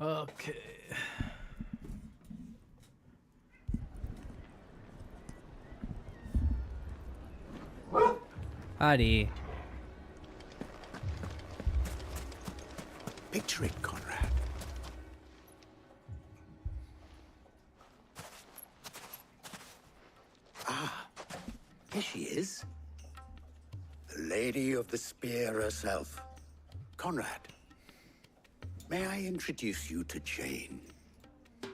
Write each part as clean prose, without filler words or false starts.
Okay. Howdy. Picture it, Conrad. Ah, here she is. The Lady of the Spear herself. Conrad, may I introduce you to Jane,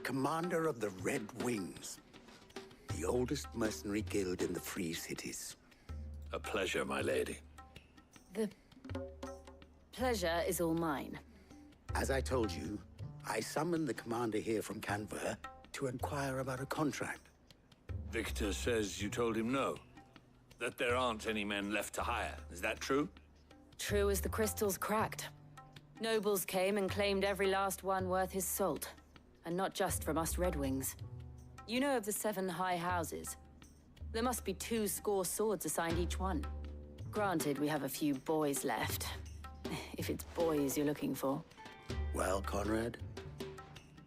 commander of the Red Wings, the oldest mercenary guild in the Free Cities. A pleasure, my lady. The pleasure is all mine. As I told you, I summoned the commander here from Canver to inquire about a contract. Victor says you told him no. That there aren't any men left to hire. Is that true? True as the crystals cracked. Nobles came and claimed every last one worth his salt. And not just from us Red Wings. You know of the 7 high houses. There must be 2 swords assigned each one. Granted, we have a few boys left. If it's boys you're looking for. Well, Conrad,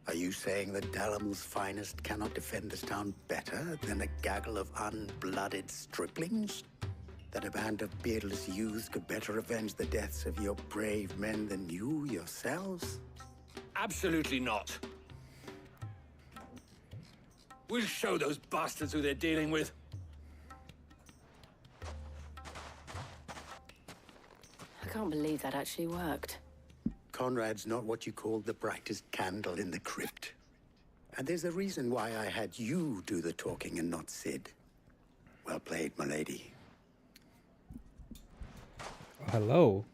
are you saying that Dalam's finest cannot defend this town better than a gaggle of unblooded striplings? That a band of beardless youths could better avenge the deaths of your brave men than you yourselves? Absolutely not. We'll show those bastards who they're dealing with. I can't believe that actually worked. Conrad's not what you call the brightest candle in the crypt. And there's a reason why I had you do the talking and not Sid. Well played, my lady. Hello.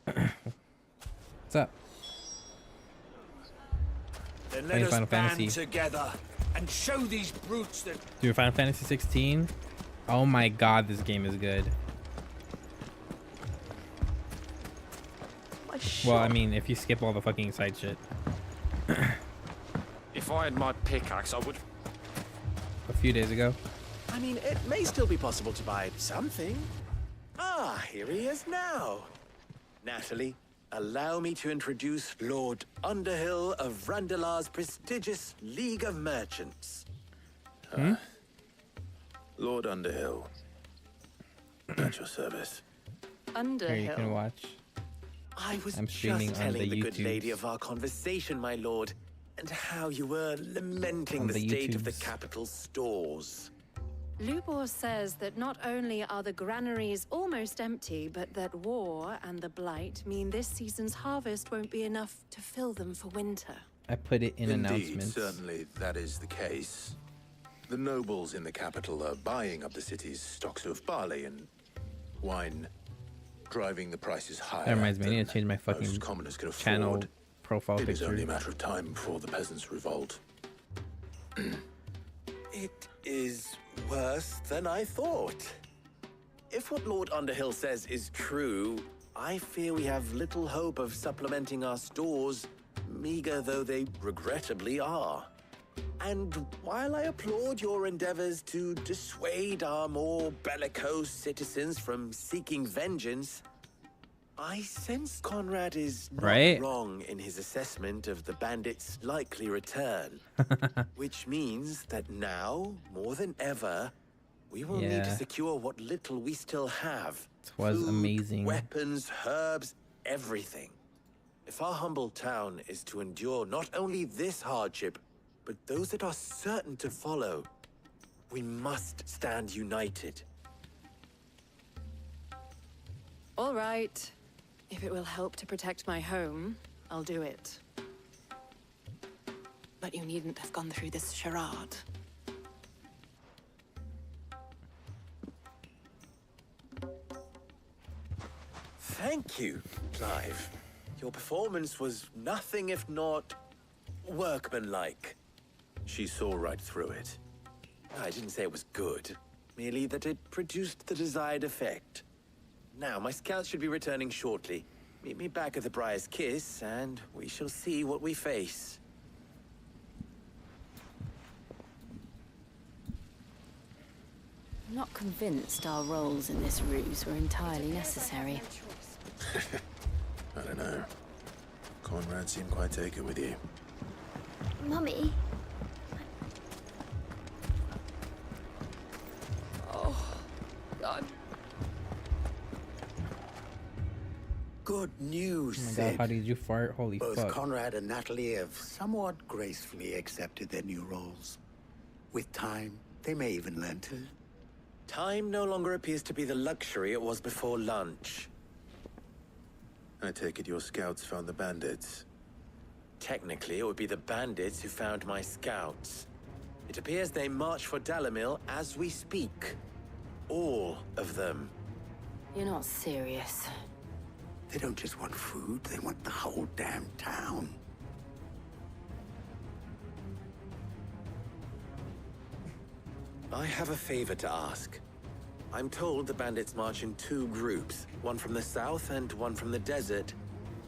What's up? Then Playing let us Final band Fantasy. together and show these brutes that... Dude, Final Fantasy 16? Oh my god, this game is good. Well, I mean, if you skip all the fucking side shit. If I had my pickaxe, I would... A few days ago. I mean, it may still be possible to buy something. Ah, here he is now. Natalie, allow me to introduce Lord Underhill of Randalar's prestigious League of Merchants. Lord Underhill. At your service. Here you can Underhill. watch. I was I'm streaming just on telling the the good lady YouTubes. of our conversation, my lord, and how you were lamenting On the the state of the YouTubes. capital's stores. Lubor says that not only are the granaries almost empty, but that war and the Blight mean this season's harvest won't be enough to fill them for winter. I put it in Indeed, announcements. certainly that is the case. The nobles in the capital are buying up the city's stocks of barley and wine, driving the prices higher. That reminds me, I need than to change my fucking most commoners can afford. channel profile It is only a picture. matter of time before the peasants revolt. It is worse than I thought. If what Lord Underhill says is true, I fear we have little hope of supplementing our stores, meager though they regrettably are. And while I applaud your endeavors to dissuade our more bellicose citizens from seeking vengeance, I sense Conrad is not Right? wrong in his assessment of the bandits' likely return. Which means that now, more than ever, we will need to Yeah. secure what little we still have. This was Food, amazing. Weapons, herbs, everything. If our humble town is to endure not only this hardship, but those that are certain to follow, we must stand united. All right. If it will help to protect my home, I'll do it. But you needn't have gone through this charade. Thank you, Clive. Your performance was nothing if not workmanlike. She saw right through it. I didn't say it was good, merely that it produced the desired effect. Now, my scouts should be returning shortly. Meet me back at the Briar's Kiss, and we shall see what we face. I'm not convinced our roles in this ruse were entirely necessary. I don't know. Conrad seemed quite taken with you. Mummy? God. Good news, Oh my Sid. god, how did you fart? Holy Both fuck. Conrad and Natalie have somewhat gracefully accepted their new roles. With time, they may even learn to. Time no longer appears to be the luxury it was before lunch. I take it your scouts found the bandits. Technically, it would be the bandits who found my scouts. It appears they march for Dalamil as we speak. All of them. You're not serious. They don't just want food, they want the whole damn town. I have a favor to ask. I'm told the bandits march in two groups, one from the south and one from the desert,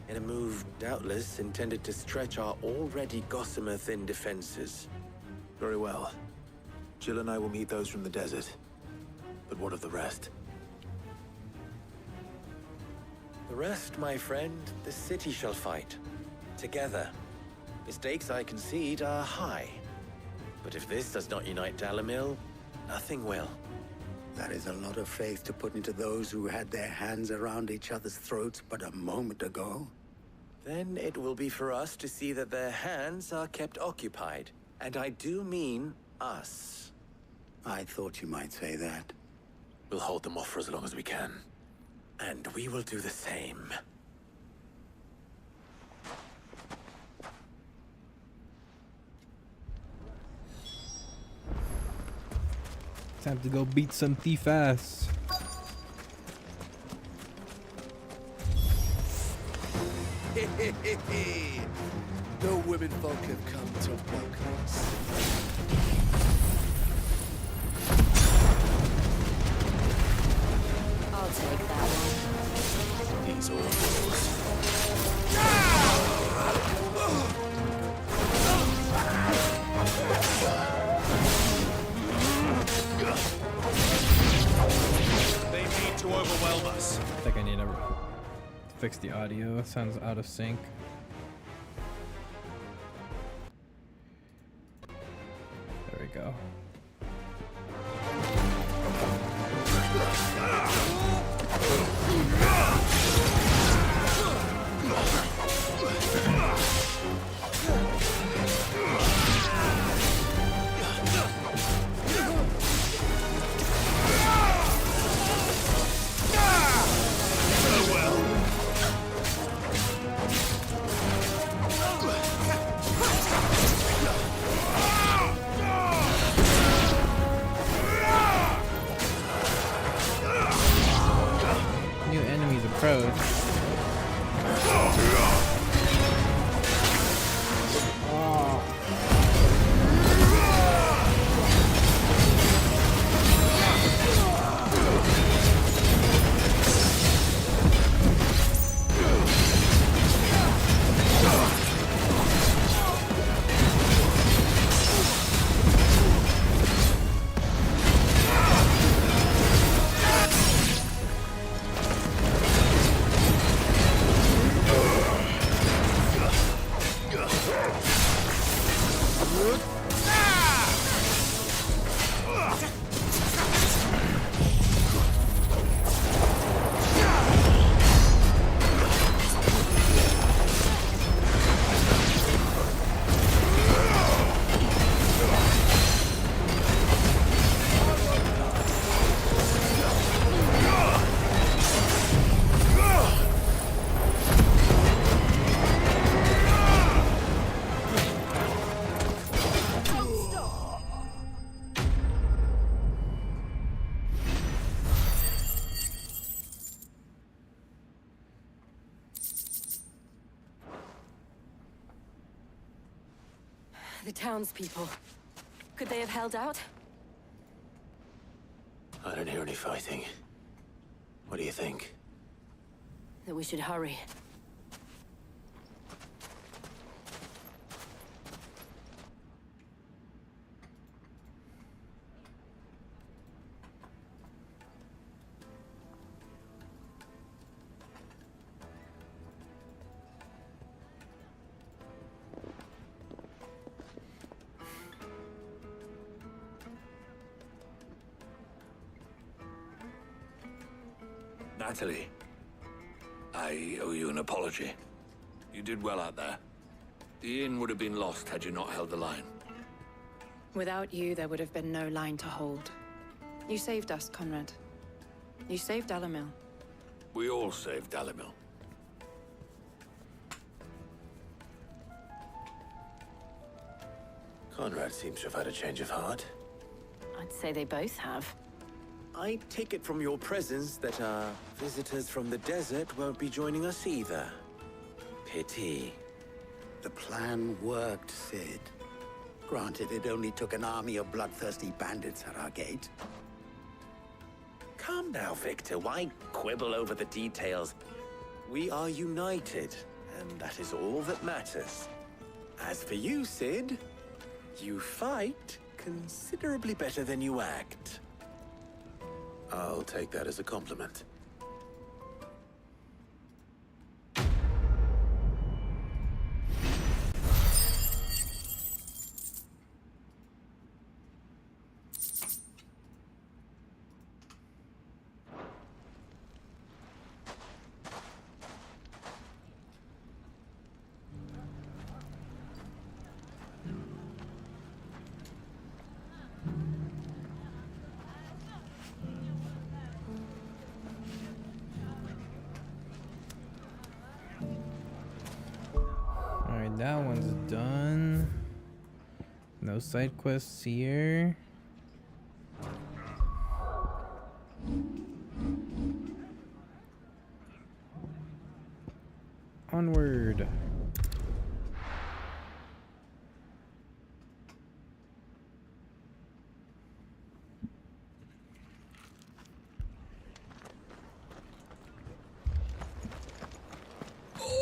in a move doubtless intended to stretch our already gossamer-thin defenses. Very well. Jill and I will meet those from the desert. But what of the rest? The rest, my friend, the city shall fight. Together. The stakes, I concede, are high. But if this does not unite Dalamil, nothing will. That is a lot of faith to put into those who had their hands around each other's throats but a moment ago. Then it will be for us to see that their hands are kept occupied. And I do mean us. I thought you might say that. We'll hold them off for as long as we can. And we will do the same. Time to go beat some thief ass. The women folk have come to welcome us. I'll take that one. He's all yours. They need to overwhelm us. I think I need to fix the audio. It sounds out of sync. There we go. New enemies approach. The townspeople. Could they have held out? I don't hear any fighting. What do you think? That we should hurry. Natalie, I owe you an apology. You did well out there. The inn would have been lost had you not held the line. Without you, there would have been no line to hold. You saved us, Conrad. You saved Alamil. We all saved Dalimil. Conrad seems to have had a change of heart. I'd say they both have. I take it from your presence that our visitors from the desert won't be joining us either. Pity. The plan worked, Sid. Granted, it only took an army of bloodthirsty bandits at our gate. Calm now, Victor. Why quibble over the details? We are united, and that is all that matters. As for you, Sid, you fight considerably better than you act. I'll take that as a compliment. Alright, that one's done. No side quests here. Onward.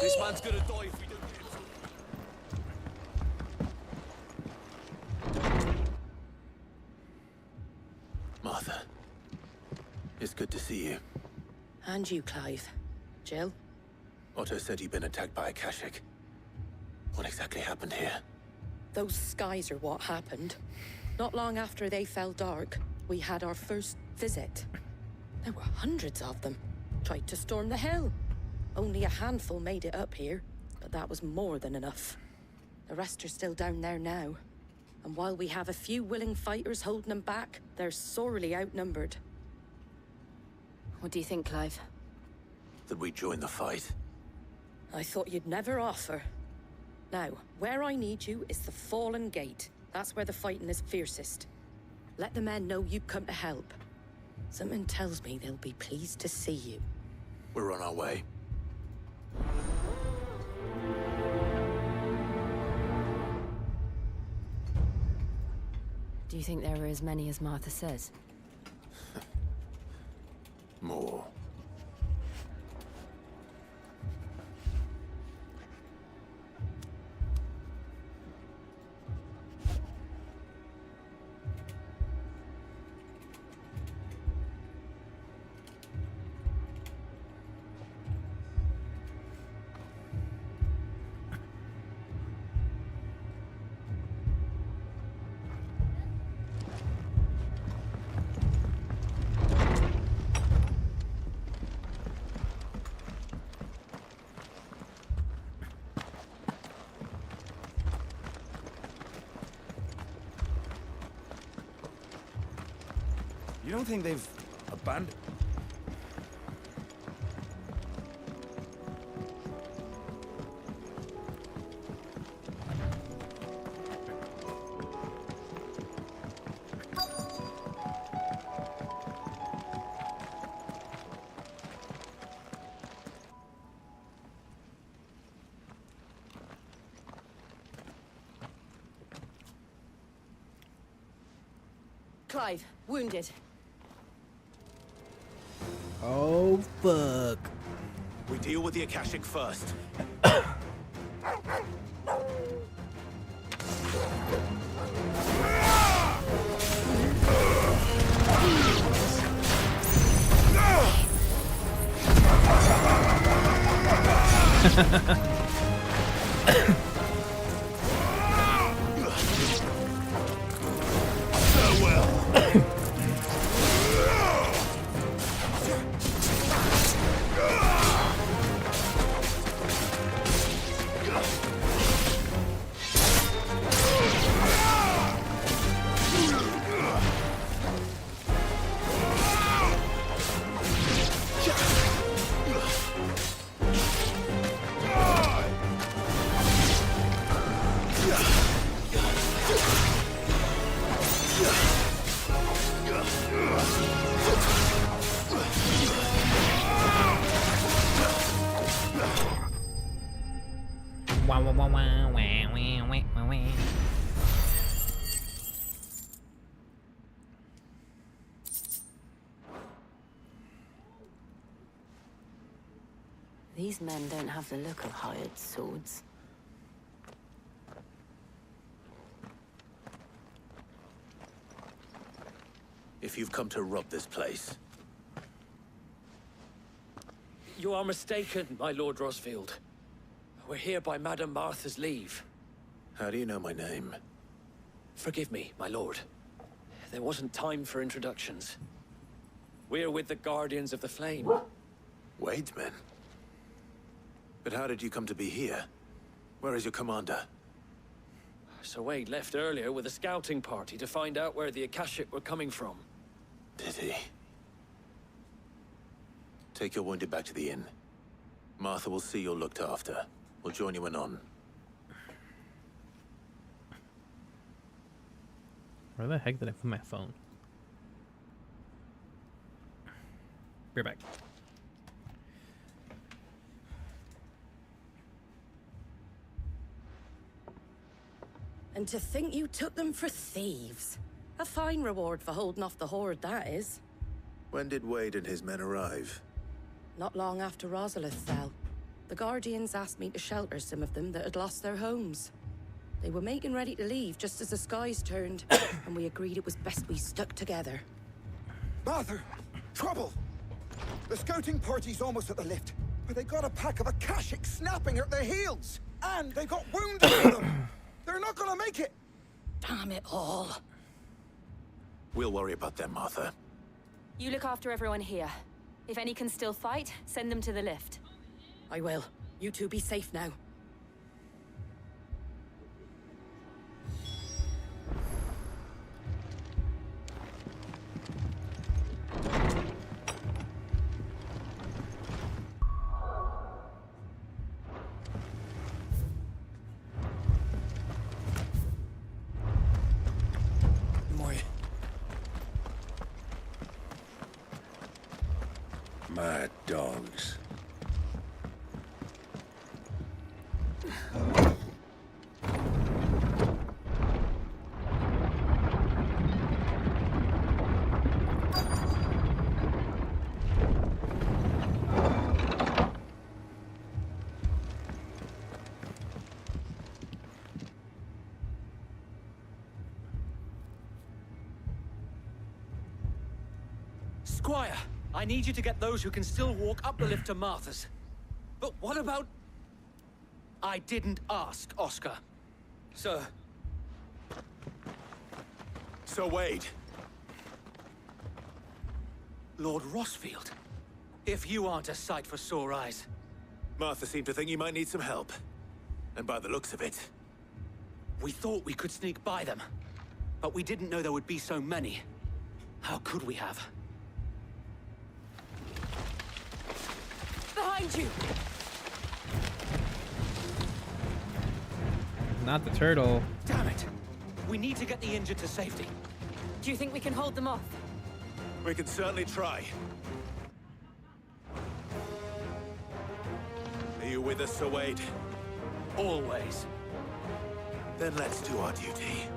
This man's gonna die if we don't get him. Martha, it's good to see you. And you, Clive. Jill? Otto said you'd been attacked by a Kashik. What exactly happened here? Those skies are what happened. Not long after they fell dark, we had our first visit. There were hundreds of them. Tried to storm the hill. Only a handful made it up here, but that was more than enough. The rest are still down there now. And while we have a few willing fighters holding them back, they're sorely outnumbered. What do you think, Clive? That we join the fight? I thought you'd never offer. Now, where I need you is the Fallen Gate. That's where the fighting is fiercest. Let the men know you've come to help. Something tells me they'll be pleased to see you. We're on our way. Do you think there are as many as Martha says? More. You don't think they've abandoned... Clive, wounded. Oh, fuck. We deal with the Akashic first. Wow, wow, wow, wow, wow, wow, wow, wow. These men don't have the look of hired swords. If you've come to rob this place, You are mistaken, my Lord Rosfield. We're here by Madame Martha's leave. how do you know my name? Forgive me, my lord. There wasn't time for introductions. We're with the Guardians of the Flame. Wade's men? But how did you come to be here? Where is your commander? Sir Wade left earlier with a scouting party to find out where the Akashic were coming from. Did he? Take your wounded back to the inn. Martha will see you're looked after. We'll join you anon. Where the heck did I put my phone? Be right back. And to think you took them for thieves. A fine reward for holding off the horde, that is. When did Wade and his men arrive? Not long after Rosalith fell. The Guardians asked me to shelter some of them that had lost their homes. They were making ready to leave just as the skies turned, and we agreed it was best we stuck together. Martha! Trouble! The scouting party's almost at the lift, but they got a pack of Akashic snapping at their heels! And they got wounded in them! They're not gonna make it! Damn it all. We'll worry about them, Martha. You look after everyone here. If any can still fight, send them to the lift. I will. You two be safe now. Mad dogs. Squire, I need you to get those who can still walk up the lift to Martha's. But what about... I didn't ask, Oscar. Sir. Sir Wade. Lord Rosfield. If you aren't a sight for sore eyes. Martha seemed to think you might need some help. And by the looks of it... We thought we could sneak by them. But we didn't know there would be so many. How could we have? Behind you! Not the turtle. Damn it! We need to get the injured to safety. Do you think we can hold them off? We can certainly try. Are you with us, Sir Wade? Always. Then let's do our duty.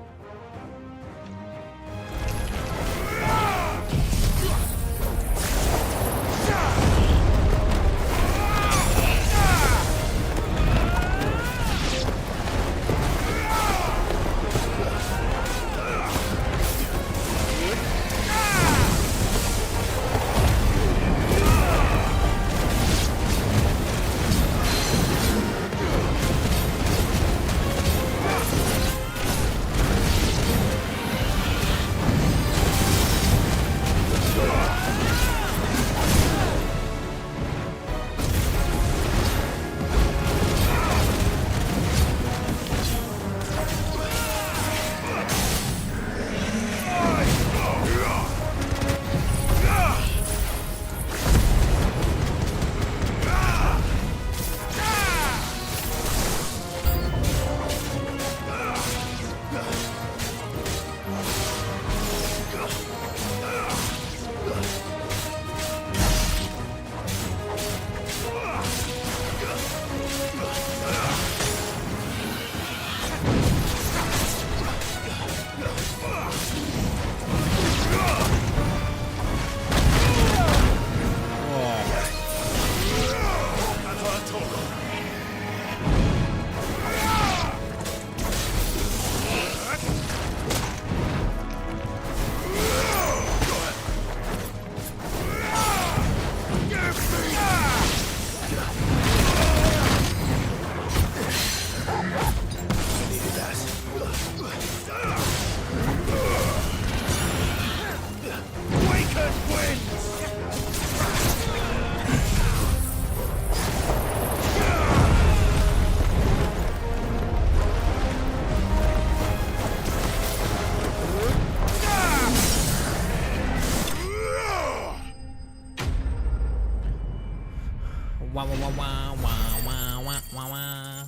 wah, wah, wah, wah, wah, wah, wah, wah.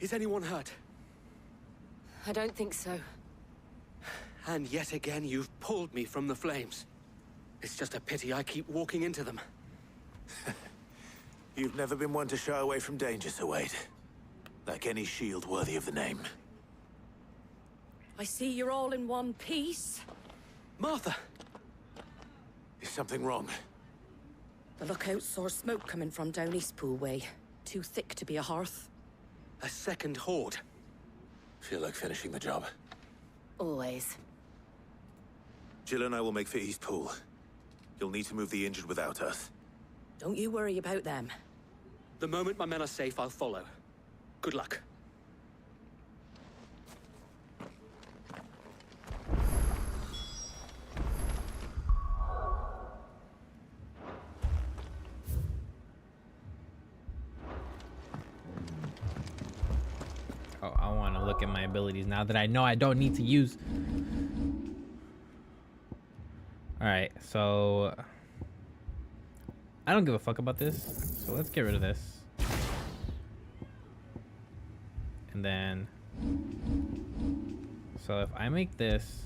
Is anyone hurt? I don't think so. And yet again, you've pulled me from the flames. It's just a pity I keep walking into them. You've never been one to shy away from danger, Sir Wade. Like any shield worthy of the name. I see you're all in one piece. Martha! Is something wrong? The lookout saw smoke coming from down Eastpool way. Too thick to be a hearth. A second horde. Feel like finishing the job. Always. Jill and I will make for Eastpool. You'll need to move the injured without us. Don't you worry about them. The moment my men are safe, I'll follow. Good luck. Oh, I want to look at my abilities now that I know I don't need to use. All right, so I don't give a fuck about this. So let's get rid of this. And then, so if I make this,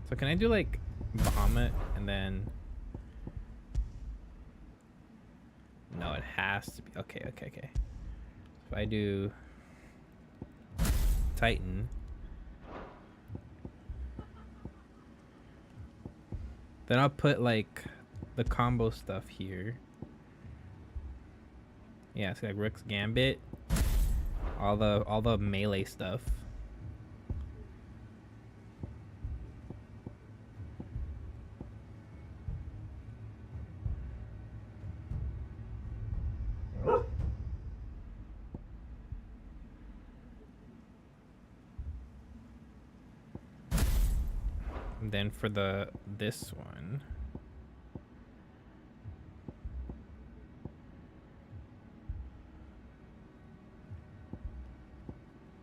so can I do like Bahamut and then, no, it has to be, okay. If I do Titan, then I'll put like the combo stuff here. Yeah, it's like Rook's Gambit, all the melee stuff. And then for this one,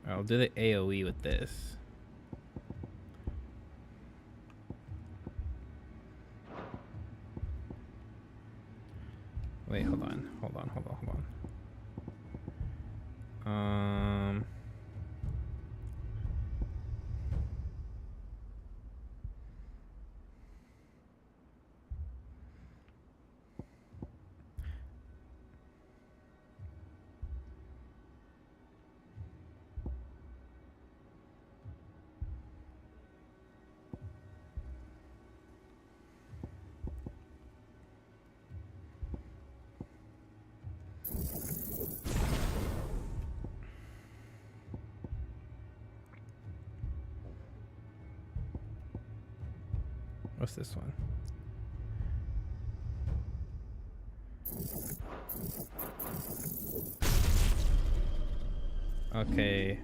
I'll do the AoE with this. Wait, hold on. What's this one? Okay.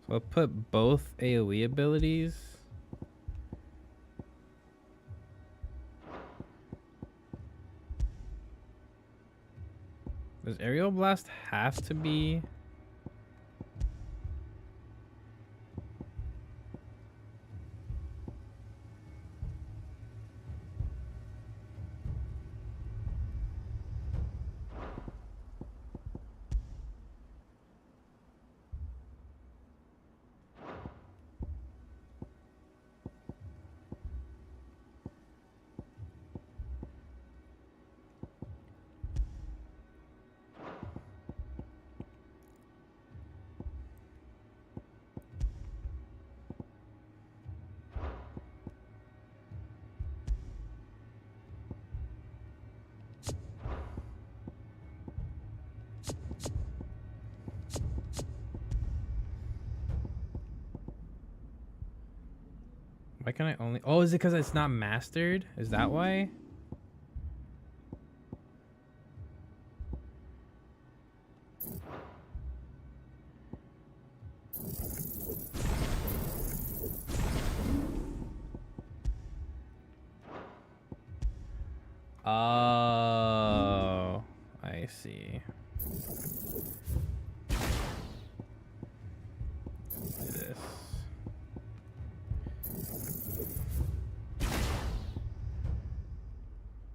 So I'll put both AoE abilities. Does Aerial Blast have to be? Why can I only... Oh, is it because it's not mastered? Is that why? Oh. me see. Do this.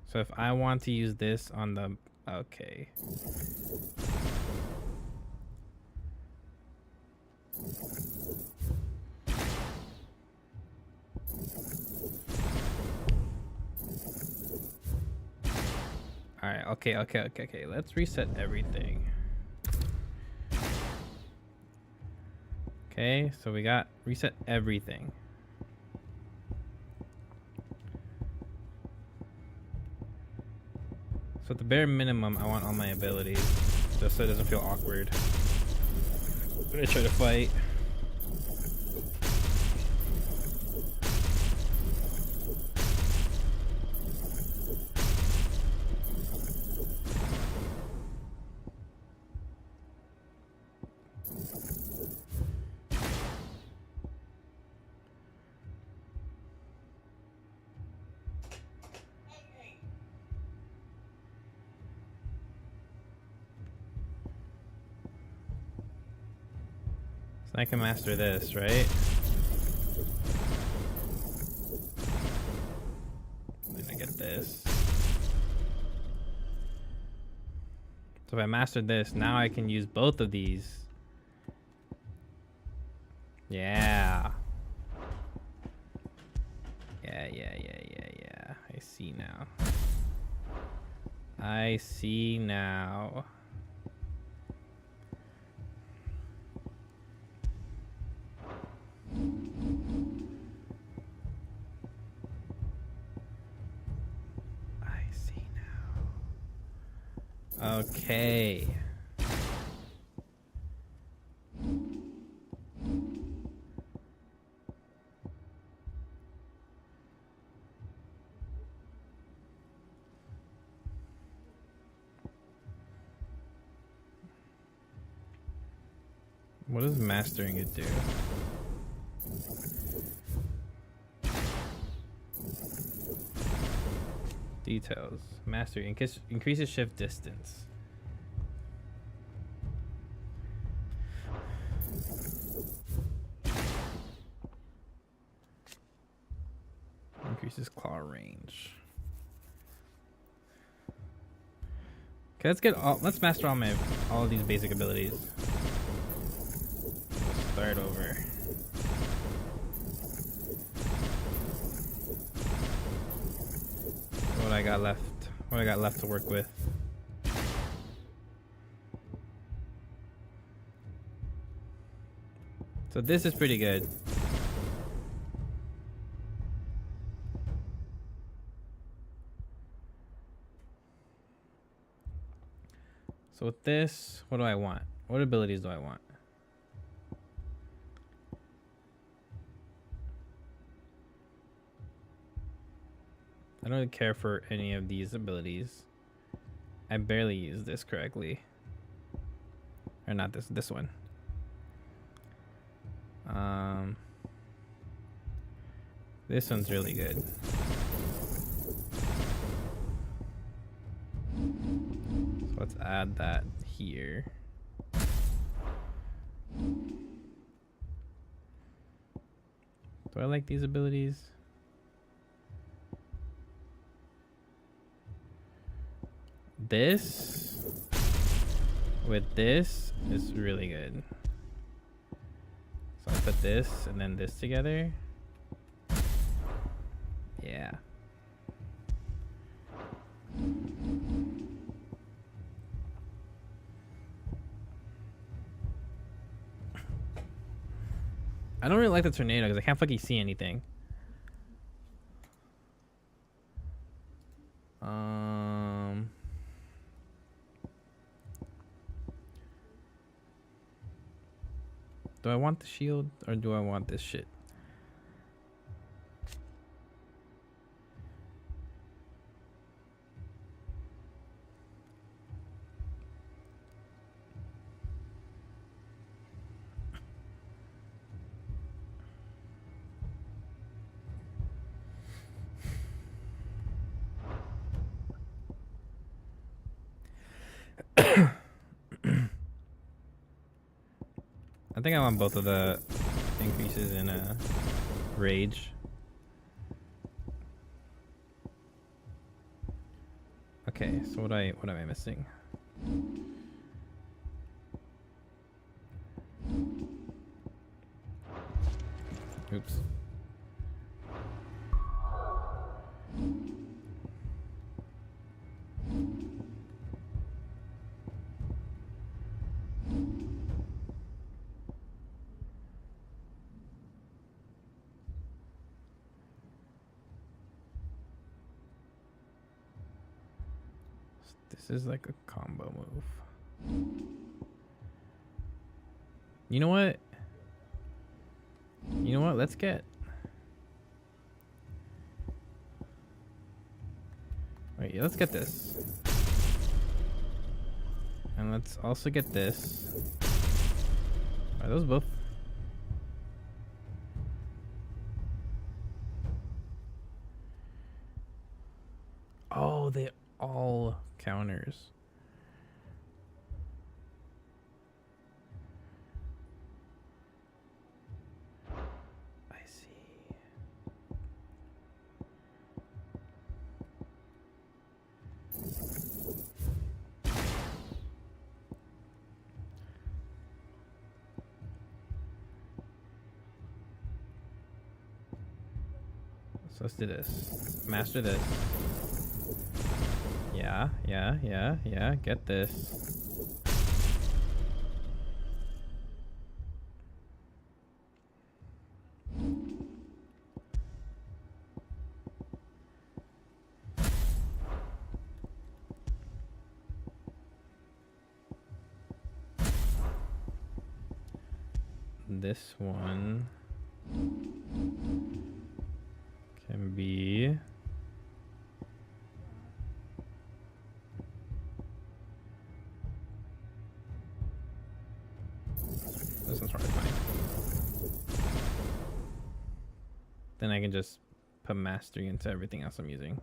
So if I want to use this on the, okay. All right, okay. Let's reset everything. Okay, so we got reset everything. So at the bare minimum, I want all my abilities, just so it doesn't feel awkward when I try to fight. So I can master this, right? Then I get this. So if I mastered this, now I can use both of these. Yeah. Yeah. I see now. I see now. Okay. What does mastering it do? Details. Mastery increases shift distance. Increases claw range. Okay, let's master all of these basic abilities. Let's start over. What I got left to work with. So this is pretty good. So with this, what do I want? What abilities do I want? I don't really care for any of these abilities. I barely use this correctly. Or not this one. This one's really good. So let's add that here. Do I like these abilities? This with this is really good. So I put this and then this together. Yeah. I don't really like the tornado because I can't fucking see anything. Do I want the shield or do I want this shit? think I want both of the increases in rage. Okay, so what am I missing? Oops. This is like a combo move. You know what? You know what? Let's get... Wait, let's get this. And let's also get this. Are those both? Oh, they all counters. I see. So let's do this. Master this. Yeah. Get this. This one can be... This one's probably fine. Then I can just put mastery into everything else I'm using.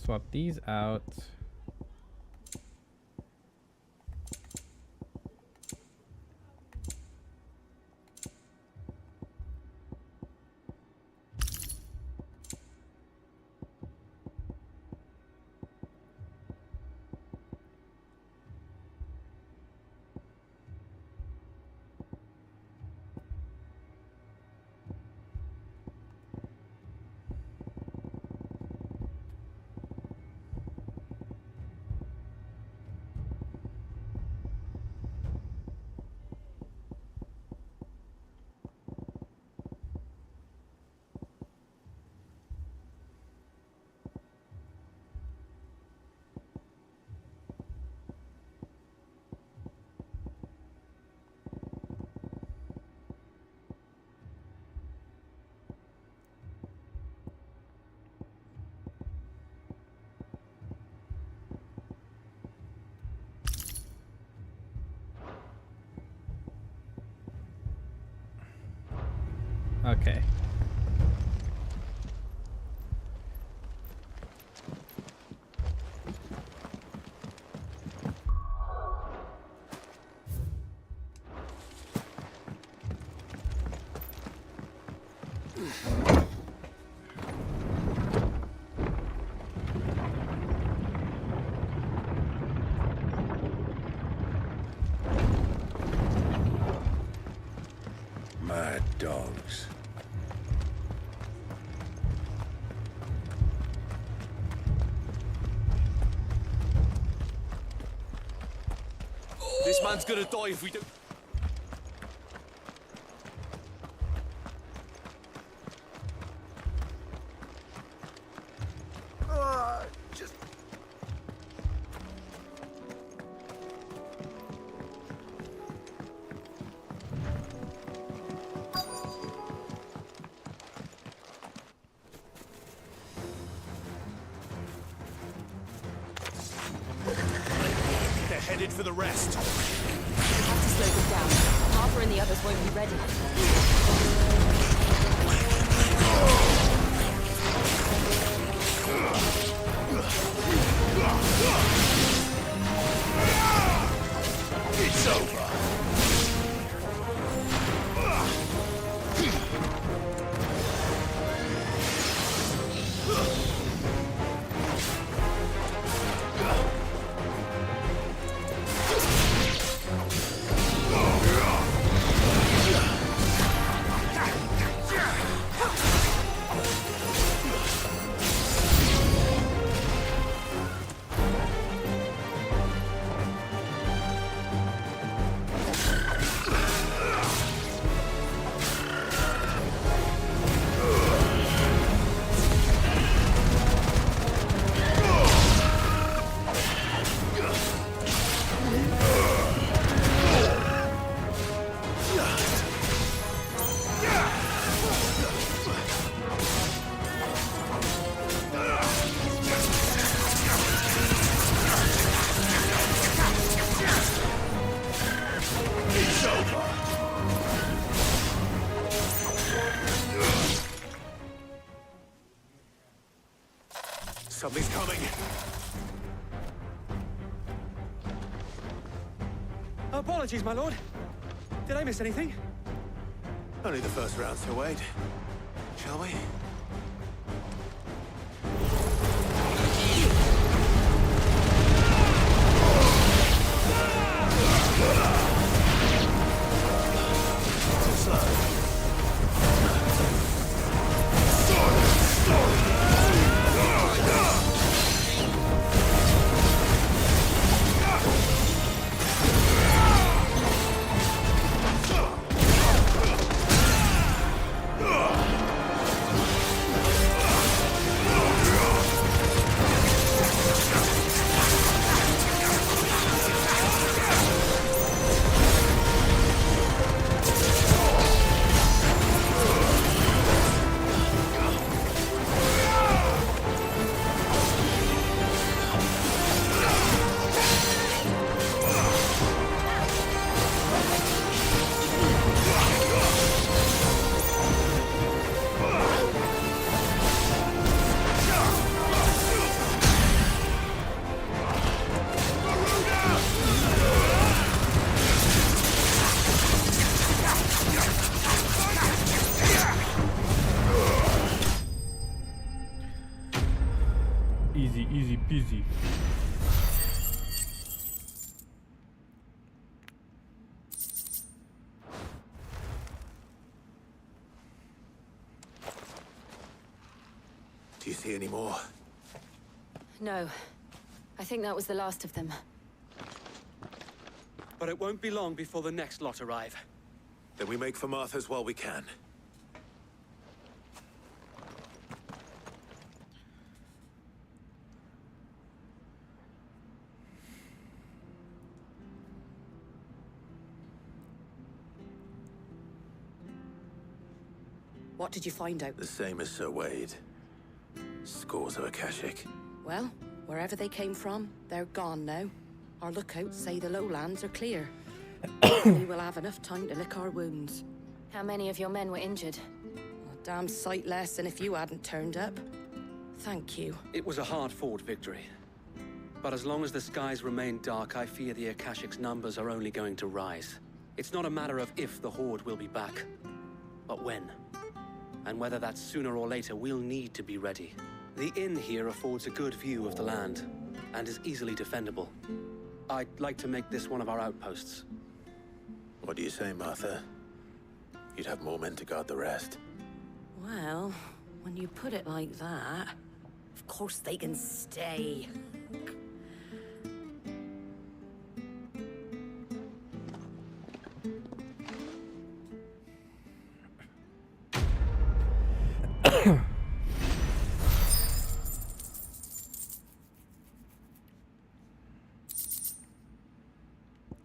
Swap these out. Okay. Mad dogs. This man's gonna die if we don't... Just... needed for the rest. We have to slow them down. Martha and the others won't be ready. It's over. Something's coming. Apologies, my lord. Did I miss anything? Only the first round to wait. Shall we? Too slow. Easy peasy. Do you see any more? No. I think that was the last of them. But it won't be long before the next lot arrive. Then we make for Martha's while we can. What did you find out? The same as Sir Wade. Scores of Akashic. Well, wherever they came from, they're gone now. Our lookouts say the lowlands are clear. We will have enough time to lick our wounds. How many of your men were injured? A damn sight less than if you hadn't turned up. Thank you. It was a hard-fought victory. But as long as the skies remain dark, I fear the Akashic's numbers are only going to rise. It's not a matter of if the Horde will be back, but when. And whether that's sooner or later, we'll need to be ready. The inn here affords a good view of the land, and is easily defendable. I'd like to make this one of our outposts. What do you say, Martha? You'd have more men to guard the rest. Well, when you put it like that, of course they can stay.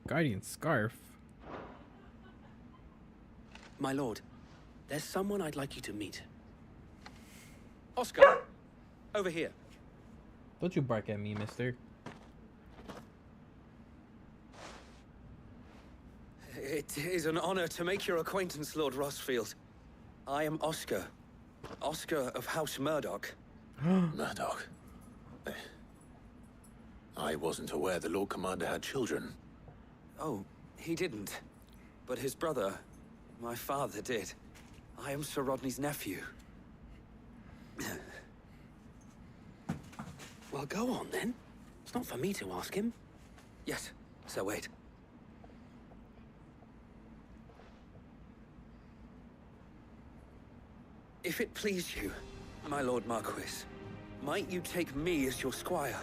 Guardian scarf. My lord, there's someone I'd like you to meet. Oscar! Over here. Don't you bark at me, mister. It is an honor to make your acquaintance, Lord Rosfield. I am Oscar. Oscar of House Murdoch. Murdoch? I wasn't aware the Lord Commander had children. Oh, he didn't. But his brother, my father, did. I am Sir Rodney's nephew. Well, go on then. It's not for me to ask him. Yes, Sir Wade. If it please you, my Lord Marquis, might you take me as your squire?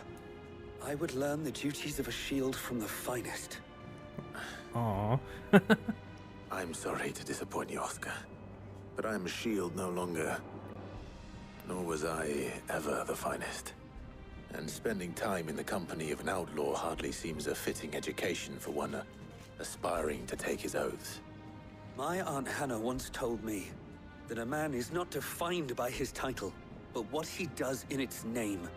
I would learn the duties of a shield from the finest. Aww. I'm sorry to disappoint you, Oscar, but I'm a shield no longer. Nor was I ever the finest. And spending time in the company of an outlaw hardly seems a fitting education for one aspiring to take his oaths. My Aunt Hannah once told me that a man is not defined by his title, but what he does in its name.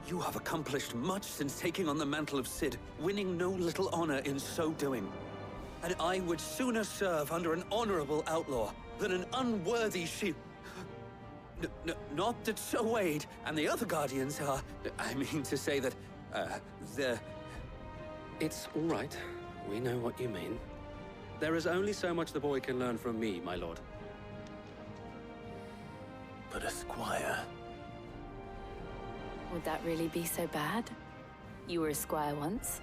You have accomplished much since taking on the mantle of Cid, winning no little honor in so doing. And I would sooner serve under an honorable outlaw than an unworthy shield. Not that Sir Wade and the other Guardians are... I mean to say that, they're... It's all right. We know what you mean. There is only so much the boy can learn from me, my lord. But a squire... Would that really be so bad? You were a squire once.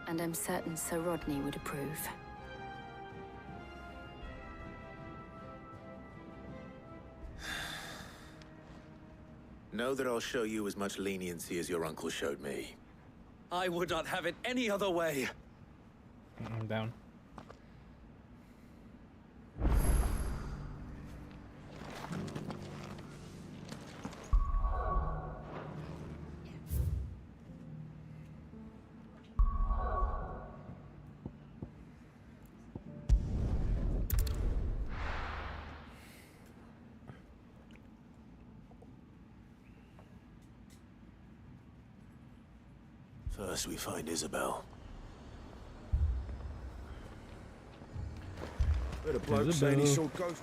And I'm certain Sir Rodney would approve. Know that I'll show you as much leniency as your uncle showed me. I would not have it any other way. I'm down. First we find Isabel. Heard a bloke saying he saw ghosts.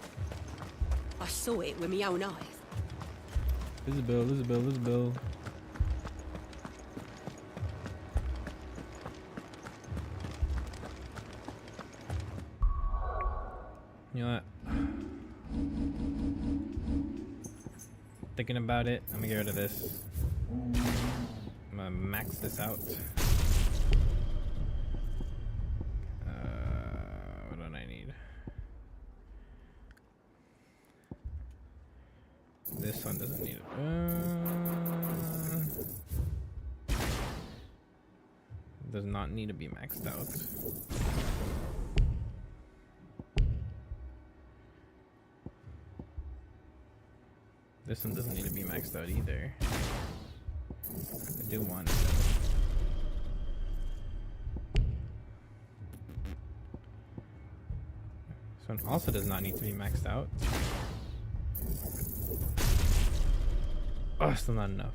I saw it with my own eyes. Isabel, Isabel, Isabel. You know what? Thinking about it, I'm gonna get rid of this. I'm gonna max this out. What do I need? This one doesn't need it. Does not need to be maxed out. This one doesn't need to be maxed out either. I do want it. This one also does not need to be maxed out. Oh, still not enough.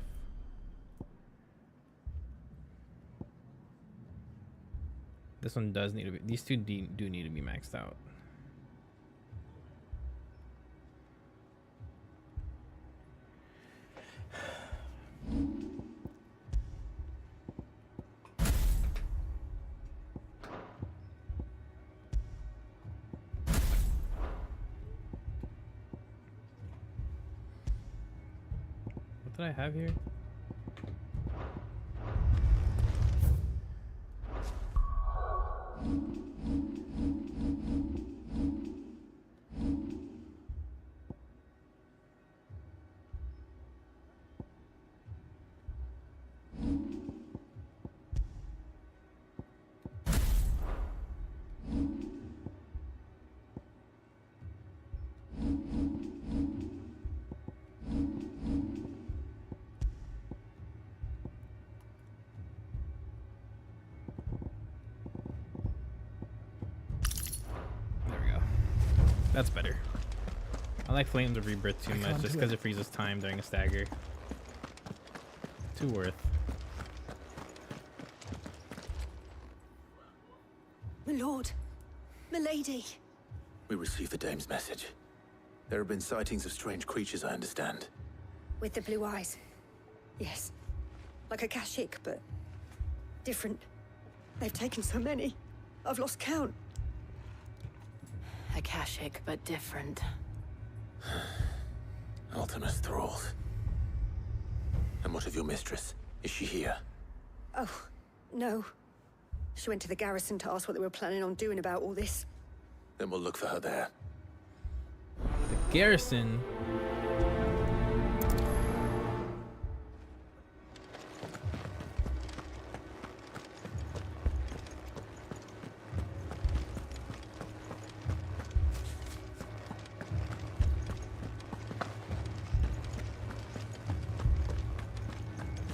This one does need to be. These two do need to be maxed out. What did I have here? That's better. I like Flames of Rebirth too much just because it freezes time during a stagger. Too worth. My lord, the lady? We received the dame's message. There have been sightings of strange creatures, I understand. With the blue eyes. Yes. Like a Kashik, but different. They've taken so many. I've lost count. Akashic, but different. Ultimus thralls. And what of your mistress? Is she here? Oh, no. She went to the garrison to ask what they were planning on doing about all this. Then we'll look for her there. The garrison.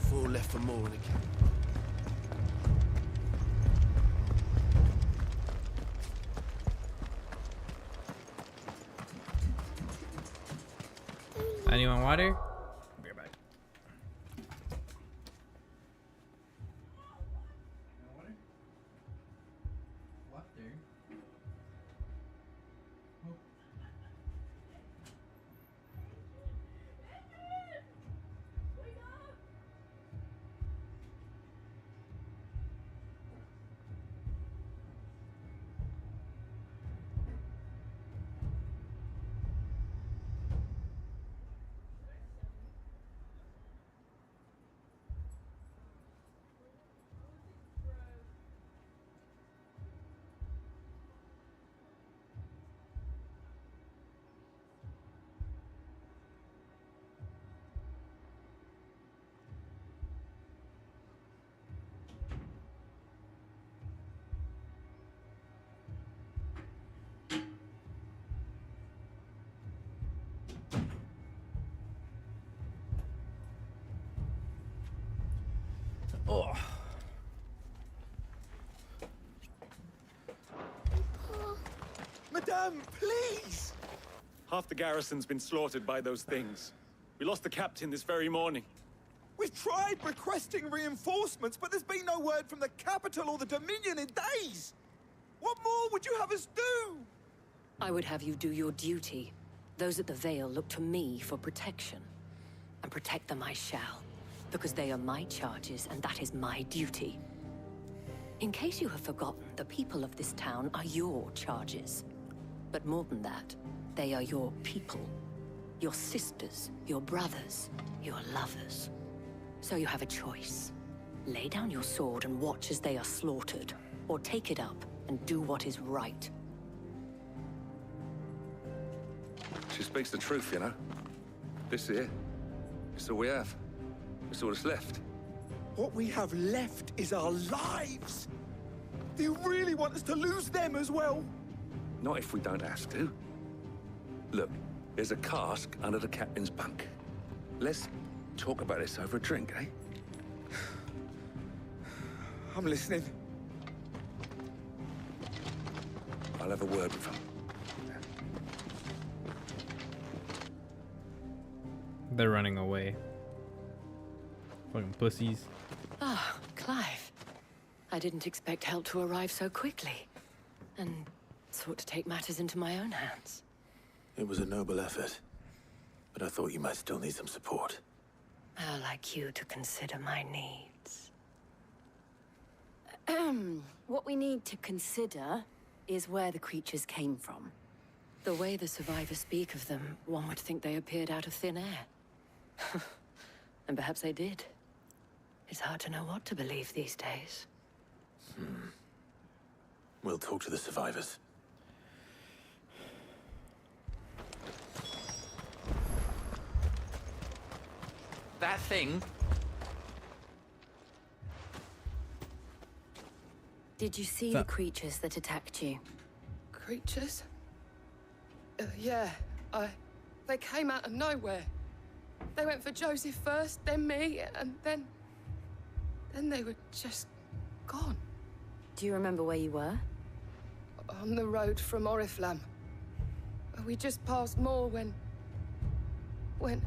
Four left for more in the camp. Anyone water? Be right back. Oh. Madame, please! Half the garrison's been slaughtered by those things. We lost the captain this very morning. We've tried requesting reinforcements, but there's been no word from the capital or the Dominion in days! What more would you have us do? I would have you do your duty. Those at the Vale look to me for protection. And protect them I shall. Because they are my charges, and that is my duty. In case you have forgotten, the people of this town are your charges. But more than that, they are your people. Your sisters, your brothers, your lovers. So you have a choice. Lay down your sword and watch as they are slaughtered, or take it up and do what is right. She speaks the truth, you know. This here, it's all we have. It's all that's left. What we have left is our lives! Do you really want us to lose them as well? Not if we don't have to. Look, there's a cask under the captain's bunk. Let's talk about this over a drink, eh? I'm listening. I'll have a word with him. They're running away. Fucking pussies. Ah, Clive. I didn't expect help to arrive so quickly. And sought to take matters into my own hands. It was a noble effort, but I thought you might still need some support. I'd like you to consider my needs. What we need to consider is where the creatures came from. The way the survivors speak of them, one would think they appeared out of thin air. And perhaps they did. It's hard to know what to believe these days. We'll talk to the survivors. That thing? Did you see the creatures that attacked you? Creatures? Yeah, they came out of nowhere. They went for Joseph first, then me, and then they were just gone. Do you remember where you were? On the road from Oriflamme. We just passed Moor when... Where's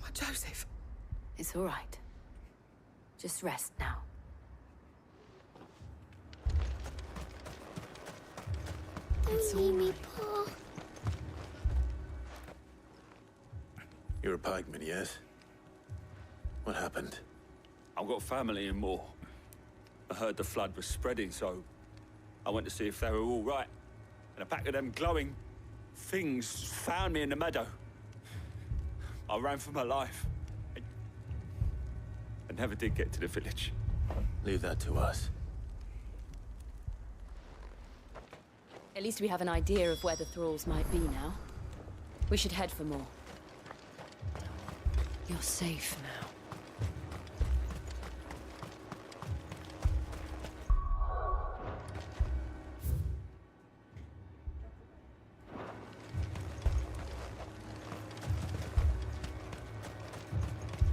my Joseph? It's all right. Just rest now. It's Leave all me, right. Paul. You're a pikeman, yes? What happened? I've got family in Moor. I heard the flood was spreading, so I went to see if they were all right. And a pack of them glowing things found me in the meadow. I ran for my life. I never did get to the village. Leave that to us. At least we have an idea of where the thralls might be now. We should head for more. You're safe now.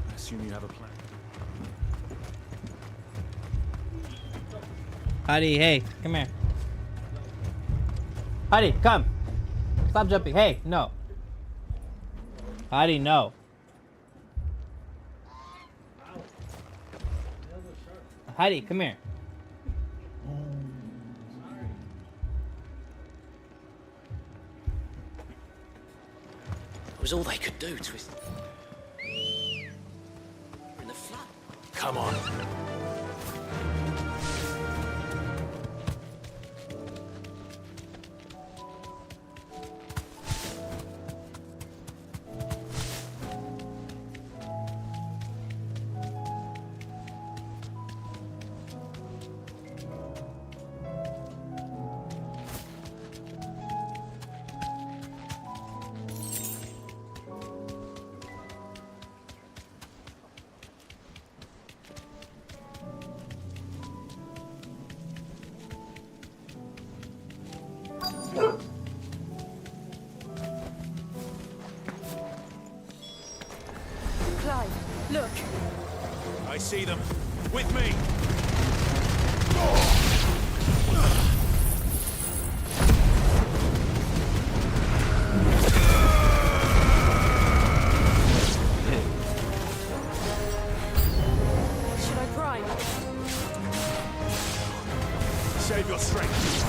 I assume you have a plan. Heidi, hey, come here. Heidi, come. Stop jumping. Hey, no. Heidi, no. Heidi, come here. It was all they could do to his... We're in the flood. Come on. Clive, look. I see them. With me! Should I prime? Save your strength.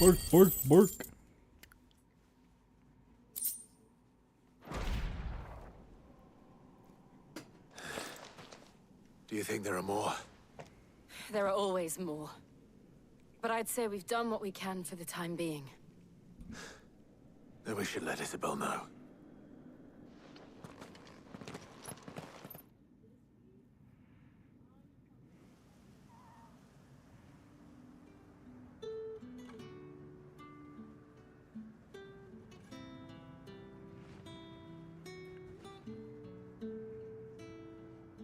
Bark, bark, bark. Do you think there are more? There are always more. But I'd say we've done what we can for the time being. Then we should let Isabel know.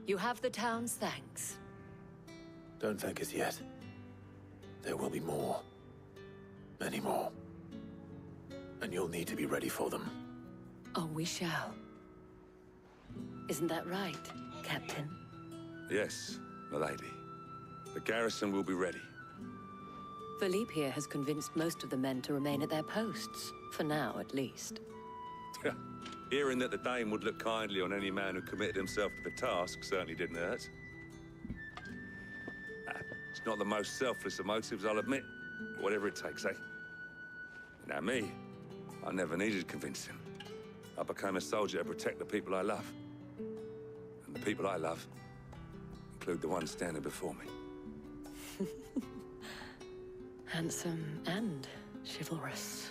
You have the town's thanks. Don't thank us yet. There will be more. Many more. And you'll need to be ready for them. Oh, we shall. Isn't that right, Captain? Yes, milady. The garrison will be ready. Philippe here has convinced most of the men to remain at their posts. For now, at least. Hearing that the Dane would look kindly on any man who committed himself to the task certainly didn't hurt. It's not the most selfless of motives, I'll admit. Whatever it takes, eh? Now me, I never needed convincing. I became a soldier to protect the people I love. And the people I love include the ones standing before me. Handsome and chivalrous.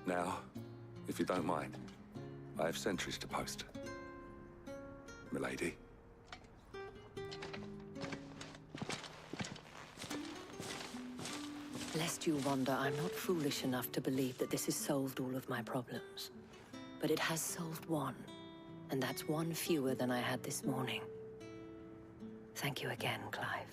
Now, if you don't mind, I have sentries to post. Milady. Lest you wonder, I'm not foolish enough to believe that this has solved all of my problems. But it has solved one, and that's one fewer than I had this morning. Thank you again, Clive.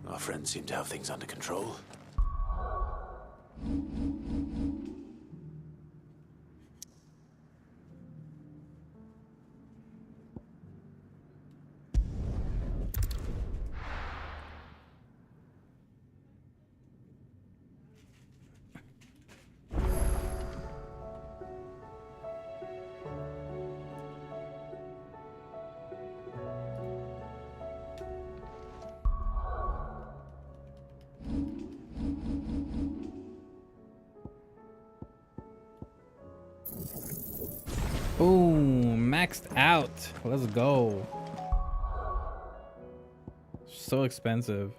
Our friends seem to have things under control. Oh, maxed out. Let's go. So expensive.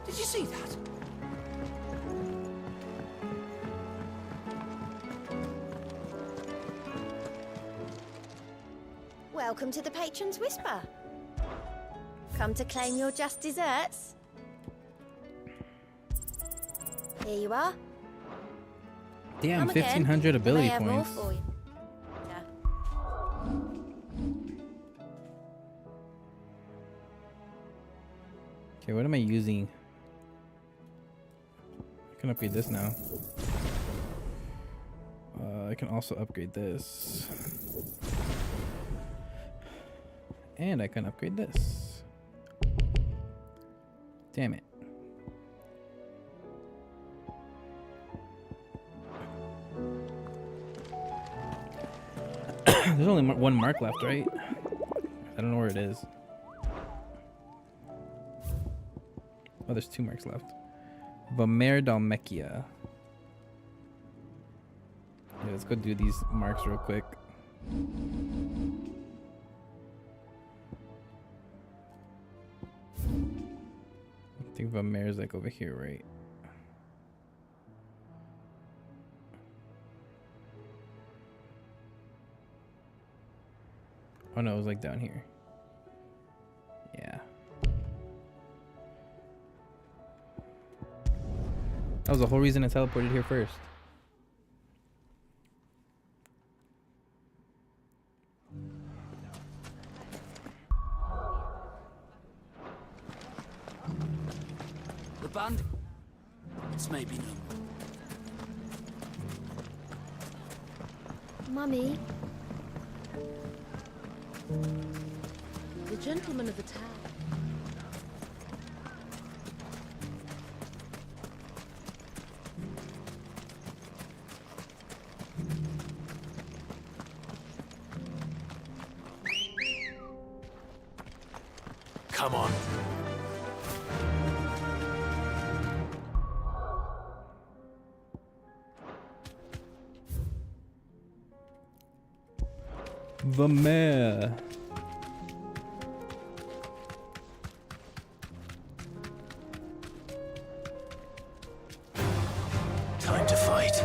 Did you see that? Welcome to the Patron's Whisper. Come to claim your just desserts? Here you are. Damn, Come again. 1,500 ability I may have more points. for you. Okay, what am I using? I can upgrade this now. I can also upgrade this. And I can upgrade this. Damn it. There's only one mark left, right? I don't know where it is. Oh, there's 2 marks left. Vamer Dalmekia. Yeah, let's go do these marks real quick. I think Vamer is like over here, right? Oh no, it was like down here. Yeah. That was the whole reason I teleported here first. The band? It's maybe no. Mummy. The gentleman of the town. Come on. The mayor. Time to fight.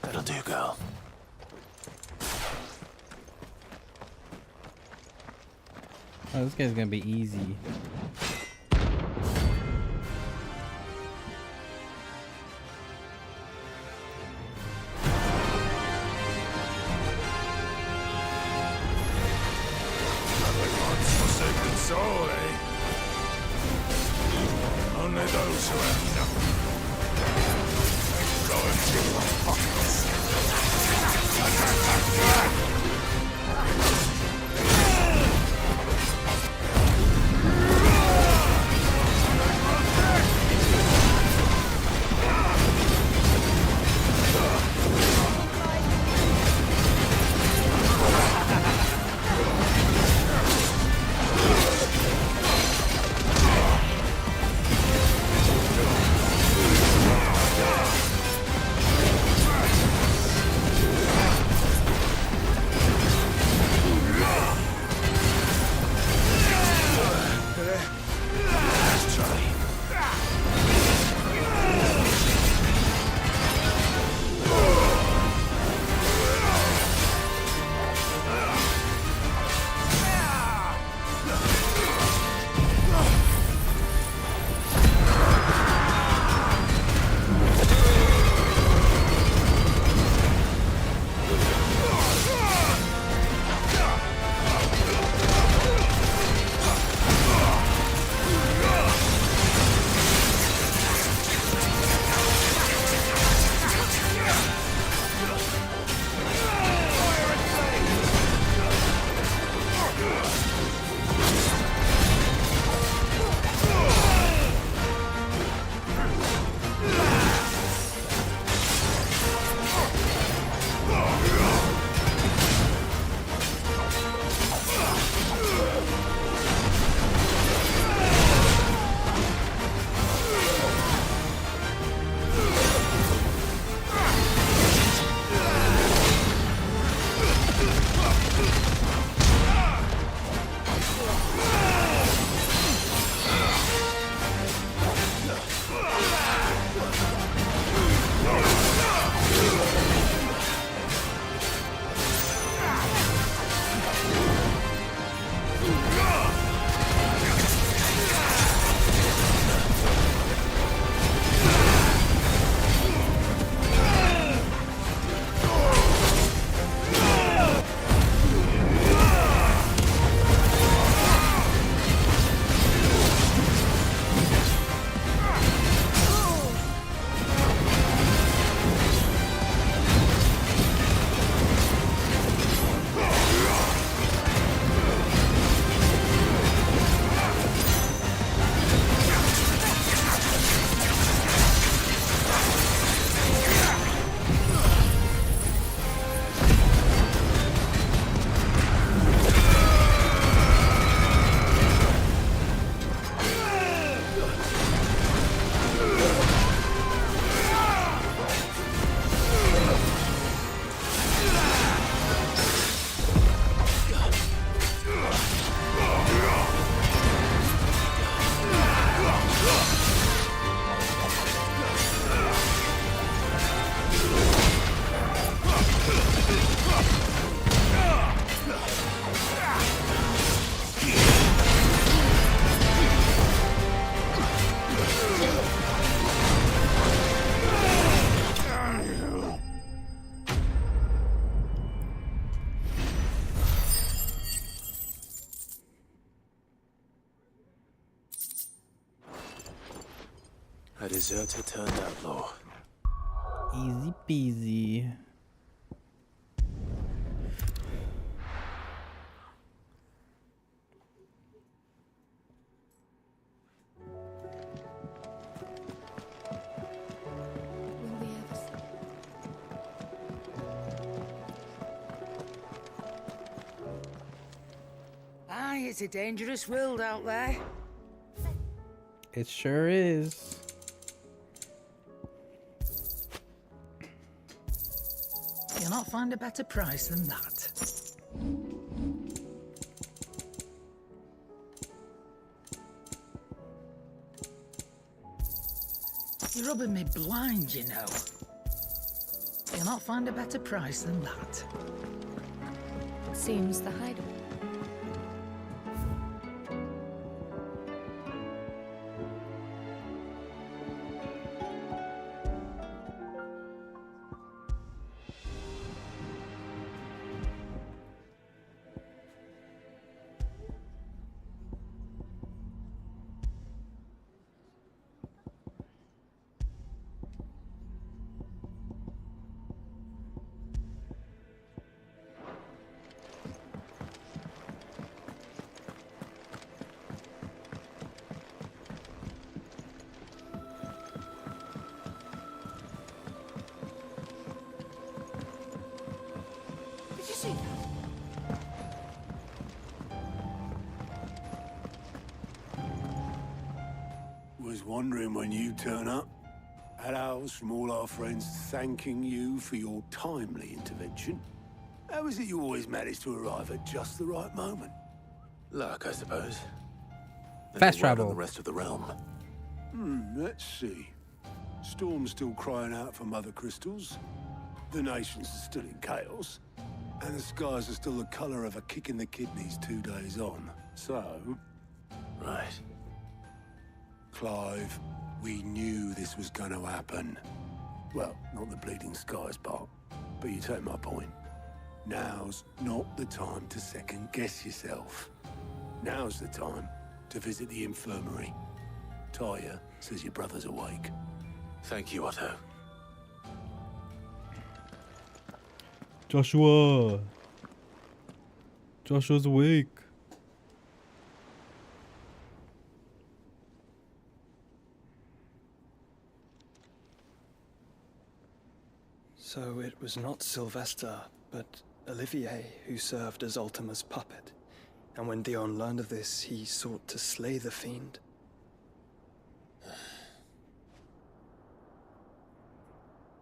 That'll do, girl. Oh, this guy's gonna be easy. Forsaken soul, eh? Only those who have nothing. Go and see what pockets. A deserter turned outlaw. Easy peasy. Aye, it's a dangerous world out there. It sure is. You'll not find a better price than that. You're rubbing me blind, you know. You'll not find a better price than that. Seems the hideaway. Did you see that? Was wondering when you turn up. Had owls from all our friends thanking you for your timely intervention. How is it you always manage to arrive at just the right moment? Luck, I suppose. Fast Any word travel. on the rest of the realm. Let's see. Storm's still crying out for mother crystals. The nations are still in chaos. And the skies are still the color of a kick in the kidneys 2 days on. So... Right. Clive, we knew this was going to happen. Well, not the bleeding skies part, but you take my point. Now's not the time to second-guess yourself. Now's the time to visit the infirmary. Talia says your brother's awake. Thank you, Otto. Joshua's awake. So it was not Sylvester, but Olivier who served as Ultima's puppet. And when Dion learned of this, he sought to slay the fiend.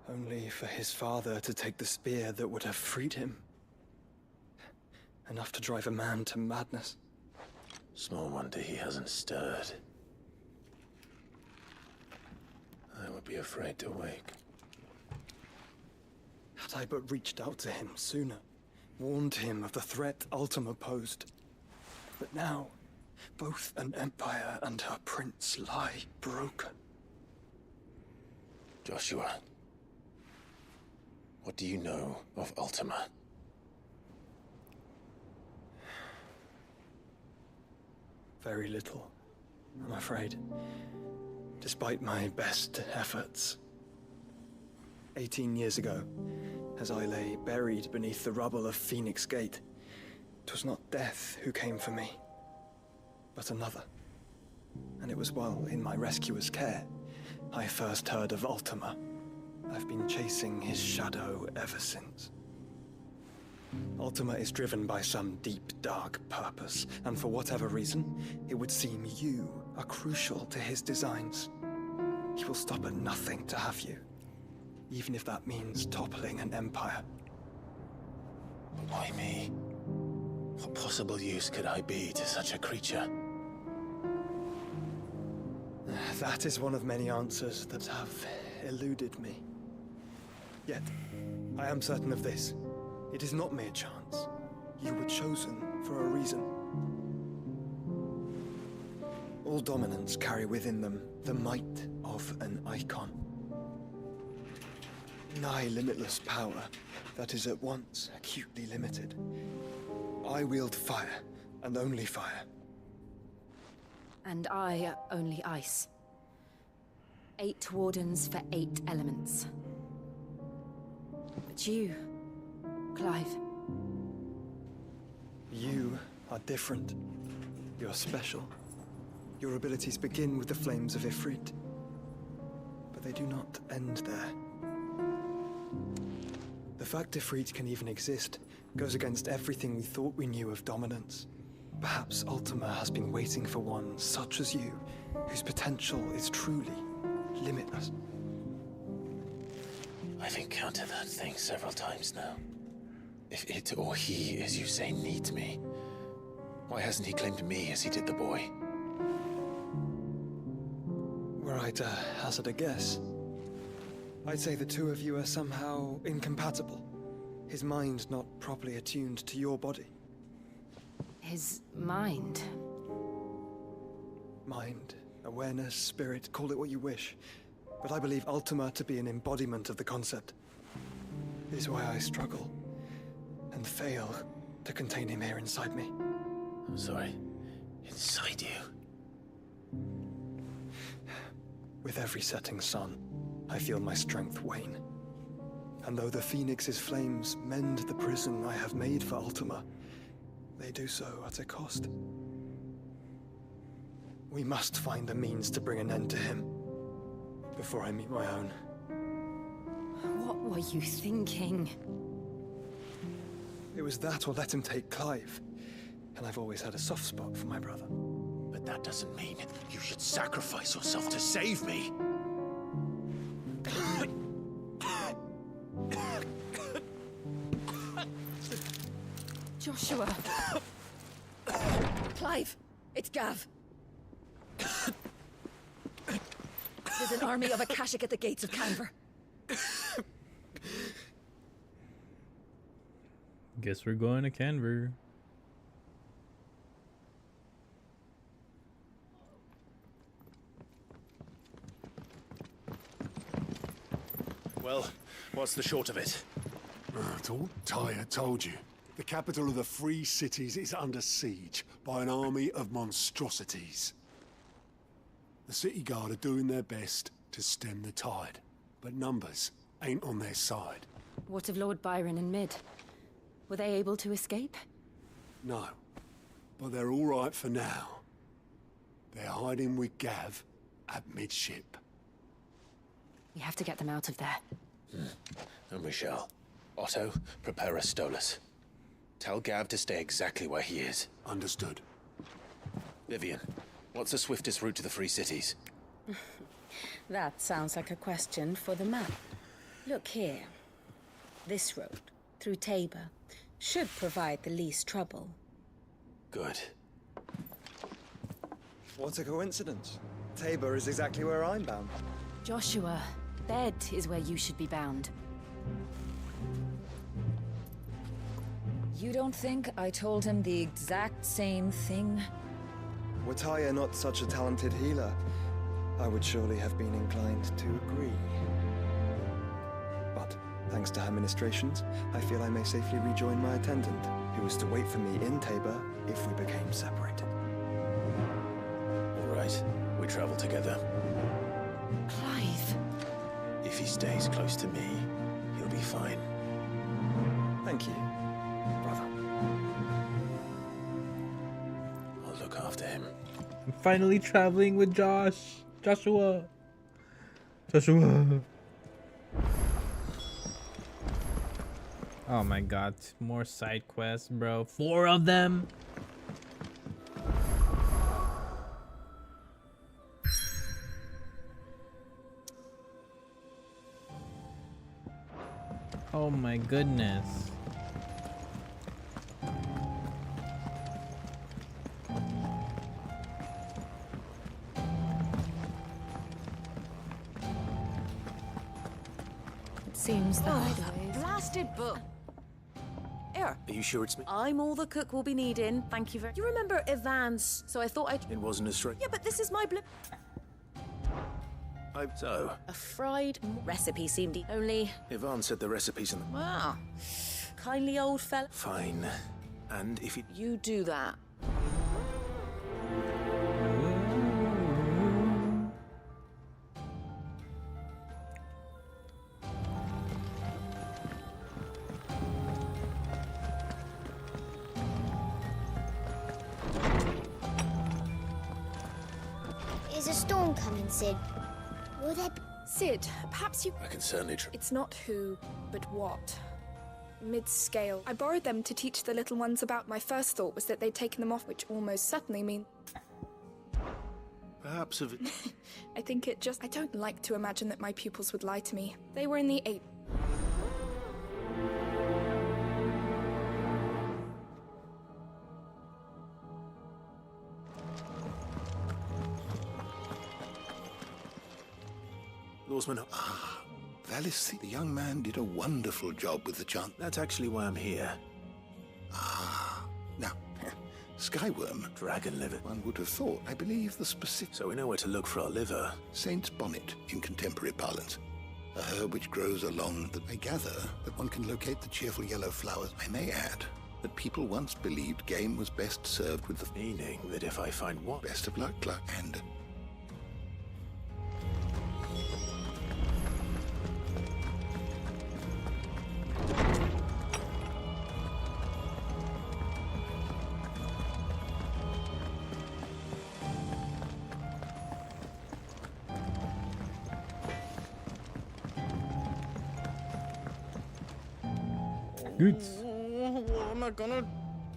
Only for his father to take the spear that would have freed him. Enough to drive a man to madness. Small wonder he hasn't stirred. I would be afraid to wake. Had I but reached out to him sooner, warned him of the threat Ultima posed. But now, both an empire and her prince lie broken. Joshua, what do you know of Ultima? Very little, I'm afraid. Despite my best efforts. 18 years ago, as I lay buried beneath the rubble of Phoenix Gate, 'twas not death who came for me, but another. And it was while in my rescuer's care, I first heard of Ultima. I've been chasing his shadow ever since. Ultima is driven by some deep, dark purpose, and for whatever reason, it would seem you are crucial to his designs. He will stop at nothing to have you, even if that means toppling an empire. But why me? What possible use could I be to such a creature? That is one of many answers that have eluded me. Yet, I am certain of this. It is not mere chance. You were chosen for a reason. All dominants carry within them the might of an icon. Nigh limitless power that is at once acutely limited. I wield fire, and only fire. And I only ice. 8 wardens for 8 elements. But you, Clive. You are different. You're special. Your abilities begin with the flames of Ifrit. But they do not end there. The fact Ifrit can even exist goes against everything we thought we knew of dominance. Perhaps Ultima has been waiting for one such as you, whose potential is truly limitless. I've encountered that thing several times now. If it or he, as you say, needs me, why hasn't he claimed me as he did the boy? Were I to hazard a guess, I'd say the two of you are somehow incompatible. His mind not properly attuned to your body. His mind? Mind, awareness, spirit, call it what you wish. But I believe Ultima to be an embodiment of the concept. It is why I struggle and fail to contain him here inside me. I'm sorry. Inside you? With every setting sun, I feel my strength wane. And though the Phoenix's flames mend the prison I have made for Ultima, they do so at a cost. We must find a means to bring an end to him before I meet my own. What were you thinking? It was that or let him take Clive. And I've always had a soft spot for my brother. But that doesn't mean you should sacrifice yourself to save me. Joshua. Clive, it's Gav. There's an army of Akashic at the gates of Canver. Guess we're going to Canver. Well, what's the short of it? It's all Tyre told you. The capital of the Free Cities is under siege by an army of monstrosities. The city guard are doing their best to stem the tide, but numbers ain't on their side. What of Lord Byron and Mid? Were they able to escape? No, but they're all right for now. They're hiding with Gav at midship. We have to get them out of there. And we shall. Otto, prepare a Stolas. Tell Gav to stay exactly where he is. Understood. Vivian, what's the swiftest route to the Free Cities? That sounds like a question for the map. Look here. This road, through Tabor, should provide the least trouble. Good. What a coincidence. Tabor is exactly where I'm bound. Joshua, Bed is where you should be bound. You don't think I told him the exact same thing? Were Tyre not such a talented healer, I would surely have been inclined to agree. But, thanks to her ministrations, I feel I may safely rejoin my attendant, who was to wait for me in Tabor if we became separate. All right, we travel together. Clive. If he stays close to me, he'll be fine. Thank you, brother. I'll look after him. I'm finally traveling with Joshua. Oh my god, more side quests, bro. 4 of them. Oh my goodness. It seems that Blasted book. Here. Are you sure it's me? I'm all the cook will be needing. Thank you very. You remember Ivan's? So I thought I'd. It wasn't a straight. Yeah, but this is my blip. So, A fried recipe seemed only. Ivan said the recipe's in the... Wow. Kindly old fella. Fine. And if it... You do that. I'm coming, Sid. Will there be... Sid, perhaps you... I can certainly try. It's not who, but what. Mid-scale. I borrowed them to teach the little ones about. My first thought was that they'd taken them off, which almost certainly mean... Perhaps of it... I think it just... I don't like to imagine that my pupils would lie to me. They were in the 8... Lawsman, Valis, the young man did a wonderful job with the chant. That's actually why I'm here. Now, Skyworm. Dragon liver. One would have thought. I believe the specific... So we know where to look for our liver. Saint's bonnet, in contemporary parlance. A herb which grows along that I gather that one can locate the cheerful yellow flowers. I may add that people once believed game was best served with the... Meaning that if I find what? Best of luck, Clark, and... What am I gonna...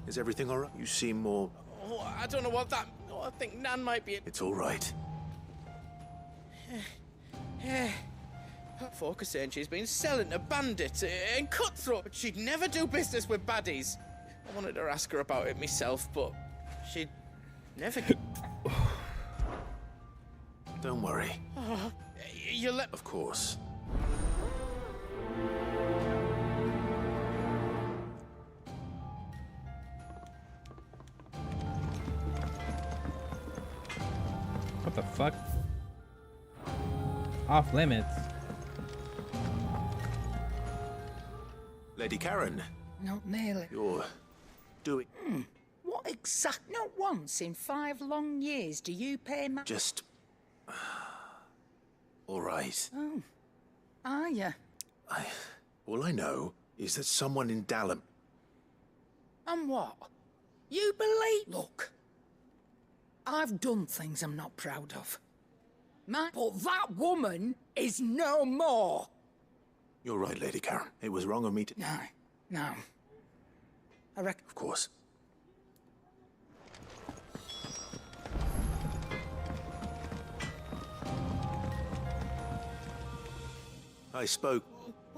Is everything all right? You seem more... Oh, I don't know what that... Oh, I think Nan might be... It's all right. Folk are saying she's been selling to bandits and cutthroat, but she'd never do business with baddies. I wanted to ask her about it myself, but she'd never... Don't worry. Oh, you let... Of course. What the fuck? Off limits. Lady Karen. Not nearly. You're doing... What exact? Not once in 5 long years do you pay my... Just... all right. Oh. Are ya? All I know is that someone in Dallum... And what? You believe... Look. I've done things I'm not proud of. But that woman is no more. You're right, Lady Karen. It was wrong of me to... No. I reckon... Of course. I spoke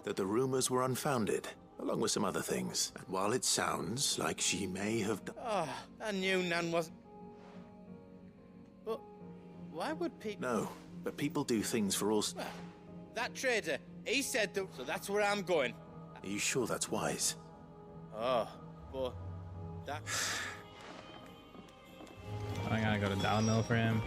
that the rumors were unfounded, along with some other things. And while it sounds like she may have done... Oh, I knew Nan wasn't... But why would people... No, but people do things for all... Well, that trader, he said that... So that's where I'm going. Are you sure that's wise? Oh, but that... I gotta go to Dalamil for him.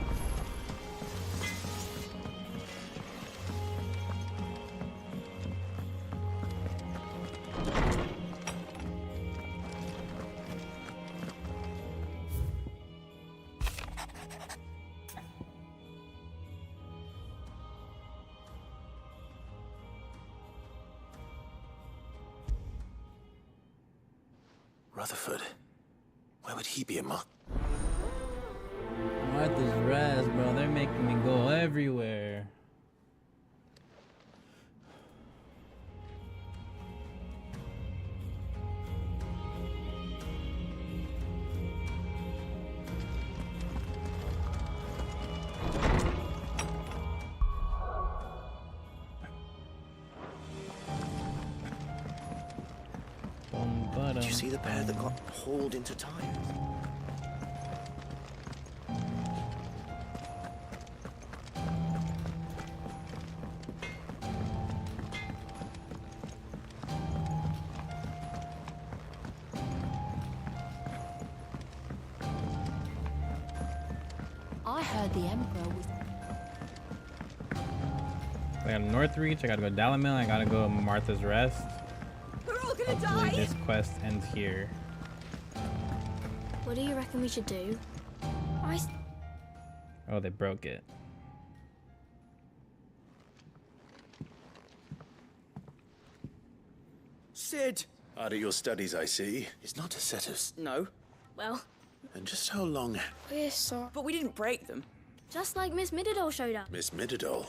Rutherford. Where would he be a month? Martha's Raz, bro. They're making me go everywhere. Did you see the pair that got hauled into tires? I heard the Emperor was... I got Northreach, I gotta go Dalamil, I gotta go Martha's Rest. We're all gonna Hopefully die! this quest ends here. What do you reckon we should do? Oh, they broke it. Sid! Out of your studies, I see. It's not a set of... No. Well... And just how long... We're sorry. But we didn't break them. Just like Miss Mididol showed up. Miss Mididol?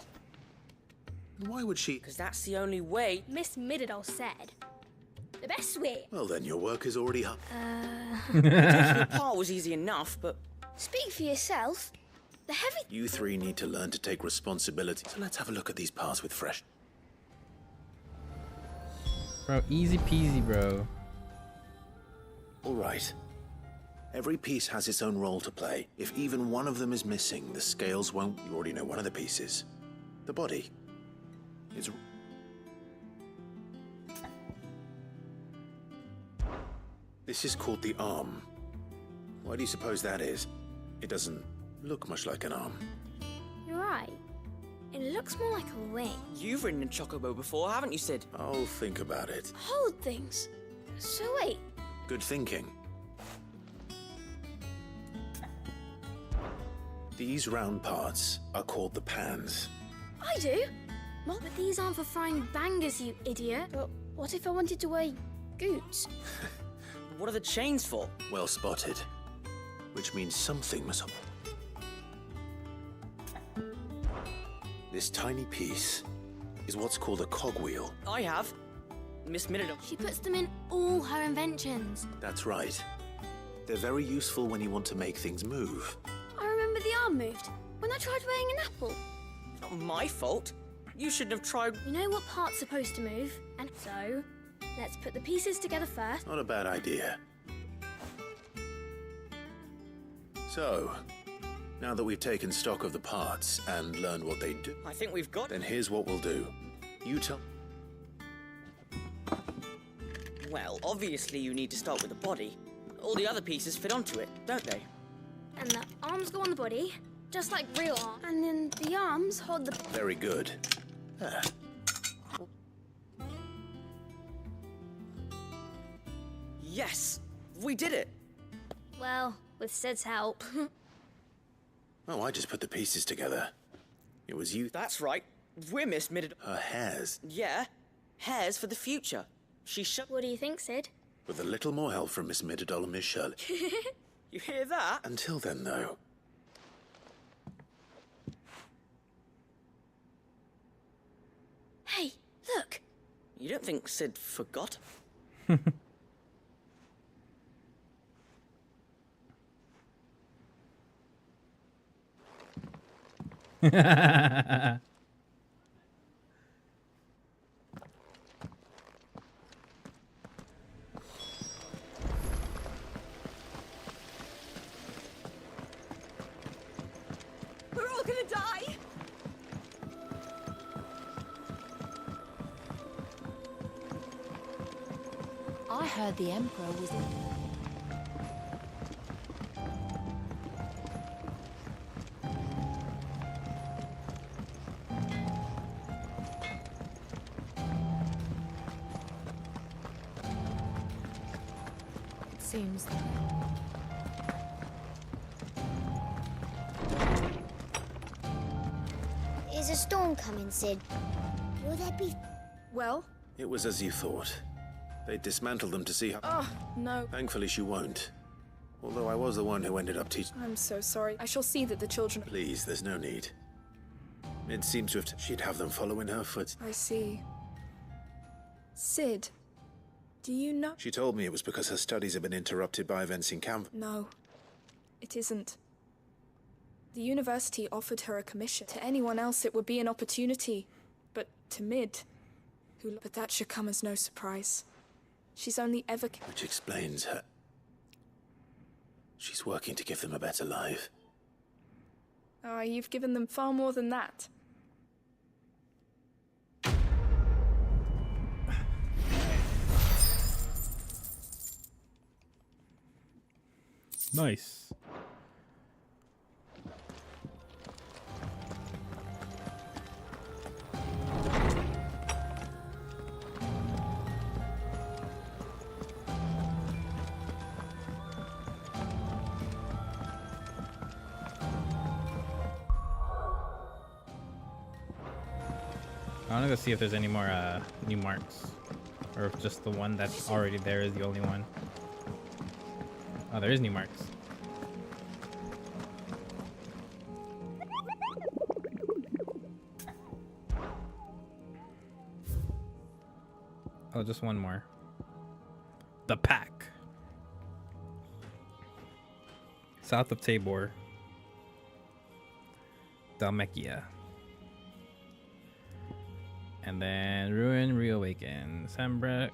Why would she? Because that's the only way. Miss Mididol said. The best way. Well, then your work is already up. The part was easy enough, but... Speak for yourself. The heavy... You three need to learn to take responsibility. So let's have a look at these parts with fresh... Bro, easy peasy, bro. All right. Every piece has its own role to play. If even one of them is missing, the scales won't... You already know one of the pieces. The body. It's... This is called the arm. Why do you suppose that is? It doesn't look much like an arm. You're right. It looks more like a wing. You've ridden a chocobo before, haven't you, Sid? I'll think about it. Hold things. So wait. Good thinking. These round parts are called the pans. I do. What? But these aren't for frying bangers, you idiot. But what if I wanted to wear goots? What are the chains for? Well spotted. Which means something must... This tiny piece is what's called a cogwheel. I have. Miss Mididol. She puts them in all her inventions. That's right. They're very useful when you want to make things move. I remember the arm moved when I tried weighing an apple. It's not my fault. You shouldn't have tried... You know what part's supposed to move? And so, let's put the pieces together first. Not a bad idea. So, now that we've taken stock of the parts and learned what they do... I think we've got... Then here's what we'll do. You tell... Well, obviously you need to start with the body. All the other pieces fit onto it, don't they? And the arms go on the body, just like real arms. And then the arms hold the... Very good. Ah. Yes! We did it! Well, with Sid's help. Oh, I just put the pieces together. It was you... That's right. We're Miss Mididol. Her hairs. Yeah. Hairs for the future. She What do you think, Sid? With a little more help from Miss Mididol and Miss Shirley. You hear that? Until then, though. Hey, look! You don't think Sid forgot? We're all gonna die! I heard the Emperor was... It seems that... Is a storm coming, Sid? Will there be... Well? It was as you thought. They dismantled them to see how... Oh, no. Thankfully, she won't. Although I was the one who ended up teaching... I'm so sorry. I shall see that the children... Please, there's no need. It seems to have... She'd have them follow in her foot. I see. Sid, do you know... She told me it was because her studies had been interrupted by events in camp. No, it isn't. The university offered her a commission. To anyone else, it would be an opportunity. But to Mid, who... But that should come as no surprise. She's only ever... Which explains her... She's working to give them a better life. Ah, you've given them far more than that. Nice. I want to go see if there's any more new marks, or if just the one that's already there is the only one. Oh, there is new marks. Oh, just one more. The Pack. South of Tabor. Dhalmekia. And then Ruin, Reawaken. Sembreck,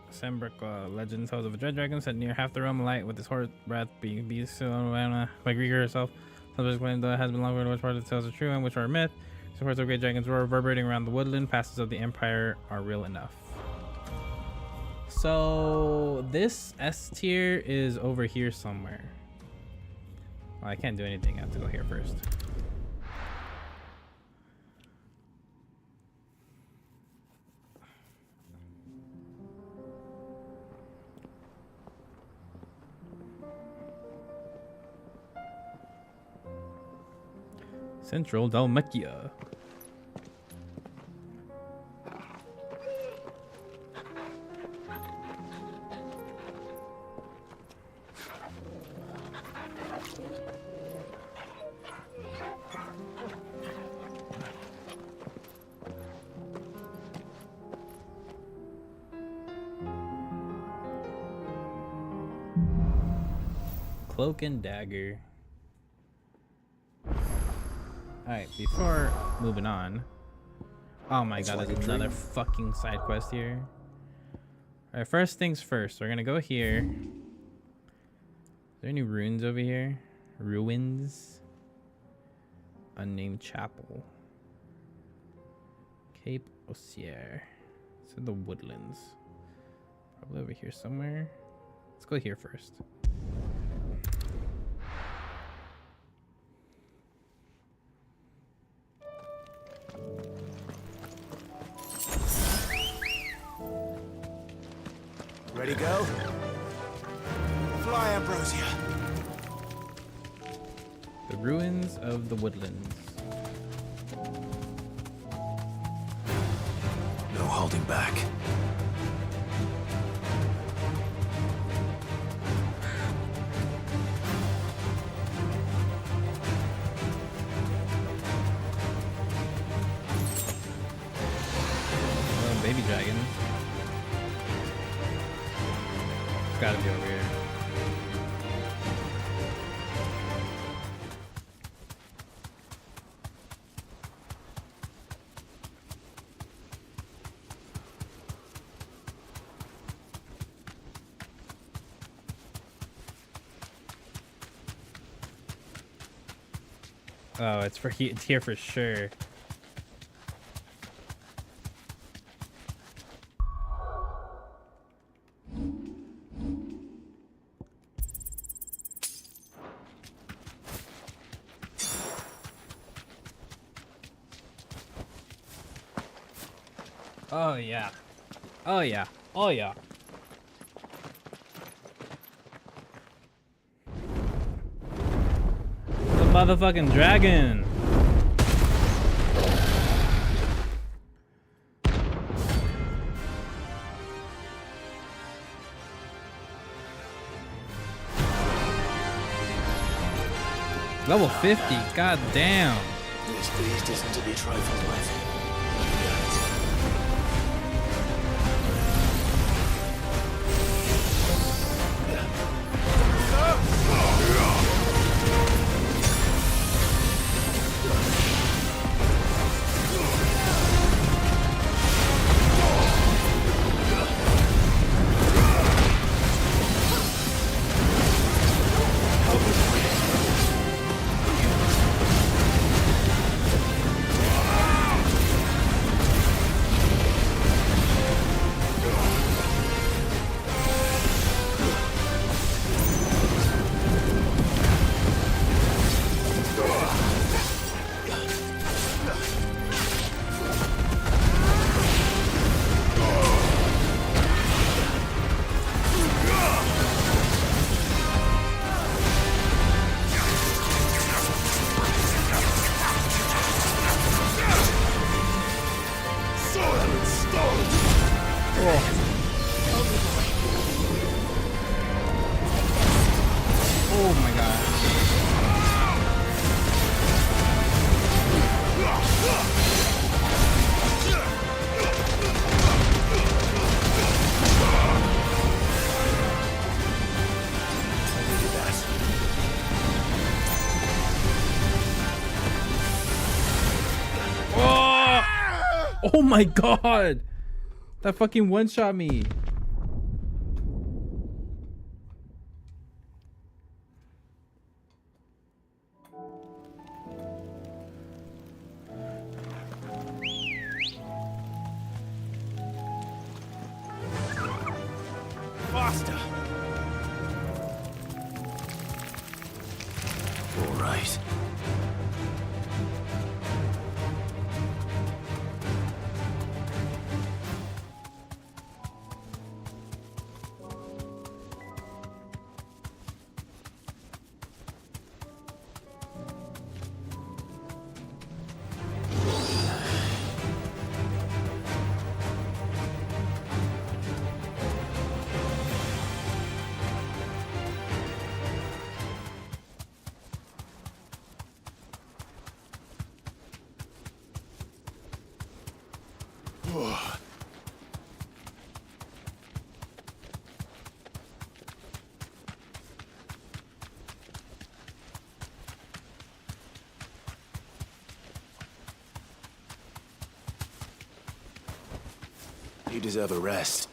legend tells of a dread dragon set near half the realm alight with his horrid breath being beast by Griega herself. Others claim that it has been long which part of the tales are true and which are myth. The words of great dragons roar reverberating around the woodland. Passes of the Empire are real enough. So this S tier is over here somewhere. Well, I can't do anything. I have to go here first. Central Dhalmekia. Cloak and Dagger. Alright, before moving on. Oh my god, there's another fucking side quest here. Alright, first things first. We're gonna go here. Is there any ruins over here? Ruins? Unnamed Chapel. Cape Osier. It's in the woodlands. Probably over here somewhere. Let's go here first. Ready, go? Fly, Ambrosia. The ruins of the woodlands. No holding back. Oh, baby dragon. It's gotta be over here. Oh, it's here for sure. Oh yeah. Oh yeah. Oh yeah. The motherfucking dragon. Level 50. God damn. This beast isn't to be trifled with. Oh my god! That fucking one-shot me. Faster! All right. You deserve a rest.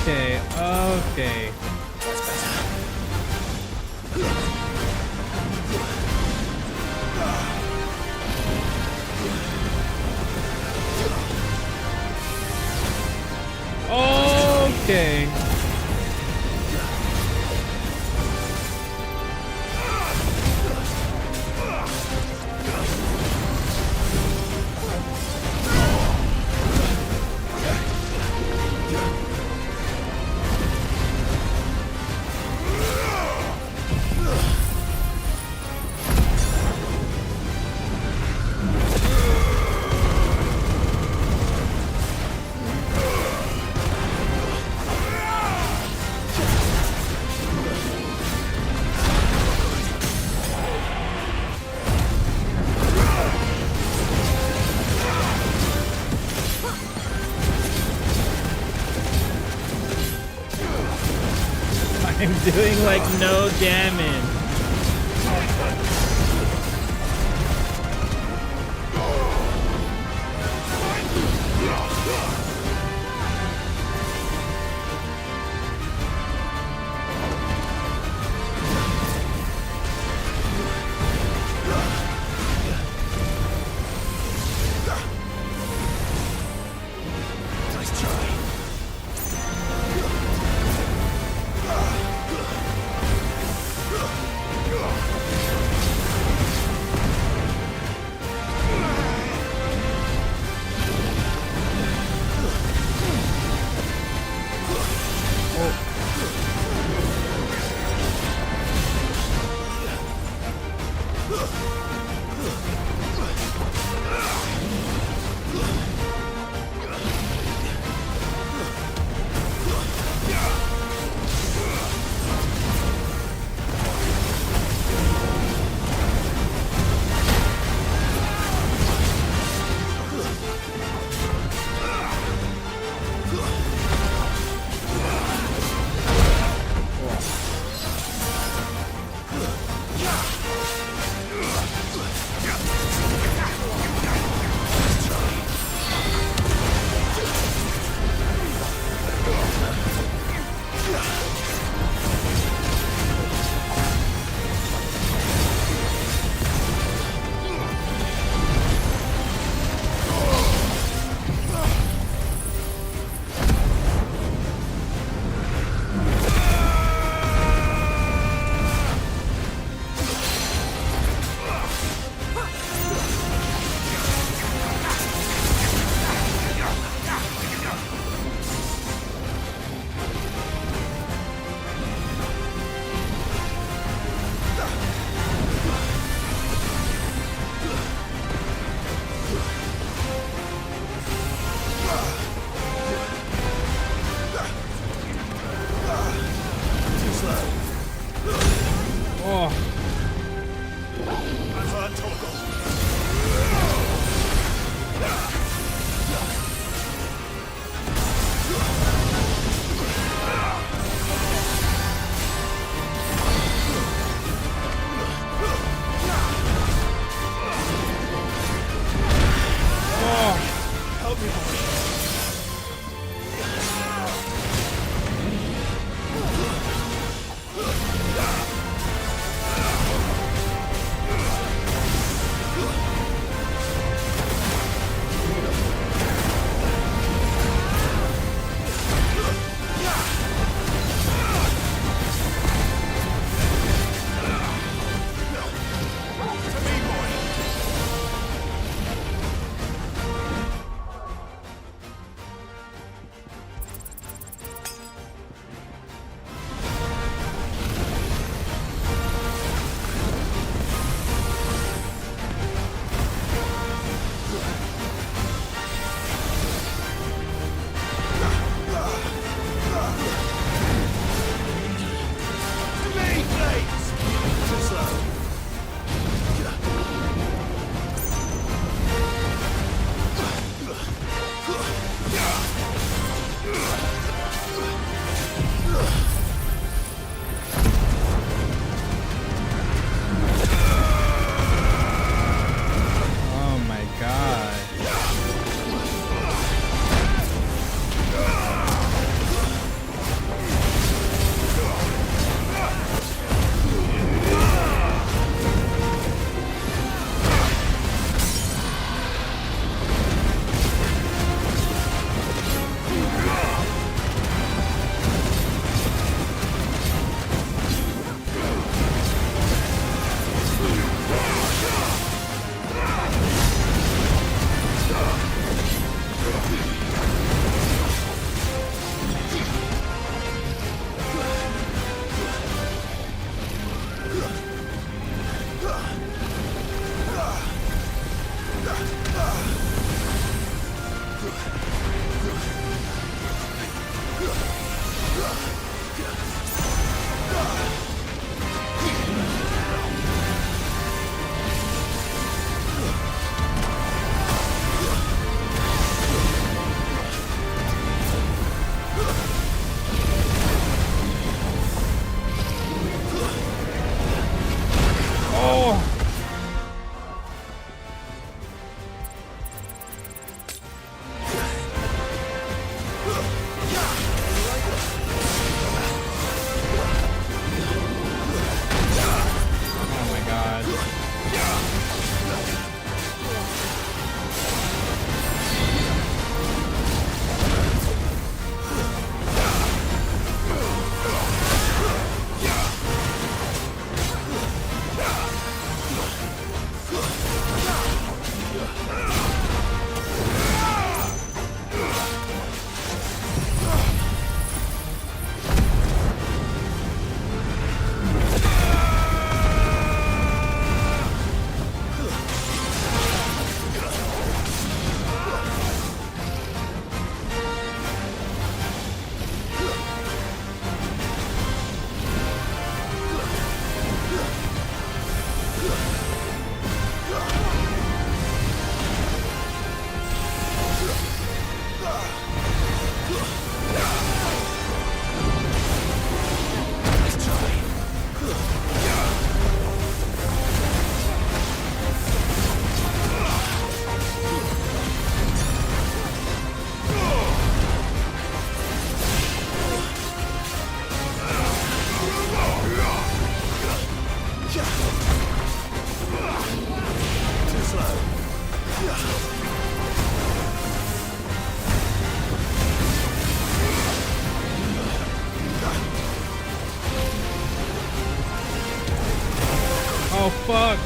Okay. Okay. I'm doing like no damage. fuck?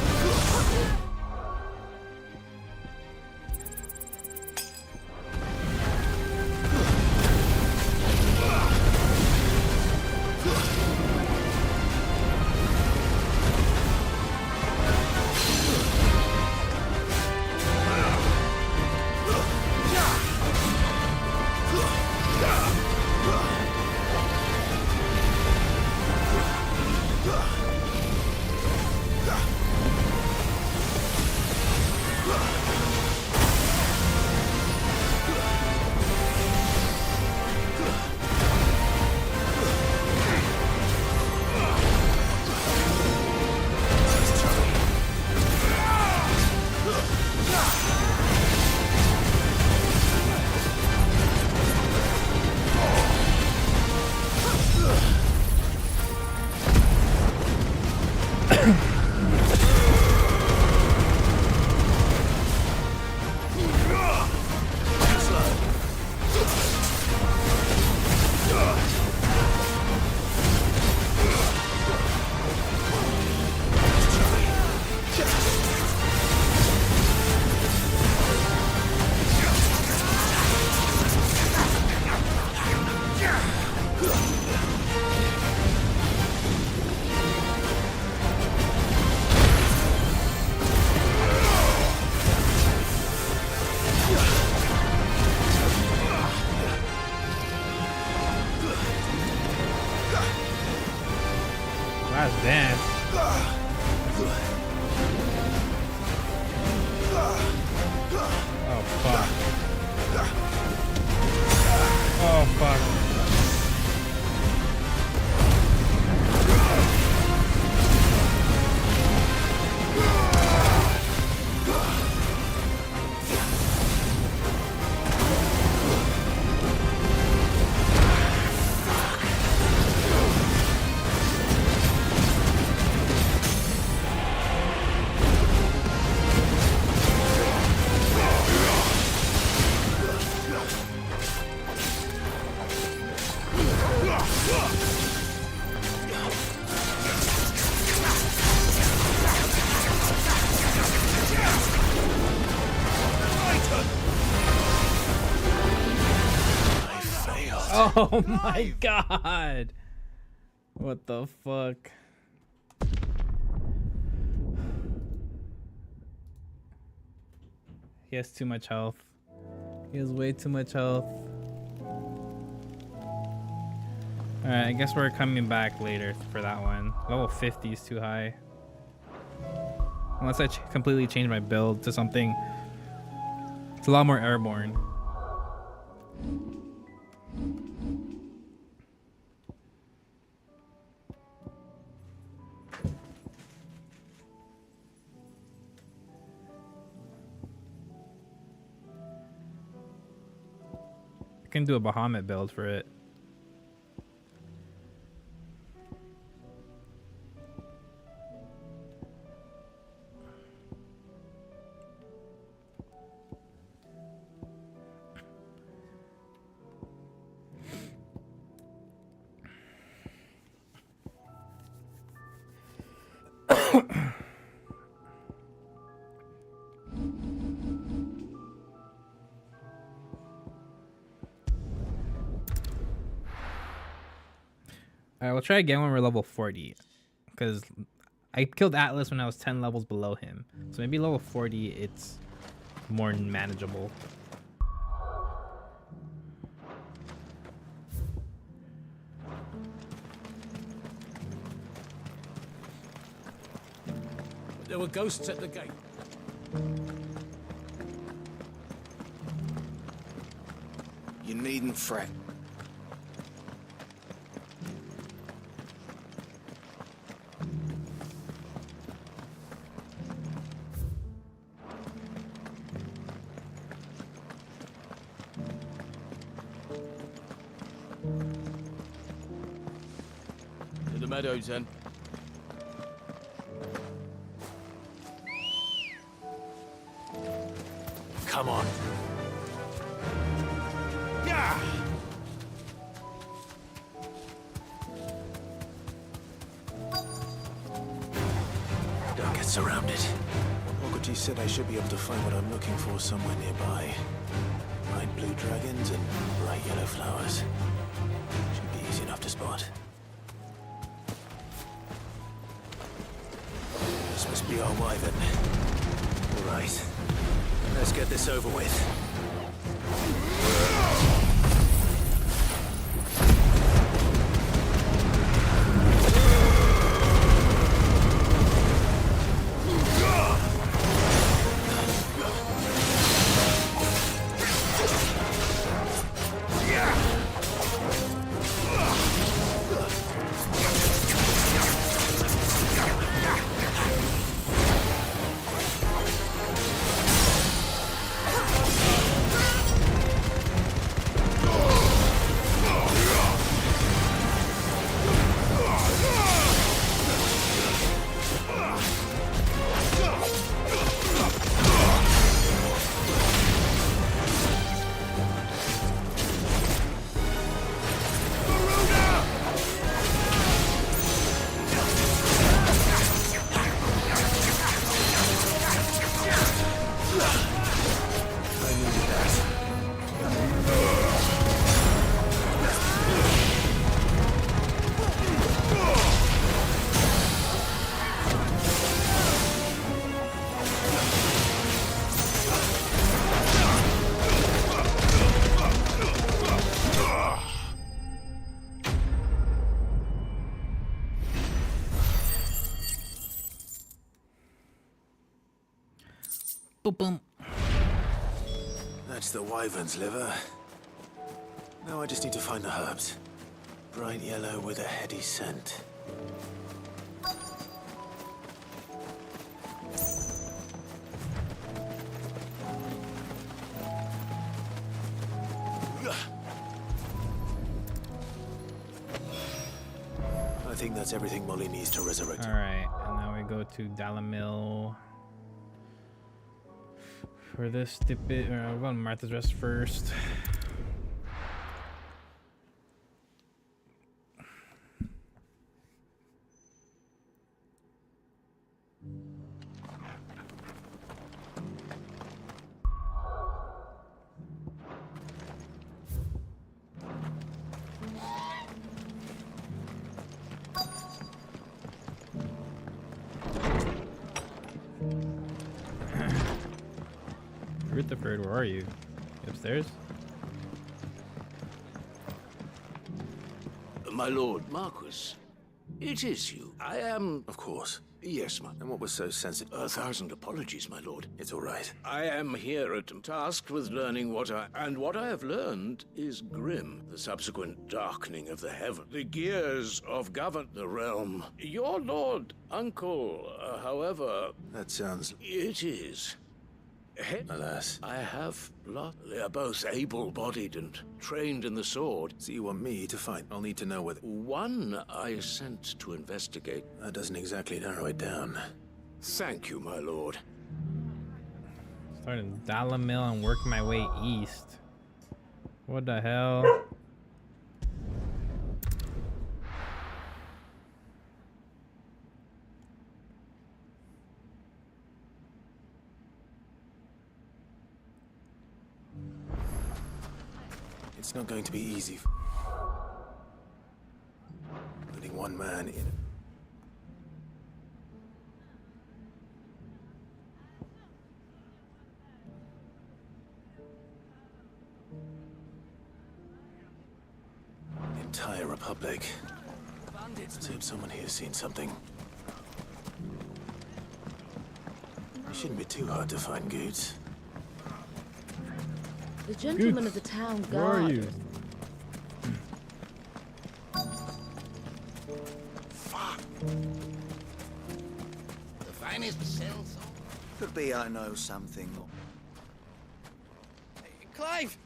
Last dance. Oh fuck. Oh fuck. Oh my god. What the fuck? He has too much health. He has way too much health. Alright, I guess we're coming back later for that one. Level 50 is too high. Unless I completely change my build to something. It's a lot more airborne. I can do a Bahamut build for it. Alright, we'll try again when we're level 40. Because I killed Atlas when I was 10 levels below him. So maybe level 40, it's more manageable. There were ghosts at the gate. You needn't fret. To the meadows, then. Come on. Yeah. Don't get so She said I should be able to find what I'm looking for somewhere nearby. Bright blue dragons and bright yellow flowers. Should be easy enough to spot. This must be our wyvern. All right. Let's get this over with. Boom, boom. That's the wyvern's liver. Now I just need to find the herbs. Bright yellow with a heady scent. I think that's everything Molly needs to resurrect. All right, and now we go to Dalamil. For this stupid, we'll go to Martha's Rest first. Rutherford, where are you? You upstairs? My lord Marquis, it is you. I am... Of course. Yes, And what was so sensitive? 1,000 apologies, my lord. It's all right. I am here tasked with learning what I have learned is grim. The subsequent darkening of the heaven. The gears of govern the realm. Your lord, uncle, however... That sounds... It is. Alas. I have lost. They are both able-bodied and trained in the sword. So you want me to find? I'll need to know whether... One I sent to investigate. That doesn't exactly narrow it down. Thank you, my lord. Starting Dalamil and work my way east. What the hell? It's not going to be easy. Putting one man in. Entire republic. Let's hope someone here's seen something. It shouldn't be too hard to find goods. The gentleman of the town guard. Where are you? Fuck. The finest cells. Could be I know something. Clive!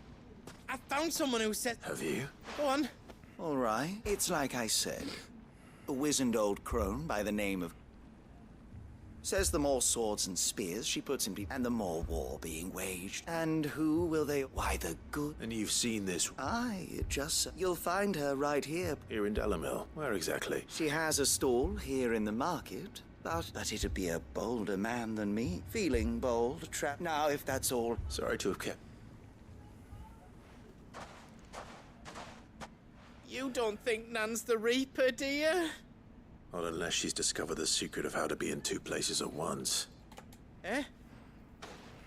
I found someone who said... Have you? Go on. All right. It's like I said. A wizened old crone by the name of... Says the more swords and spears she puts in, and the more war being waged. And who will they... Why, the good... And you've seen this? Aye, just... You'll find her right here. Here in Dalamil. Where exactly? She has a stall here in the market. But it'd be a bolder man than me, feeling bold, trapped. Now, if that's all... Sorry to have kept... You don't think Nan's the Reaper, do you? Not unless she's discovered the secret of how to be in two places at once. Eh?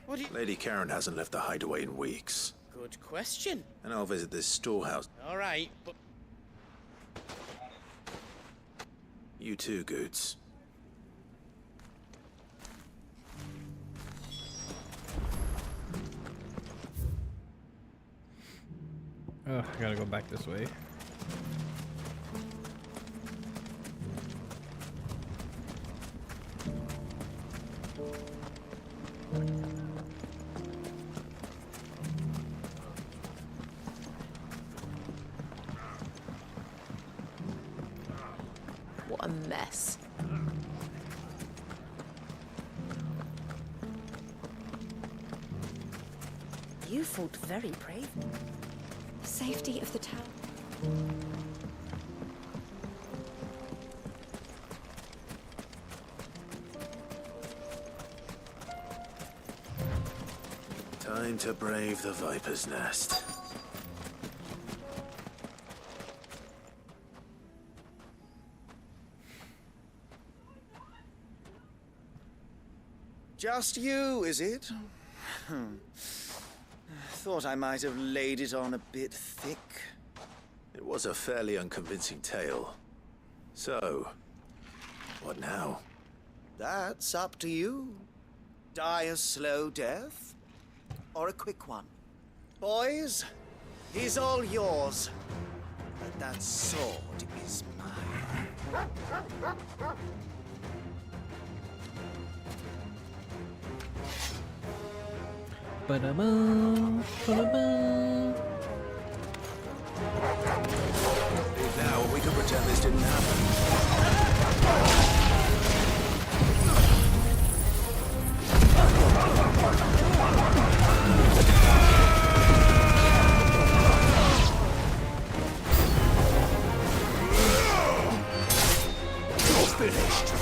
What do you... Lady Karen hasn't left the hideaway in weeks. Good question. And I'll visit this storehouse. All right, but... You too, Goots. Oh, I gotta go back this way. What a mess. You fought very brave. The safety of the town. Time to brave the Viper's Nest. Just you, is it? Thought I might have laid it on a bit thick. It was a fairly unconvincing tale. So, what now? That's up to you. Die a slow death, or a quick one. Boys, he's all yours. But that sword is mine. Ba-da-bum, ba-da-bum. Now we can pretend this didn't happen. You're finished.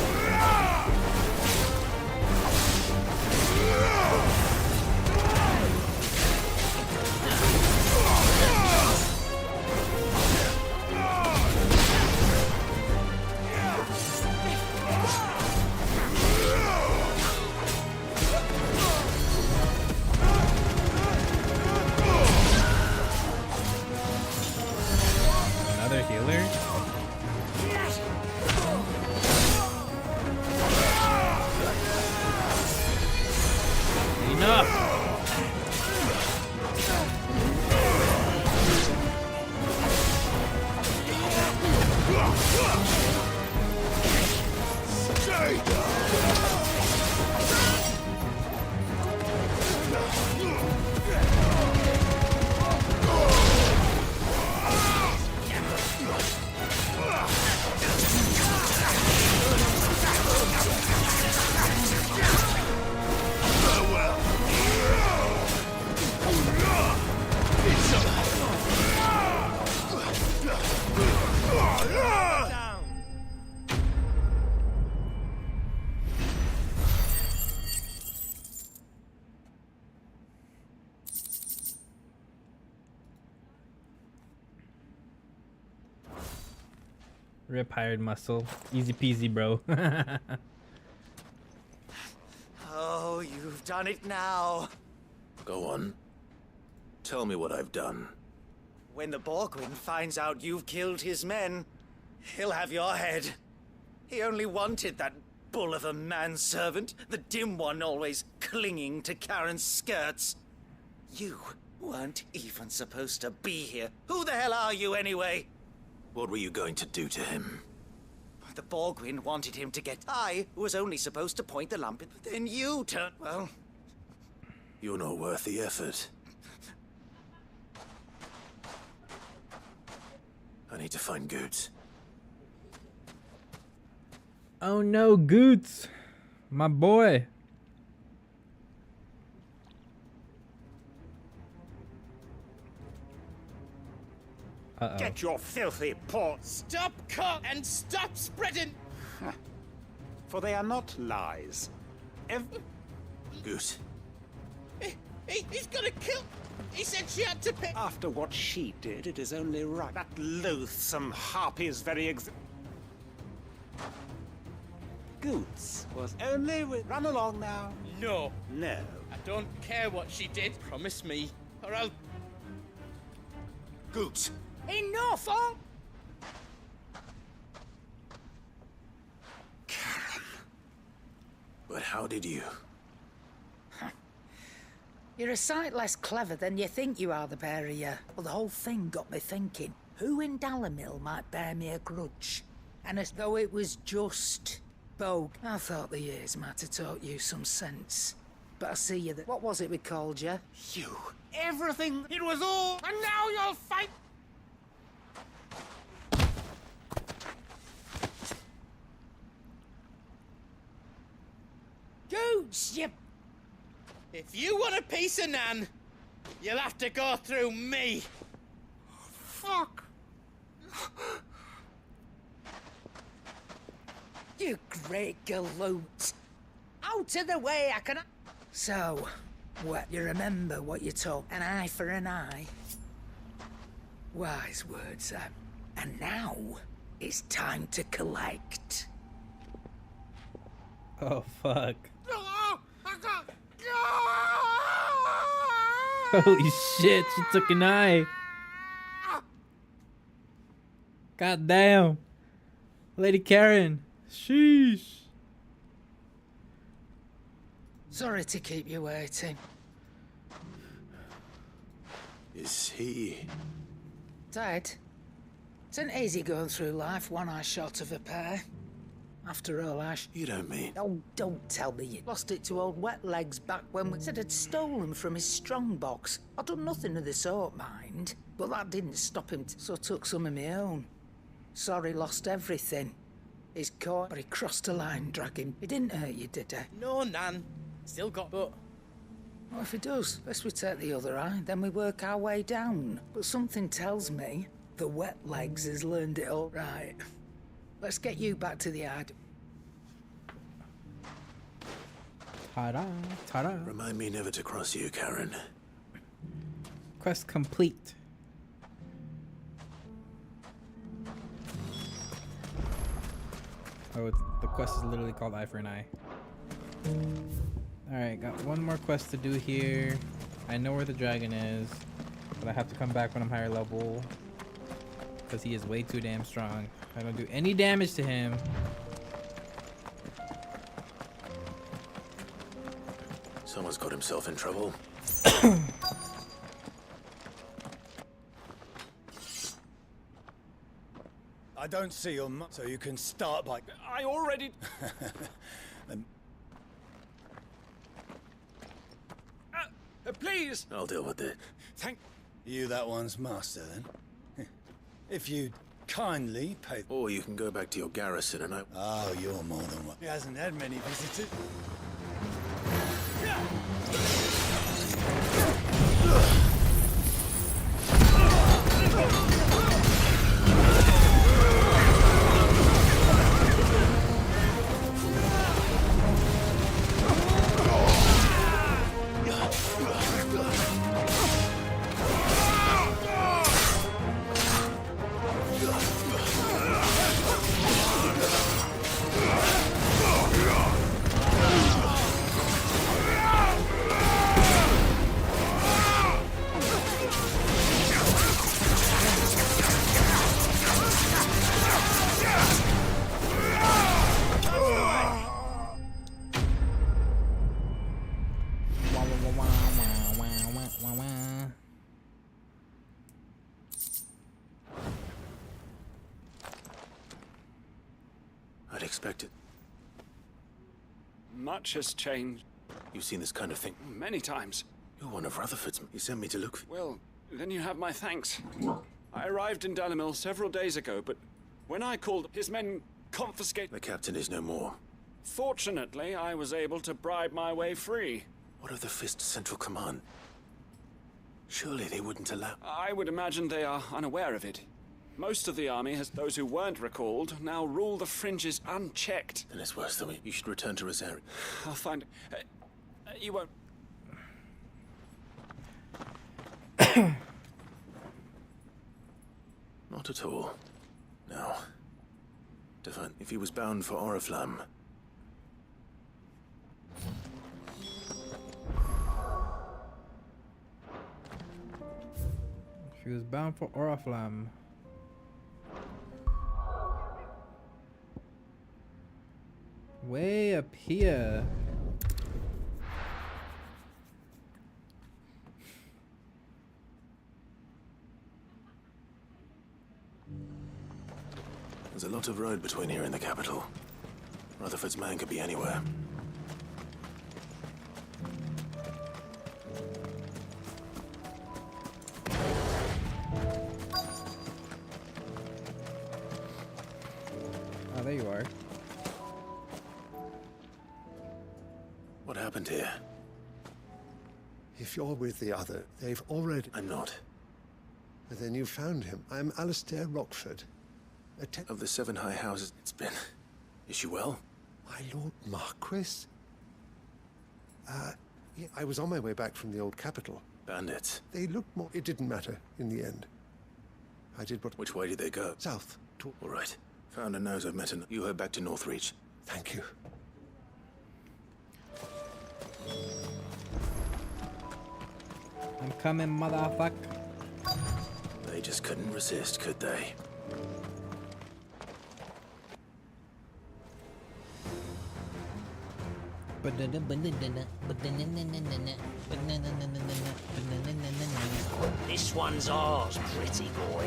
Another healer? Enough! Rip hired muscle. Easy peasy, bro. Oh, you've done it now. Go on. Tell me what I've done. When the Borgwyn finds out you've killed his men, he'll have your head. He only wanted that bull of a manservant, the dim one always clinging to Karen's skirts. You weren't even supposed to be here. Who the hell are you anyway? What were you going to do to him? The Borgwyn wanted him to get... I was only supposed to point the lamp, but then you turned... Well... You're not worth the effort. I need to find Goots. Oh no, Goots! My boy! Uh-oh. Get your filthy paws. Stop, cut, and stop spreading. for they are not lies. Goose. He's gonna kill... He said she had to pay... After what she did, it is only right. That loathsome harpy's very Goots was only with... Run along now. No. No. I don't care what she did. Promise me, or I'll... Goots. Enough, huh? Karen. But how did you? You're a sight less clever than you think you are, the pair of you. Well, the whole thing got me thinking, who in Dalamil might bear me a grudge? And as though it was just Bogue, I thought the years might have taught you some sense. But I see you that... What was it we called you? You. Everything. It was all... And now you'll fight... Goots, you... If you want a piece of Nan, you'll have to go through me. Fuck. You great galoot. Out of the way, I can... So, what, you remember what you told? An eye for an eye? Wise words, and now, it's time to collect. Oh, fuck. Holy shit, she took an eye. God damn. Lady Karen. Sheesh. Sorry to keep you waiting. Is he... Dead? It's an easy going through life, one eye short of a pair. After all, Ash... You don't mean... Oh, don't tell me you lost it to old Wet Legs back when we said I'd stolen from his strongbox. I'd done nothing of the sort, mind. But that didn't stop him, so I took some of my own. Sorry, lost everything. He's caught, but he crossed a line, dragging. He didn't hurt you, did he? No, Nan. Still got... But... Well, if he does, let's we take the other eye, then we work our way down. But something tells me the Wet Legs has learned it all right. Let's get you back to the ad. Ta-da, ta-da. Remind me never to cross you, Karen. Quest complete. Oh, the quest is literally called Eye for an Eye. Alright, got one more quest to do here. I know where the dragon is, but I have to come back when I'm higher level. Because he is way too damn strong. I don't do any damage to him. Someone's got himself in trouble. I don't see your so you can start by... I already... please! I'll deal with it. Thank you, that one's master, then. If you'd kindly pay... Or you can go back to your garrison and I... Oh, you're more than one. He hasn't had many visitors. I'd expect it. Much has changed. You've seen this kind of thing? Many times. You're one of Rutherford's. He sent me to look for... Well, then you have my thanks. I arrived in Dalamil several days ago, but when I called, his men confiscated... The captain is no more. Fortunately, I was able to bribe my way free. What of the Fist Central Command? Surely they wouldn't allow... I would imagine they are unaware of it. Most of the army has those who weren't recalled now rule the fringes unchecked. Then it's worse than we. You should return to Rosaria. I'll find. You won't. Not at all. No. Define. If he was bound for Oriflamme. She was bound for Oriflamme. Way up here. There's a lot of road between here and the capital. Rutherford's man could be anywhere. Oh, there you are. What happened here? If you're with the other, they've already... I'm not. Then you found him. I'm Alistair Rockford. Of the 7 high houses it's been. Is she well? My Lord Marquis? Yeah, I was on my way back from the old capital. Bandits. They looked more... It didn't matter in the end. I did what... Which way did they go? South. All right. Founder knows I've met her. You head back to Northreach. Thank you. I'm coming, motherfucker. They just couldn't resist, could they? This one's ours, pretty boy.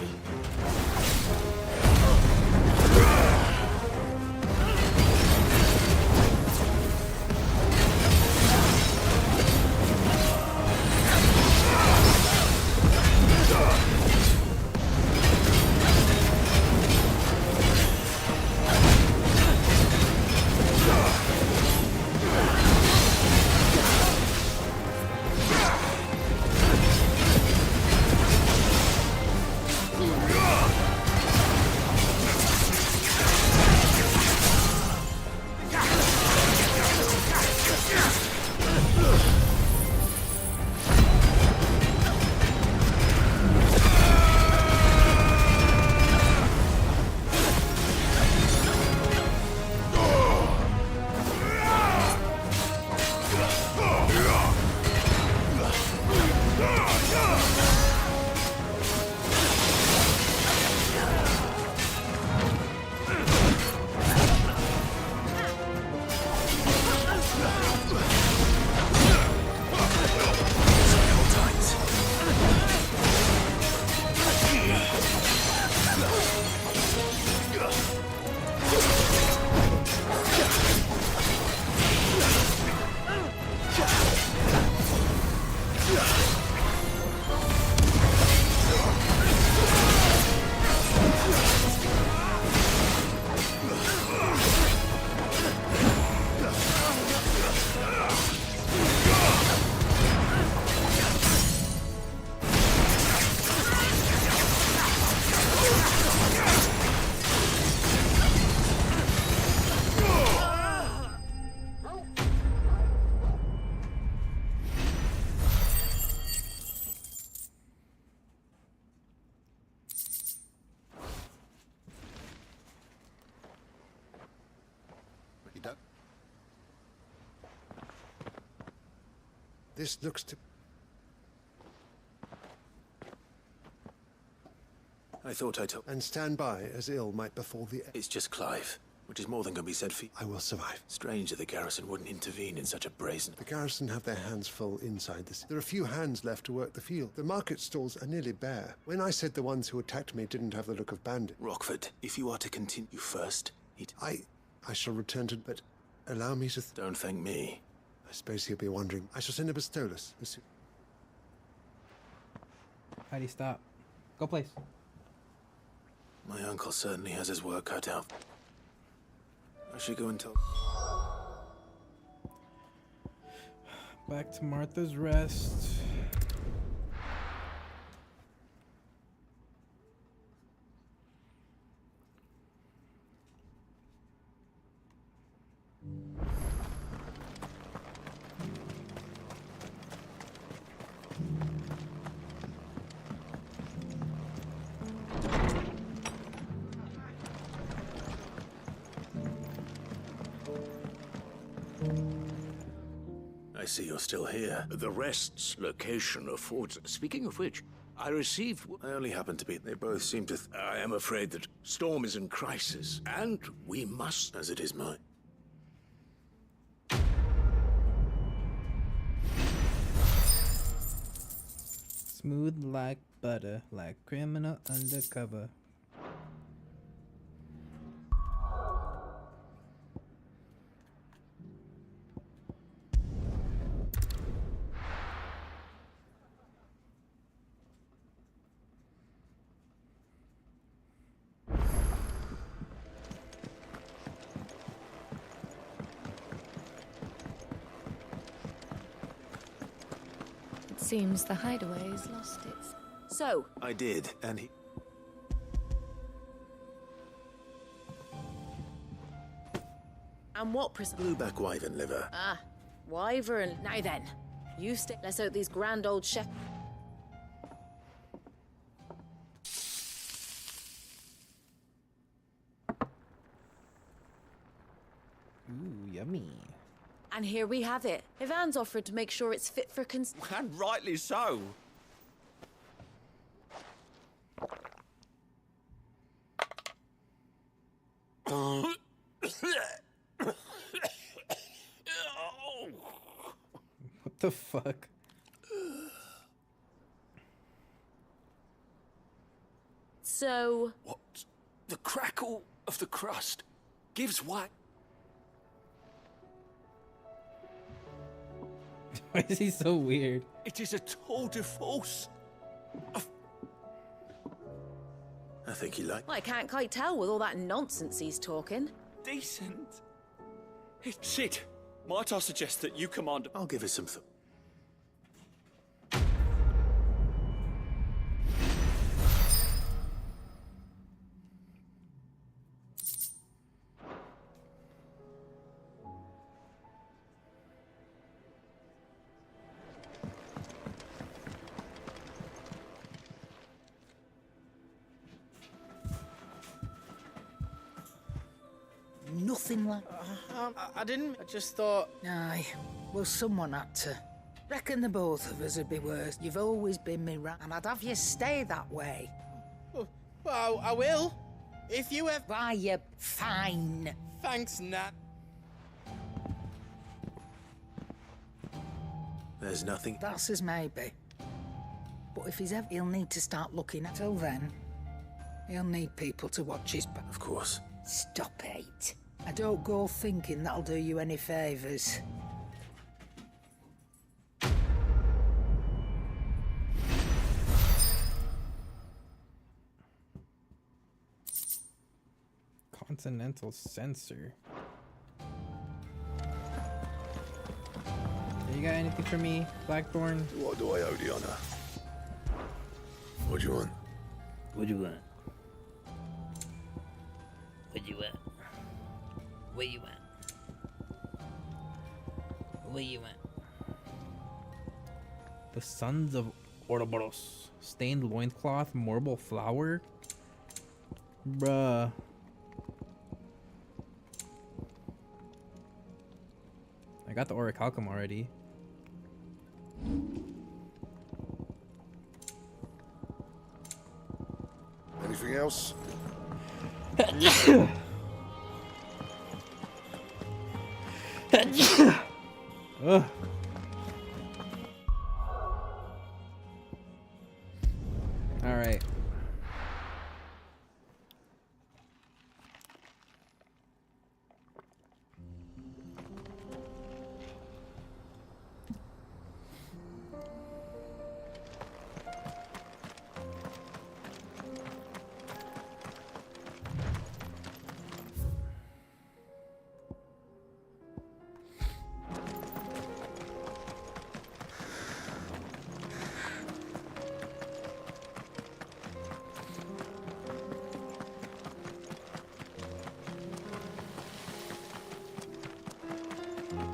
This looks to... I thought I told... And stand by, as ill might befall the... It's just Clive, which is more than can be said for you. I will survive. Strange that the garrison wouldn't intervene in such a brazen... The garrison have their hands full inside this. There are few hands left to work the field. The market stalls are nearly bare. When I said the ones who attacked me didn't have the look of bandit... Rockford, if you are to continue first, I shall return to... But allow me to... Don't thank me. I suppose he'll be wondering. I shall send a Bastolus. Heidi, stop. Go place. My uncle certainly has his work cut out. I should go and tell... Back to Martha's Rest. see you're still here. The rest's location affords... Speaking of which, I received... I only happen to be... They both seem to... I am afraid that Storm is in crisis, and we must... As it is mine. Smooth like butter, like criminal undercover. Seems the hideaway's lost its... So, I did, and he... and what Blueback wyvern liver. Ah, wyvern. Now then, you stay. Let's hope these grand old chef... Ooh, yummy. And here we have it. Ivan's offered to make sure it's fit for And rightly so. What the fuck? So... What? The crackle of the crust gives way. Why is he so weird? It is a tour de force. I think he liked... Well, I can't quite tell with all that nonsense he's talking. Decent. It's it. Might I suggest that you command... I'll give it some thought. Nothing like... I didn't. I just thought... Aye, well, someone had to. Reckon the both of us would be worse. You've always been me right, and I'd have you stay that way. Well, I will. If you have... Why, you fine. Thanks, Nat. There's nothing... That's as maybe. But if he's ever... He'll need to start looking at... Till then, he'll need people to watch his back. Of course. Stop it. I don't go thinking that'll do you any favours. Continental sensor. You got anything for me, Blackthorn? What do I owe the honor? What do you want? What do you want? What you want? What you want? What you want? The Sons of Ouroboros. Stained loincloth, marble flower? Bruh. I got the orichalcum already. Anything else? Ugh. All right.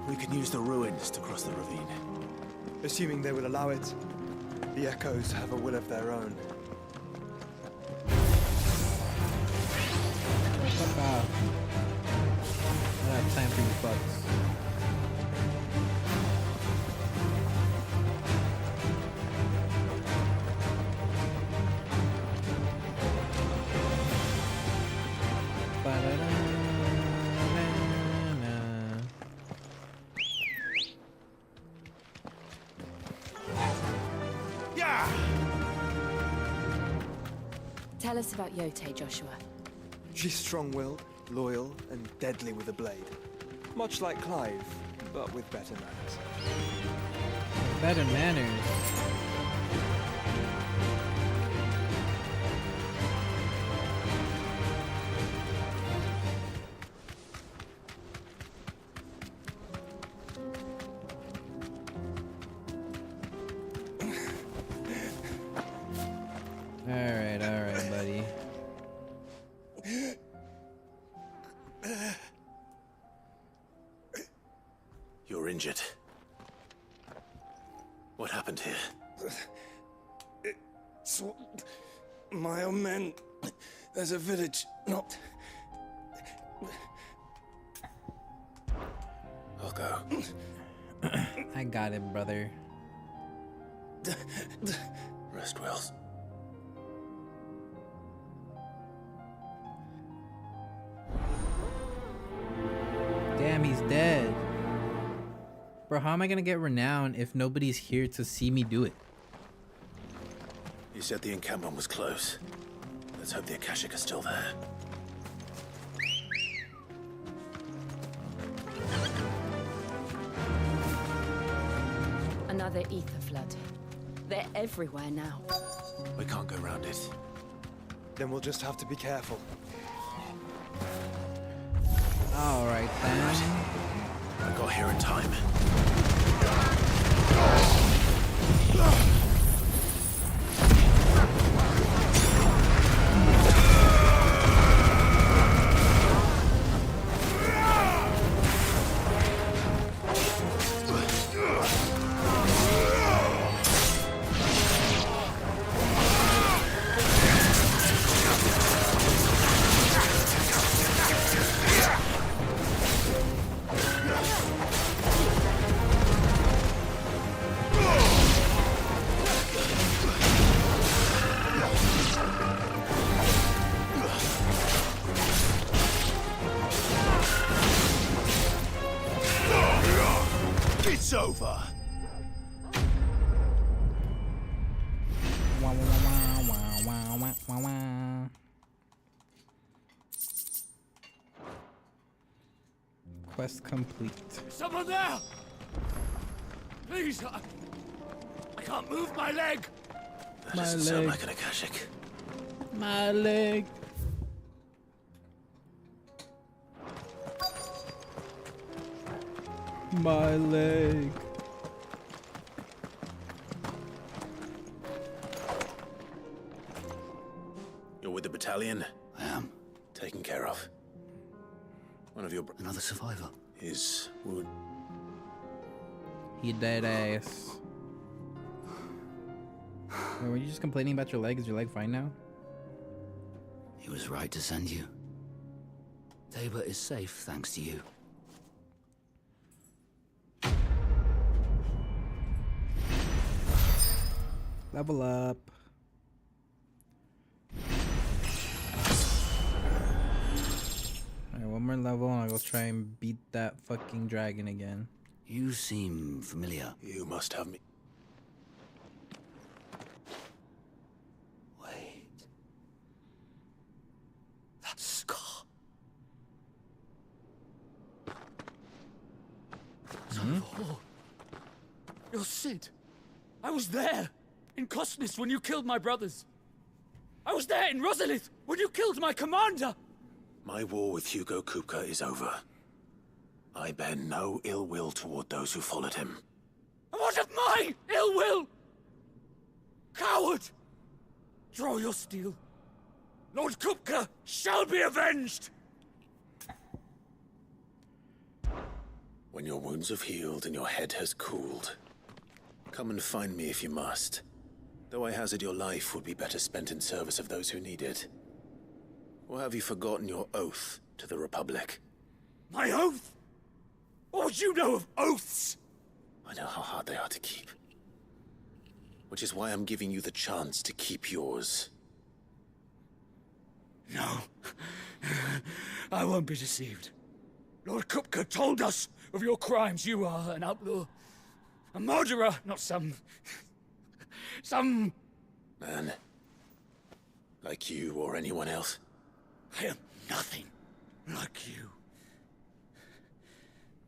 We can use the ruins to cross the ravine. Assuming they will allow it. The Echoes have a will of their own. Fuck off. I don't have time for you fucks. Tell us about Yote, Joshua. She's strong-willed, loyal, and deadly with a blade. Much like Clive, but with better manners. Better manners. All right, buddy. You're injured. What happened here? It's my own men. There's a village not. I'll go. I got it, brother. Rest well. Damn, he's dead. Bro, how am I gonna get renowned if nobody's here to see me do it? You said the encampment was close. Let's hope the Akashic are still there. Another ether flood. They're everywhere now. We can't go around it. Then we'll just have to be careful. All right, then. I got here in time. It's over. Quest complete. Someone there! Please, I can't move my leg. That doesn't sound like an Akashic. My leg. My leg. You're with the battalion? I am. Taken care of. One of your... Another survivor. His wound... He dead ass. Wait, were you just complaining about your leg? Is your leg fine now? He was right to send you. Tabor is safe thanks to you. Level up. Alright, one more level and I'll go try and beat that fucking dragon again. You seem familiar. You must have me. Wait. That scar. Son of a whore. You're Sid. I was there in Cosnes when you killed my brothers. I was there in Rosalith when you killed my commander. My war with Hugo Kupka is over. I bear no ill will toward those who followed him. And what of my ill will? Coward! Draw your steel. Lord Kupka shall be avenged! When your wounds have healed and your head has cooled, come and find me if you must. Though I hazard your life would be better spent in service of those who need it. Or have you forgotten your oath to the Republic? My oath? What would you know of oaths? I know how hard they are to keep. Which is why I'm giving you the chance to keep yours. No. I won't be deceived. Lord Kupka told us of your crimes. You are an outlaw. A murderer, not some... Man, Like you or anyone else. I am nothing like you.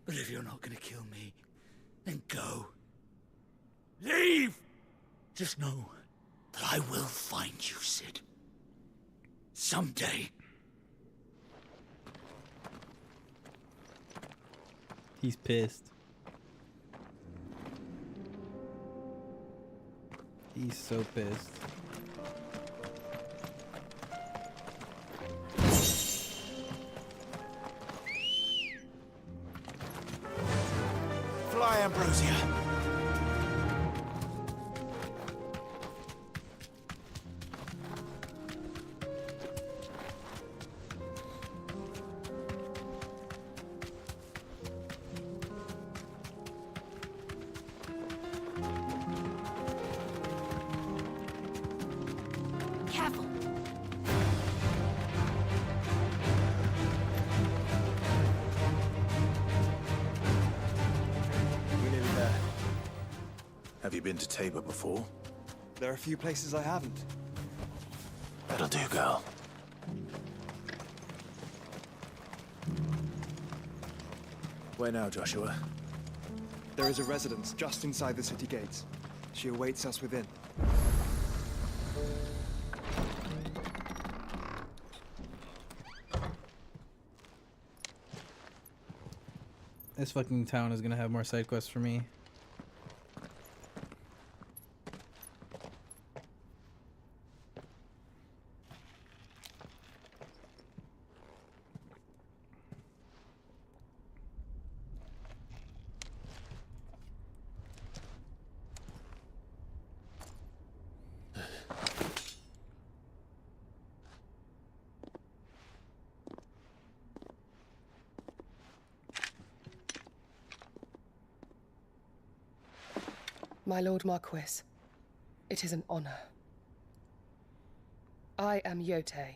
But if you're not gonna kill me, then go. Leave! Just know that I will find you, Cid. Someday. He's pissed. He's so pissed. Fly, Ambrosia. Careful. We're nearly there. Have you been to Tabor before? There are a few places I haven't. That'll do, girl. Where now, Joshua? There is a residence just inside the city gates. She awaits us within. This fucking town is gonna have more side quests for me. My Lord Marquis, it is an honor. I am Yotei,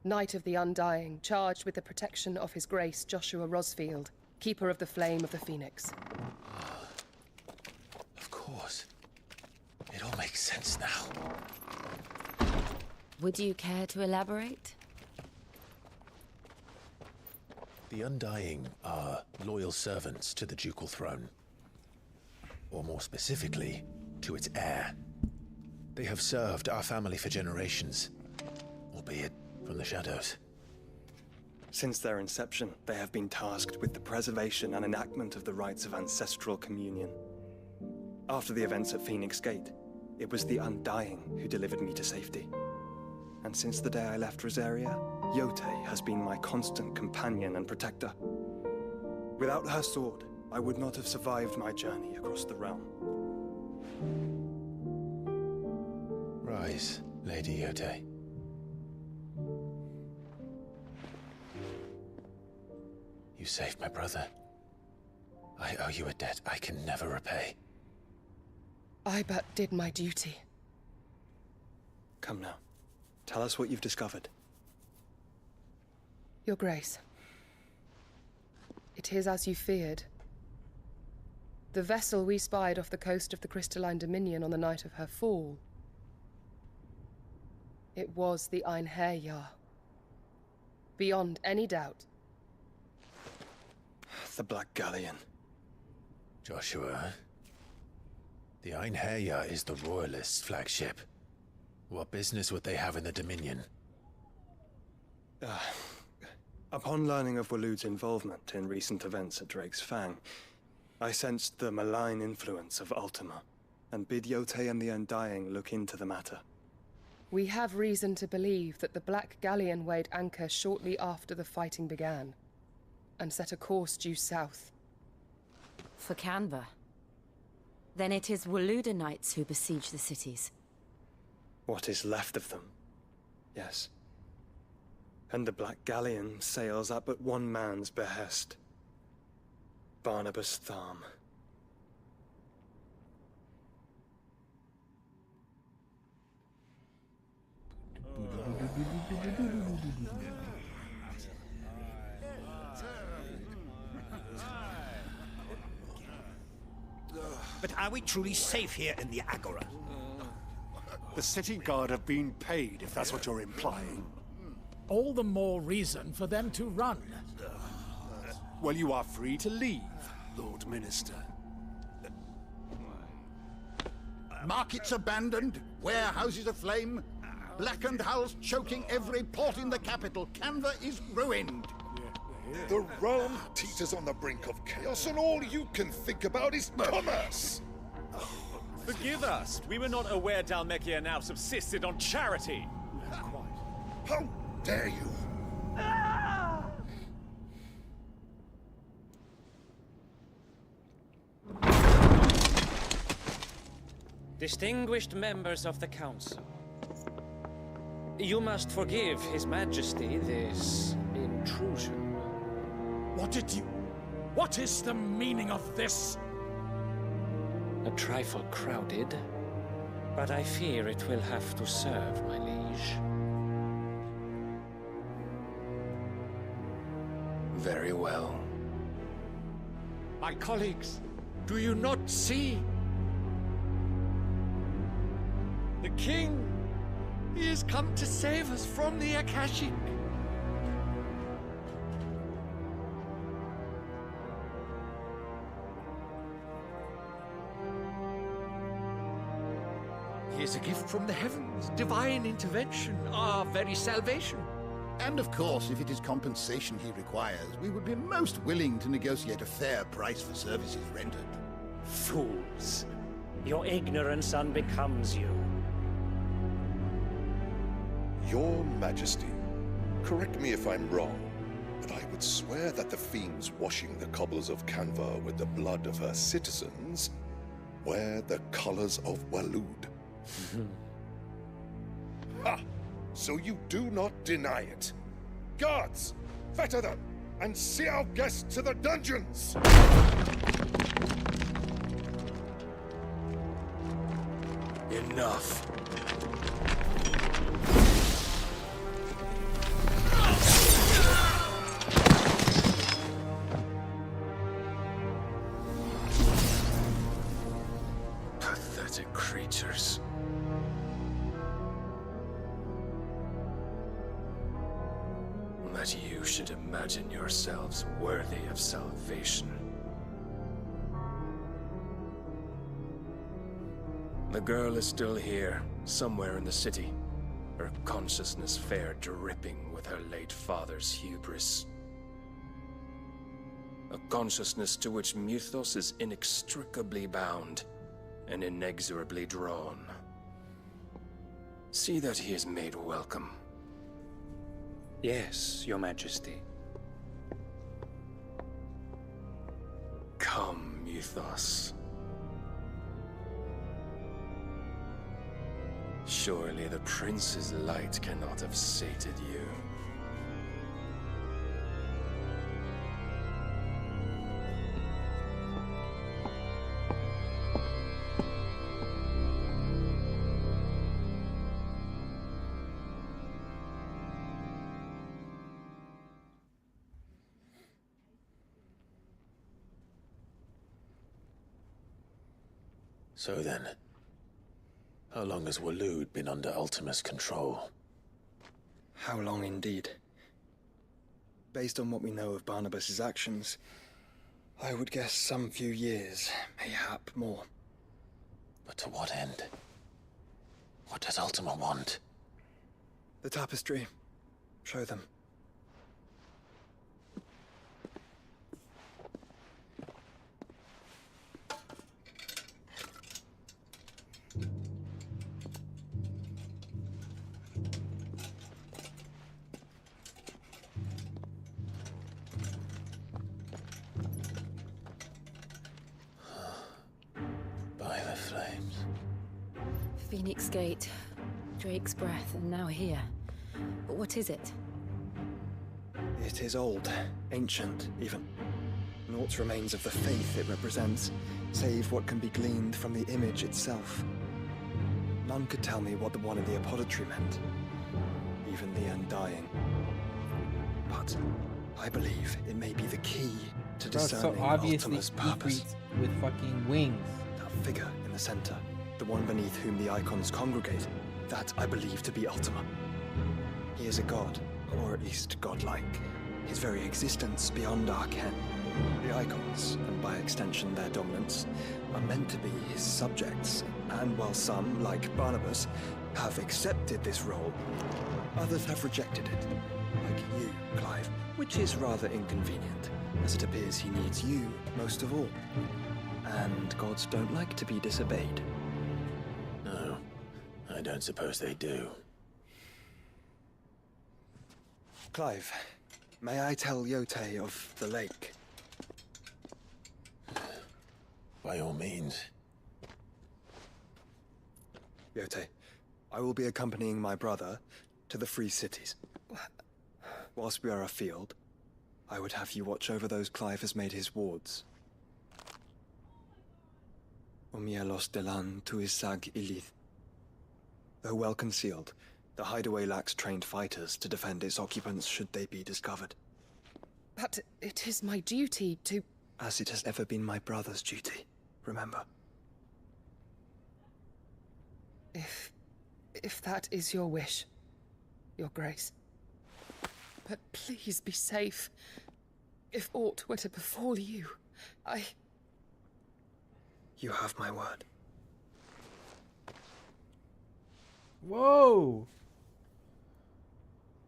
Knight of the Undying, charged with the protection of His Grace Joshua Rosfield, Keeper of the Flame of the Phoenix. Of course. It all makes sense now. Would you care to elaborate? The Undying are loyal servants to the ducal throne. Or more specifically, to its heir. They have served our family for generations, albeit from the shadows. Since their inception, they have been tasked with the preservation and enactment of the rites of ancestral communion. After the events at Phoenix Gate, it was the Undying who delivered me to safety. And since the day I left Rosaria, Yotei has been my constant companion and protector. Without her sword, I would not have survived my journey across the realm. Rise, Lady Yotei. You saved my brother. I owe you a debt I can never repay. I but did my duty. Come now. Tell us what you've discovered. Your Grace. It is as you feared. The vessel we spied off the coast of the Crystalline Dominion on the night of her fall. It was the Einherjar. Beyond any doubt. The Black Galleon. Joshua, the Einherjar is the Royalists' flagship. What business would they have in the Dominion? Upon learning of Waloed's involvement in recent events at Drake's Fang, I sensed the malign influence of Ultima, and bid Yotei and the Undying look into the matter. We have reason to believe that the Black Galleon weighed anchor shortly after the fighting began, and set a course due south. For Canva. Then it is Waloeda Knights who besiege the cities. What is left of them, yes. And the Black Galleon sails at but one man's behest. Barnabas Tharm. But are we truly safe here in the Agora? The city guard have been paid, if that's what you're implying. All the more reason for them to run. Well, you are free to leave, Lord Minister. Markets abandoned, warehouses aflame, blackened hulls choking every port in the capital. Canva is ruined. The realm teeters on the brink of chaos, and all you can think about is commerce. Forgive us. We were not aware Dhalmekia now subsisted on charity. How dare you? Distinguished members of the Council, you must forgive His Majesty this intrusion. What is the meaning of this? A trifle crowded, but I fear it will have to serve, my liege. Very well. My colleagues, do you not see? The king! He has come to save us from the Akashic! He is a gift from the heavens, divine intervention, our very salvation. And of course, if it is compensation he requires, we would be most willing to negotiate a fair price for services rendered. Fools! Your ignorance unbecomes you. Your Majesty, correct me if I'm wrong, but I would swear that the fiends washing the cobbles of Canva with the blood of her citizens wear the colors of Waloed. Ha! So you do not deny it. Guards, fetter them, and see our guests to the dungeons! Enough. Pathetic creatures. That you should imagine yourselves worthy of salvation. The girl is still here, somewhere in the city, her consciousness fair dripping with her late father's hubris. A consciousness to which Mythos is inextricably bound and inexorably drawn. See that he is made welcome. Yes, Your Majesty. Come, Mythos. Surely the prince's light cannot have sated you. So then, how long has Waloed been under Ultima's control? How long indeed? Based on what we know of Barnabas's actions, I would guess some few years, mayhap more. But to what end? What does Ultima want? The tapestry. Show them. By the flames. Phoenix Gate, Drake's Breath, and now here. But what is it? It is old, ancient, even. Naught remains of the faith it represents, save what can be gleaned from the image itself. None could tell me what the one in the apothecary meant, even the Undying. But I believe it may be the key to Bro, discerning so obviously Ultima's purpose. with fucking wings. That figure in the center. the one beneath whom the Icons congregate, that I believe to be Ultima. He is a god, or at least godlike, his very existence beyond our ken. The Icons, and by extension their dominants, are meant to be his subjects, and while some, like Barnabas, have accepted this role, others have rejected it, like you, Clive, which is rather inconvenient, as it appears he needs you most of all. And gods don't like to be disobeyed. No, I don't suppose they do. Clive, may I tell Yotei of the lake? By all means. Yotei, I will be accompanying my brother to the Free Cities. Whilst we are afield, I would have you watch over those Clive has made his wards. Omielos delan tuisag ilith. Though well concealed, the hideaway lacks trained fighters to defend its occupants should they be discovered. But it is my duty to... As it has ever been my brother's duty, remember. If that is your wish, Your Grace. But please be safe. If aught were to befall you, You have my word. Whoa!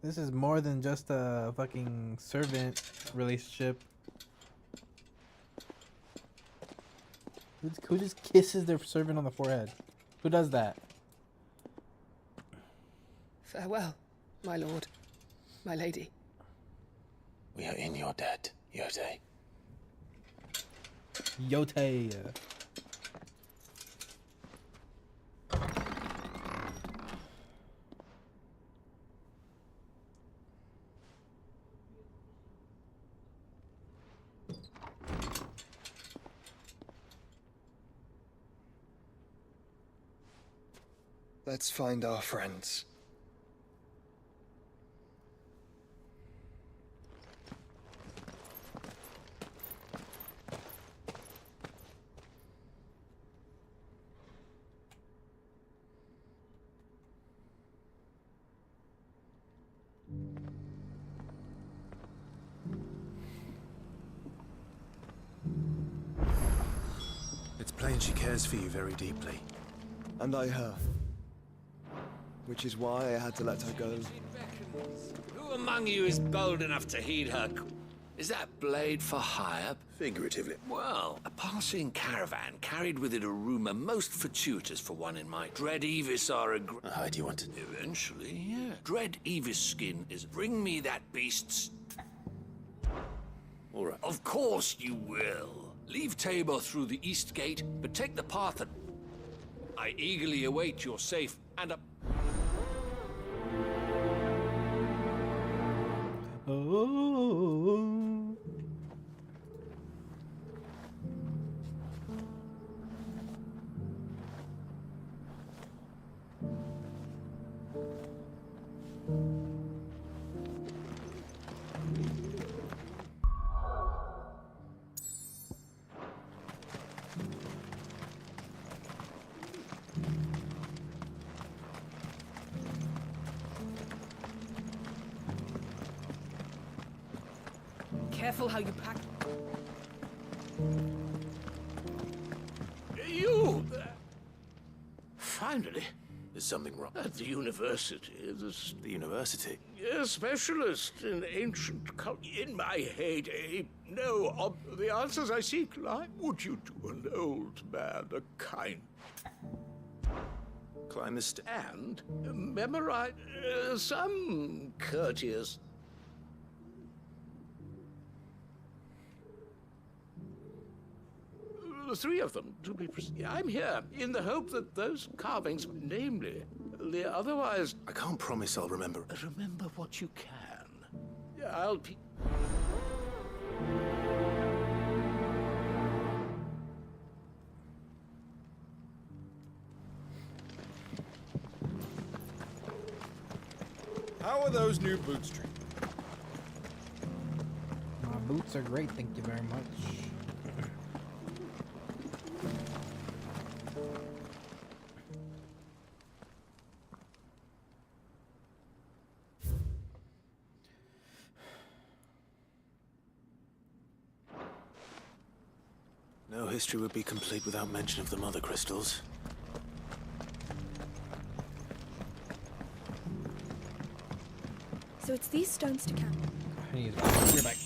This is more than just a fucking servant relationship. Who just kisses their servant on the forehead? Who does that? Farewell, my lord, my lady. We are in your debt, Yotei. Yotei. Let's find our friends. It's plain she cares for you very deeply. And I her. Which is why I had to let her go. Who among you is bold enough to heed her? Is that blade for hire? Figuratively. Well, a passing caravan carried with it a rumor most fortuitous for one in my dread Evis are How do you want to? Eventually, yeah. Dread Evis skin is bring me that beast's... All right. Of course you will. Leave Tabor through the east gate, but take the path that... I eagerly await your safe and a... Oh. Careful how you pack. You! Finally. There's something wrong. At the university, The university? a specialist in ancient culture. In my heyday, no, the answers I seek lie. Would you do an old man a kind Climb the and memorize some courteous... The three of them, to be precise. I'm here in the hope that those carvings, namely the otherwise... I can't promise I'll remember. Remember what you can. I'll be... How are those new boots treated? My boots are great, thank you very much. history would be complete without mention of the mother crystals. So it's these stones to count. You're back.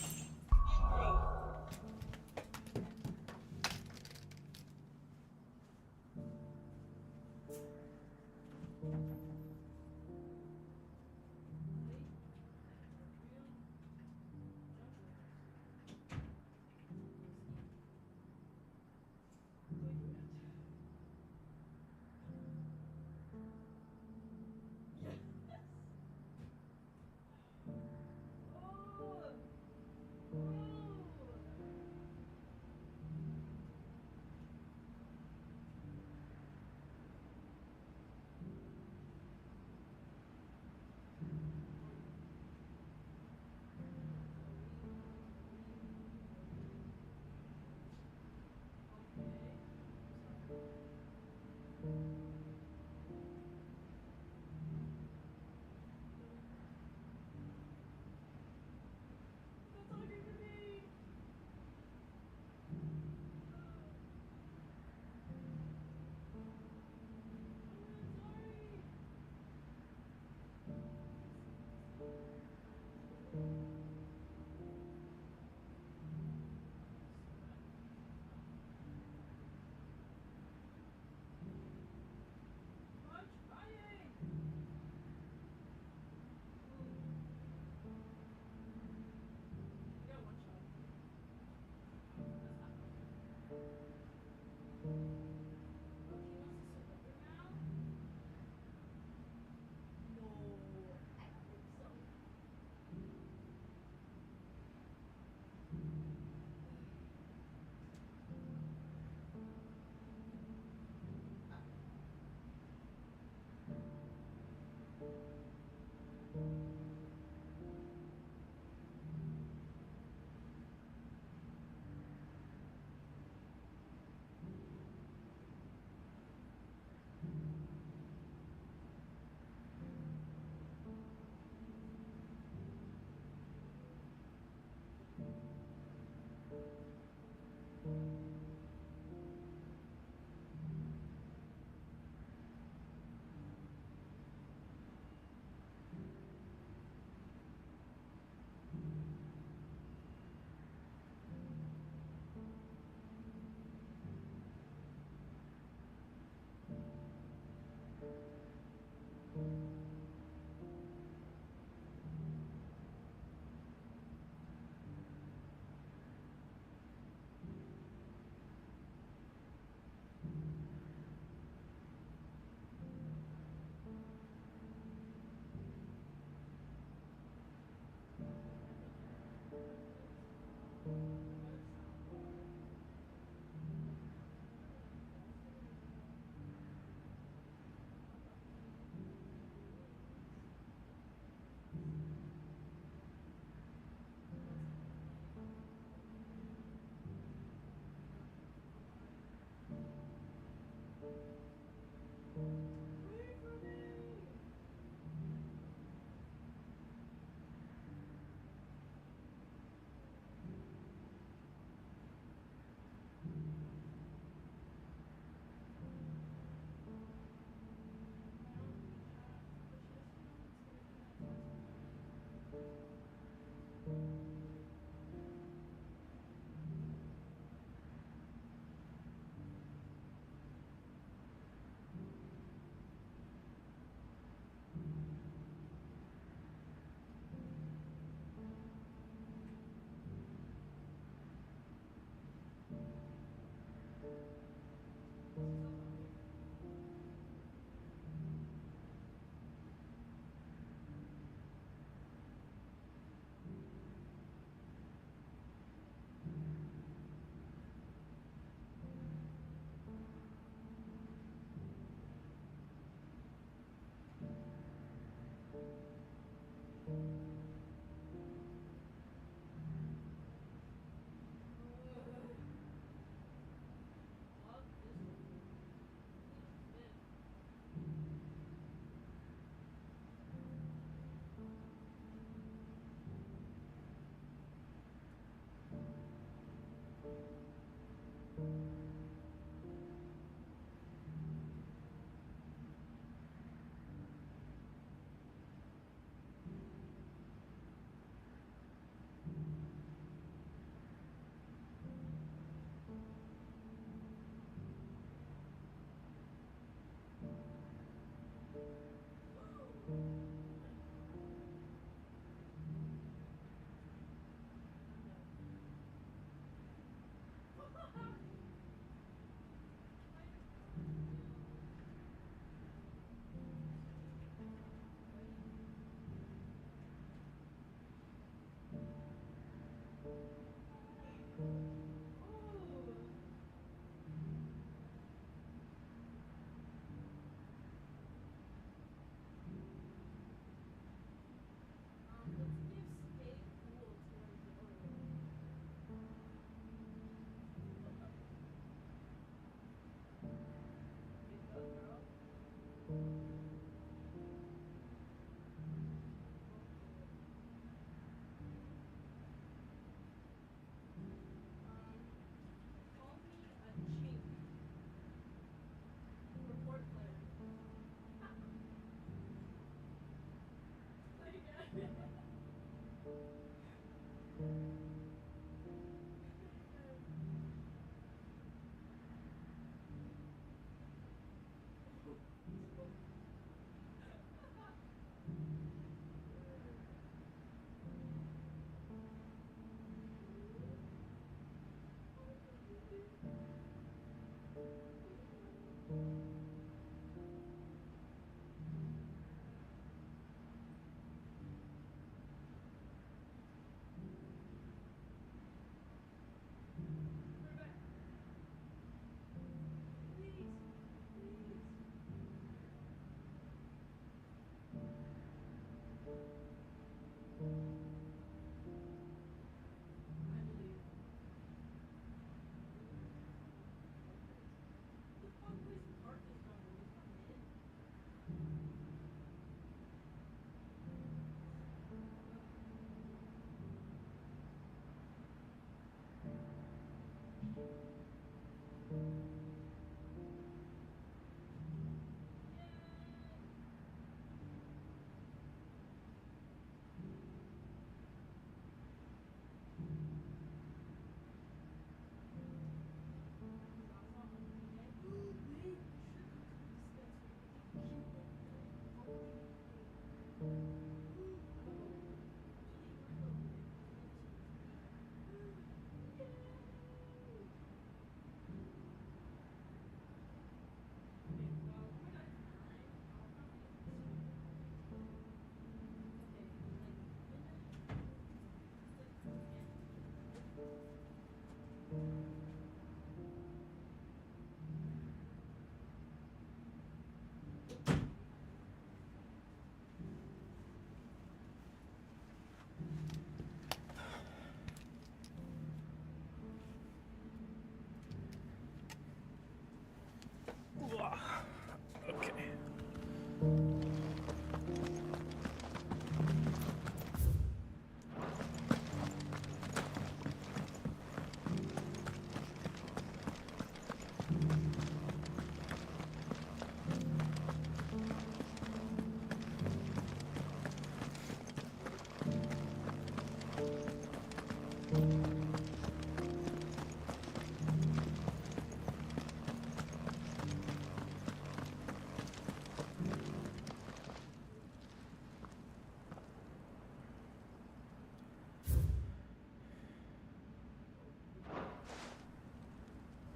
Okay.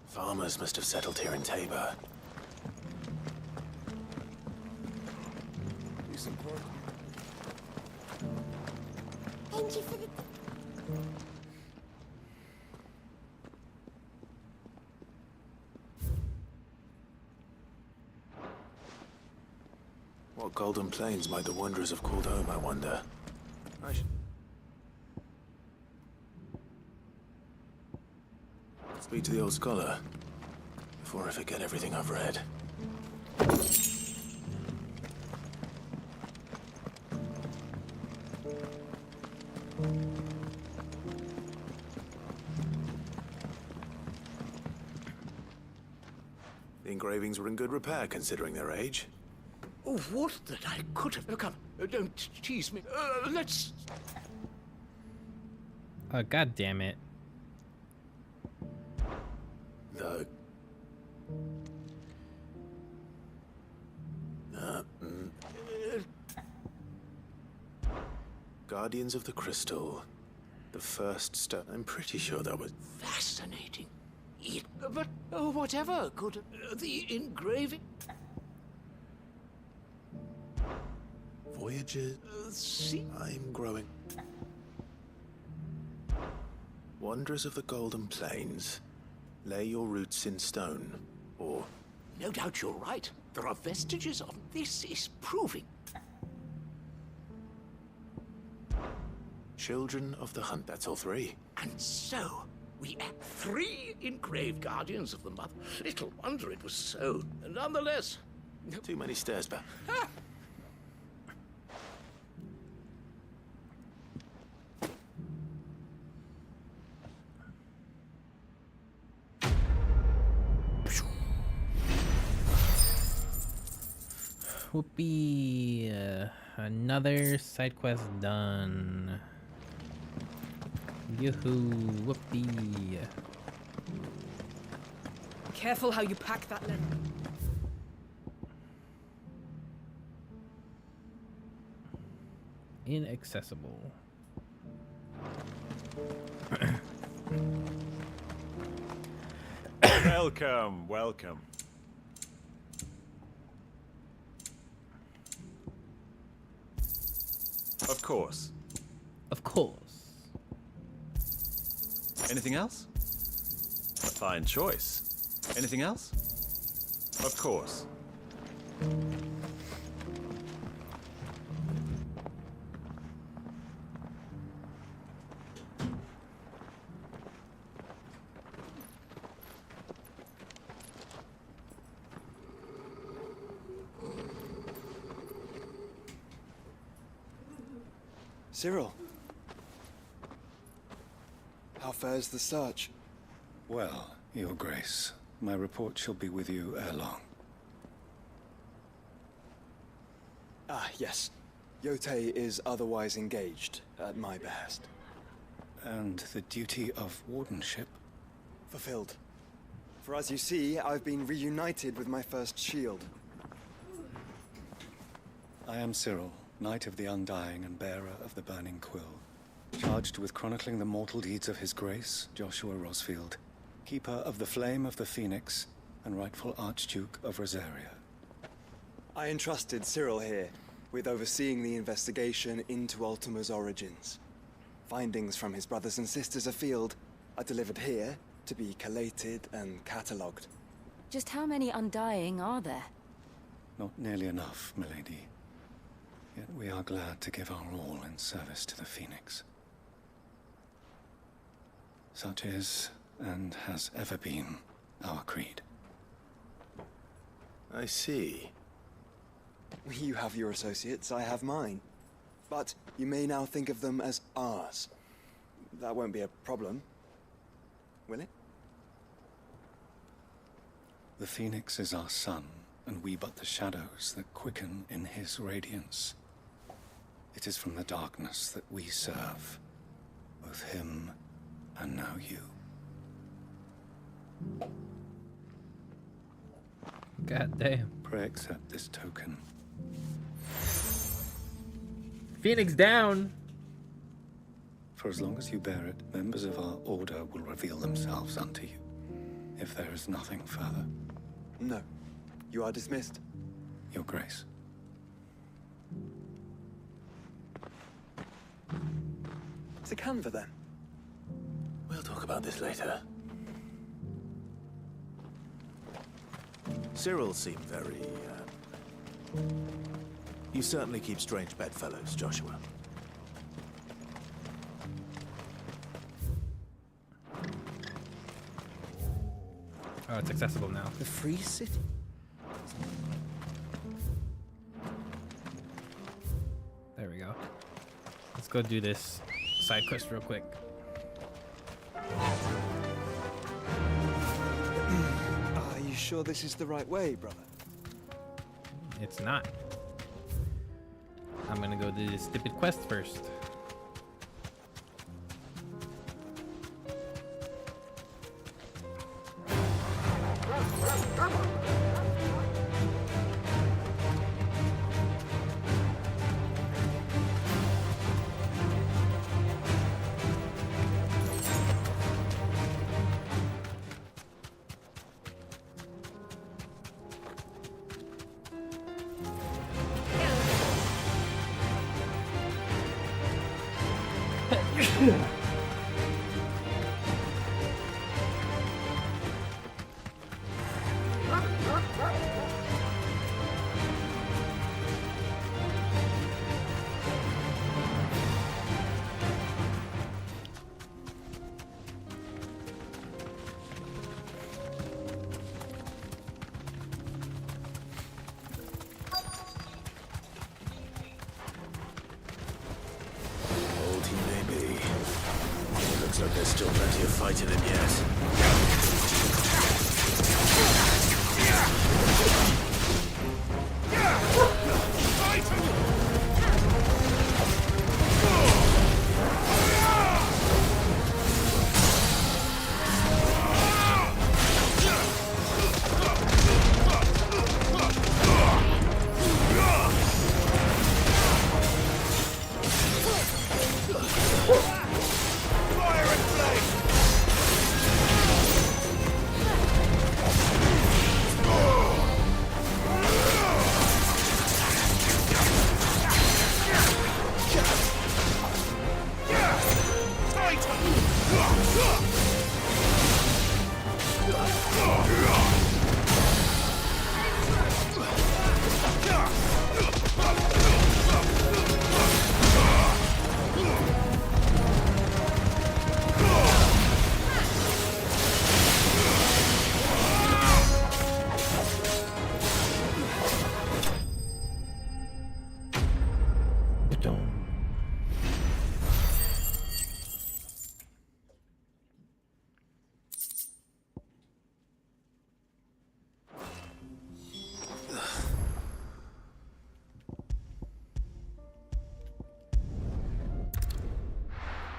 Farmers must have settled here in Tabor. Thank you for the... What golden plains might the wanderers have called home, I wonder? Speak to the old scholar before I forget everything I've read. The engravings were in good repair considering their age. Oh, what that I could have... Come, don't tease me. Let's... God damn it. The... Guardians of the Crystal. The first step. I'm pretty sure that was... Fascinating. But whatever could... the engraving... Voyages... see? I'm growing... Wanderers of the Golden Plains. Lay your roots in stone, or... No doubt you're right. There are vestiges of... This is proving... Children of the Hunt, that's all three. And so, we have 3 engraved guardians of the mother. Little wonder it was so. Nonetheless... Too many stairs back. Whoopee. Another side quest done. Yoo-hoo. Whoopee. Careful how you pack that leather. Inaccessible. Welcome, welcome. Of course. Of course. Anything else? A fine choice. Anything else? Of course. Cyril. How fares the search? Well, Your Grace, my report shall be with you ere long. Ah, yes. Yotei is otherwise engaged, at my behest. And the duty of wardenship? Fulfilled. For as you see, I've been reunited with my first shield. I am Cyril, Knight of the Undying and bearer of the Burning Quill, charged with chronicling the mortal deeds of His Grace, Joshua Rosfield, Keeper of the Flame of the Phoenix and rightful Archduke of Rosaria. I entrusted Cyril here with overseeing the investigation into Ultima's origins. Findings from his brothers and sisters afield are delivered here to be collated and catalogued. Just how many Undying are there? Not nearly enough, milady. Yet we are glad to give our all in service to the Phoenix. Such is, and has ever been, our creed. I see. You have your associates, I have mine. But you may now think of them as ours. That won't be a problem, will it? The Phoenix is our sun, and we but the shadows that quicken in his radiance. It is from the darkness that we serve, both him and now you. God damn. Pray accept this token. Phoenix down! For as long as you bear it, members of our order will reveal themselves unto you, if there is nothing further. No. You are dismissed. Your Grace. The Canva, then? We'll talk about this later. Cyril seemed very, You certainly keep strange bedfellows, Joshua. Oh, it's accessible now. The Free City? There we go. Let's go do this side quest real quick. Are you sure this is the right way, brother? It's not. I'm gonna go do this stupid quest first. Looks like there's still plenty of fight in him yet.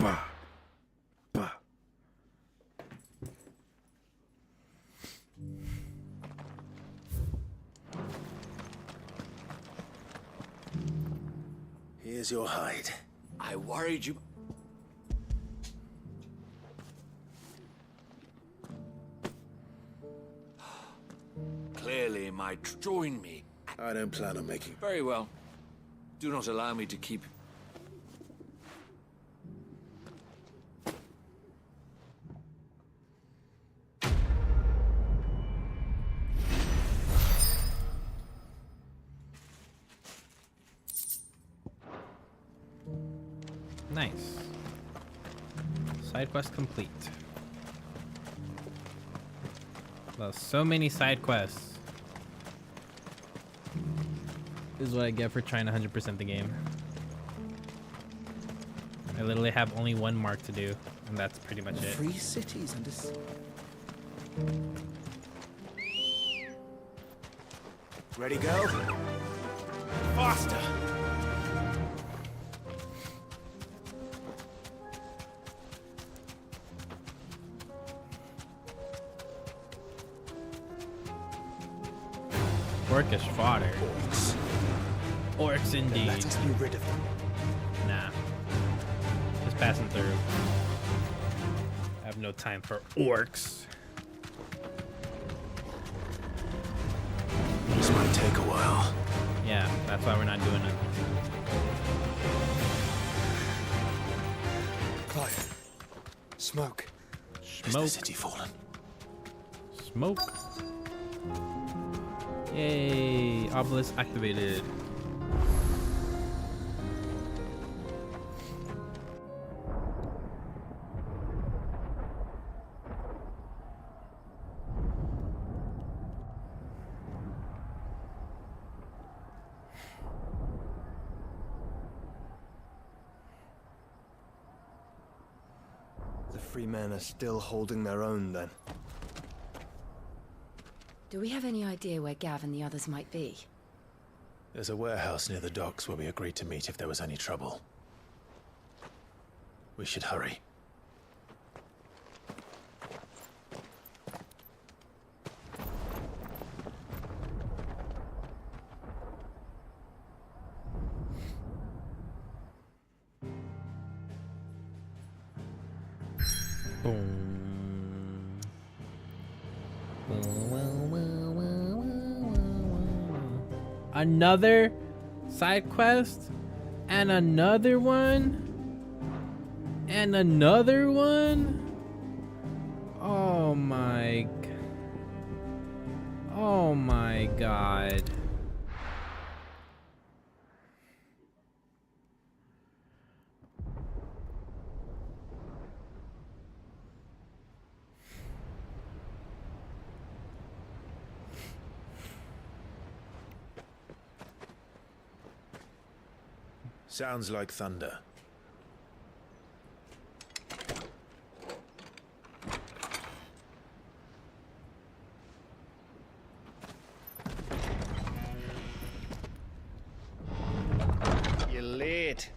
Bah. Bah. Here's your hide. I worried you. Clearly, join me. I don't plan on making. Very well. Do not allow me to keep. Nice. Side quest complete. Well, so many side quests. This is what I get for trying to 100% the game. I literally have only one mark to do, and that's pretty much it. Free cities and Ready, go? Faster! Orcish fodder. Orcs indeed. Let us be rid of them. Nah. Just passing through. I have no time for orcs. This might take a while. Yeah, that's why we're not doing it. Clive. Smoke. Is the city fallen? Smoke. Yay, obelisk activated. The free men are still holding their own, then. Do we have any idea where Gav and the others might be? There's a warehouse near the docks where we agreed to meet if there was any trouble. We should hurry. Another side quest and another one and another one. Oh my god. Sounds like thunder. You're late.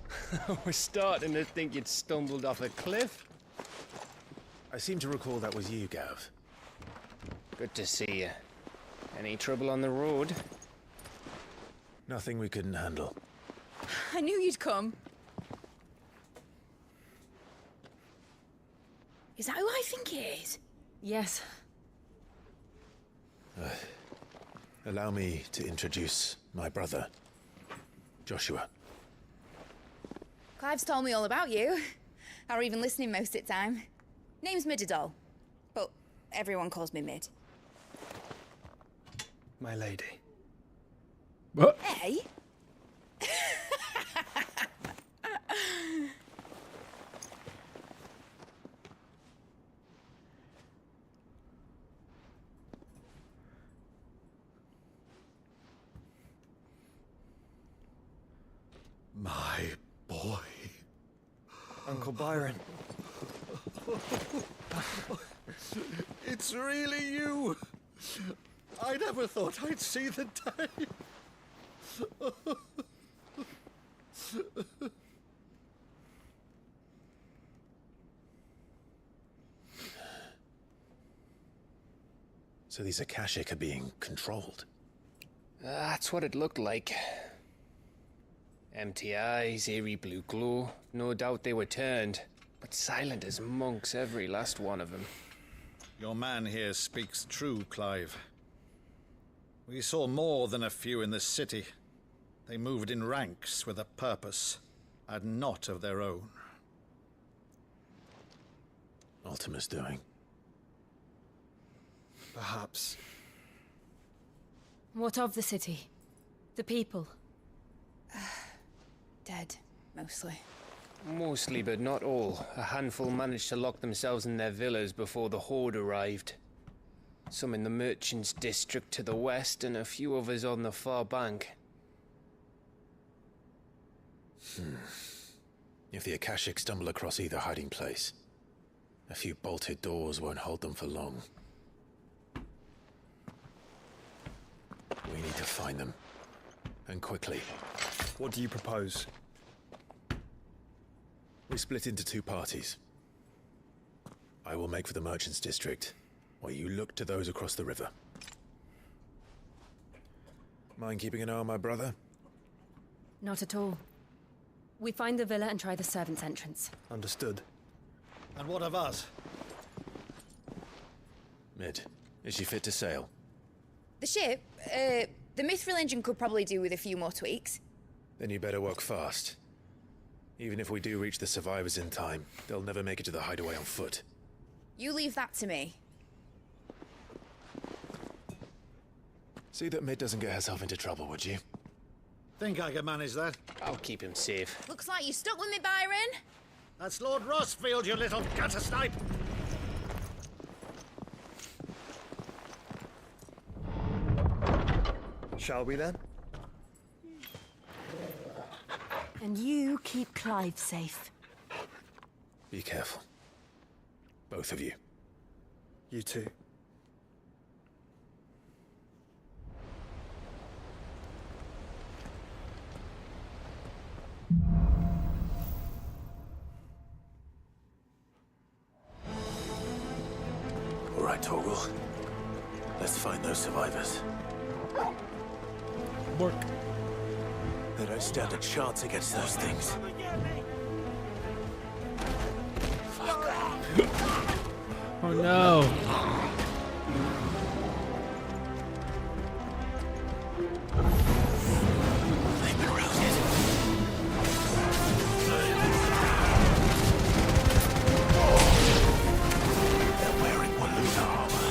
We're starting to think you'd stumbled off a cliff. I seem to recall that was you, Gav. Good to see you. Any trouble on the road? Nothing we couldn't handle. I knew you'd come. Is that who I think it is? Yes. Allow me to introduce my brother, Joshua. Clive's told me all about you. Or even listening most of the time. Name's Mididol, but everyone calls me Mid. My lady. What? Hey? My boy. Uncle Byron. It's really you. I never thought I'd see the day. So these Akashic are being controlled? That's what it looked like. Empty eyes, eerie blue glow. No doubt they were turned, but silent as monks, every last one of them. Your man here speaks true, Clive. We saw more than a few in this city. They moved in ranks with a purpose, and not of their own. Ultima's doing. Perhaps. What of the city? The people? Dead, mostly. Mostly, but not all. A handful managed to lock themselves in their villas before the Horde arrived. Some in the Merchants' District to the west, and a few others on the far bank. If the Akashic stumble across either hiding place, a few bolted doors won't hold them for long. We need to find them. And quickly. What do you propose? We split into two parties. I will make for the Merchants' District, while you look to those across the river. Mind keeping an eye on my brother? Not at all. We find the villa and try the servants' entrance. Understood. And what of us? Mid, is she fit to sail? The ship, the Mithril engine could probably do with a few more tweaks. Then you better work fast. Even if we do reach the survivors in time, they'll never make it to the hideaway on foot. You leave that to me. See that Mid doesn't get herself into trouble, would you? Think I can manage that? I'll keep him safe. Looks like you stuck with me, Byron. That's Lord Rossfield, you little gutter snipe! Shall we then? And you keep Clive safe. Be careful. Both of you. You too. All right, Torgal. Let's find those survivors. Work. They don't stand a chance against those things. Oh no. They've been routed. They're wearing Walloon armor.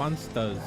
monsters.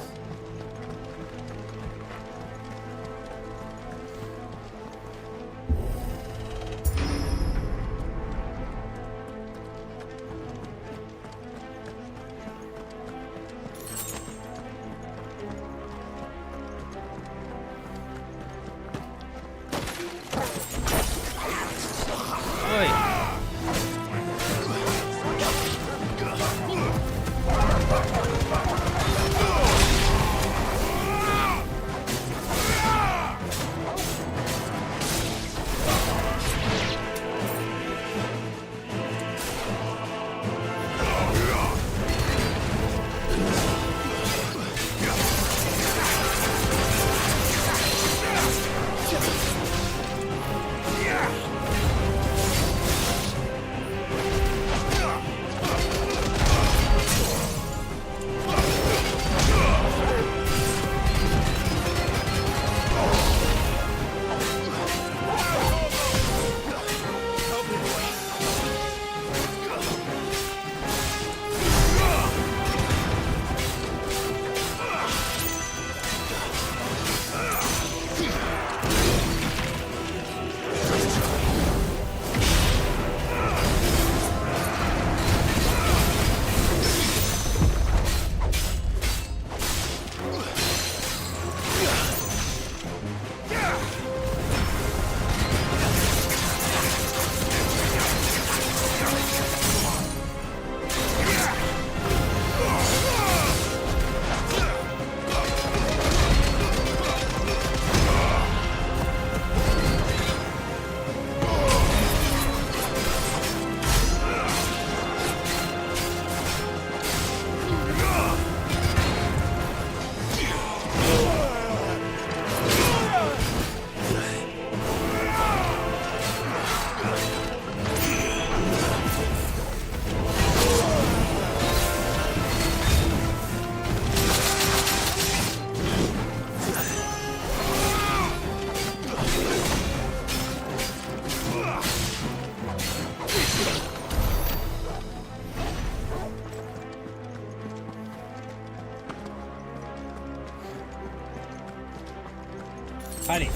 Hiding.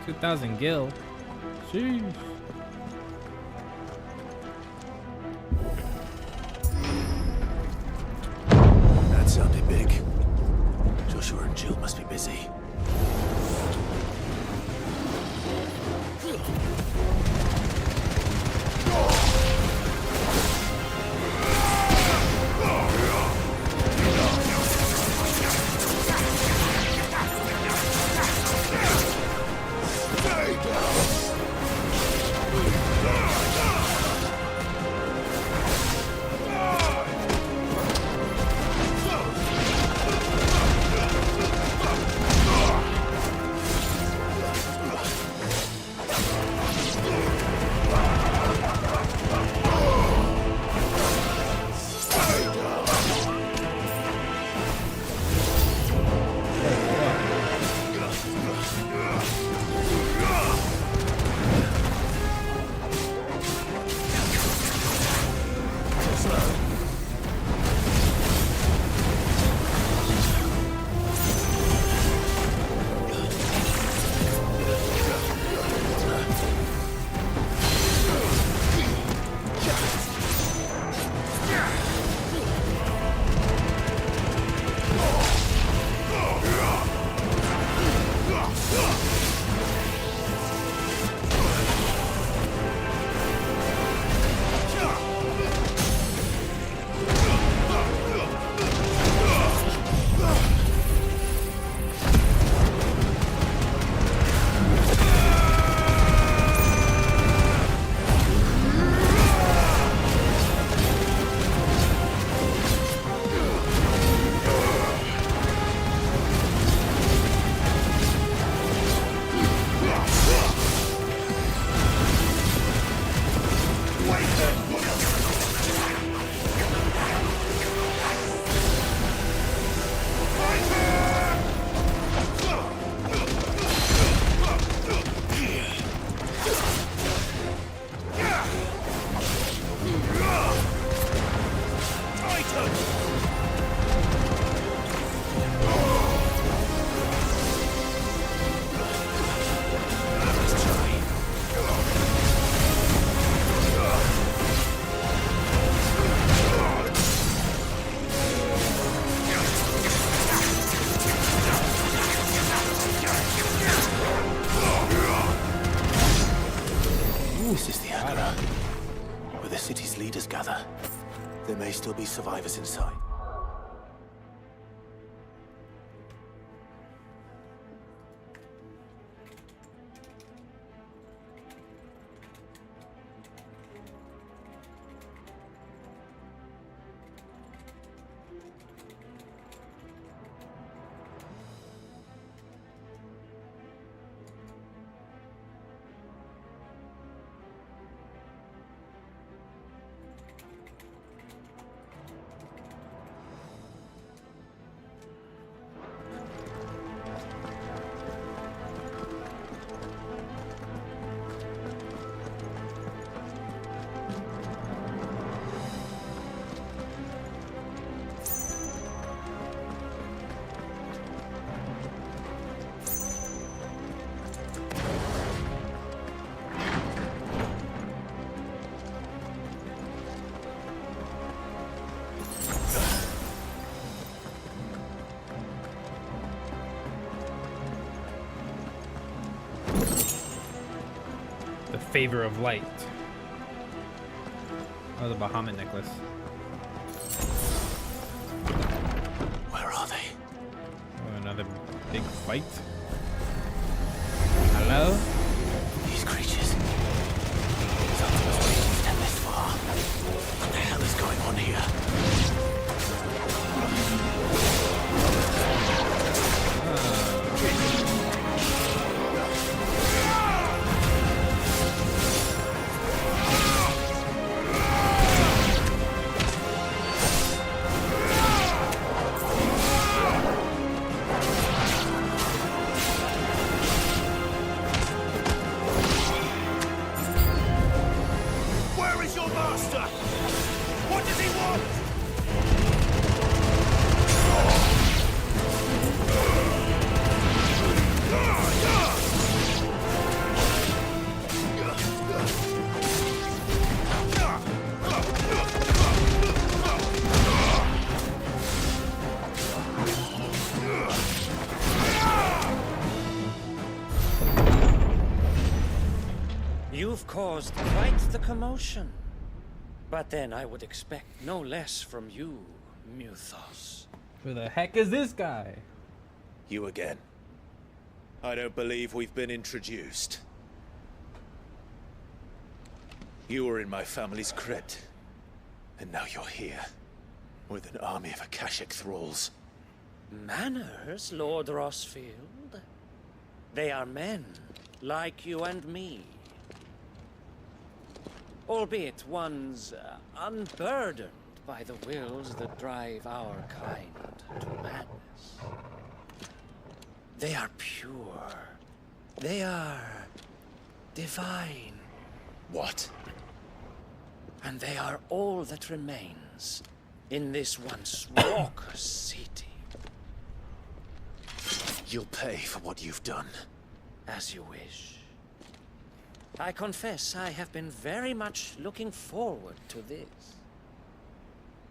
$2,000 gil. Jeez. That sounded big. Joshua and Jill must be busy. This is the Agora, where the city's leaders gather. There may still be survivors inside. Favor of light. Oh, the Bahamut necklace. Where are they? Oh, another big fight. Hello? These creatures. Some of us didn't step this far. What the hell is going on here? You've caused quite the commotion. But then I would expect no less from you, Muthos. Who the heck is this guy? You again. I don't believe we've been introduced. You were in my family's crypt. And now you're here. With an army of Akashic thralls. Manners, Lord Rosfield? They are men, like you and me. Albeit ones unburdened by the wills that drive our kind to madness. They are pure. They are divine. What? And they are all that remains in this once raucous city. You'll pay for what you've done. As you wish. I confess I have been very much looking forward to this.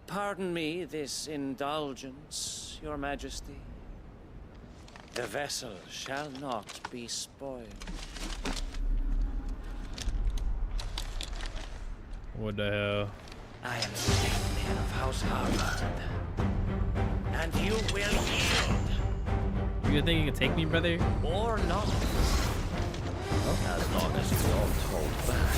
Pardon me this indulgence, Your Majesty. The vessel shall not be spoiled. What the hell? I am Sigmund of House Harvard. And you will yield. You think you can take me, brother? Or not. As long as you don't hold back.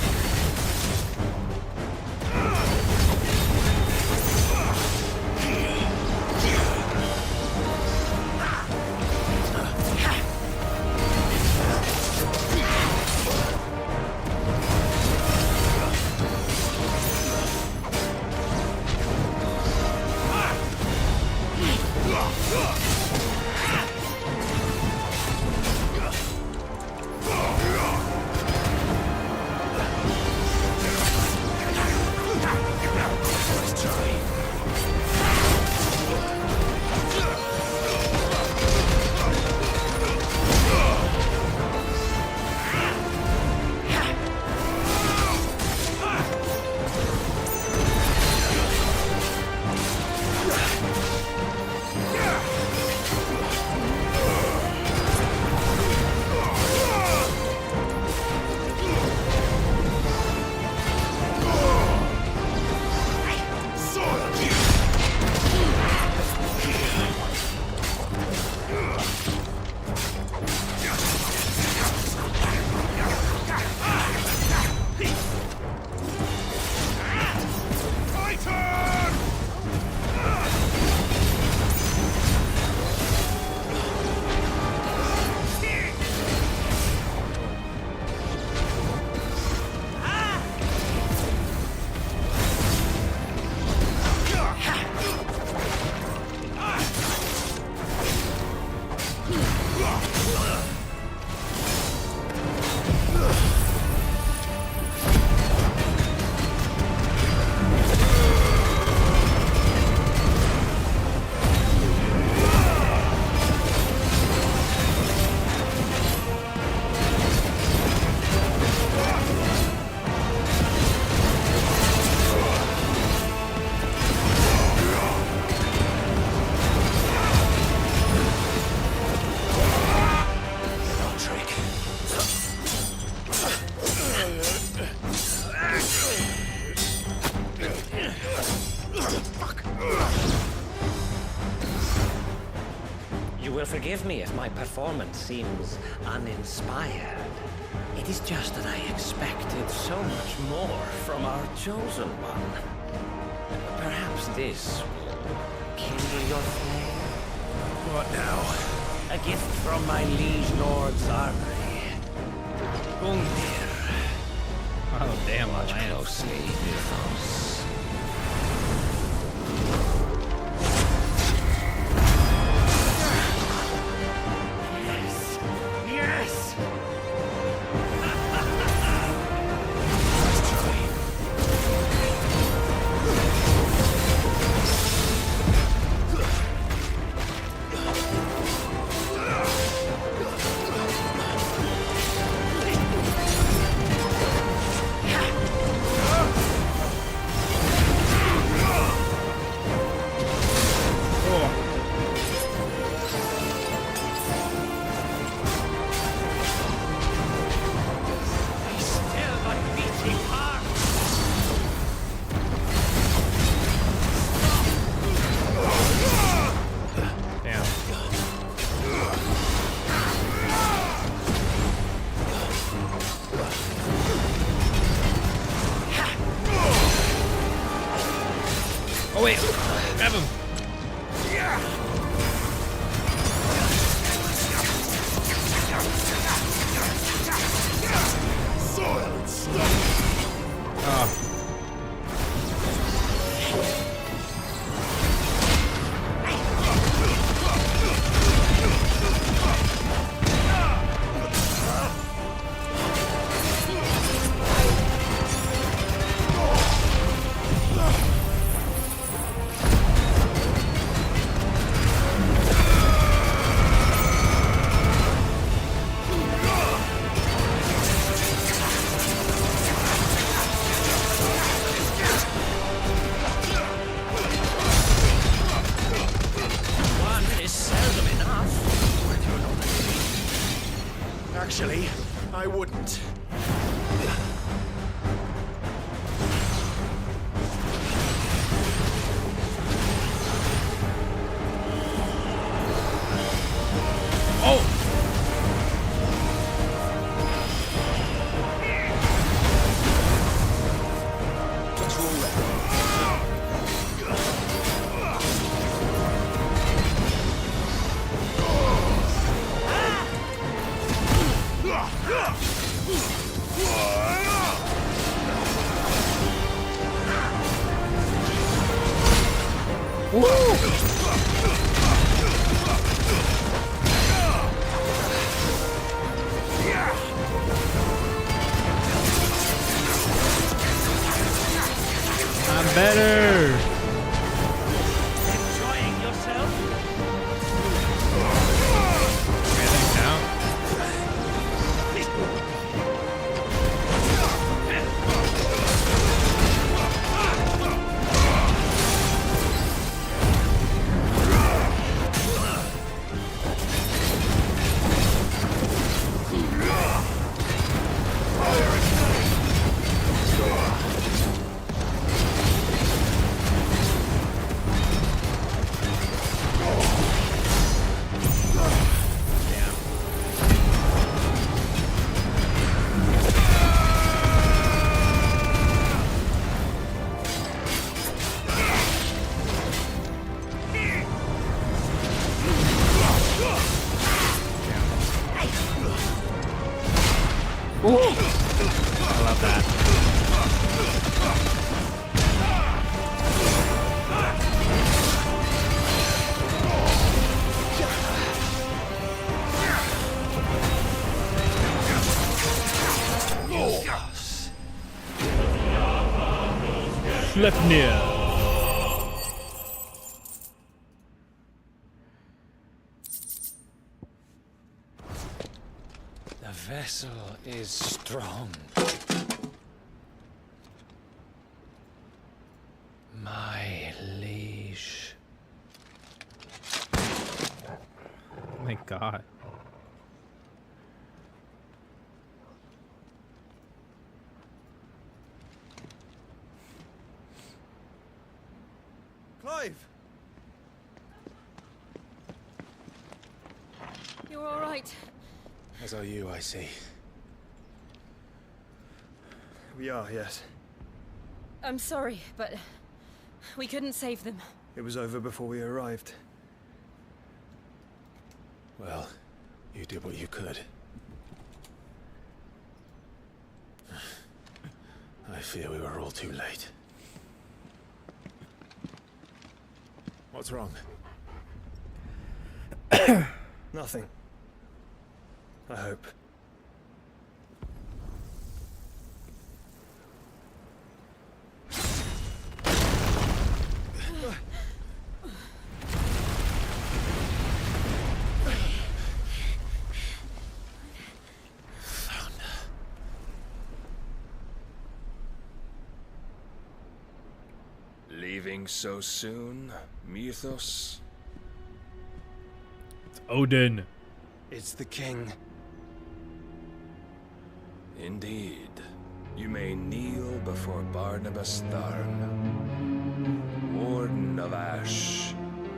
Forgive me if my performance seems uninspired. It is just that I expected so much more from our chosen one. Perhaps this will kindle your flame. What now? A gift from my liege lord's armory. Gungnir. Oh, damn, Watch land. closely, Mythos. Yes! Oh wait, grab him. Soil and stone. Oh. Actually, I wouldn't. I'm better. Enjoying yourself? Ooh. I love that. Sleipnir. The vessel is strong. My liege. Oh my god. Clive! You're all right. As are you, I see. We are, yes. I'm sorry, but we couldn't save them. It was over before we arrived. Well, you did what you could. I fear we were all too late. What's wrong? Nothing. I hope. Leaving so soon, Mythos? It's Odin. It's the king. Indeed. You may kneel before Barnabas Tharn, Warden of Ash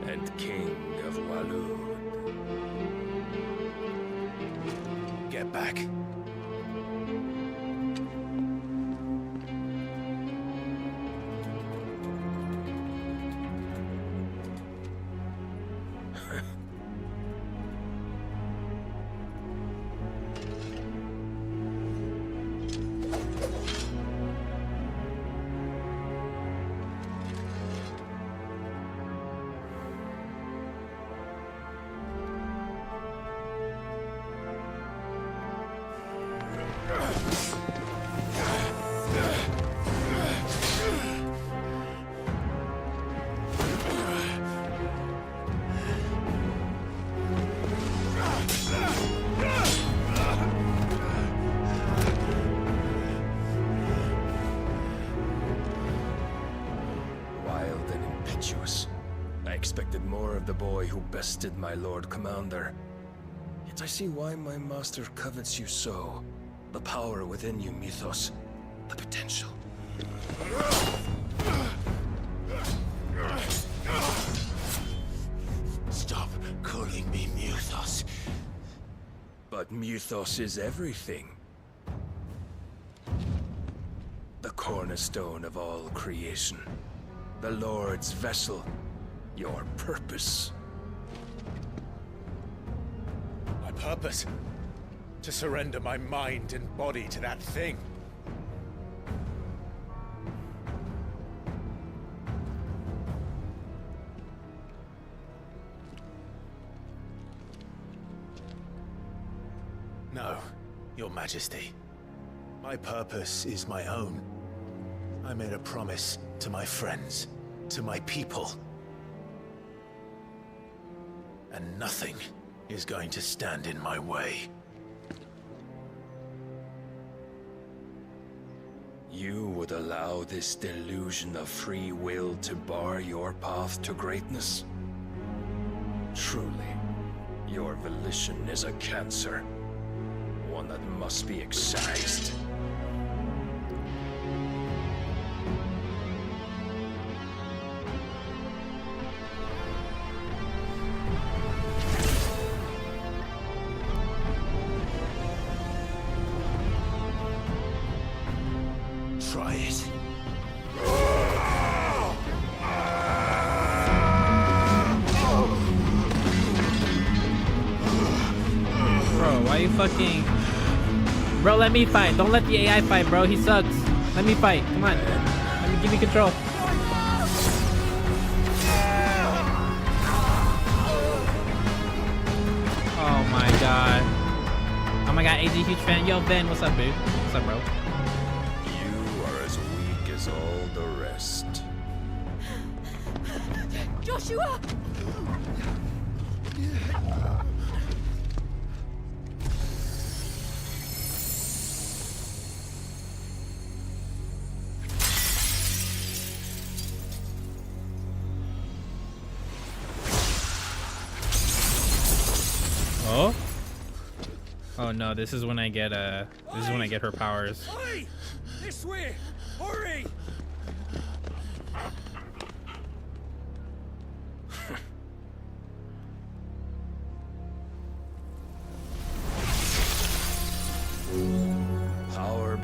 and King of Waloed. Get back. I expected more of the boy who bested my Lord Commander. Yet I see why my master covets you so. The power within you, Mythos. The potential. Stop calling me Mythos. But Mythos is everything. The cornerstone of all creation. The Lord's vessel. Your purpose. My purpose? To surrender my mind and body to that thing. No, Your Majesty. My purpose is my own. I made a promise to my friends, to my people. And nothing is going to stand in my way. You would allow this delusion of free will to bar your path to greatness? Truly, your volition is a cancer. One that must be excised. Try it. Bro, why you fucking... Bro, let me fight. Don't let the AI fight, bro. He sucks. Let me fight. Come on. Let me give you control. Oh my god. Oh my god, AG, huge fan. Yo, Ben, what's up, dude? What's up, bro? You are as weak as all the rest. Joshua! Oh? Oh no, this is when I get this is when I get her powers. Oi! This way! Hurry!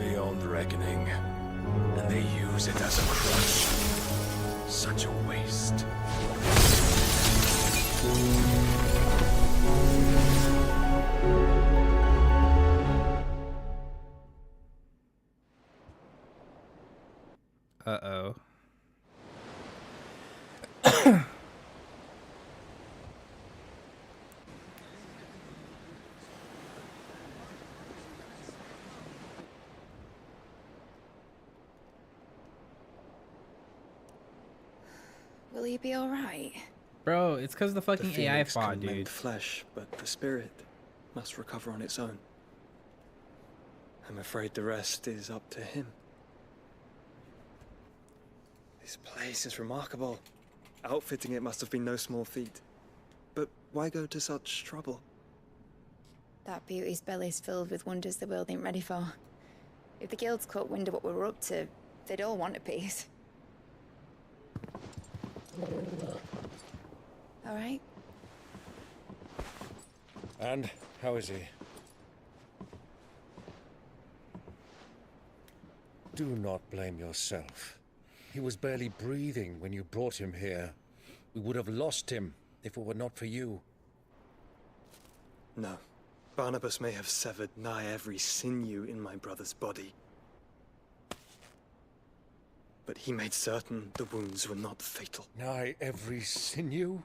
beyond reckoning, and they use it as a crutch. Such a waste. Uh-oh. Will he be alright? Bro, it's because the fucking The AI phoenix fought, can mend dude. flesh, but the spirit must recover on its own. I'm afraid the rest is up to him. This place is remarkable. Outfitting it must have been no small feat. But why go to such trouble? That beauty's belly's filled with wonders the world ain't ready for. If the guilds caught wind of what we were up to, they'd all want a piece. All right? And how is he? Do not blame yourself. He was barely breathing when you brought him here. We would have lost him if it were not for you. No. Barnabas may have severed nigh every sinew in my brother's body. But he made certain the wounds were not fatal. Nigh every sinew?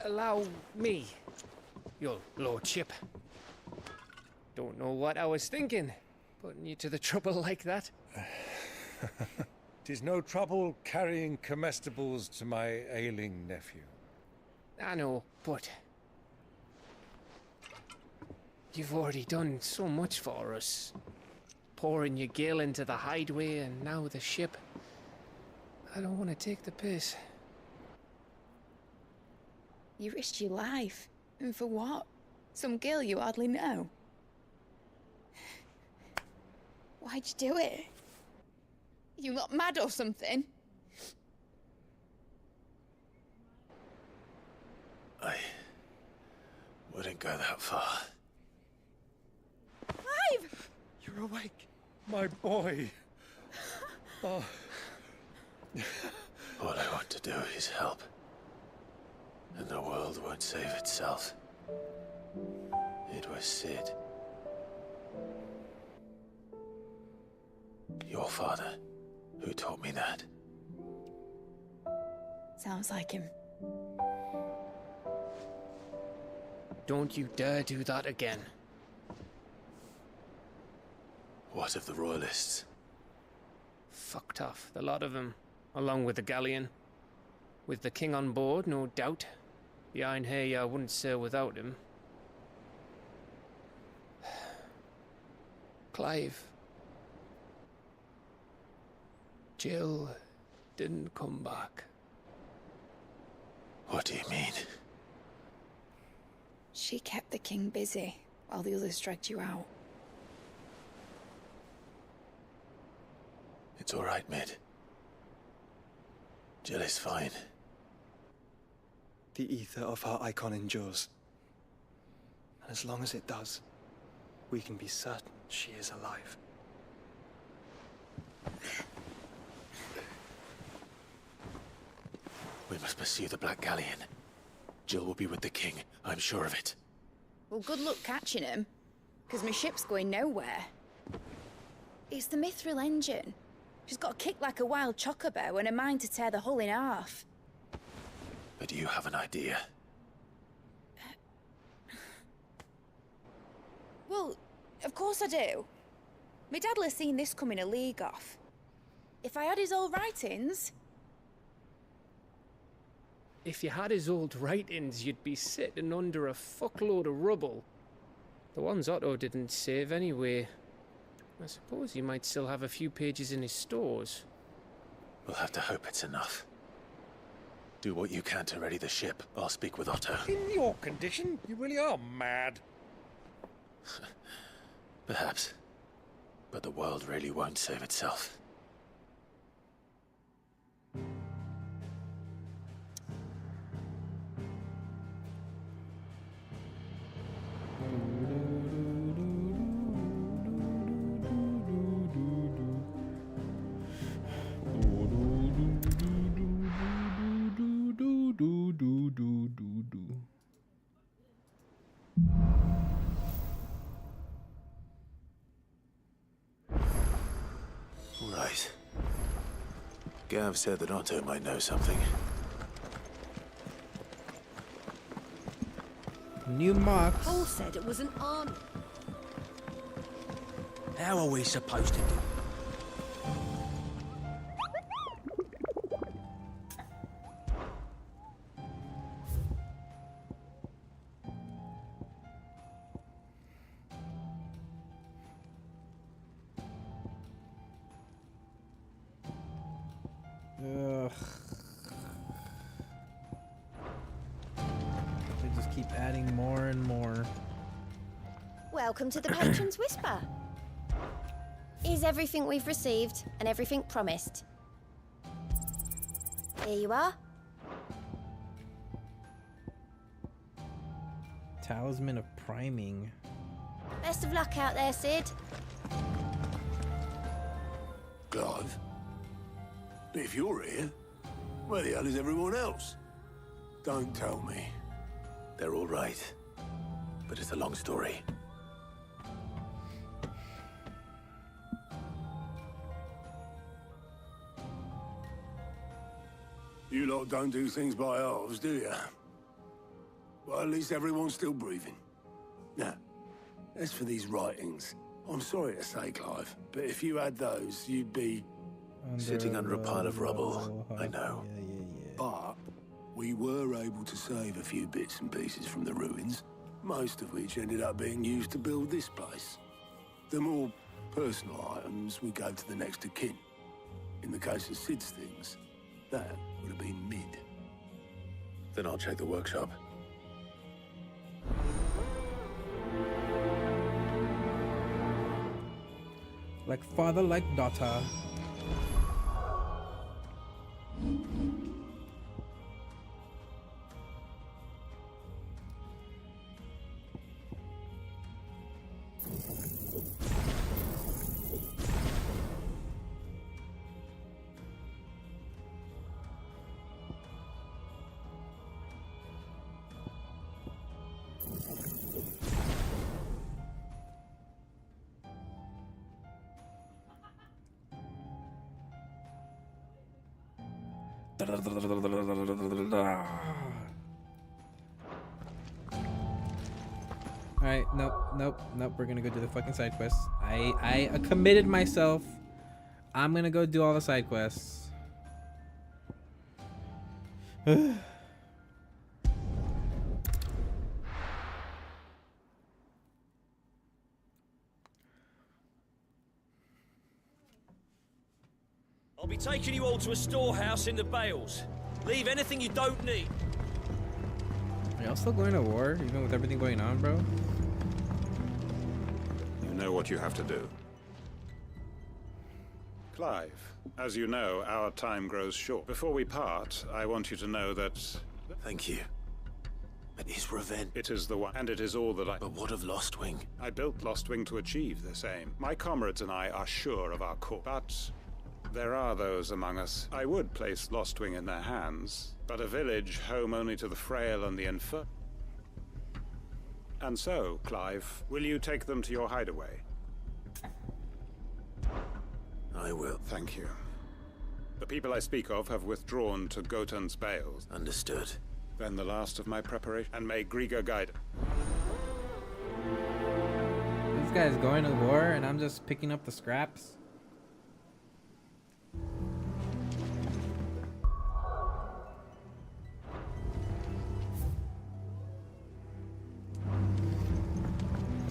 Allow me, your lordship. Don't know what I was thinking, putting you to the trouble like that. 'Tis no trouble carrying comestibles to my ailing nephew. I know, but you've already done so much for us. Pouring your gil into the hideaway and now the ship. I don't want to take the piss. You risked your life. And for what? Some girl you hardly know. Why'd you do it? You not mad or something? I wouldn't go that far. Clive! You're awake, my boy. Oh. All I want to do is help. And the world won't save itself. It was Sid. Your father, who taught me that. Sounds like him. Don't you dare do that again. What of the Royalists? Fucked off, the lot of them, along with the galleon. With the king on board, no doubt. Behind here, I wouldn't sail without him. Clive. Jill didn't come back. What do you mean? She kept the king busy while the others dragged you out. It's all right, Mid. Jill is fine. The ether of her icon endures. And as long as it does, we can be certain she is alive. We must pursue the Black Galleon. Jill will be with the king, I'm sure of it. Well, good luck catching him, because my ship's going nowhere. It's the Mithril engine. She's got a kick like a wild chocobo and a mind to tear the hull in half. But do you have an idea? Well, of course I do. My dad'll have seen this coming a league off. If I had his old writings... If you had his old writings, you'd be sitting under a fuckload of rubble. The ones Otto didn't save anyway. I suppose he might still have a few pages in his stores. We'll have to hope it's enough. Do what you can to ready the ship. I'll speak with Otto. In your condition, you really are mad. Perhaps. But the world really won't save itself. Right. Gav said that Otto might know something. New marks. Paul said it was an army. How are we supposed to do? Ugh. They just keep adding more and more. Welcome to the Patron's Whisper. Here's everything we've received and everything promised. Here you are. Talisman of priming. Best of luck out there, Sid. Clive? If you're here, where the hell is everyone else? Don't tell me. They're all right. But it's a long story. You lot don't do things by halves, do you? Well, at least everyone's still breathing. Now, as for these writings, I'm sorry to say, Clive, but if you had those, you'd be... Sitting under a pile of rubble, I know. But we were able to save a few bits and pieces from the ruins, most of which ended up being used to build this place. The more personal items we gave to the next of kin. In the case of Sid's things, that would have been mid. Then I'll check the workshop. Like father, like daughter. Alright, nope. We're gonna go do the fucking side quests. I committed myself. I'm gonna go do all the side quests. I'll be taking you all to a storehouse in the Bales. Leave anything you don't need. Are y'all still going to war, even with everything going on, bro? You know what you have to do. Clive, as you know, our time grows short. Before we part, I want you to know that... Thank you. It is revenge. It is the one, and it is all that I... But what of Lostwing? I built Lostwing to achieve this aim. My comrades and I are sure of our course, but... there are those among us. I would place Lostwing in their hands, but a village home only to the frail and the infirm. And so, Clive, will you take them to your hideaway? I will. Thank you. The people I speak of have withdrawn to Gotan's Bales. Understood. Then the last of my preparation, and may Griga guide. This guy's going to war, and I'm just picking up the scraps.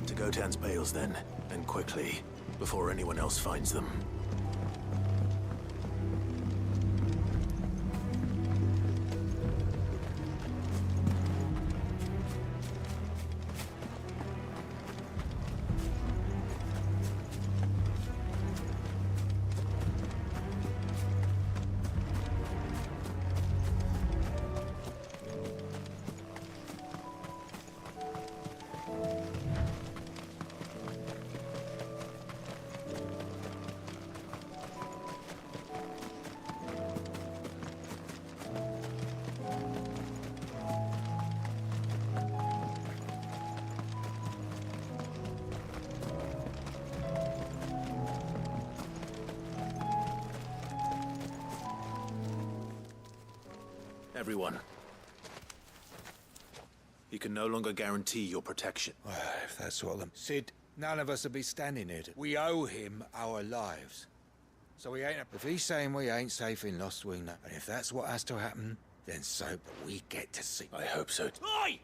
To Gotan's Bales, then, and quickly, before anyone else finds them. Everyone. He can no longer guarantee your protection. Well, if that's what them... Sid, none of us would be standing here. We owe him our lives. So we ain't... If he's saying we ain't safe in Lost Wing, and if that's what has to happen, then so, but we get to see. I hope so. Oi!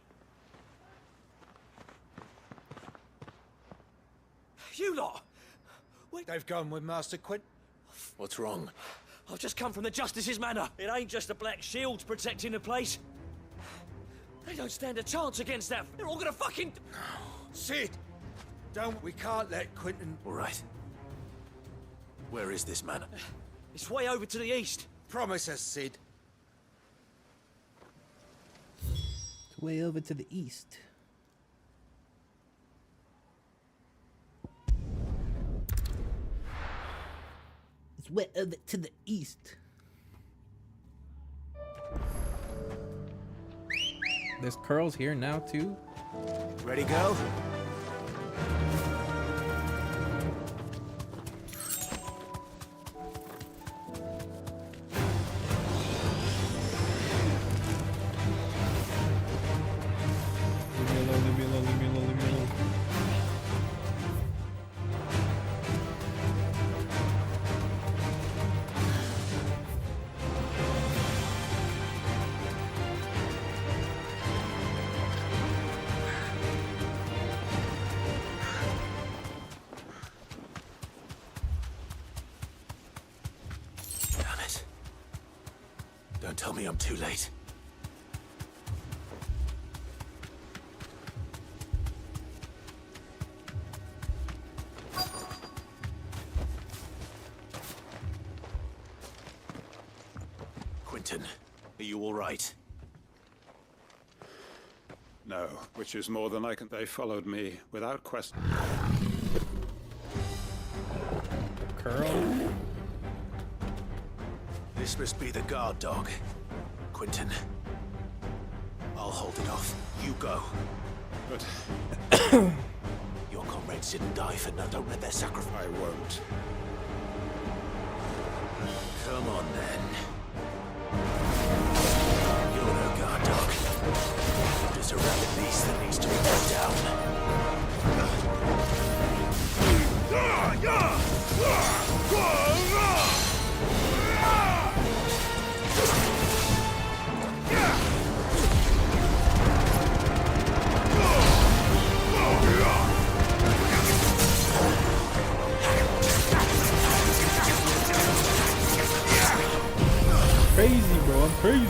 You lot! Wait. They've gone with Master Quint. What's wrong? I've just come from the Justice's Manor. It ain't just the Black Shields protecting the place. They don't stand a chance against that. They're all gonna fucking... Sid! We can't let Quentin... All right. Where is this manor? It's way over to the east. Promise us, Sid. It's way over to the east. It's way over to the east. There's curls here now too. Ready, go? Leave me alone, leave me alone, leave me alone, leave me alone. Damn it. Don't tell me I'm too late. Quentin, are you all right? No, which is more than I can... They followed me without question. Curl? This must be the guard dog. Quentin. I'll hold it off. You go. But... Your comrades didn't die for now. Don't let their sacrifice... I won't. Come on, then. You're no guard dog. Just a rabid beast that needs to be put down. Crazy, bro. I'm crazy.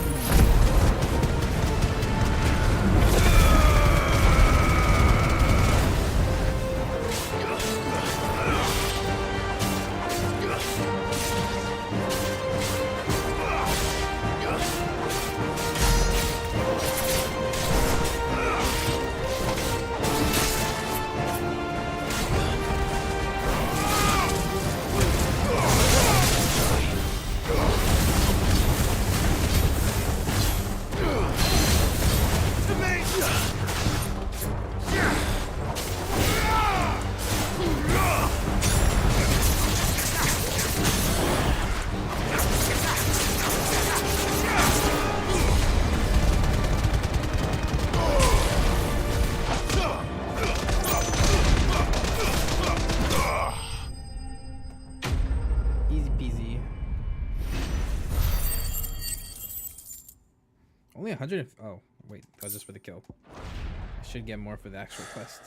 Easy peasy. Only 100. Oh, wait. That was just for the kill. I should get more for the actual quest.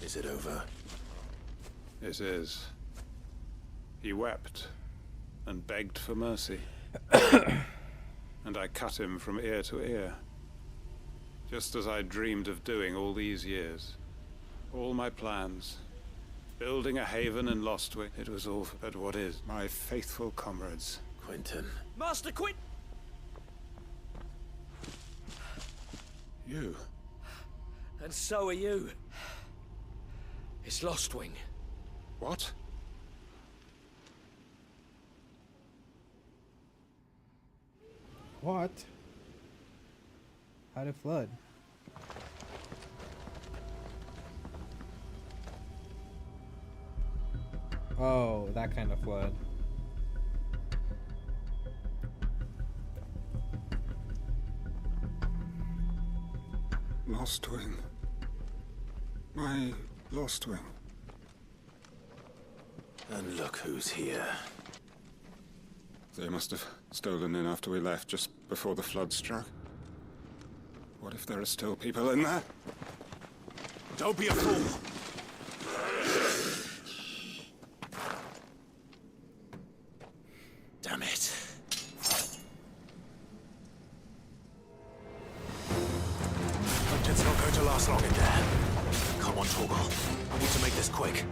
Is it over? It is. He wept and begged for mercy. And I cut him from ear to ear. Just as I dreamed of doing all these years. All my plans. Building a haven in Lostwing. It was all for what is. My faithful comrades. Quentin. Master Quint! You. And so are you. It's Lostwing. What? What? How'd it flood? Oh, that kind of flood. Lostwing. My Lostwing. And look who's here. They must have stolen in after we left, just before the flood struck. What if there are still people in there? Don't be a fool! Damn it. It's not going to last long in there. Come on, Torgal. I need to make this quick.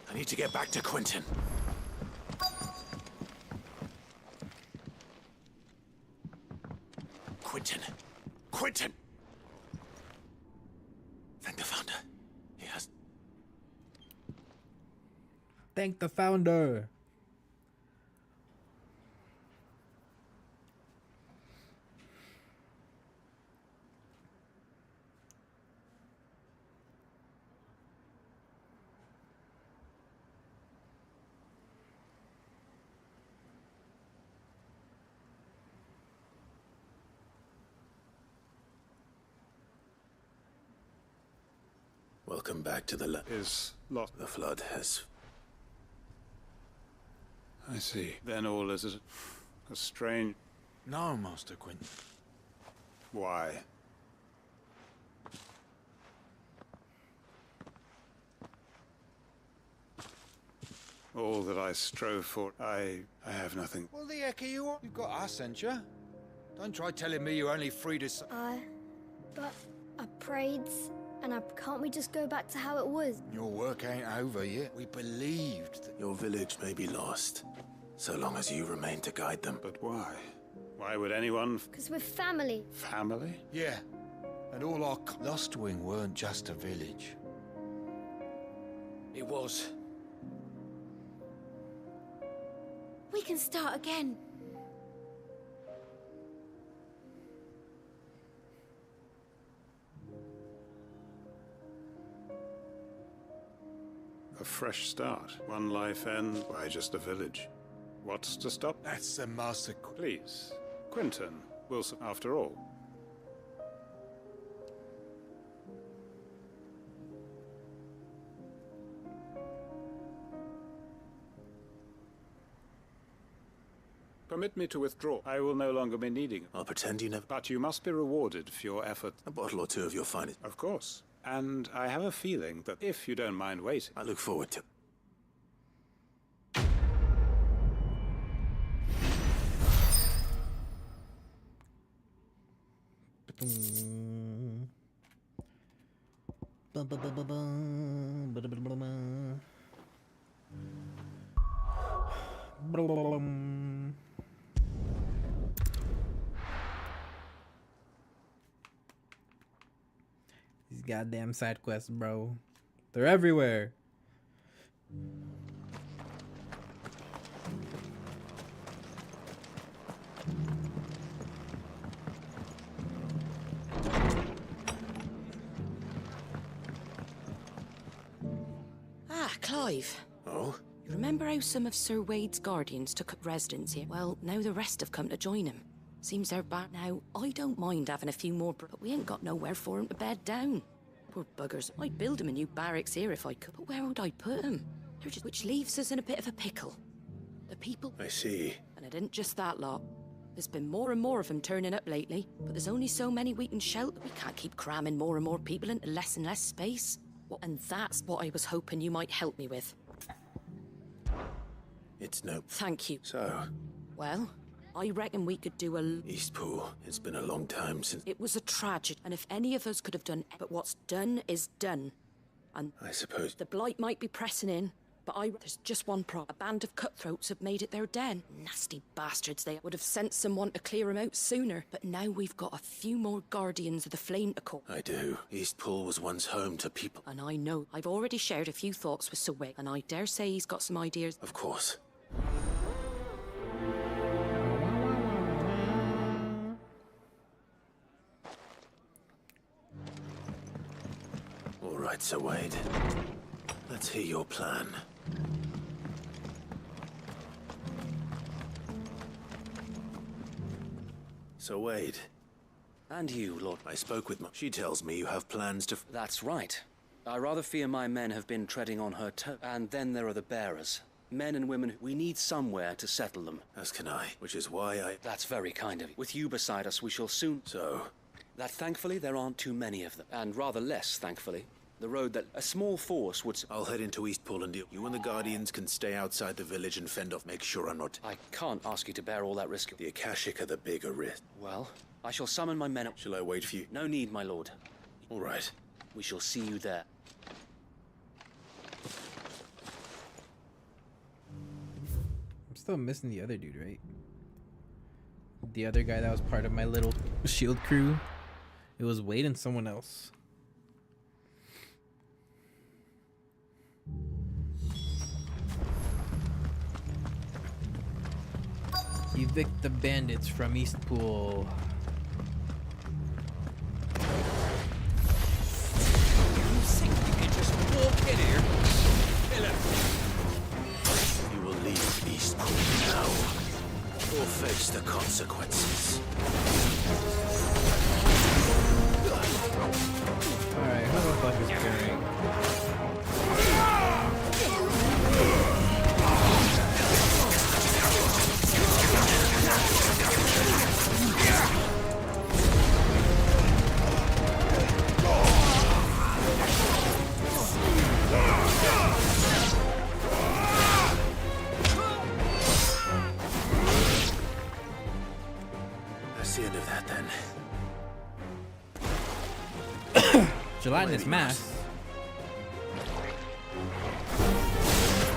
I need to get back to Quentin. Quentin! Thank the Founder. He has... Thank the Founder. Welcome back to the The flood has... I see. Then all is a strange... No, Master Quentin. Why? All that I strove for, I have nothing. Well, the heck are you on? You've got our censure. Don't try telling me you're only free to... But I prayed, and can't we just go back to how it was? Your work ain't over yet. We believed that... Your village may be lost, so long as you remain to guide them. But why? Why would anyone... Because we're family. Family? Yeah. And all our... Lostwing weren't just a village. It was. We can start again. A fresh start. One life end. Why just a village? What's to stop? That's the Master... Please. Quentin. Wilson, after all. Permit me to withdraw. I will no longer be needing it. I'll pretend you never... But you must be rewarded for your effort. A bottle or two of your finest. Of course. And I have a feeling that if you don't mind waiting... I look forward to... These goddamn side quests, bro. They're everywhere. Clive. Oh? You remember how some of Sir Wade's guardians took up residence here? Well, now the rest have come to join him. Seems they're back now. I don't mind having a few more, but we ain't got nowhere for him to bed down. Poor buggers. I'd build him a new barracks here if I could, but where would I put him? Which leaves us in a bit of a pickle. The people... I see. And it isn't just that lot. There's been more and more of them turning up lately, but there's only so many we can shelter. We can't keep cramming more and more people into less and less space. And that's what I was hoping you might help me with. It's no... Thank you. So? Well, I reckon we could do a... Eastpool. It's been a long time since... It was a tragedy, and if any of us could have done... But what's done is done. And... I suppose... The blight might be pressing in, but there's just one problem. A band of cutthroats have made it their den. Nasty bastards. They would have sent someone to clear them out sooner. But now we've got a few more guardians of the flame to call. I do. Eastpool was once home to people. And I know. I've already shared a few thoughts with Sir Wade, and I dare say he's got some ideas. Of course. All right, Sir Wade. Let's hear your plan. Sir Wade. And you, Lord. I spoke with She tells me you have plans to... That's right. I rather fear my men have been treading on her toe. And then there are the bearers. Men and women, we need somewhere to settle them. As can I, which is why I... That's very kind of you. With you beside us, we shall soon... So? That thankfully there aren't too many of them. And rather less, thankfully. The road that a small force would... I'll head into Eastpool and deal. You and the Guardians can stay outside the village and fend off. Make sure I'm not... I can't ask you to bear all that risk. The Akashic are the bigger risk. Well, I shall summon my men... Shall I wait for you? No need, my lord. All right. We shall see you there. I'm still missing the other dude, right? The other guy that was part of my little shield crew. It was Wade and someone else. Evict the bandits from Eastpool. You think you can just walk in here? You will leave Eastpool now, or face the consequences. Alright, who the fuck is carrying? That's the end of that then. Gelatinous mass.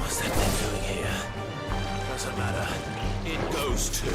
What's that thing doing here? Doesn't matter. It goes too.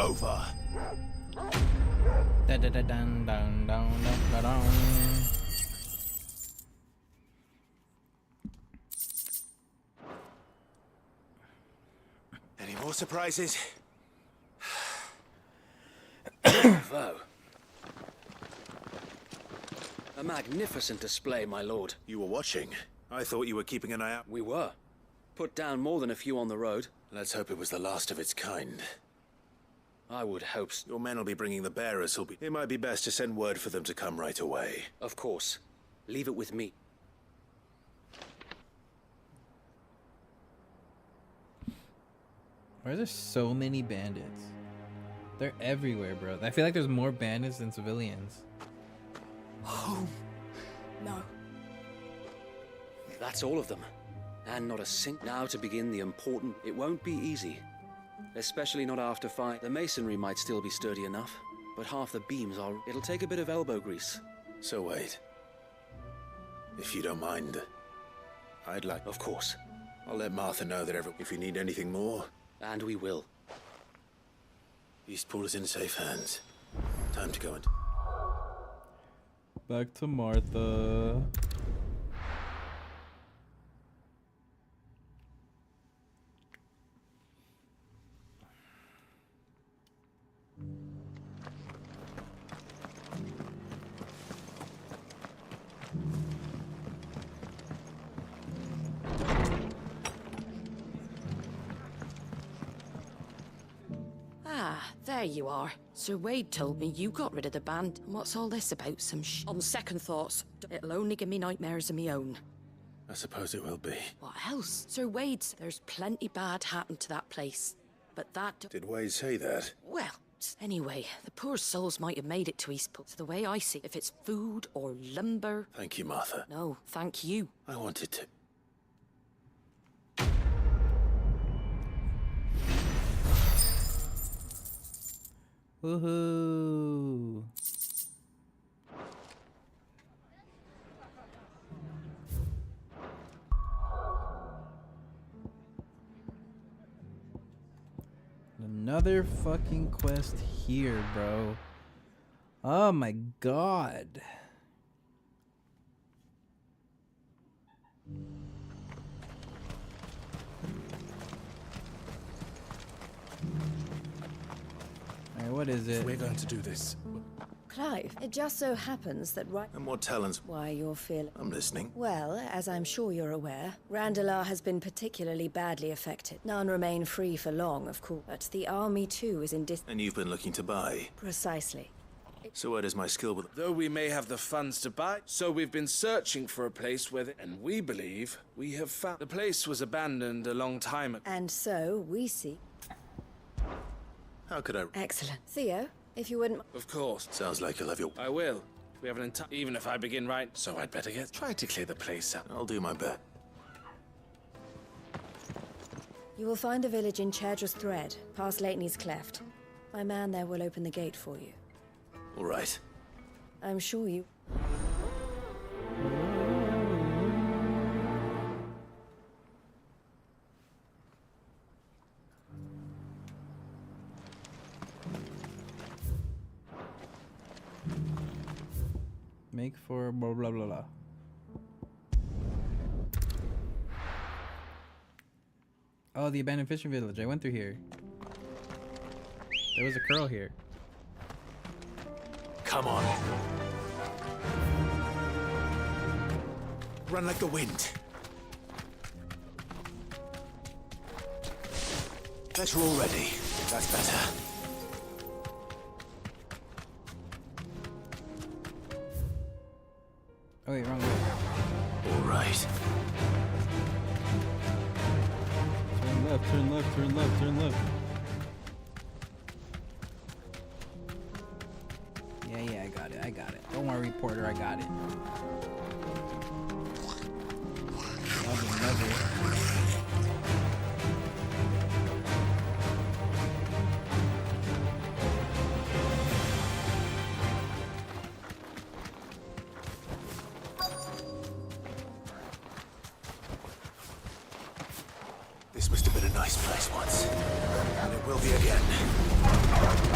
over. Da da da dun dun dun dun dun. Any more surprises? Bravo. A magnificent display, my lord. You were watching. I thought you were keeping an eye out. We were. Put down more than a few on the road. Let's hope it was the last of its kind. I would hope so. Your men will be bringing the bearers. It might be best to send word for them to come right away. Of course. Leave it with me. Why are there so many bandits? They're everywhere, bro. I feel like there's more bandits than civilians. Home. No. That's all of them. And not a sink. Now to begin the important... It won't be easy. Especially not after fight. The masonry might still be sturdy enough, but half the beams are... It'll take a bit of elbow grease. So wait. If you don't mind, I'd like... Of course. I'll let Martha know that if you need anything more... And we will. Eastport is in safe hands. Time to go and... Back to Martha. Ah, there you are. Sir Wade told me you got rid of the band. What's all this about? Some On second thoughts, it'll only give me nightmares of me own. I suppose it will be. What else? Sir Wade's. There's plenty bad happened to that place. But that... Did Wade say that? Well, anyway, the poor souls might have made it to Eastport. So the way I see it, if it's food or lumber... Thank you, Martha. No, thank you. I wanted to... Woohoo! Another fucking quest here, bro. Oh my god. Alright, what is it? We're going to do this. Clive, it just so happens that right... And what talents? Why, you're feeling... I'm listening. Well, as I'm sure you're aware, Randalar has been particularly badly affected. None remain free for long, of course, but the army too is in And you've been looking to buy? Precisely. So where does my skill with... Though we may have the funds to buy, so we've been searching for a place where... And we believe we have found... The place was abandoned a long time ago. And so, we see... How could I... Excellent. Theo, if you wouldn't... Of course. Sounds like you'll have your... I will. We have an entire... Even if I begin right, so I'd better get... Try to clear the place out. I'll do my best. You will find a village in Chadra's Thread, past Lateney's Cleft. My man there will open the gate for you. All right. I'm sure you... Make for blah blah blah blah. Oh, the abandoned fishing village. I went through here. There was a curl here. Come on. Run like the wind. Better already. That's better. Oh wait, wrong way. All right. Turn left, turn left, turn left, turn left. Yeah, I got it, I got it. Don't worry, Porter, I got it. This must have been a nice place once. And it will be again.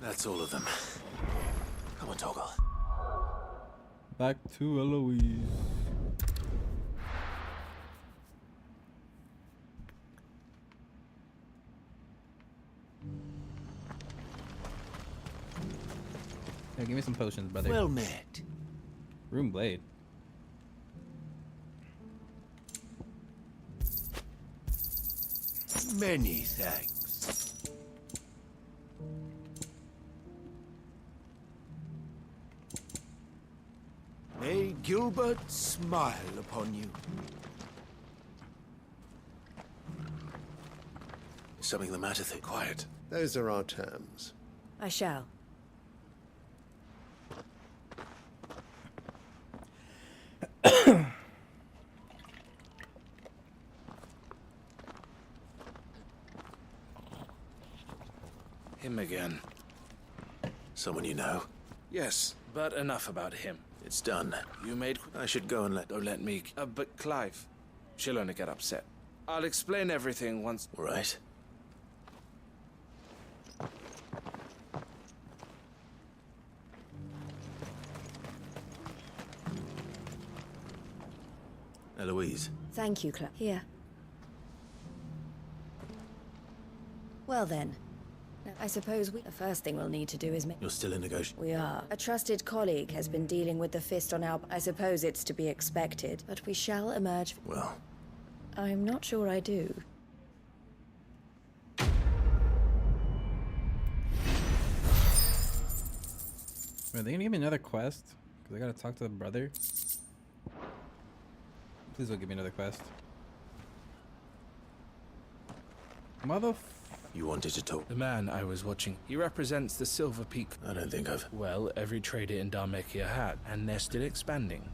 That's all of them. Come on, Toggle. Back to Eloise. Yeah, give me some potions, brother. Well met. Room blade. Many thanks. May Gilbert smile upon you. Is something the matter? Quiet. Those are our terms. I shall. Him again. Someone you know? Yes, but enough about him. It's done. You made... I should go and let... Don't let me... but Clive, she'll only get upset. I'll explain everything once... All right. Eloise. Thank you, Clive. Here. Well then. I suppose the first thing we'll need to do is make... You're still in negotiation. We are. A trusted colleague has been dealing with the Fist on our... I suppose it's to be expected, but we shall emerge... Well... I'm not sure I do. Are they gonna give me another quest? Because I gotta talk to the brother. Please don't give me another quest. You wanted to talk? The man I was watching, he represents the Silver Peak. I don't think I've... Well, every trader in Dharmekia had, and they're still expanding.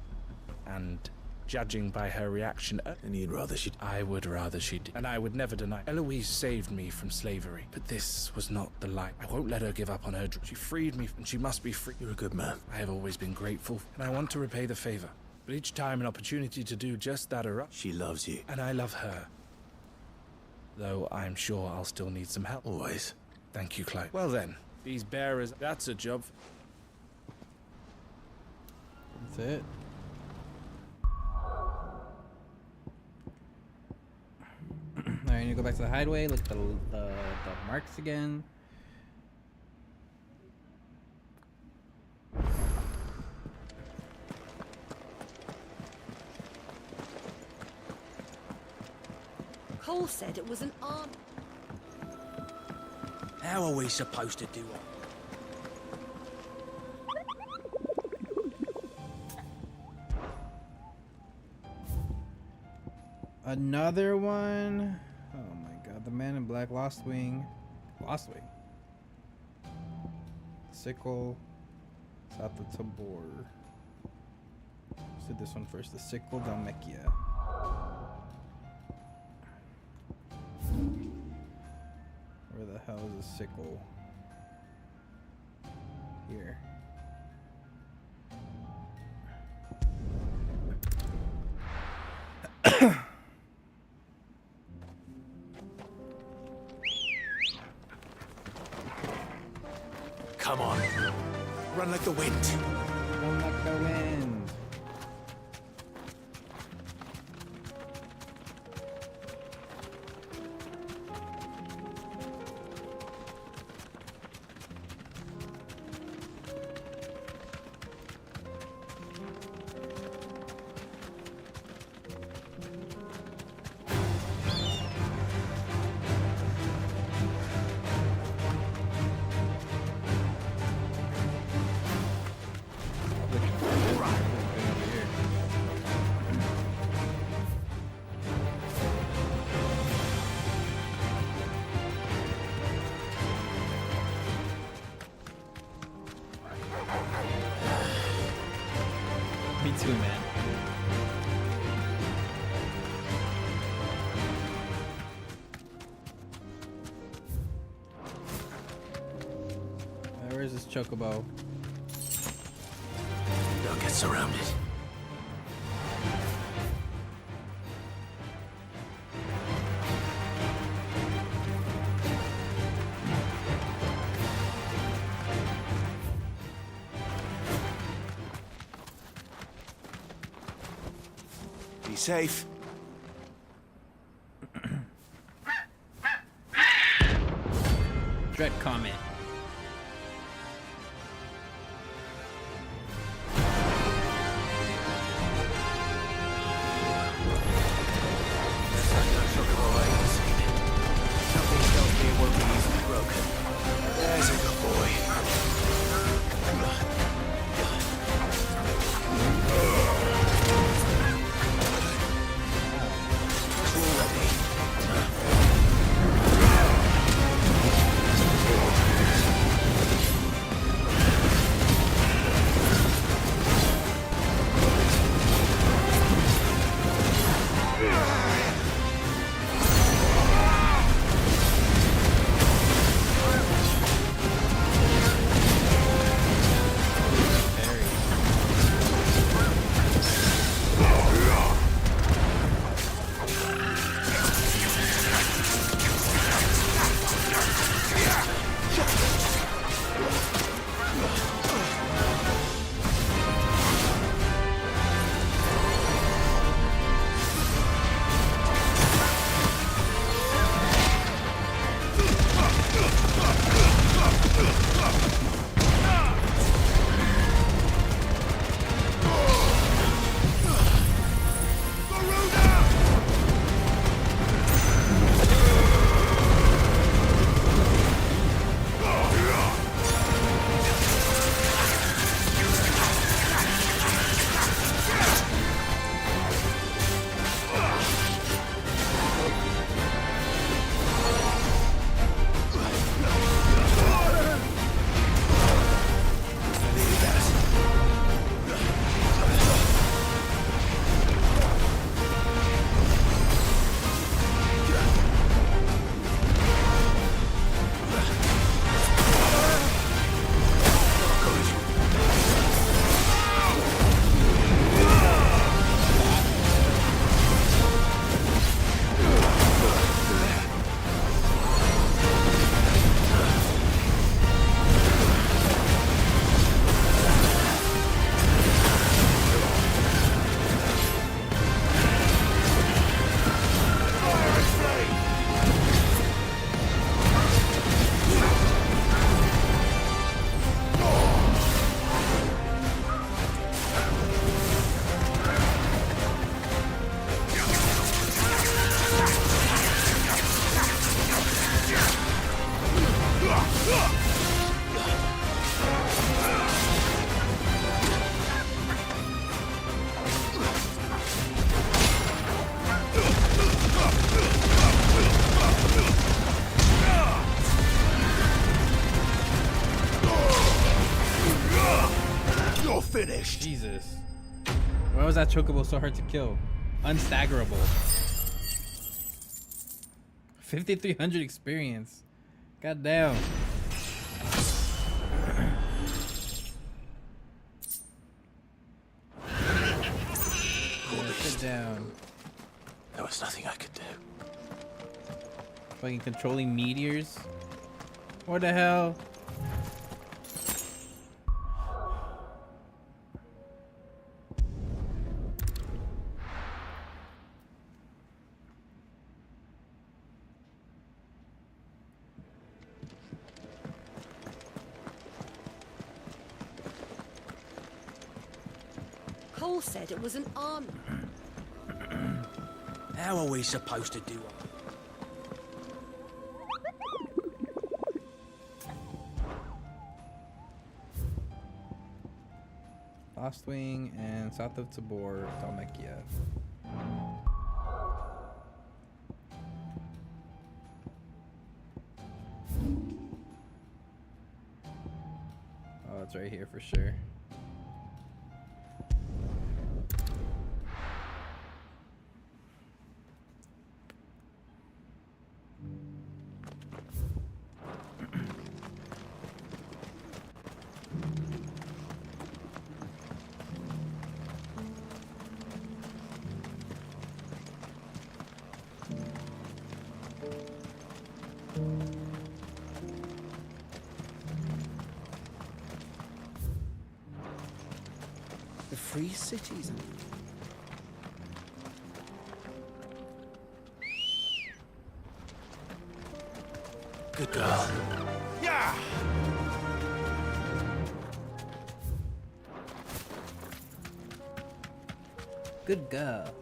And judging by her reaction... And you'd rather she'd... I would rather she did. And I would never deny. Eloise saved me from slavery. But this was not the life. I won't let her give up on her dream. She freed me, and she must be free. You're a good man. I have always been grateful, and I want to repay the favor. But each time an opportunity to do just that erupts. She loves you. And I love her. Though I'm sure I'll still need some help. Always. Thank you, Clive. Well then, these bearers, that's a job. That's it. Alright, I need to go back to the hideaway, look at the marks again. Cole said it was an arm. How are we supposed to do it? Another one. Oh my god, the man in black, Lost Wing. Lost Wing? sickle south of Tabor. Let's do this one first. The sickle Dalmekia. Where the hell is the sickle? Here. Come on. Run like the wind. Run like the wind. Me too, man. Where's this chocobo? Don't get surrounded. Be safe. Dread comment. There's a good boy. finished. Jesus. Why was that chocobo so hard to kill? Unstaggerable. 5,300 experience. God damn. Sit down. There was nothing I could do. Fucking controlling meteors. What the hell? Cole said it was an army. How are we supposed to do it? Lost Wing and south of Tabor, Dalmekia. Oh, it's right here for sure. The free cities. Good girl. Yeah! Good girl.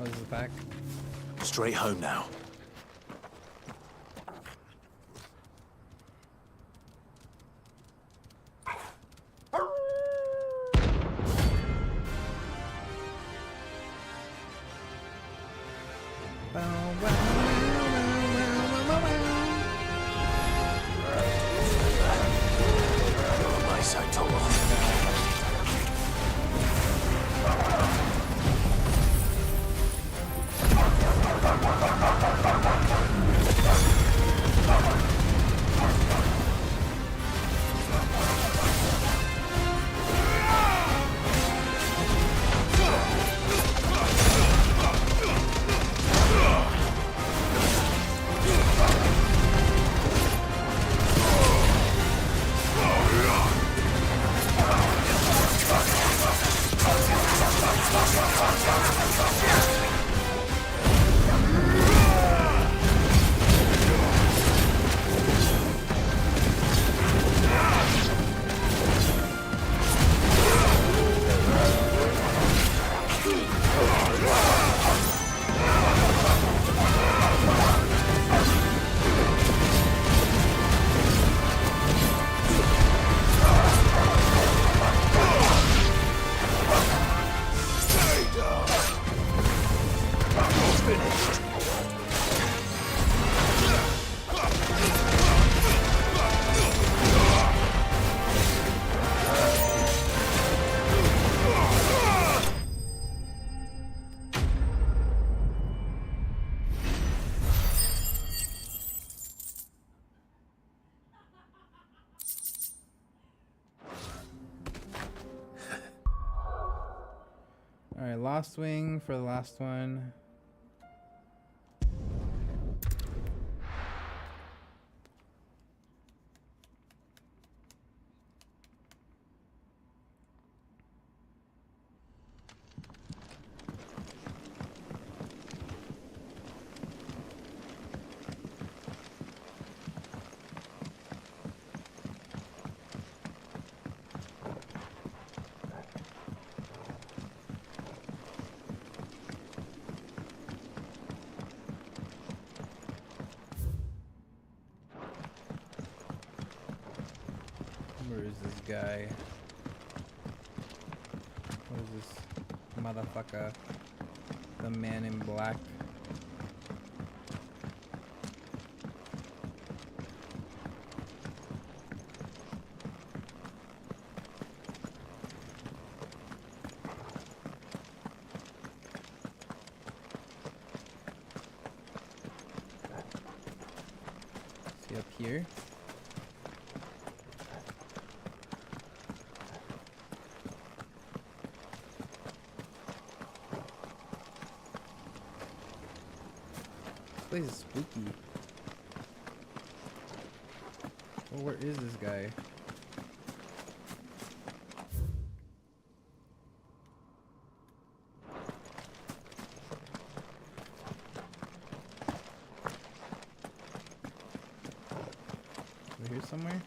Oh, this is back. Straight home now. My side, Toro. Alright, Lost Wing for the last one. guy? What is this motherfucker? The man in black. See up here? This place is spooky. Well, where is this guy? Over here somewhere?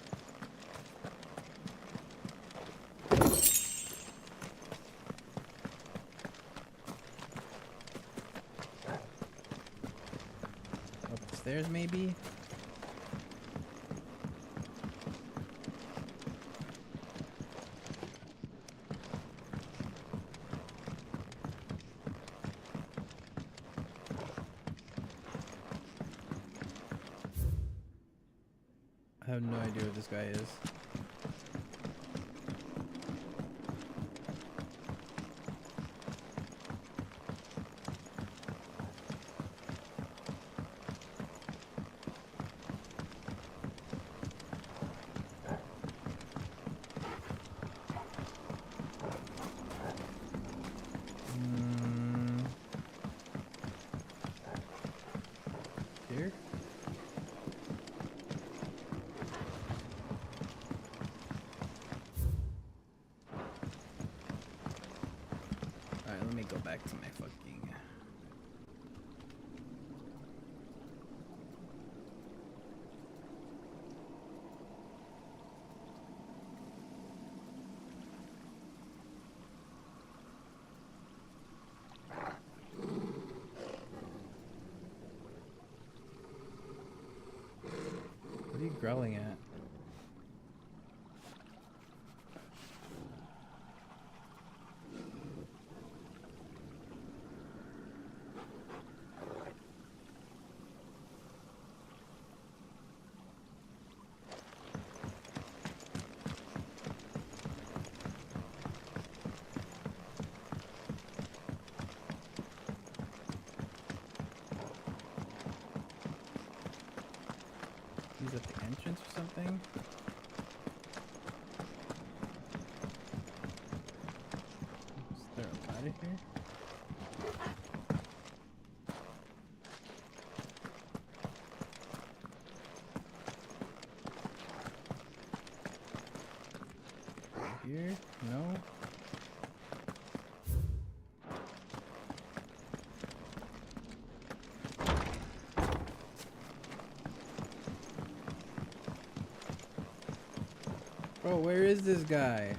Upstairs, maybe? I have no idea what this guy is. Here? Alright, let me go back to my fucking... What are you growling at? He's at the entrance or something? Is there a ladder here? Here? No? Bro, where is this guy?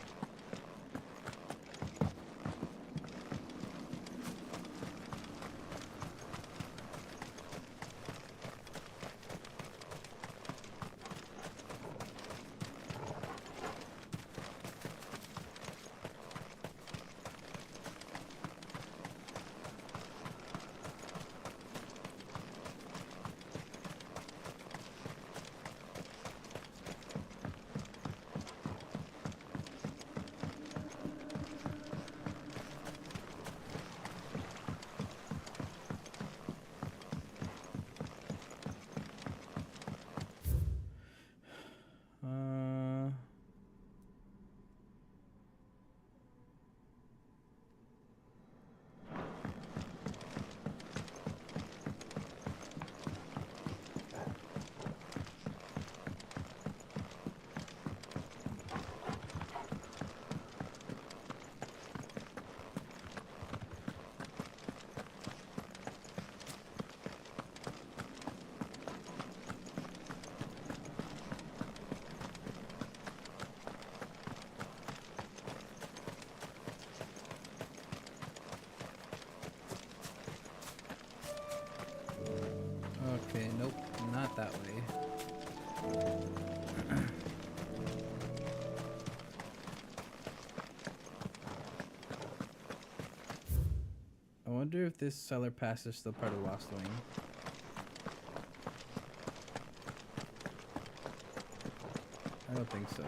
Okay, nope, not that way. wonder if this cellar pass is still part of Lost Wing. I don't think so.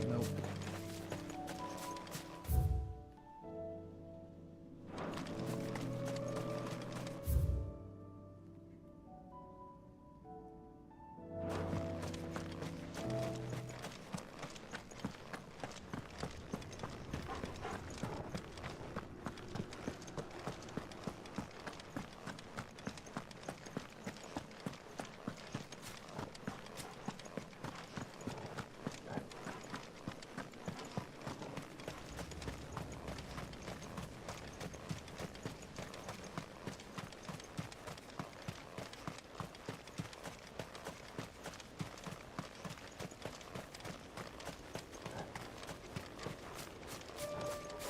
Nope.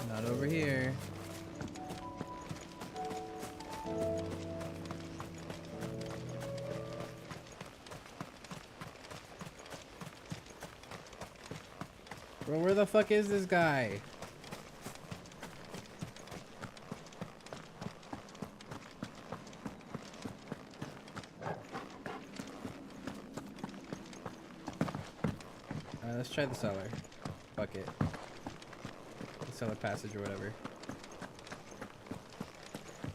Not over here. Bro, where the fuck is this guy? Let's try the cellar. Fuck it. Cellar passage or whatever.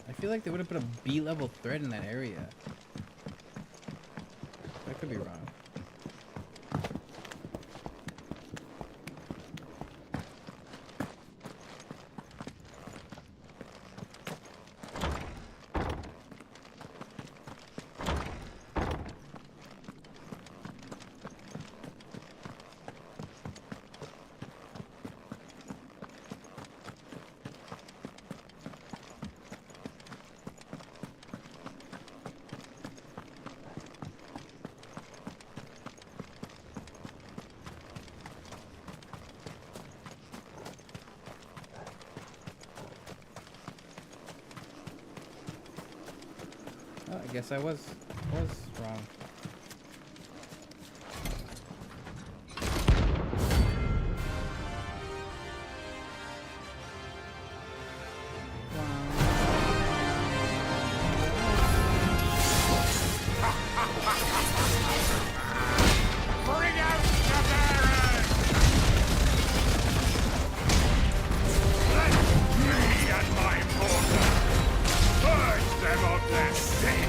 I feel like they would have put a B-level thread in that area. I could be wrong. Oh, I guess I was wrong. Bring out the Baron! Let me and my porter purge them of their sin!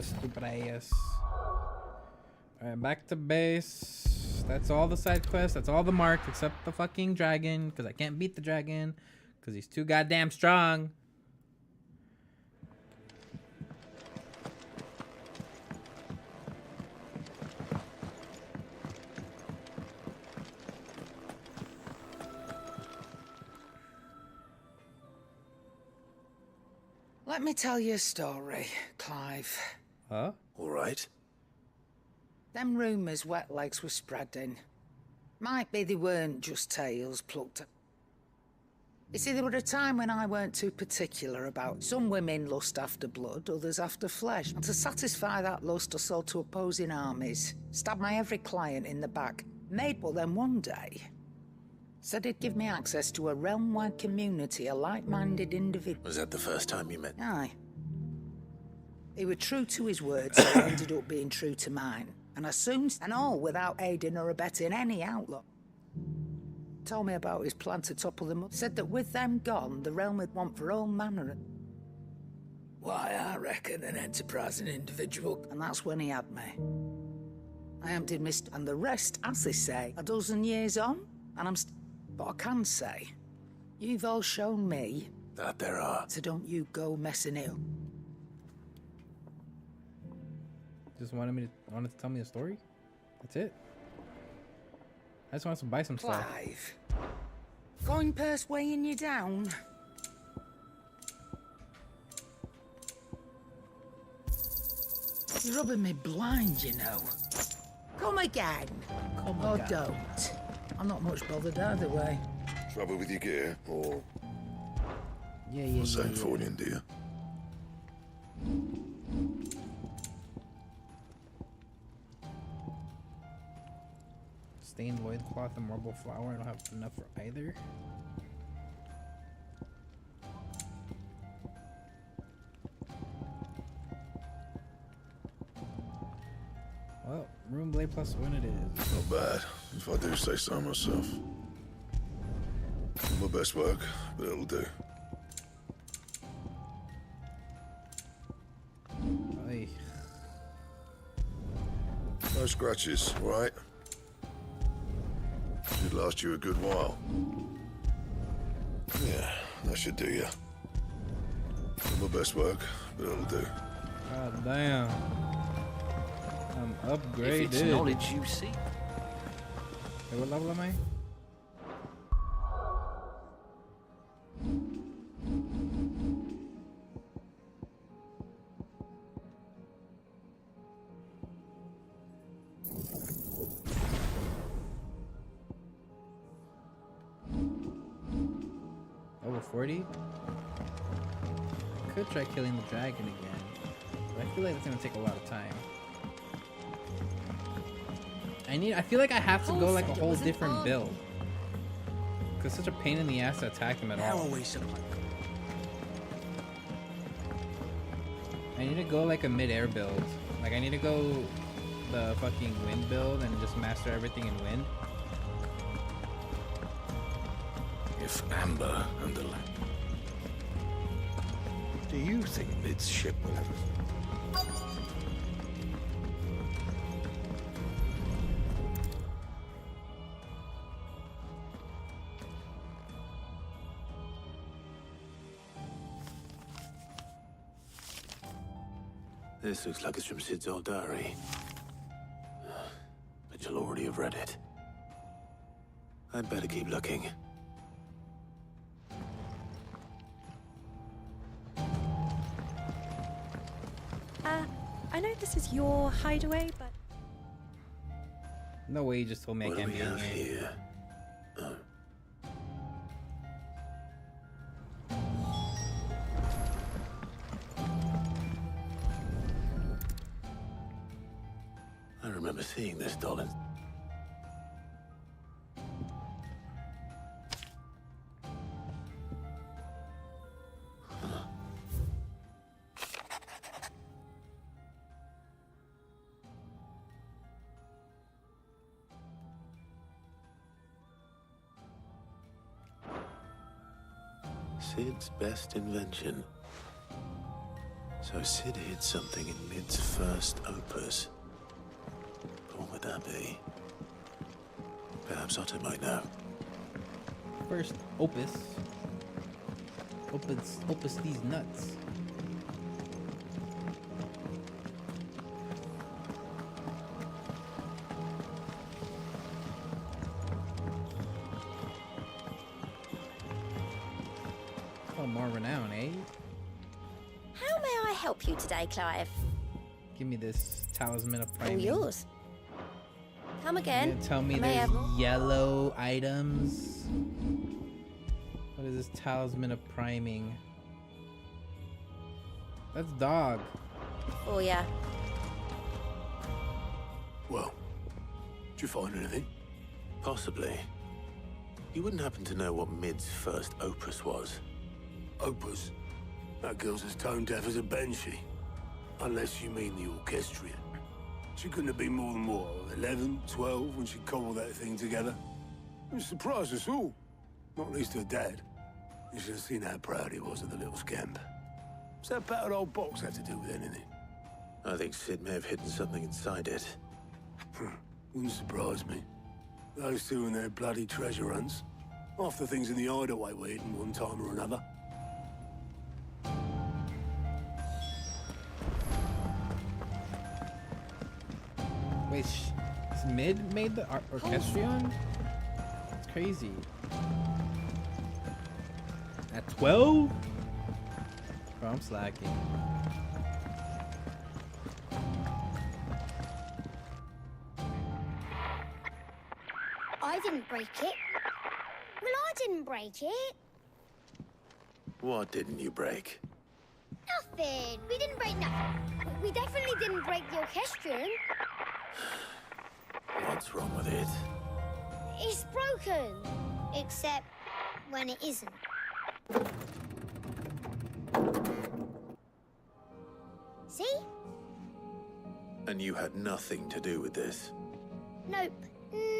Stupid ass. Alright, back to base. That's all the side quests. That's all the marks except the fucking dragon. Because I can't beat the dragon. Because he's too goddamn strong. Let me tell you a story, Clive. Huh? All right. Them rumours Wetlegs were spreading. Might be they weren't just tales plucked. You see, there were a time when I weren't too particular about some women lust after blood, others after flesh. And to satisfy that lust, I sold to opposing armies. Stabbed my every client in the back. Made but then one day said he'd give me access to a realm-wide community of like-minded individuals. Was that the first time you met? Aye. He was true to his words, so I ended up being true to mine. And I soon, and all without aiding or abetting any outlaw. Told me about his plan to topple them up. Said that with them gone, the realm would want for all manner. Why, I reckon an enterprising individual. And that's when he had me. I emptied mist, and the rest, as they say, a dozen years on, and I'm but I can say, you've all shown me that there are. So don't you go messing it up. Just wanted to tell me a story. That's it. I just wanted to buy some stuff. Clive, coin purse weighing you down. You're rubbing me blind, you know. Come again. Or don't. I'm not much bothered either way. Trouble with your gear, or... Yeah. Same for you, dear. Stained loincloth and marble flower. I don't have enough for either. Well, room blade plus one it is. Not bad, if I do say so myself. My best work, but it'll do. Aye. No scratches, right? Should last you a good while. Yeah, that should do you. My best work, but it'll do. God damn. I'm upgraded. If it's knowledge you seek. Hey, what level am I? Over 40? Could try killing the dragon again, but I feel like it's gonna take a lot of time. I feel like I have to go like a whole different build. Cause it's such a pain in the ass to attack him at all. I need to go like a mid-air build. Like I need to go the fucking wind build and just master everything in wind. If Amber and the land. Do you think this ship will ever... This looks like it's from Sid's old diary. But you'll already have read it. I'd better keep looking. I know this is your hideaway, but... No way you just told me I can't be in here. I remember seeing this doll in... Sid's best invention. So Sid hid something in Mid's first opus. What would that be? Perhaps Otto might know. First opus. Opus these nuts. Oh, more renown, eh? How may I help you today, Clive? Give me this talisman of All priming. yours. Come again. You tell me I may there's have- yellow items. What is this talisman of priming? That's dog. Oh, yeah. Well, did you find anything? Possibly. You wouldn't happen to know what Mid's first opus was? Opus? That girl's as tone deaf as a banshee. Unless you mean the orchestrion. She couldn't have been more than, what, 11, 12 when she cobbled that thing together? It surprised us all. Not least her dad. You should have seen how proud he was of the little scamp. What's that battered old box have to do with anything? I think Sid may have hidden something inside it. Wouldn't surprise me. Those two and their bloody treasure hunts. Half the things in the hideaway were hidden one time or another. Wait, is Mid made the orchestrion? That's crazy. At 12? Bro, I'm slacking. I didn't break it. Well, I didn't break it. What didn't you break? Nothing. We didn't break nothing. We definitely didn't break the orchestrion. What's wrong with it? It's broken. Except when it isn't. See? And you had nothing to do with this? Nope.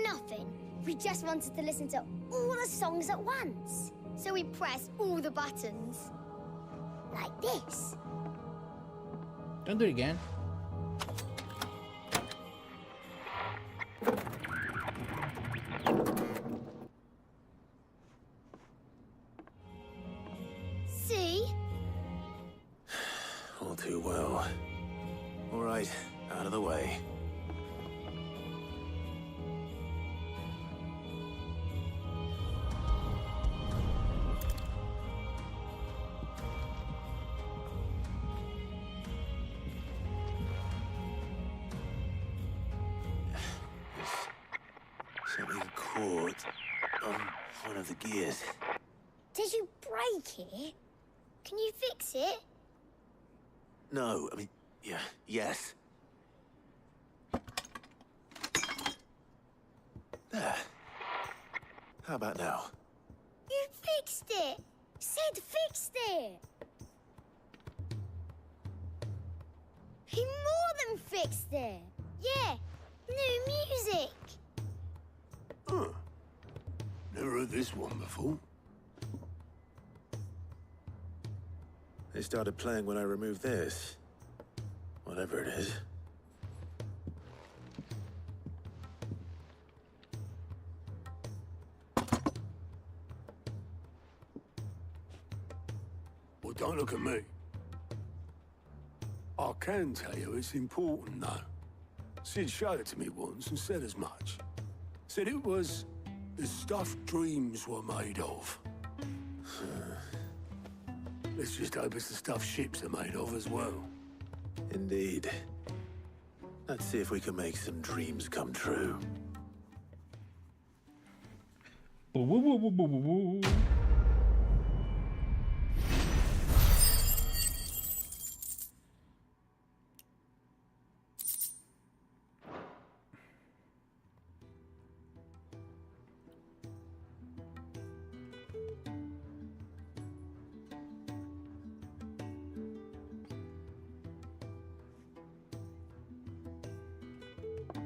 Nothing. We just wanted to listen to all the songs at once. So we pressed all the buttons. Like this. Don't do it again. See? All too well. All right, out of the way. Something caught on one of the gears. Did you break it? Can you fix it? No, I mean, yes. There. How about now? You fixed it! Sid fixed it! He more than fixed it! Yeah, new music! Huh. Never heard this one before. They started playing when I removed this. Whatever it is. Well, don't look at me. I can tell you it's important, though. Sid showed it to me once and said as much. Said it was the stuff dreams were made of. Let's just hope it's the stuff ships are made of as well. Indeed. Let's see if we can make some dreams come true.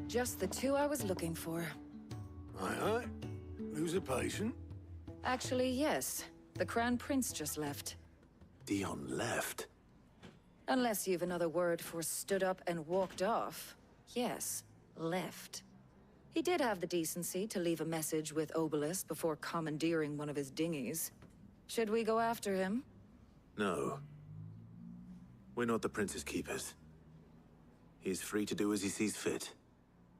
Just the two I was looking for. Aye. Lose a patient? Actually, yes. The Crown Prince just left. Dion left? Unless you've another word for stood up and walked off. Yes, left. He did have the decency to leave a message with Obelisk before commandeering one of his dinghies. Should we go after him? No. We're not the Prince's keepers. He's free to do as he sees fit.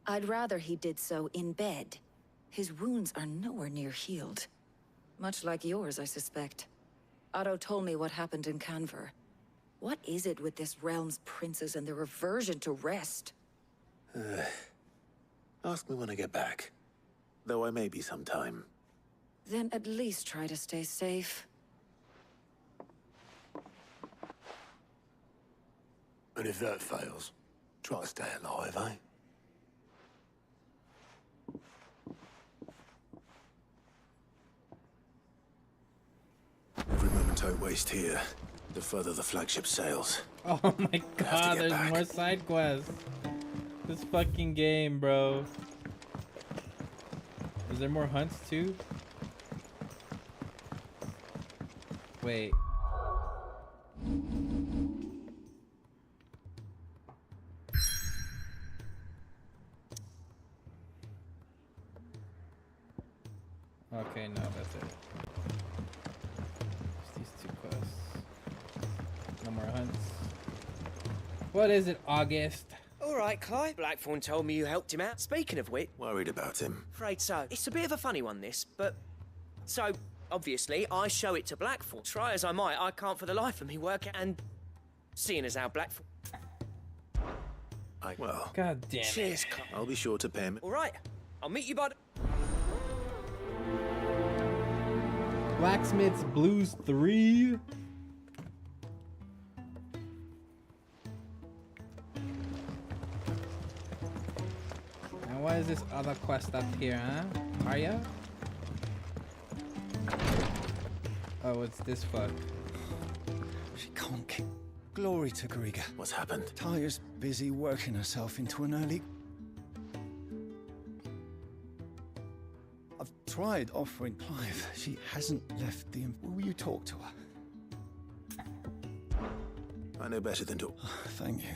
I'd rather he did so in bed. His wounds are nowhere near healed. Much like yours, I suspect. Otto told me what happened in Canver. What is it with this realm's princes and their aversion to rest? Ask me when I get back. Though I may be sometime. Then at least try to stay safe. And if that fails, try to stay alive, eh? Every moment I waste here, the further the flagship sails. Oh my god, there's more side quests. This fucking game, bro. Is there more hunts too? Wait. Okay, no, that's it. Just these two quests. No more hunts. What is it, August? All right, Clive. Blackthorn told me you helped him out. Speaking of which... Worried about him. Afraid so. It's a bit of a funny one, this, but... So, obviously, I show it to Blackthorn. Try as I might, I can't for the life of me work it, and... Seeing as how Blackthorn... Well... God damn it. Cheers, Clive. I'll be sure to pay him. All right. I'll meet you by the... Blacksmith's Blues 3. And what is this other quest up here, huh? Arya? Oh, it's this fuck. She can't keep. Glory to Griga. What's happened? Tyre's busy working herself into an early... I've tried offering Clive. She hasn't left the... Will you talk to her? I know better than to... Thank you.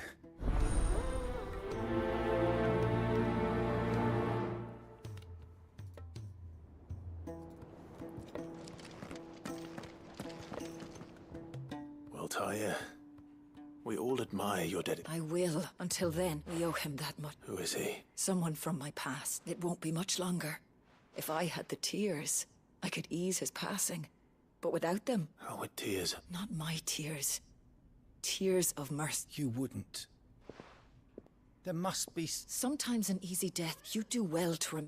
Well, Tyre, we all admire your dedication. I will. Until then, we owe him that much. Who is he? Someone from my past. It won't be much longer. If I had the tears, I could ease his passing. But without them... How would tears? Not my tears. Tears of mercy. You wouldn't. There must be... Sometimes an easy death. You do well to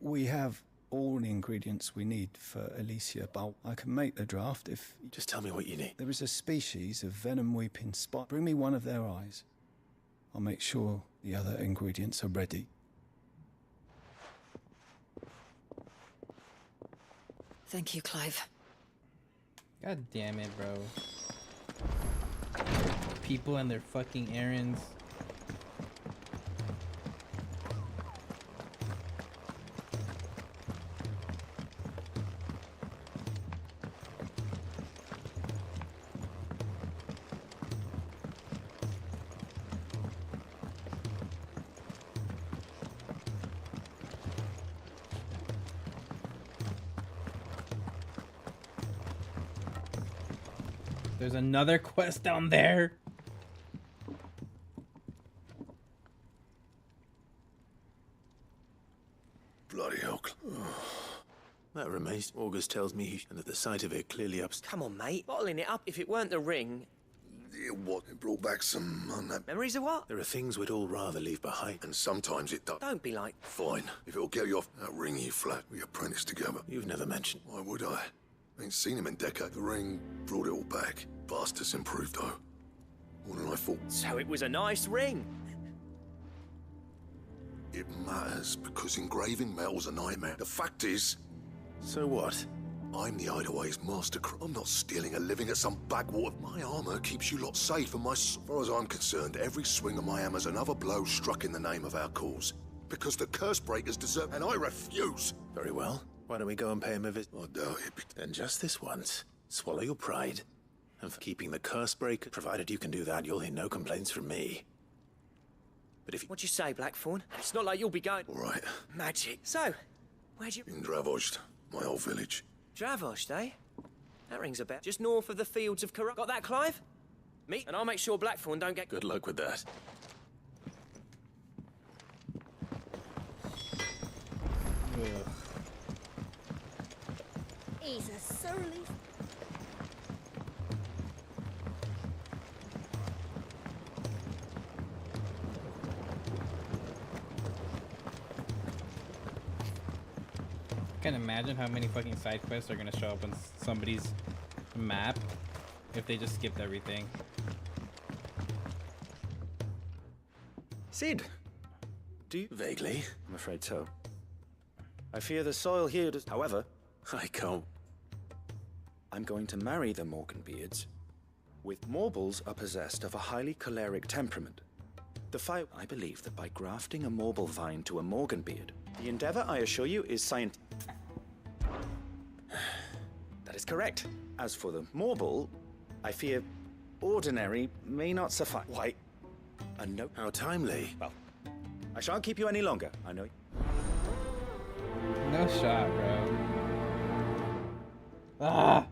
We have all the ingredients we need for Alicia, but I can make the draft if... Just tell me what you need. There is a species of venom-weeping spot. Bring me one of their eyes. I'll make sure the other ingredients are ready. Thank you, Clive. God damn it, bro. People and their fucking errands. There's another quest down there. Bloody hell. That remains. August tells me and that the sight of it clearly ups. Come on, mate. Bottling it up. If it weren't the ring... It brought back some... Memories of what? There are things we'd all rather leave behind. And sometimes it does. Don't be like... Fine. If it'll get you off that ring you flat, we apprentice together. You've never mentioned. Why would I? Ain't seen him in decades. The ring brought it all back. Bastards improved, though. More than I thought. So it was a nice ring. It matters, because engraving metal's a nightmare. The fact is... So what? I'm the Hideaway's master. I'm not stealing a living at some backwater. My armor keeps you lot safe, and as far as I'm concerned, every swing of my hammer's another blow struck in the name of our cause. Because the curse breakers deserve, and I refuse. Very well. Why don't we go and pay him a visit? I doubt it. Then just this once, swallow your pride and for keeping the curse breaker. Provided you can do that, you'll hear no complaints from me. But if you... What'd you say, Blackthorn? It's not like you'll be going... All right. Magic. So, where'd you... In Dravost, my old village. Dravost, eh? That rings a bell. Just north of the fields of Corrupt. Got that, Clive? Me? And I'll make sure Blackthorn don't get... Good luck with that. He's a surly... I can't imagine how many fucking side quests are gonna show up on somebody's map if they just skipped everything. Cid, do you... Vaguely. I'm afraid so. I fear the soil here does... However... I can't... I'm going to marry the Morganbeards. With Morbles are possessed of a highly choleric temperament. I believe that by grafting a Morble vine to a Morganbeard, the endeavor, I assure you, is scientific. That is correct. As for the Morble, I fear ordinary may not suffice. Why? A no. How timely. Well, I shan't keep you any longer. I know. No shot, bro. Ah!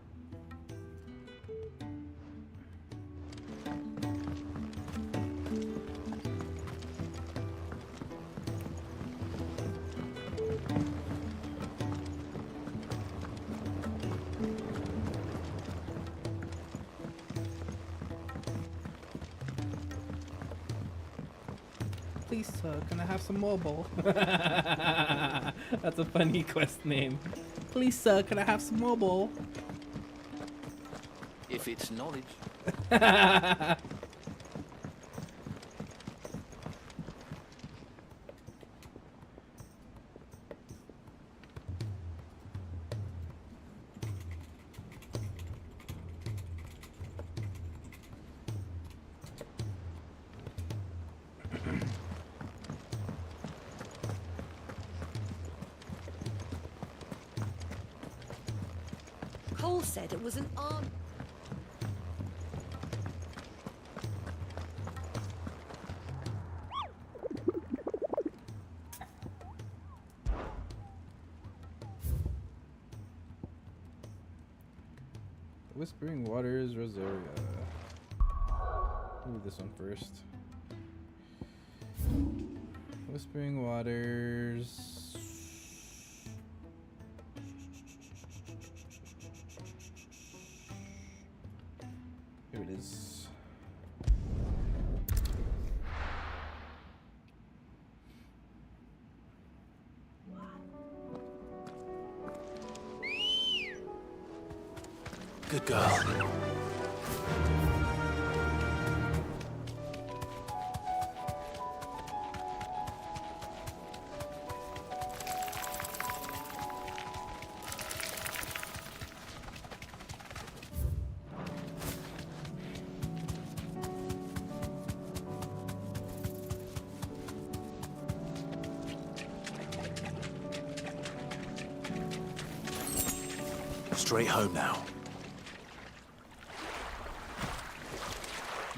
Please, sir, can I have some mobile? That's a funny quest name. Please, sir, can I have some mobile? If it's knowledge. Cole said it was an arm. Whispering Waters, Rosaria. Ooh, this one first. Whispering Waters. Here it is. Good girl. Straight home now.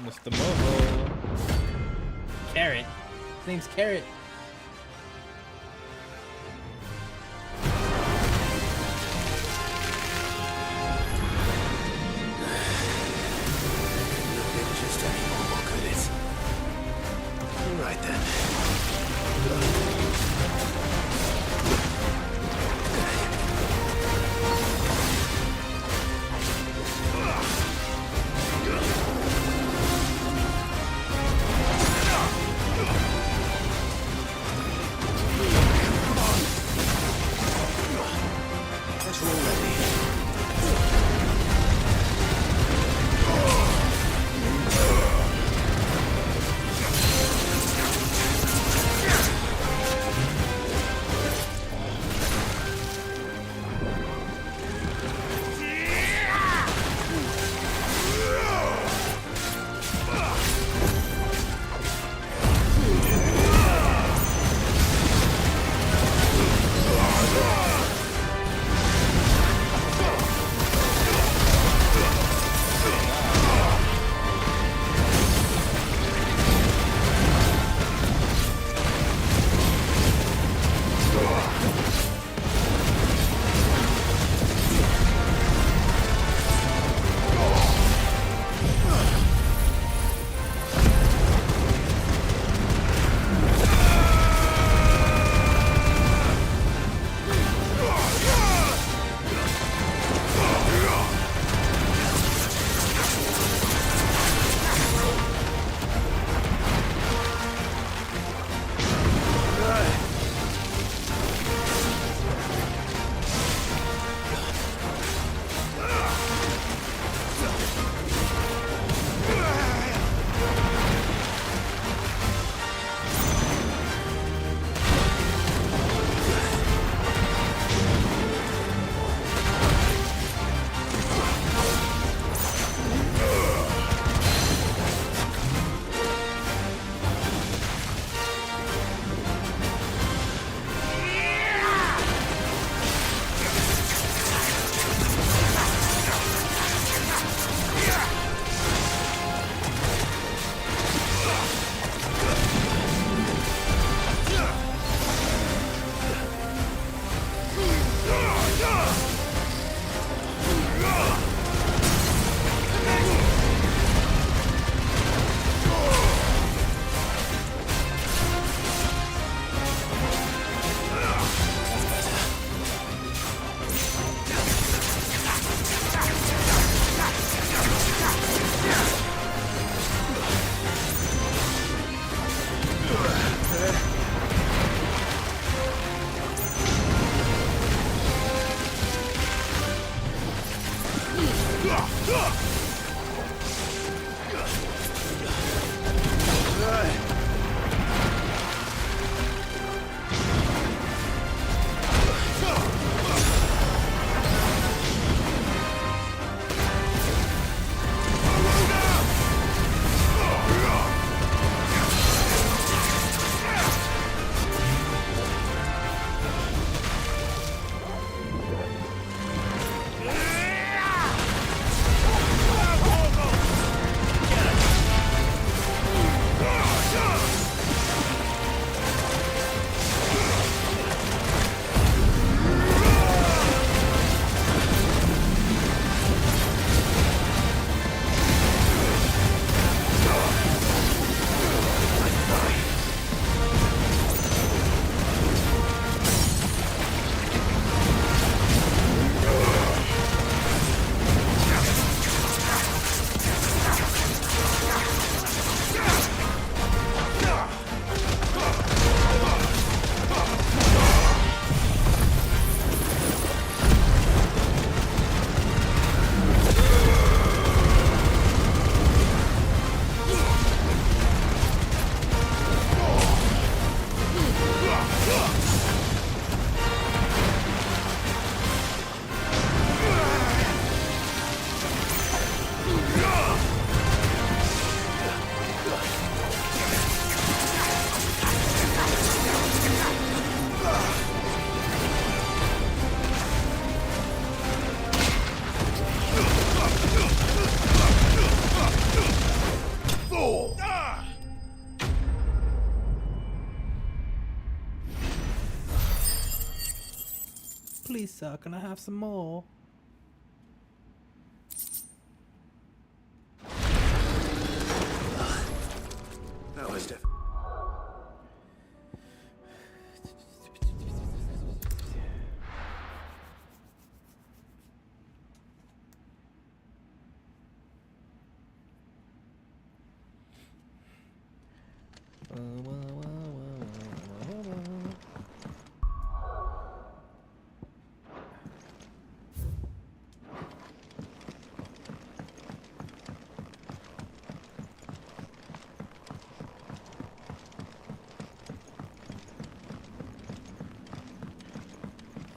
Mr. Moho. Carrot. His name's Carrot. Just anymore, could it? All right then. Please, sir, can I have some more? That was different.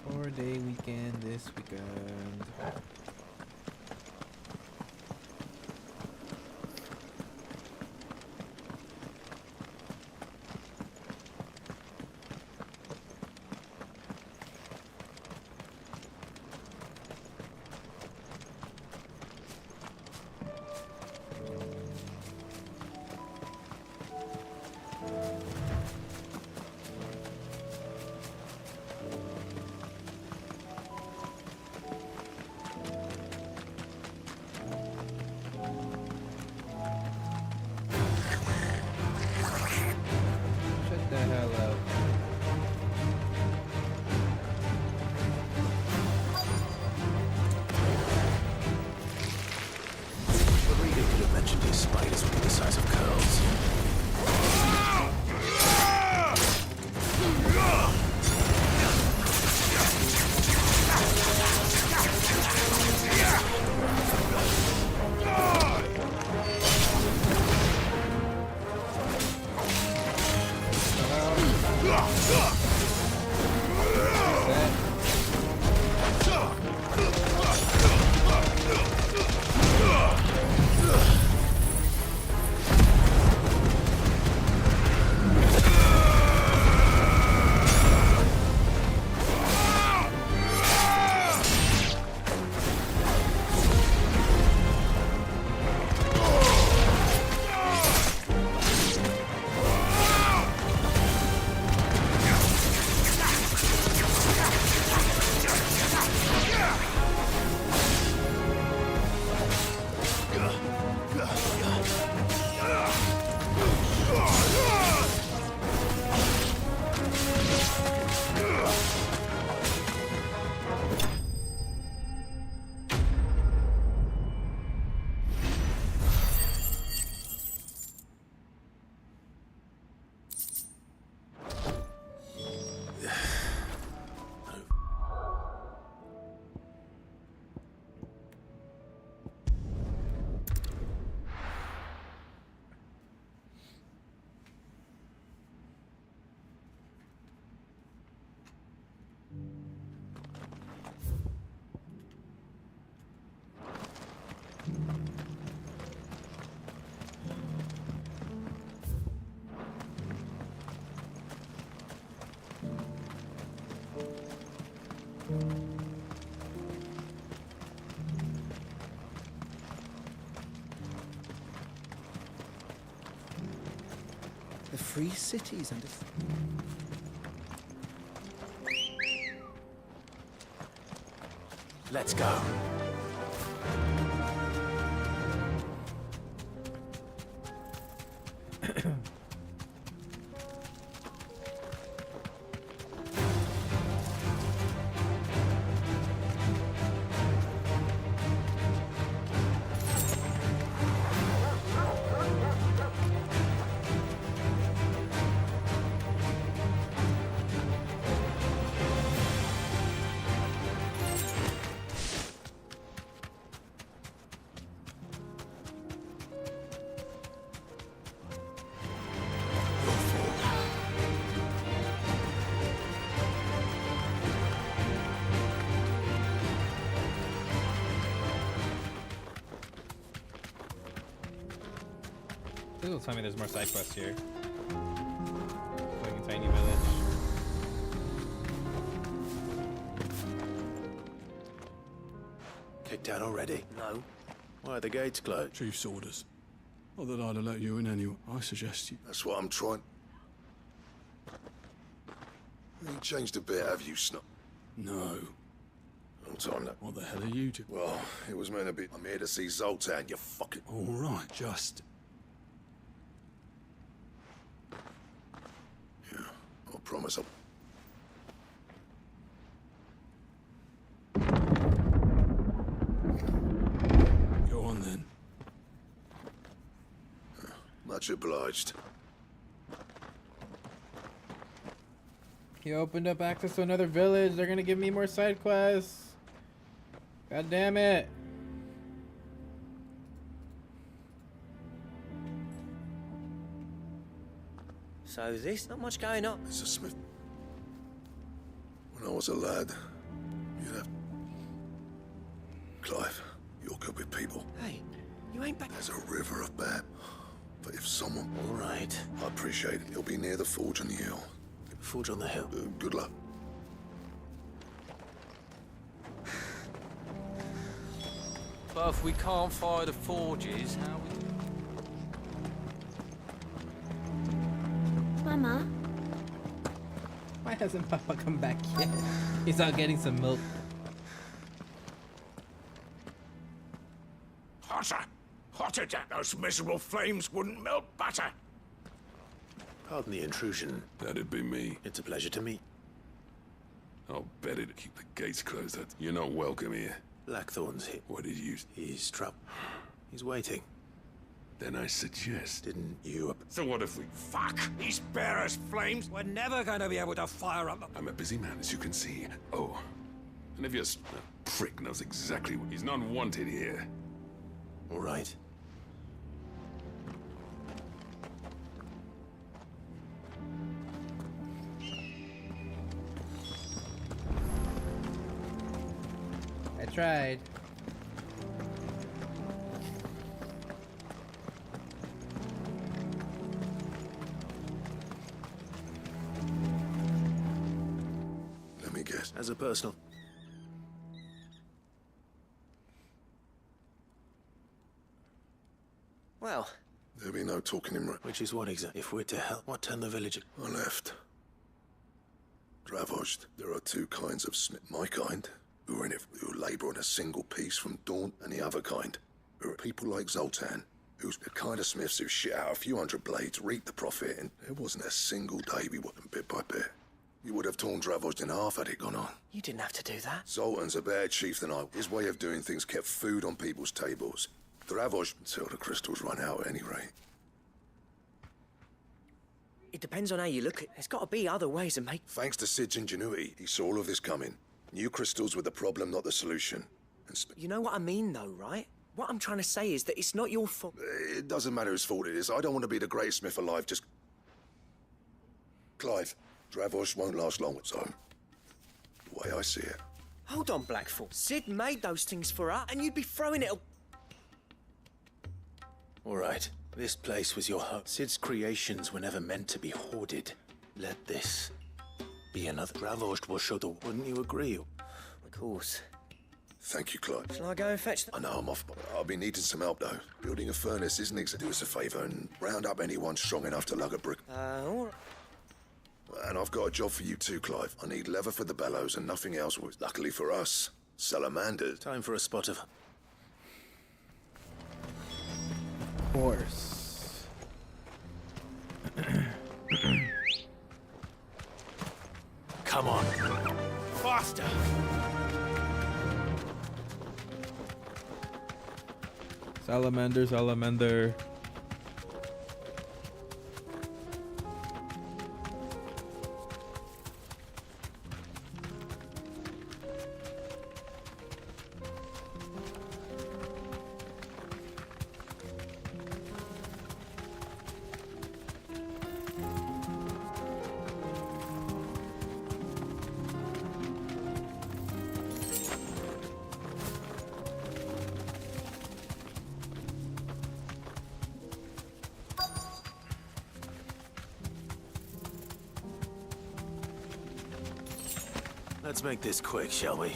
4-day weekend this weekend. Shut the hell up. Rodrigo could have mentioned his spiders would be the size of curls. The free cities and Let's go. Please don't tell me there's more side quests here. Fucking tiny village. Kicked out already? No. Why are the gates closed? Chief's orders. Not that I'd have let you in anyway. I suggest you. That's what I'm trying. You ain't changed a bit, have you, Snot? No. No time now. What the hell are you doing? Well, it was meant to be. I'm here to see Zoltan, you fucking... All right, just... Yeah, I promise I'll... Go on then. Much obliged. He opened up access to another village. They're gonna give me more side quests. God damn it. So this, not much going on. Mr. Smith, when I was a lad, you'd have... Clive, you're good with people. Hey, you ain't back. There's a river of bad. But if someone... All right. I appreciate it. You'll be near the forge on the hill. Forge on the hill. Good luck. But if we can't fire the forges, how we... Mama? Why hasn't Papa come back yet? He's out getting some milk. Hotter! Hotter, Jack! Those miserable flames wouldn't melt butter! Pardon the intrusion. That'd be me. It's a pleasure to meet. I'll bet it. Keep the gates closed. You're not welcome here. Blackthorn's here. What did you... He's trapped. He's waiting. Then I suggest... Didn't you... So what if we... Fuck! These bare as flames! We're never gonna be able to fire up the... I'm a busy man, as you can see. Oh. And if that prick knows exactly what... He's not wanted here. All right. I tried. Let me guess. As a personal... Well... There'll be no talking him right. Which is what exactly? If we're to help, what turned the village... I left. Dravozd. There are two kinds of smith. My kind, who are in it, who labour on a single piece from dawn, and the other kind, who are people like Zoltan, who's the kind of smiths who shit out a few hundred blades, reap the profit, and there wasn't a single day we wasn't bit by bit. You would have torn Dravozd in half had it gone on. You didn't have to do that. Zoltan's a better chief than I. His way of doing things kept food on people's tables. Dravozd, until the crystals run out at any rate. It depends on how you look at it. There's got to be other ways of making... Thanks to Sid's ingenuity, he saw all of this coming. New crystals were the problem, not the solution. And you know what I mean, though, right? What I'm trying to say is that it's not your fault. It doesn't matter whose fault it is. I don't want to be the greatest smith alive, just... Clive, Dravozd won't last long, so... The way I see it. Hold on, Blackthorn. Sid made those things for us, and you'd be throwing it... All right. This place was your home. Sid's creations were never meant to be hoarded. Let this be another. Dravozd will show the... Wouldn't you agree? Of course. Thank you, Clive. Shall I go and fetch them? I know I'm off, but I'll be needing some help, though. Building a furnace isn't exactly... Do us a favour and round up anyone strong enough to lug a brick. All right. And I've got a job for you too, Clive. I need leather for the bellows and nothing else. Luckily for us, salamanders. Time for a spot of... Horse. Come on. Faster! Salamander, salamander. Let's make this quick, shall we?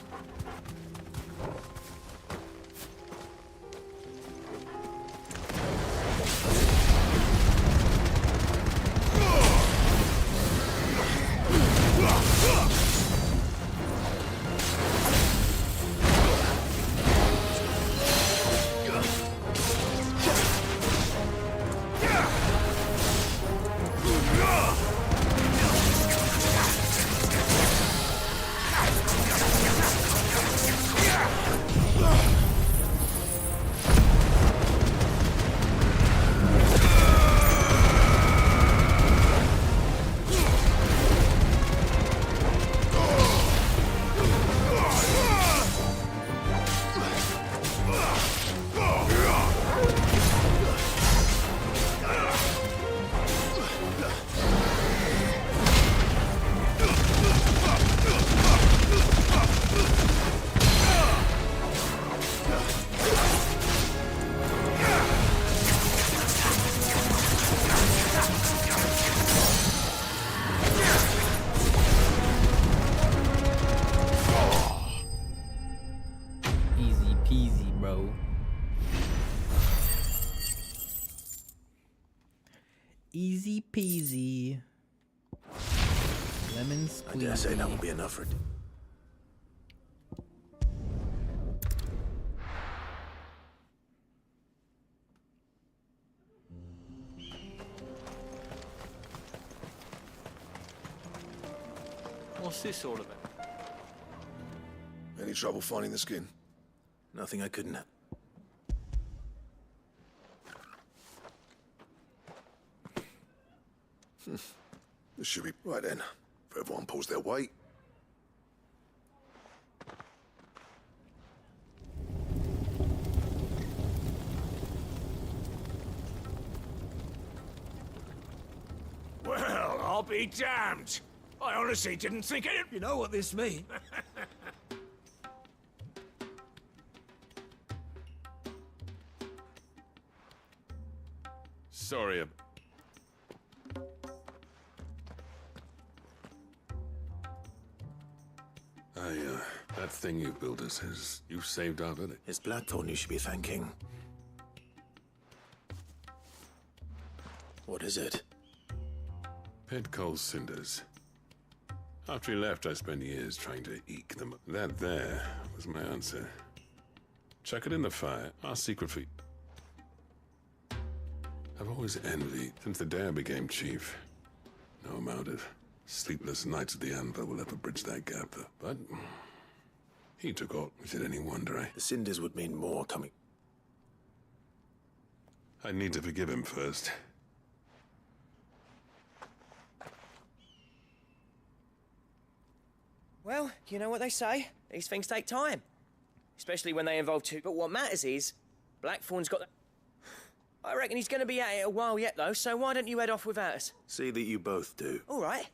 Easy peasy. Lemon squeezy. I dare say that won't be enough for it. What's this all about? Any trouble finding the skin? Nothing I couldn't. This should be right then. If everyone pulls their weight. Well, I'll be damned. I honestly didn't think it. You know what this means? Sorry. That thing you built us is you saved our village. It's Blackthorn you should be thanking. What is it? Pitcole's cinders. After he left, I spent years trying to eke them. That there was my answer. Chuck it in the fire. Our secret for... I've always envied since the day I became chief. No amount of sleepless nights at the Anvil will ever bridge that gap. But he took all. Is it any wonder The cinders would mean more coming. I need to forgive him first. Well, you know what they say. These things take time. Especially when they involve two. But what matters is, Blackthorn's got the... I reckon he's going to be at it a while yet, though, so why don't you head off without us? See that you both do. All right.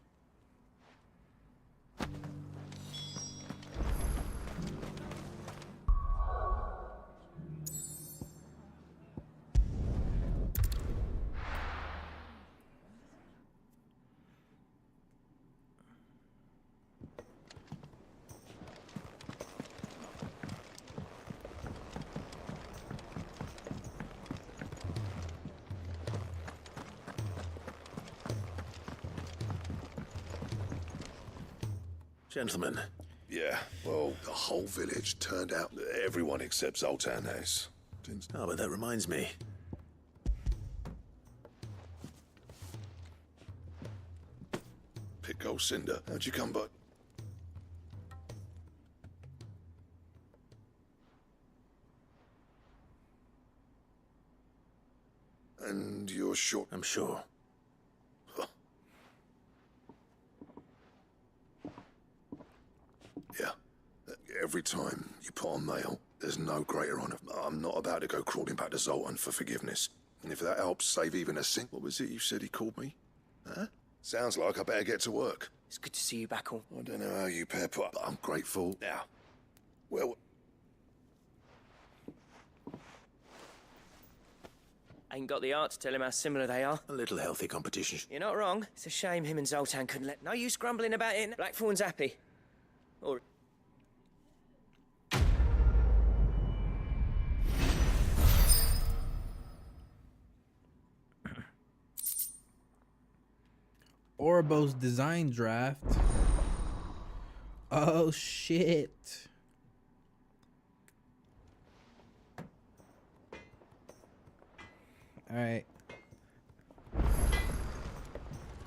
Gentlemen. Yeah, well, the whole village turned out. Everyone except Zoltan has. Oh, but that reminds me. Pitcole's cinder. How'd you come by? And you're sure? I'm sure. Yeah. Every time you put on mail, there's no greater honor. I'm not about to go crawling back to Zoltan for forgiveness. And if that helps save even a cent... What was it you said he called me? Huh? Sounds like I better get to work. It's good to see you back on. I don't know how you pair put up, but I'm grateful. Now, well... Ain't got the art to tell him how similar they are. A little healthy competition. You're not wrong. It's a shame him and Zoltan couldn't let... No use grumbling about it. Blackthorn's happy. Or... Orbo's design draft. Oh shit. All right.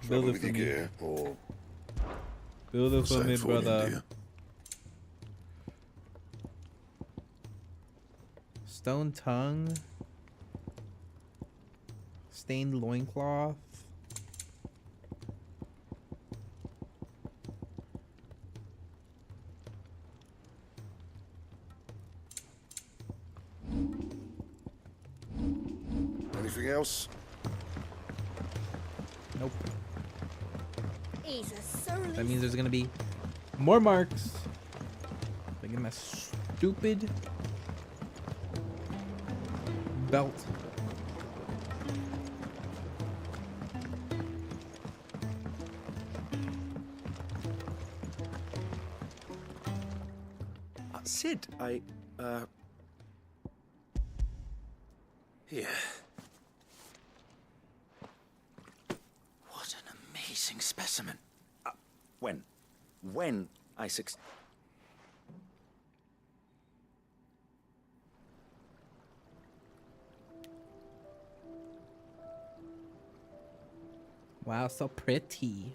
Build it for me. Gear, or Build it for me, brother. Stone tongue. Stained loincloth. Anything else? Nope. He's a surly... That means there's gonna be more marks. Look at my stupid belt. Sid, Here. missing specimen. When I succeed. Wow, so pretty.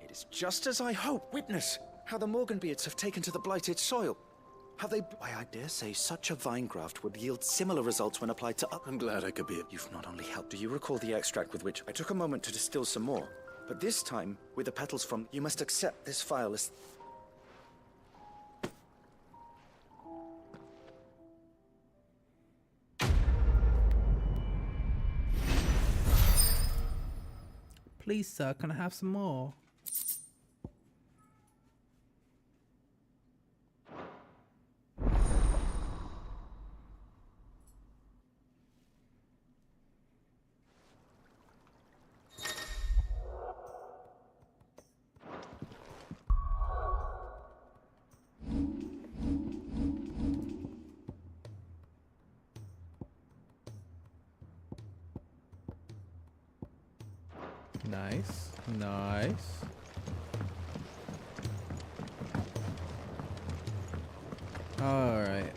It is just as I hope. Witness how the Morganbeards have taken to the blighted soil. How they... Why, I dare say such a vine graft would yield similar results when applied to... I'm glad I could be... You've not only helped. Do you recall the extract with which I took a moment to distill some more? But this time, with the petals from... You must accept this file as... Please, sir, can I have some more? Nice, nice. All right.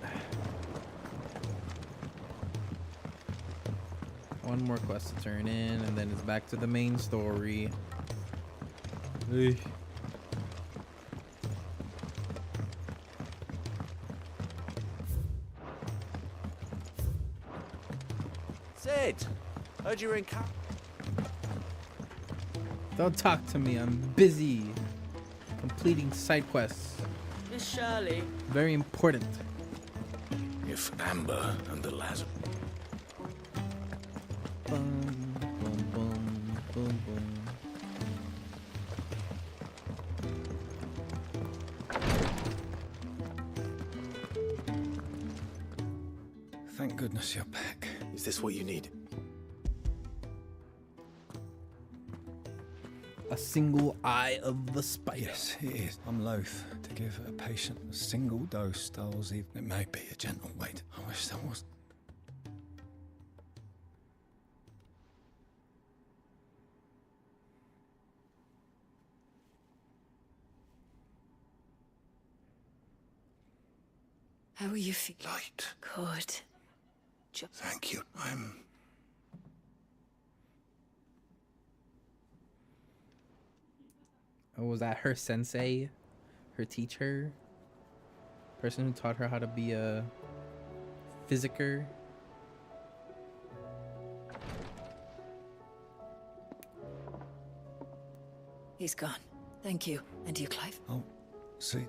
One more quest to turn in, and then it's back to the main story. Hey. Sid, heard you were in Don't talk to me. I'm busy completing side quests. Miss Shirley. Very important. If Amber and the lads... Boom, boom, boom, boom, boom. Thank goodness you're back. Is this what you need? A single eye of the spider. Yes, it is. I'm loath to give a patient a single dose, Dolls. It may be a gentle weight. I wish there was. How are you feeling? Light. Good. Thank you. Oh, was that her sensei? Her teacher? Person who taught her how to be a physiker? He's gone. Thank you. And you, Clive? Oh, see.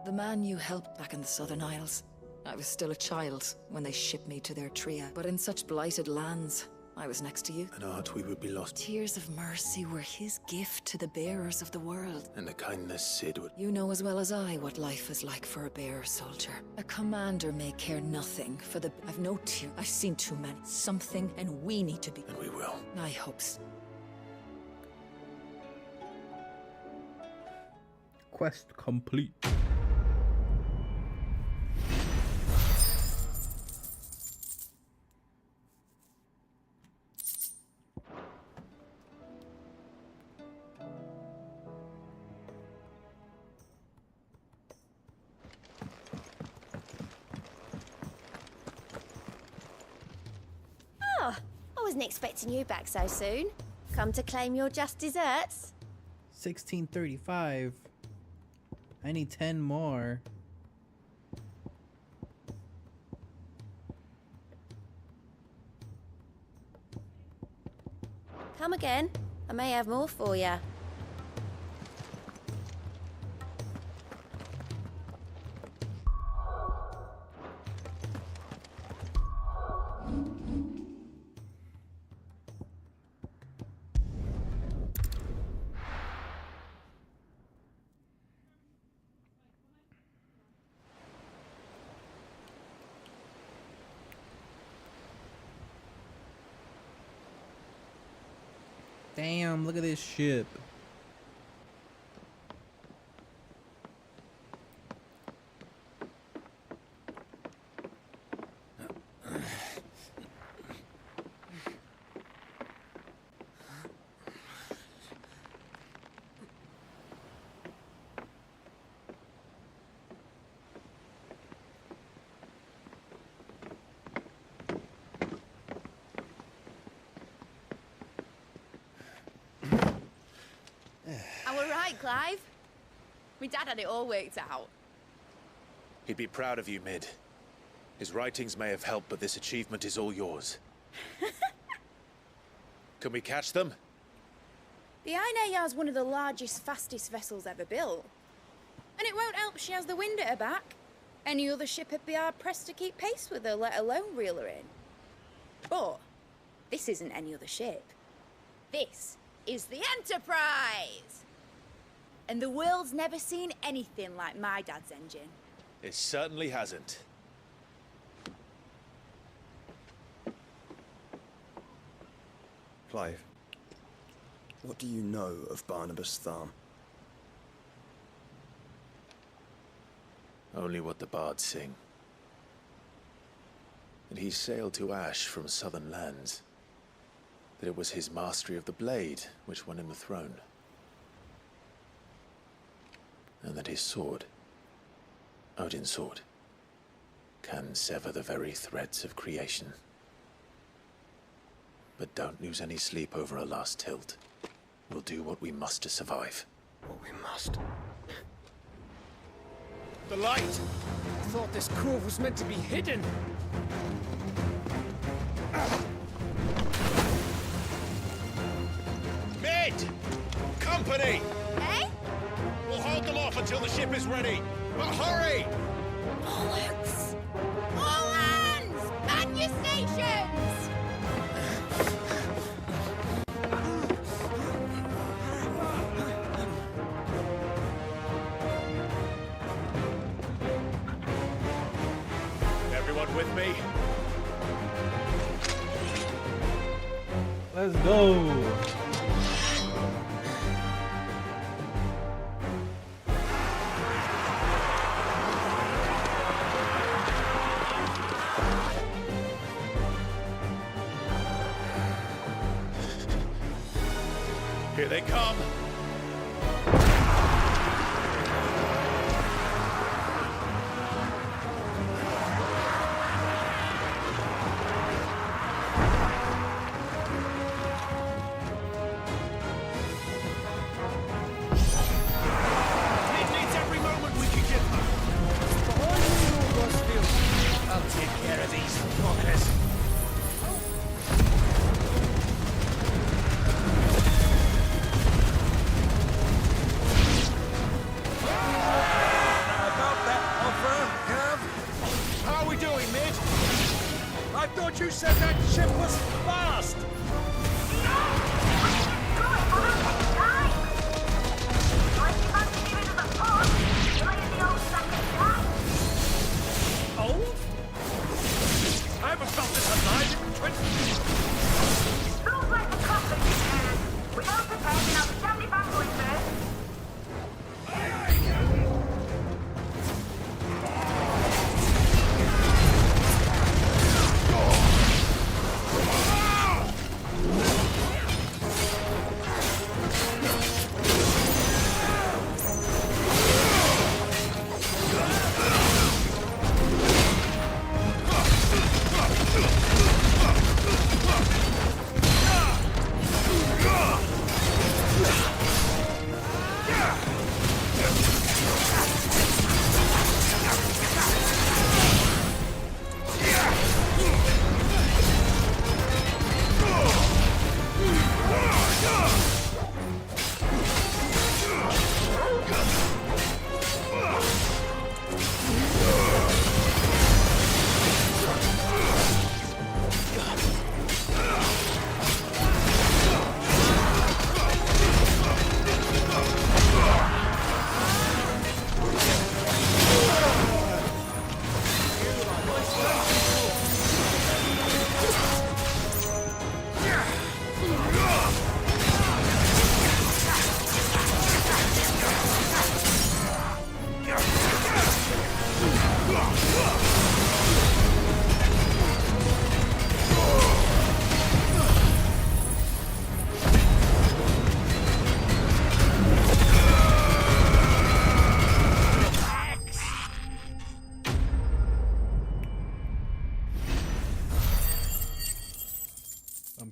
The man you helped back in the Southern Isles. I was still a child when they shipped me to their tria. But in such blighted lands, I was next to you. An art we would be lost. Tears of mercy were his gift to the bearers of the world. And the kindness Sid would... You know as well as I what life is like for a bearer soldier. A commander may care nothing for the... I've no tear. I've seen too many. Something, and we need to be... And we will. I hope so. Quest complete. Oh, I wasn't expecting you back so soon. Come to claim your just desserts? 1635. I need 10 more. Come again. I may have more for you. Damn, look at this ship. right, Clive. My dad had it all worked out. He'd be proud of you, Mid. His writings may have helped, but this achievement is all yours. Can we catch them? The Aina is one of the largest, fastest vessels ever built. And it won't help she has the wind at her back. Any other ship would be hard-pressed to keep pace with her, let alone reel her in. But this isn't any other ship. This is the Enterprise! And the world's never seen anything like my dad's engine. It certainly hasn't. Clive, what do you know of Barnabas Tharm? Only what the bards sing. That he sailed to Ash from southern lands. That it was his mastery of the blade which won him the throne. And that his sword, Odin's sword, can sever the very threads of creation. But don't lose any sleep over a last tilt. We'll do what we must to survive. What we must? The light! I thought this cove was meant to be hidden. Mid! Company! Eh? We'll hold them off until the ship is ready. But hurry! Bollocks! All hands! Man your stations! Everyone with me? Let's go. Here they come. You said that ship was fast! Old? I haven't felt this alive in 20 years. Feels like the coffin is here. Without preparing up 75 points there.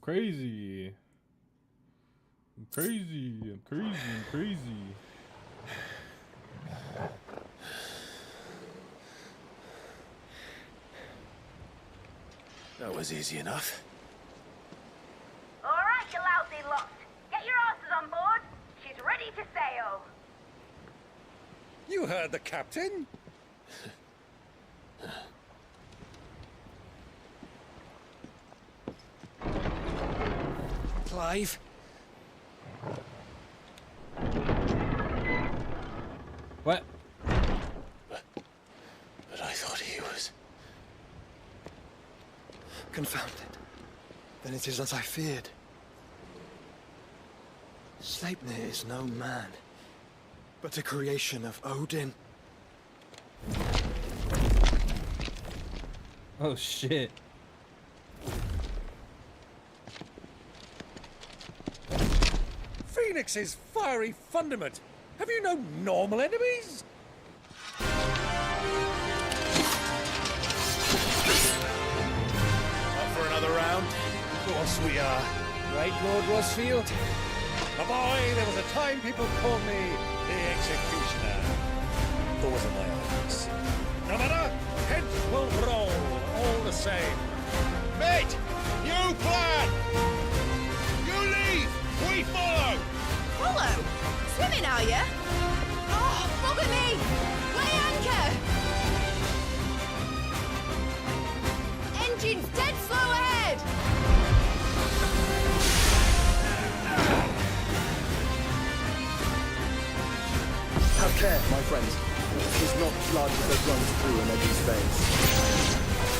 Crazy. I'm crazy. I'm crazy. I'm crazy. was easy enough. All right, you lousy lot. Get your asses on board. She's ready to sail. You heard the captain. Clive? What? But I thought he was... Confounded. Then it is as I feared. Sleipnir is no man, but a creation of Odin. Oh shit. Phoenix's fiery fundament. Have you no normal enemies? Up for another round? Of course we are. Right, Lord Rosfield? My boy, there was a time people called me the Executioner. Those are my eyes. No matter, heads will roll, all the same. Mate, new plan! You leave, we follow! Follow? Swimming, are you? Oh, bugger me! Weigh anchor! Engine's dead slow ahead! Have care, my friends. It is not blood that runs through an Eddie's veins.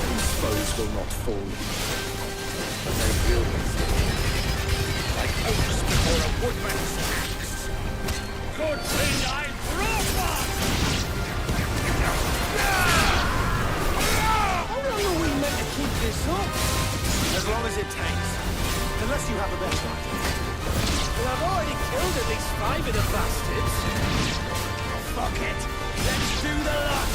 These foes will not fall, but they will be like oaks before a woodman's axe. Good thing I brought one! How long are we meant to keep this up? As long as it takes. Unless you have a better idea. Well, I've already killed at least 5 of the bastards. Fuck it. Let's do the lot.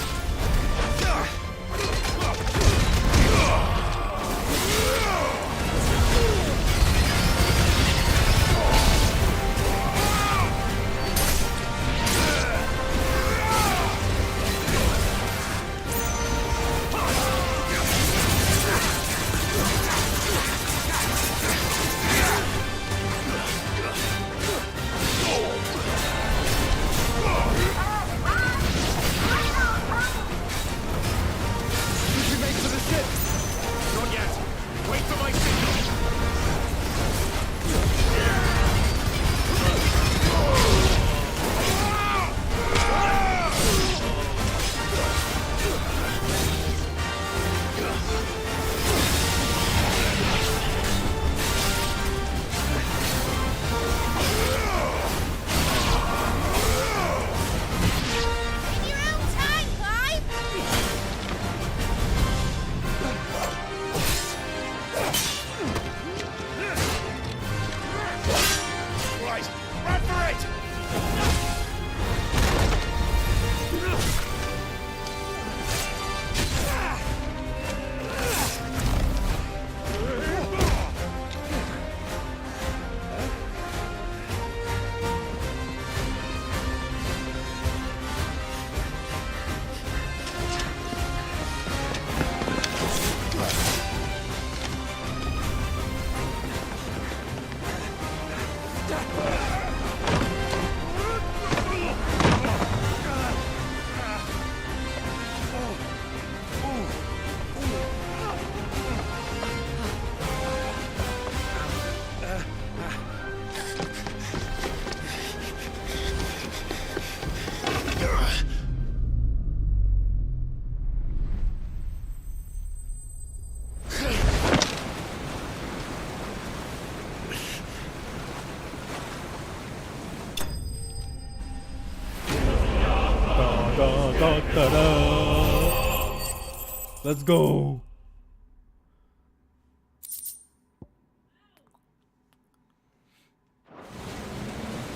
Let's go.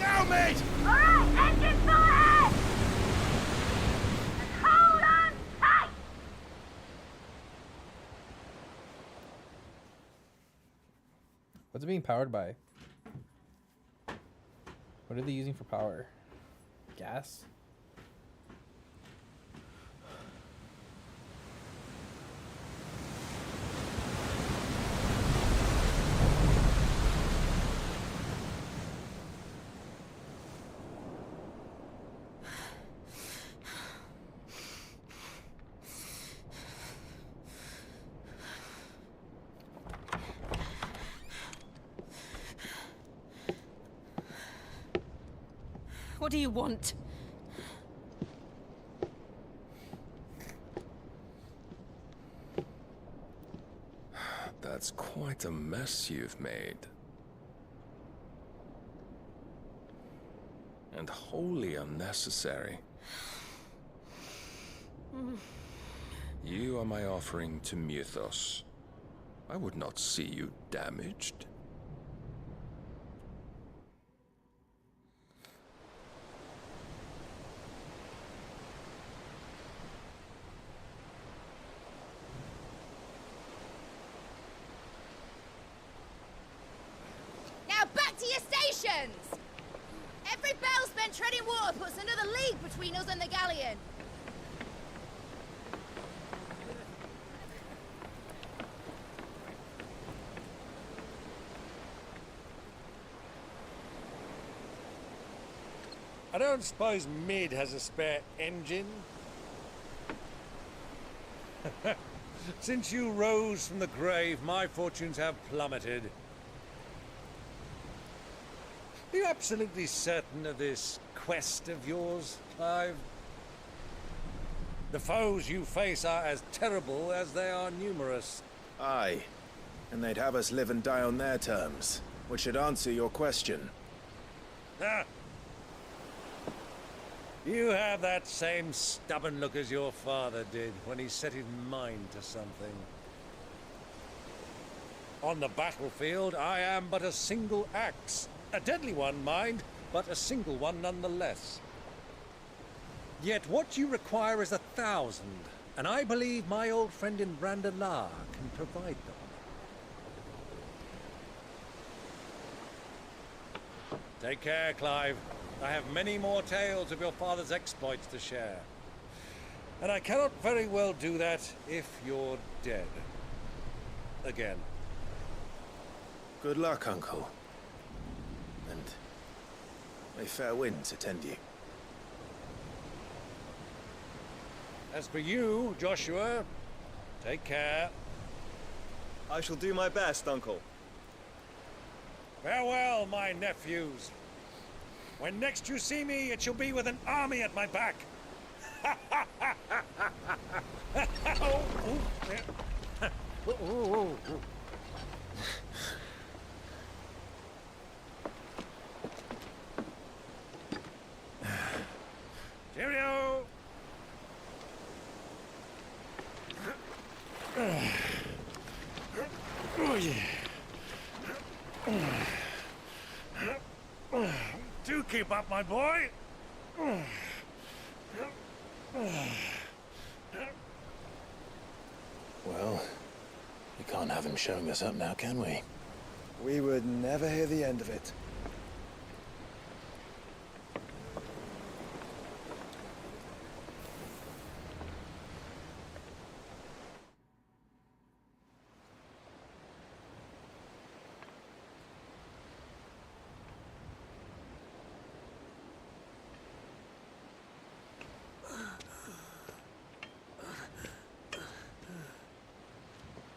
Now, mate! All right, engine full ahead! And hold on tight! What's it being powered by? What are they using for power? Gas? What do you want? That's quite a mess you've made. And wholly unnecessary. You are my offering to Mythos. I would not see you damaged. Now back to your stations! Every bell spent treading water puts another league between us and the galleon. I don't suppose Mid has a spare engine? Since you rose from the grave, my fortunes have plummeted. Are you absolutely certain of this quest of yours, Clive? The foes you face are as terrible as they are numerous. Aye. And they'd have us live and die on their terms, which should answer your question. Ah. You have that same stubborn look as your father did when he set his mind to something. On the battlefield, I am but a single axe. A deadly one, mind, but a single one nonetheless. Yet what you require is 1,000, and I believe my old friend in Brandalar can provide them. Take care, Clive. I have many more tales of your father's exploits to share. And I cannot very well do that if you're dead. Again. Good luck, Uncle. And may fair winds attend you. As for you, Joshua, take care. I shall do my best, Uncle. Farewell, my nephews. When next you see me, it shall be with an army at my back. Cheerio! Oh, yeah. Do keep up, my boy. Well, we can't have him showing us up now, can we? We would never hear the end of it.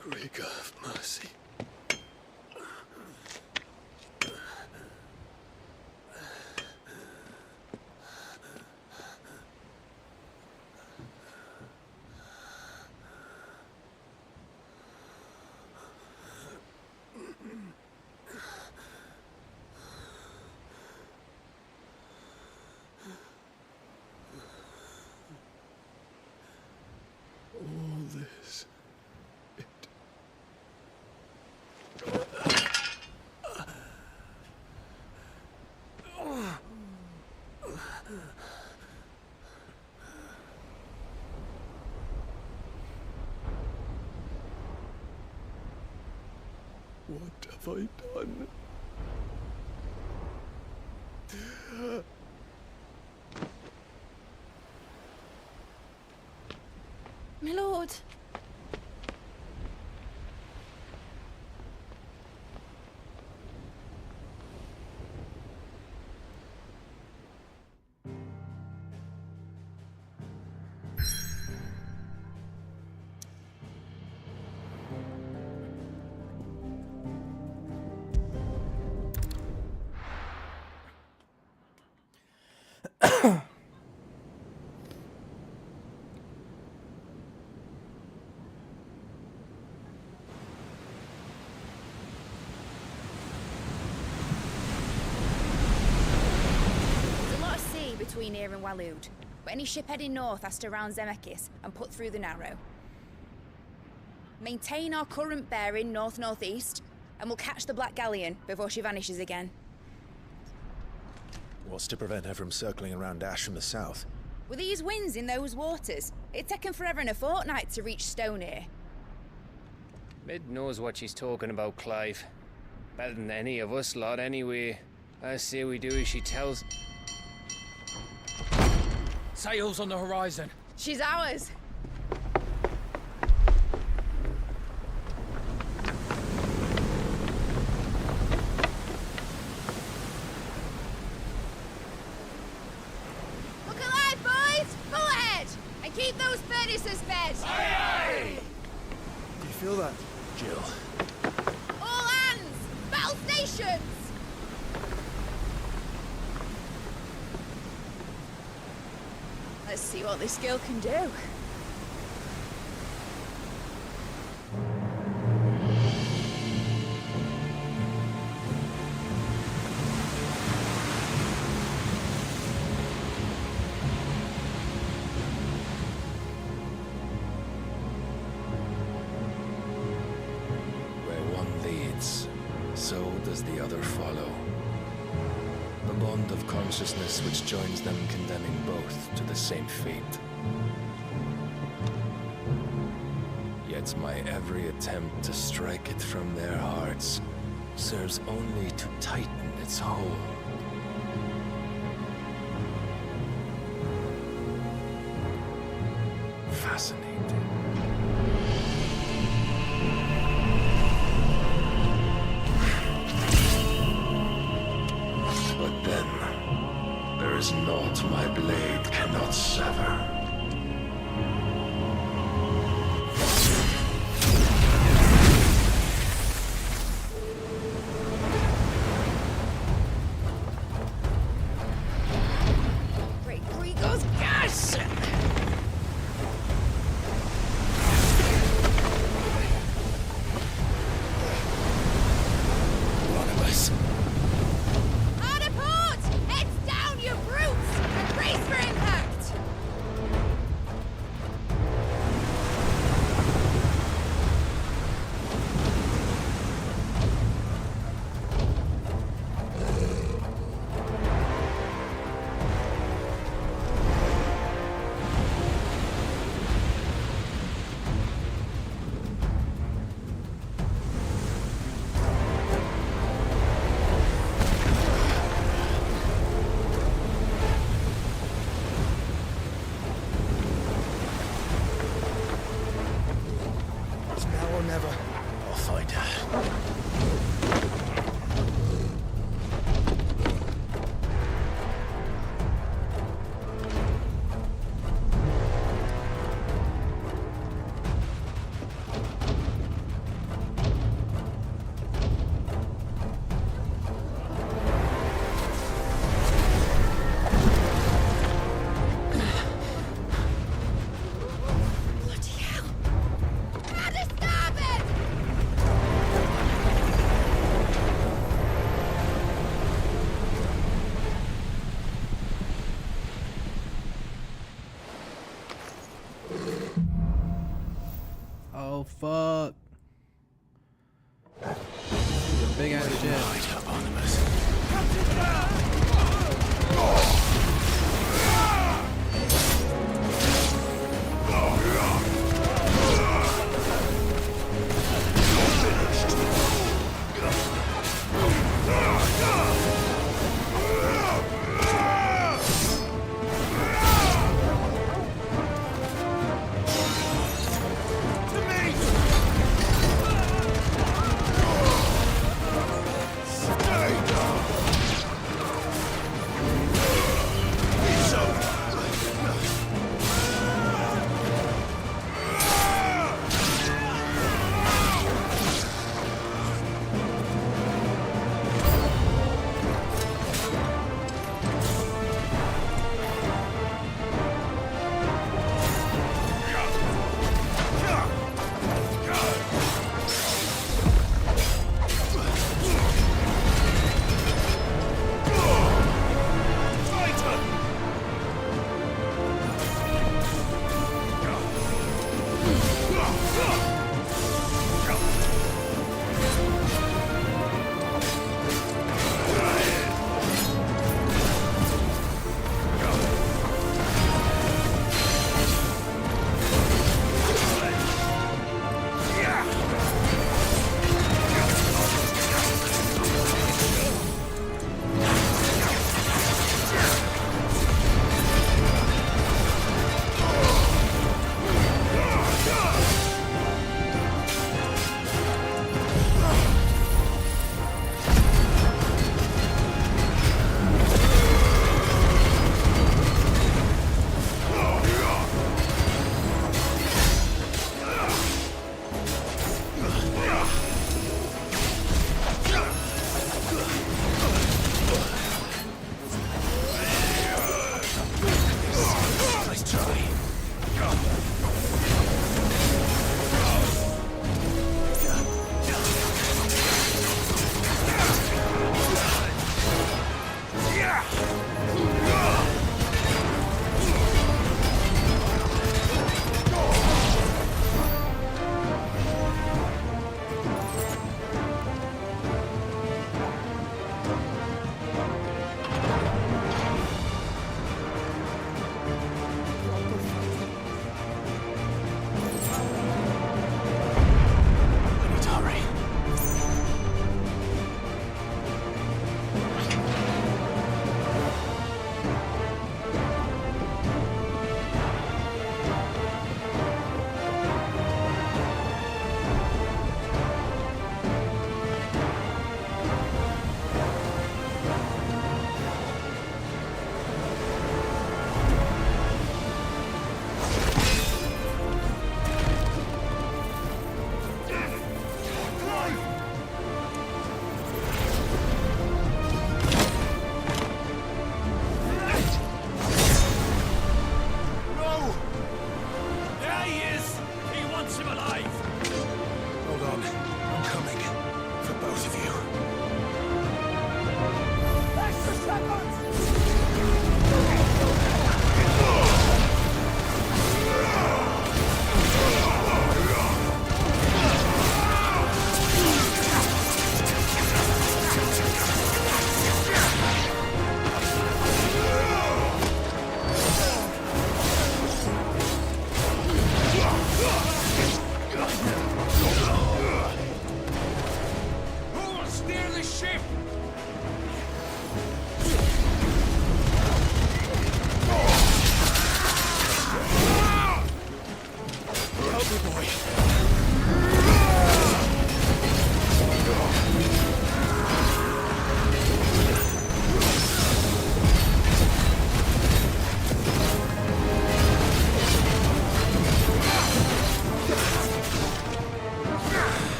Krieger of mercy. All this. What have I done? My lord. between here and Waloed, but any ship heading north has to round Zemeckis and put through the Narrow. Maintain our current bearing north-northeast, and we'll catch the Black Galleon before she vanishes again. What's to prevent her from circling around Ash from the south? With these winds in those waters, it'd taken forever and a fortnight to reach Stonehere. Mid knows what she's talking about, Clive. Better than any of us lot, anyway. I say we do as she tells. Sails on the horizon. She's ours. Look alive, boys! Pull ahead! And keep those furnaces fed! Aye, aye! Do you feel that? Jill. All hands! Battle stations! Let's see what this girl can do. Where one leads, so does the other follow. The bond of consciousness which joins them condemning both to the same fate. Yet my every attempt to strike it from their hearts serves only to tighten its hold. Fascinating. But then, there is naught my blade cannot sever. Great Grigor's gas! Barnabas. Hard a port! Heads down, you brutes! And brace for impact! It's now or never. I'll find her. Bloody hell! How to stop it! Oh fuck. Big ass shit. Right up, Barnabas.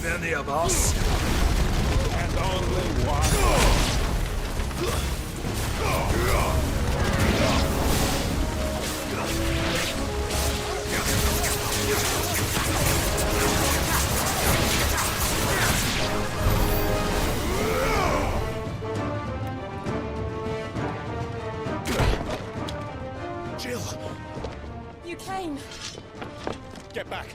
many of us. And only one. Jill! You came. Get back!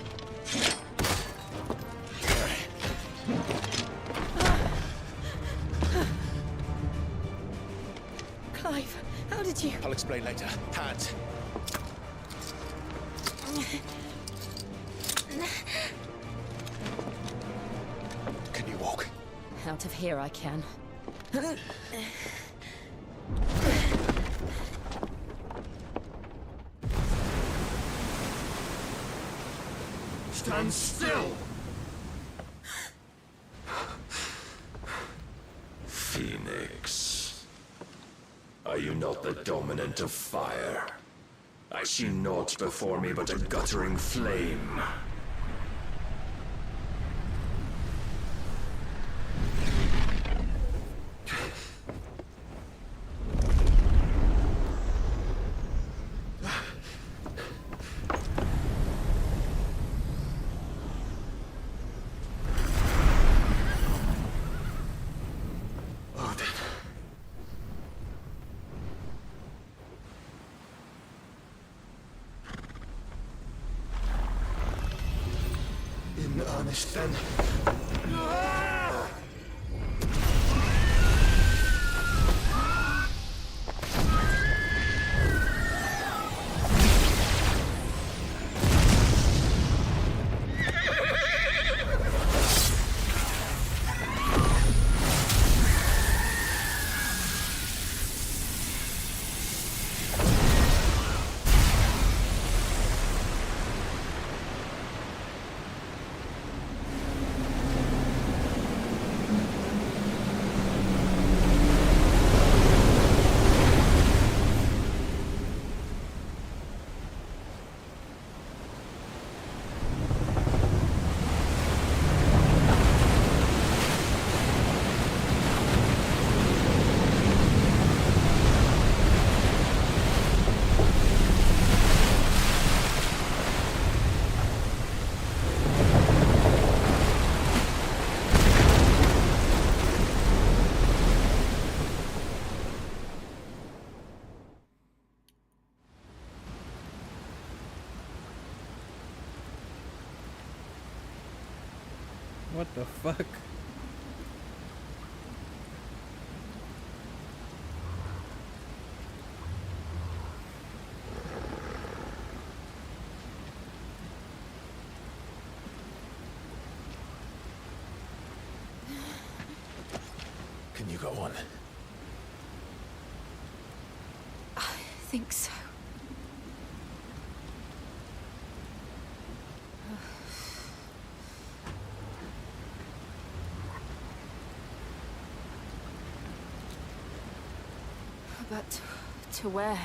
Clive, how did you... I'll explain later. Hands. Can you walk? Out of here I can. Stand still! Phoenix. Are you not the dominant of fire? I see naught before me but a guttering flame. In earnest, then. What the fuck? Can you go on? I think so. But to where?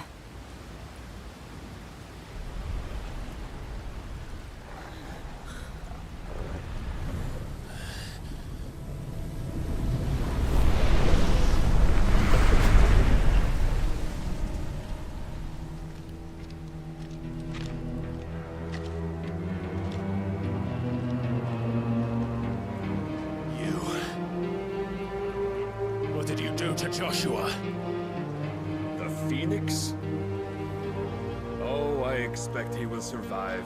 What did you do to Joshua? The Phoenix? Oh, I expect he will survive.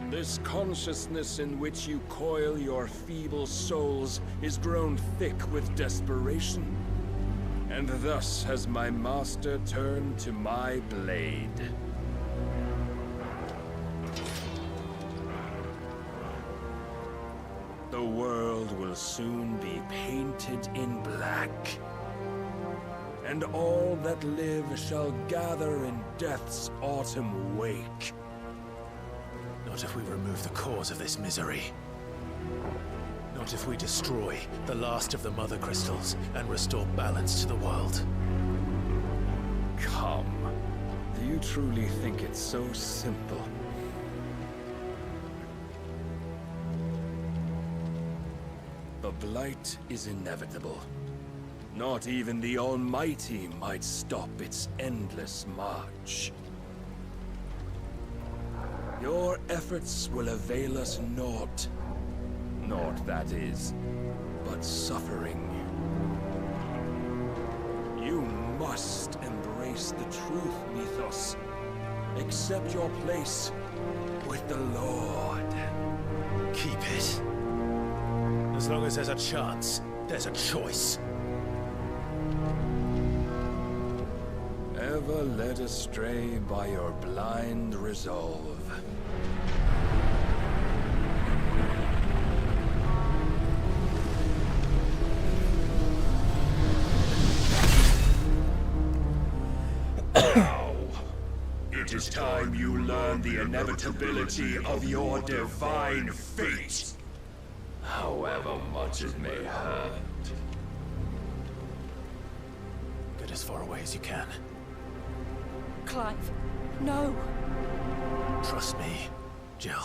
This consciousness in which you coil your feeble souls is grown thick with desperation. And thus has my master turned to my blade. The world will soon be painted in black. And all that live shall gather in death's autumn wake. Not if we remove the cause of this misery. Not if we destroy the last of the Mother Crystals and restore balance to the world. Come. Do you truly think it's so simple? blight is inevitable. Not even the Almighty might stop its endless march. Your efforts will avail us naught. Naught, that is, but suffering. You must embrace the truth, Mythos. Accept your place with the Lord. Keep it. As long as there's a chance, there's a choice. Ever led astray by your blind resolve. It is time you learn the inevitability of your divine fate. However much it may hurt. Get as far away as you can. Clive, no. Trust me, Jill.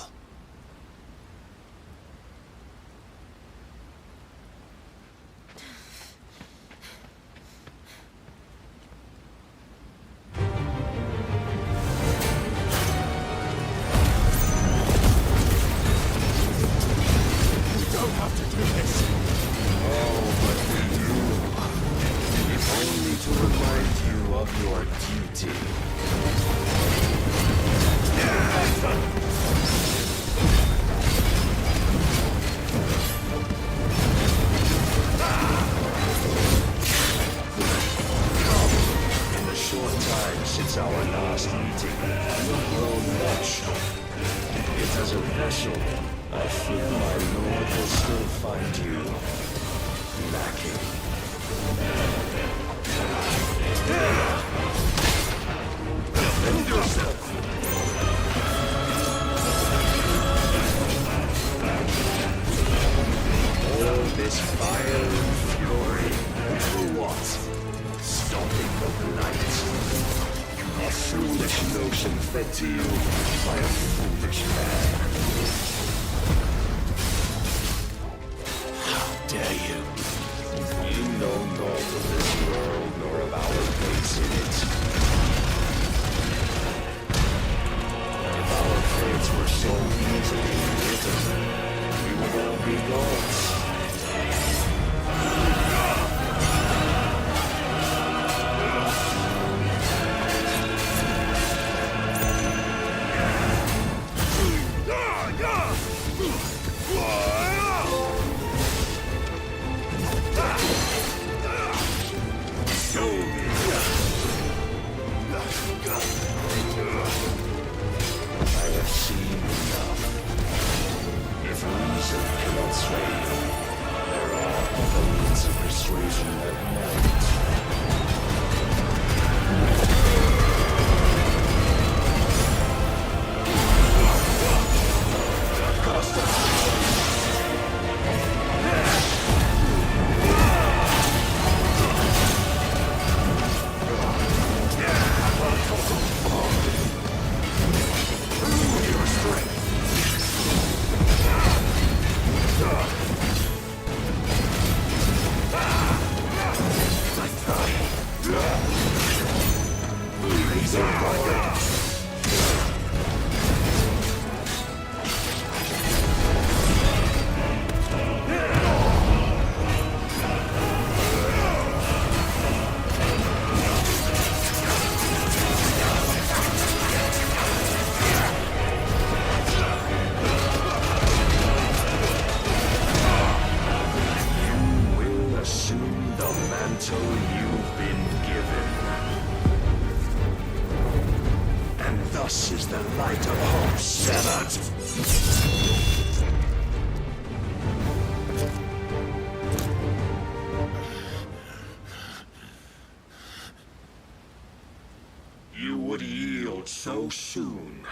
So soon.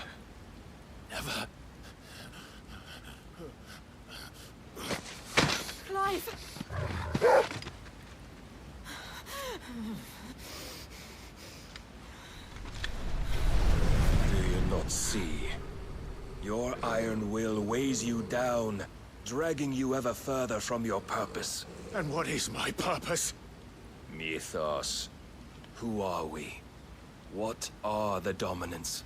Never. Clive! Do you not see? Your iron will weighs you down, dragging you ever further from your purpose. And what is my purpose? Mythos. Who are we? What are the dominants?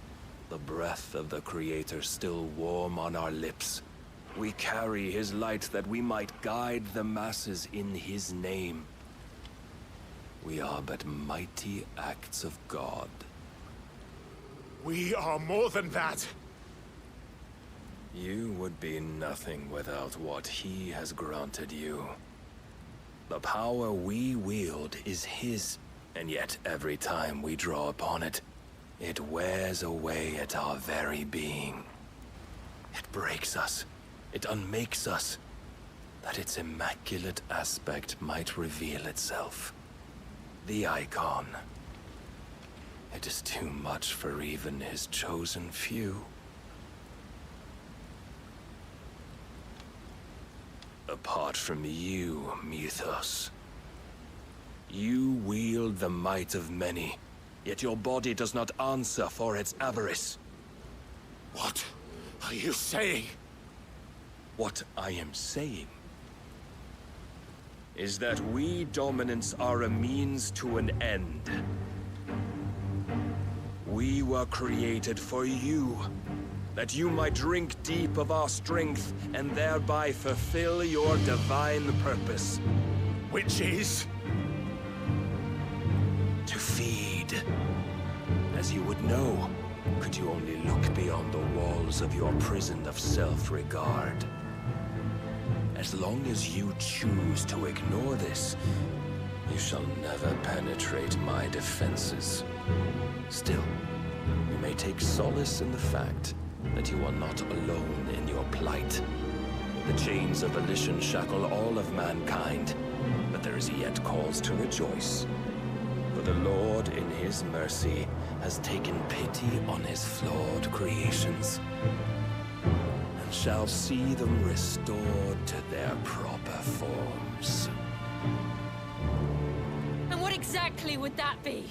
The breath of the Creator still warm on our lips. We carry his light that we might guide the masses in his name. We are but mighty acts of God. We are more than that. You would be nothing without what he has granted you. The power we wield is his, and yet every time we draw upon it, it wears away at our very being. It breaks us. It unmakes us, that its immaculate aspect might reveal itself. The icon. It is too much for even his chosen few. Apart from you, Mythos, you wield the might of many, yet your body does not answer for its avarice. What are you saying? What I am saying is that we dominants are a means to an end. We were created for you, that you might drink deep of our strength and thereby fulfill your divine purpose. Which is? To feed. As you would know, could you only look beyond the walls of your prison of self-regard. As long as you choose to ignore this, you shall never penetrate my defenses. Still, you may take solace in the fact that you are not alone in your plight. The chains of volition shackle all of mankind, but there is yet cause to rejoice. For the Lord, in his mercy, has taken pity on his flawed creations, and shall see them restored to their proper forms. And what exactly would that be?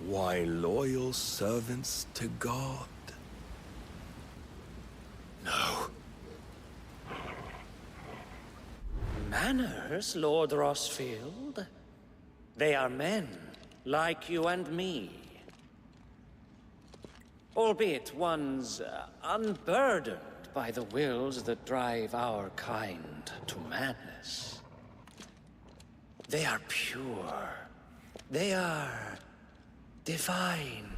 Why, loyal servants to God. No. Manners, Lord Rosfield? They are men, like you and me. Albeit ones unburdened by the wills that drive our kind to madness. They are pure. They are divine.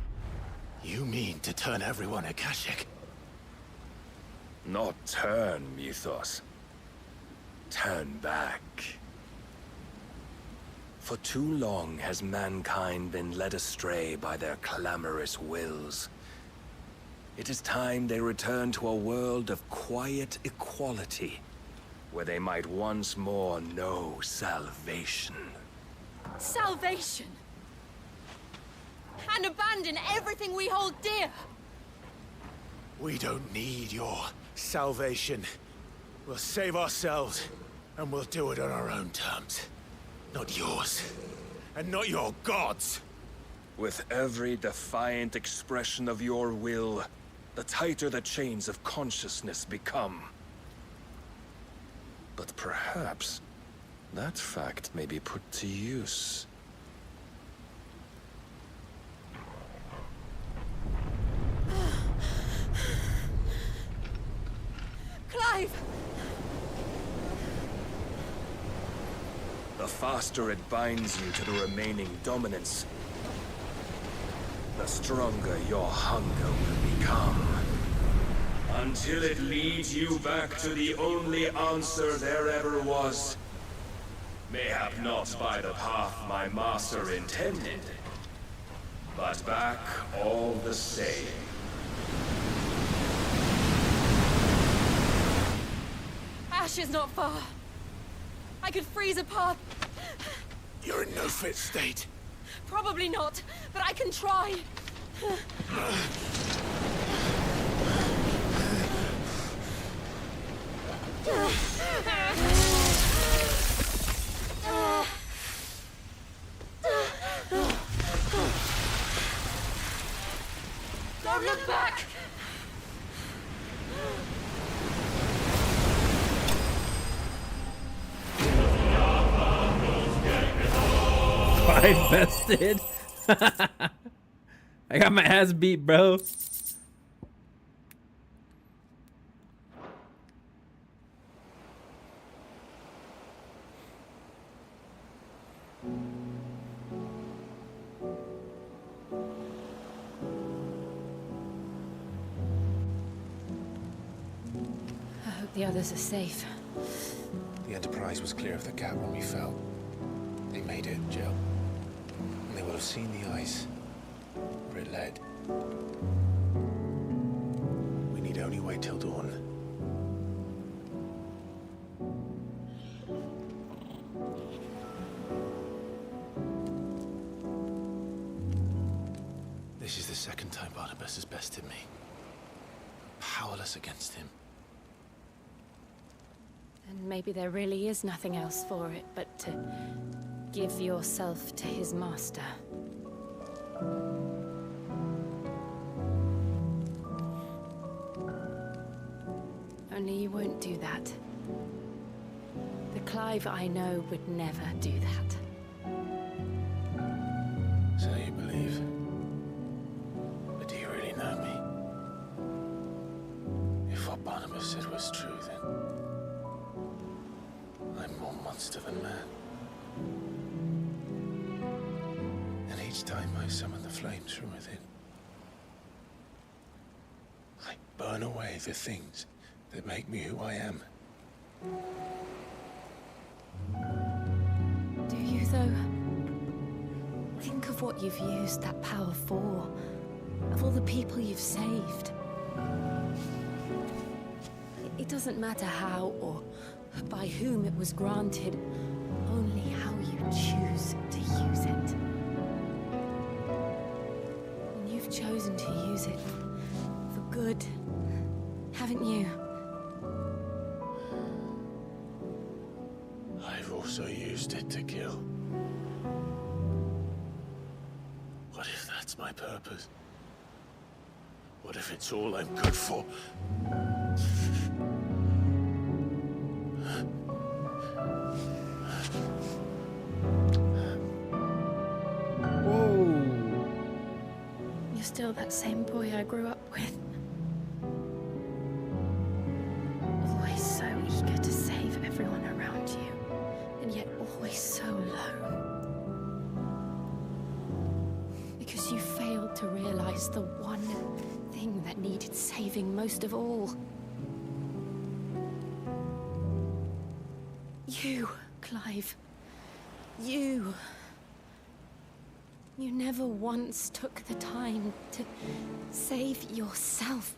You mean to turn everyone Akashic? Not turn, Mythos. Turn back. For too long has mankind been led astray by their clamorous wills. It is time they return to a world of quiet equality, where they might once more know salvation. Salvation? And abandon everything we hold dear? We don't need your salvation. We'll save ourselves, and we'll do it on our own terms. Not yours. And not your gods. With every defiant expression of your will, the tighter the chains of consciousness become. But perhaps that fact may be put to use. Clive! The faster it binds you to the remaining dominance, the stronger your hunger will become. Until it leads you back to the only answer there ever was. Mayhap not by the path my master intended, but back all the same. Ash is not far. I could freeze a path. You're in no fit state. Probably not, but I can try. Don't look back! Pride vested. I got my ass beat, bro. I hope the others are safe. The Enterprise was clear of the gap when we fell. They made it, Jill. And they will have seen the ice where it led. We need only wait till dawn. This is the second time Barnabas has bested me. Powerless against him. And maybe there really is nothing else for it but to give yourself to his master. Only you won't do that. The Clive I know would never do that. So you believe? But do you really know me? If what Barnabas said was true, then I'm more monster than man. And each time I summon the flames from within, I burn away the things that make me who I am. Do you, though? Think of what you've used that power for. Of all the people you've saved. It doesn't matter how or by whom it was granted, only how you choose to use it. And you've chosen to use it for good, haven't you? I've also used it to kill. What if that's my purpose? What if it's all I'm good for? Whoa. You're still that same boy I grew up with. Always so eager to save everyone around you, and yet always so lone. Because you failed to realize the one thing that needed saving most of all. You, Clive. You. You never once took the time to save yourself.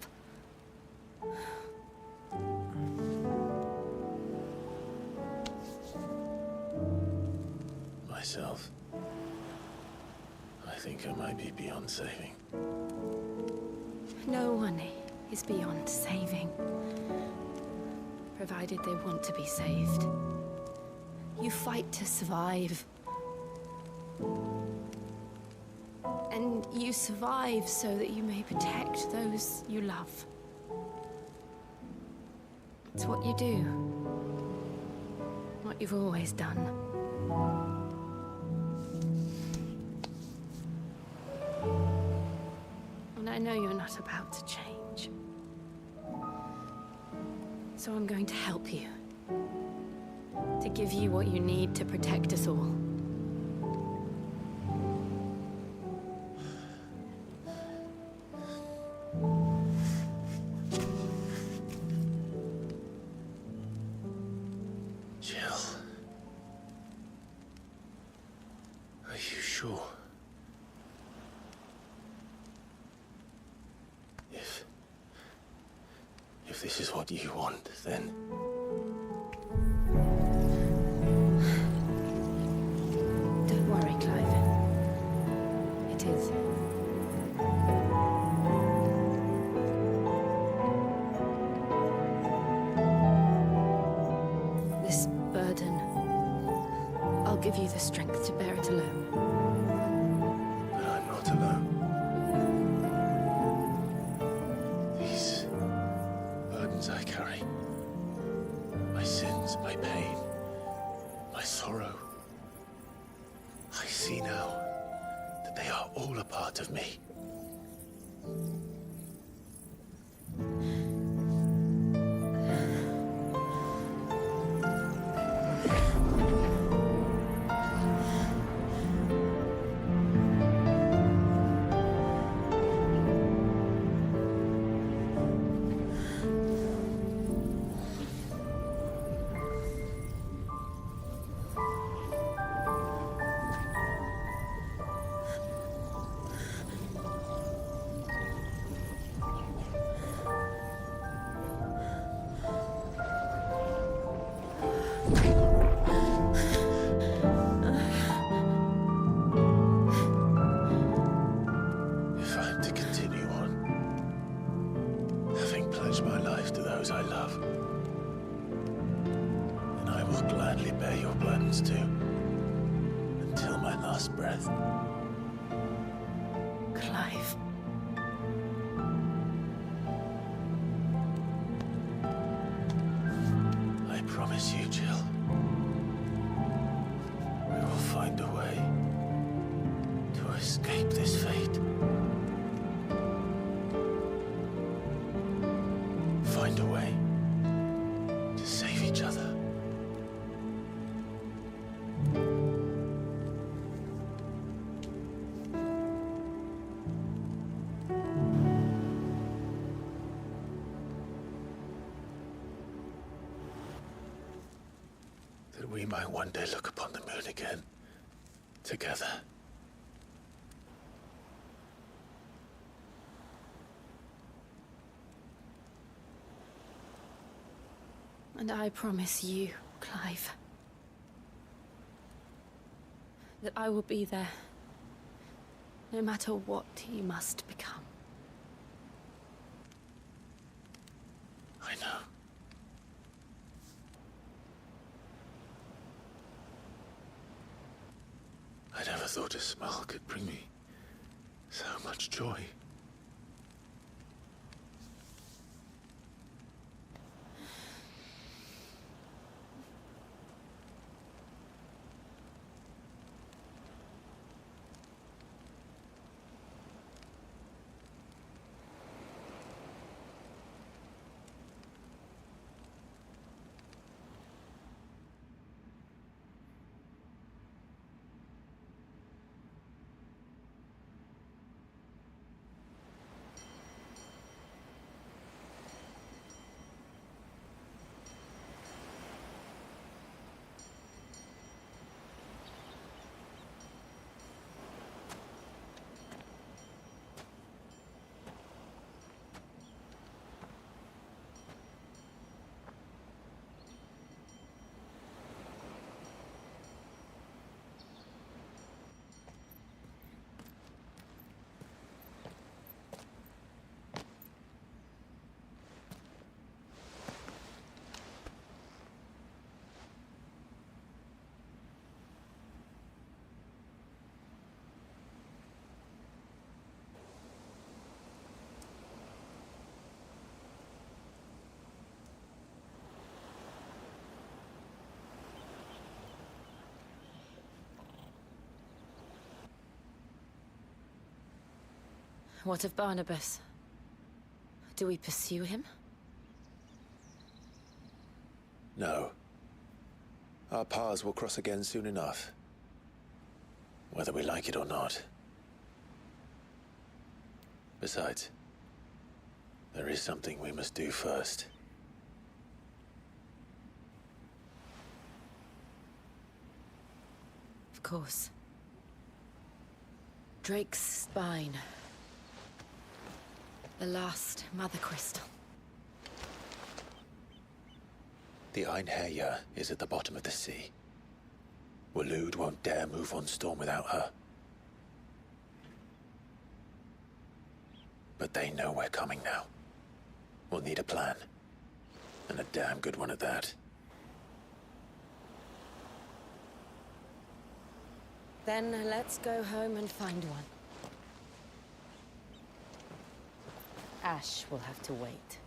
Myself. I think I might be beyond saving. No one is beyond saving, provided they want to be saved. You fight to survive. And you survive so that you may protect those you love. It's what you do. What you've always done. And I know you're not about to change. So I'm going to help you. To give you what you need to protect us all. Jill. Are you sure? If this is what you want, then... Don't worry, Clive. It is. This burden, I'll give you the strength to bear it alone. But I'm not alone. These burdens I carry, my sins, my pain, my sorrow, I see now that they are all a part of me. If I'm to continue on, having pledged my life to those I love, then I will gladly bear your burdens too, until my last breath. Clive. I promise you, Jill, we will find a way to escape this fate. Find a way to save each other. That we might one day look upon the moon again, together. And I promise you, Clive, that I will be there, no matter what you must become. I know. I never thought a smile could bring me so much joy. What of Barnabas? Do we pursue him? No. Our paths will cross again soon enough. Whether we like it or not. Besides, there is something we must do first. Of course. Drake's spine. The last Mother Crystal. The Einherjar is at the bottom of the sea. Waloed won't dare move on Storm without her. But they know we're coming now. We'll need a plan. And a damn good one at that. Then let's go home and find one. Ash will have to wait.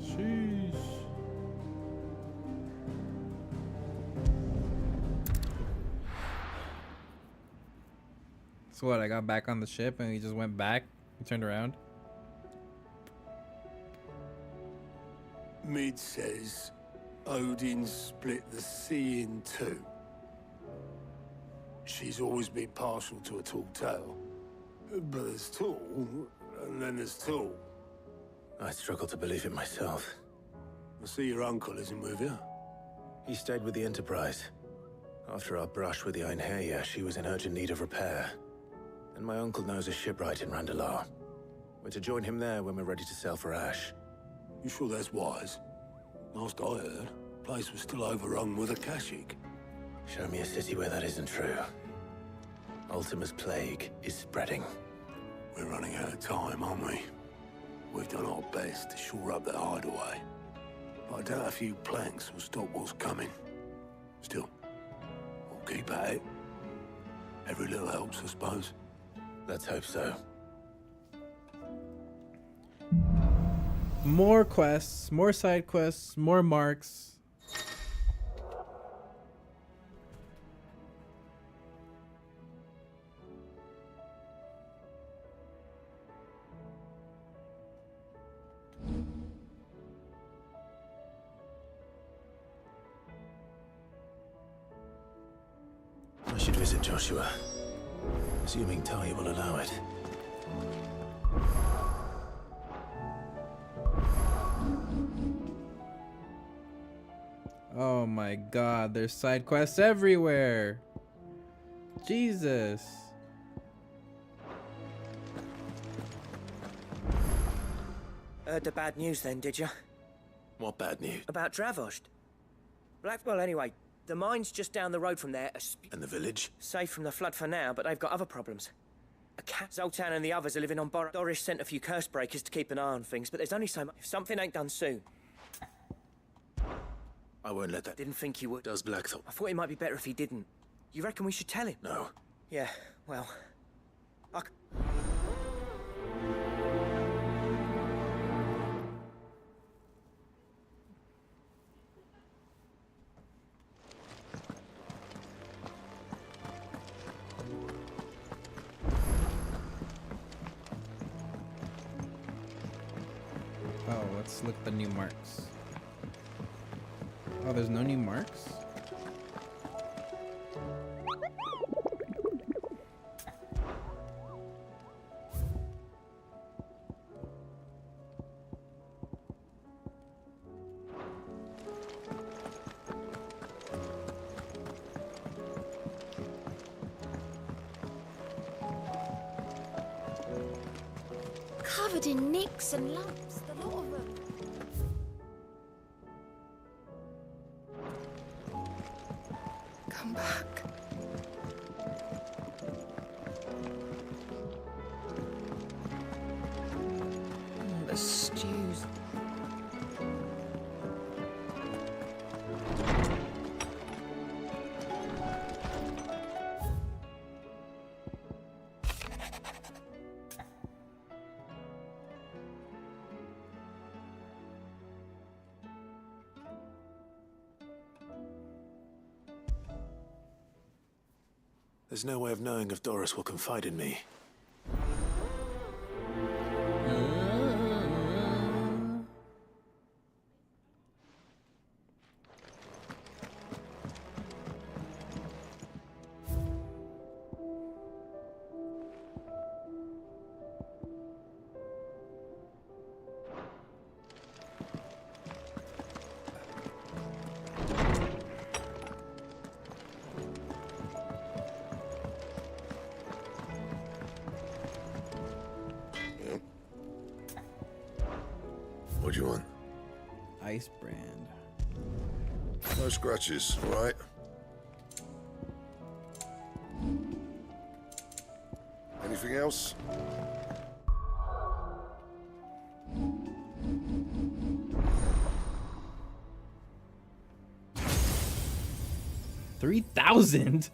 Sheesh. So what? I got back on the ship and he just went back. He turned around. Mid says Odin split the sea in two. She's always been partial to a tall tale. But there's tall, and then there's tall. I struggle to believe it myself. I see your uncle isn't with you. He stayed with the Enterprise. After our brush with the Einherja, she was in urgent need of repair. And my uncle knows a shipwright in Randalar. We're to join him there when we're ready to sail for Ash. You sure that's wise? Last I heard, the place was still overrun with Akashic. Show me a city where that isn't true. Ultima's plague is spreading. We're running out of time, aren't we? We've done our best to shore up that hideaway. But I doubt a few planks will stop what's coming. Still, we'll keep at it. Every little helps, I suppose. Let's hope so. More quests, more side quests, more marks. I should visit Joshua, assuming Talia will allow it. Oh my god, there's side quests everywhere. Jesus. Heard the bad news then, did you? What bad news? About Dravost. Well, anyway, the mine's just down the road from there. And the village? Safe from the flood for now, but they've got other problems. A cat, Zoltan and the others are living on borrowed. Doris sent a few curse breakers to keep an eye on things, but there's only so much. If something ain't done soon. I won't let that. Didn't think he would. Does Blackthorn? I thought it might be better if he didn't. You reckon we should tell him? No. Yeah, well... Oh, let's look at the new marks. Oh, there's no new marks? Covered in nicks and lumps, the lot of them. Come back. The stews. There's no way of knowing if Doris will confide in me. What do you want? Ice brand. No scratches, all right? Anything else? 3,000?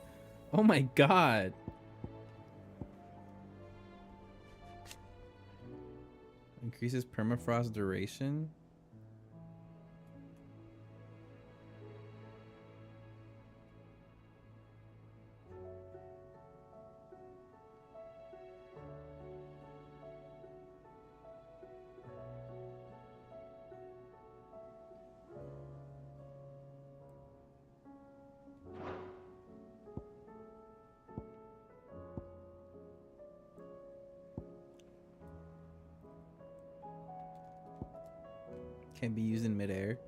Oh my god. Increases permafrost duration. Can be used in midair.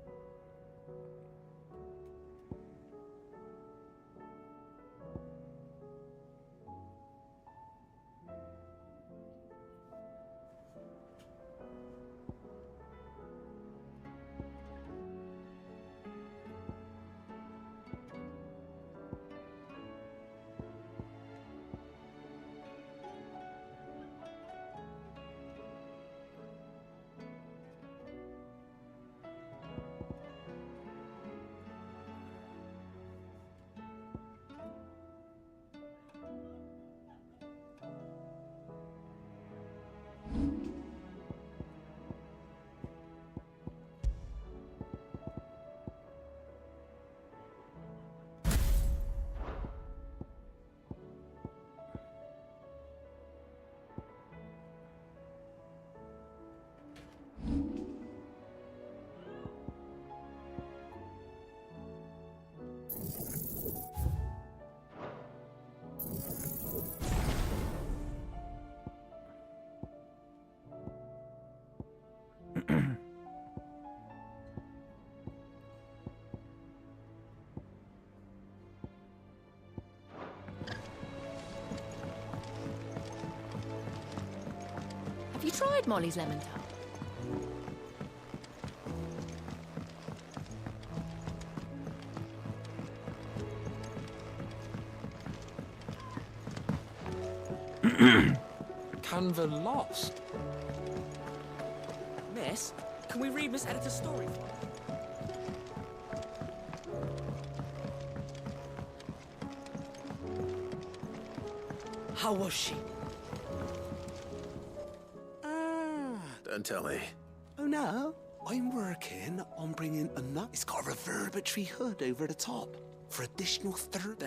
Have you tried Molly's lemon tart? Canva lost. Miss, can we read Miss Editor's story? How was she? Don't tell me. Oh no, I'm working on bringing a nut. It's got a reverberatory hood over the top for additional third.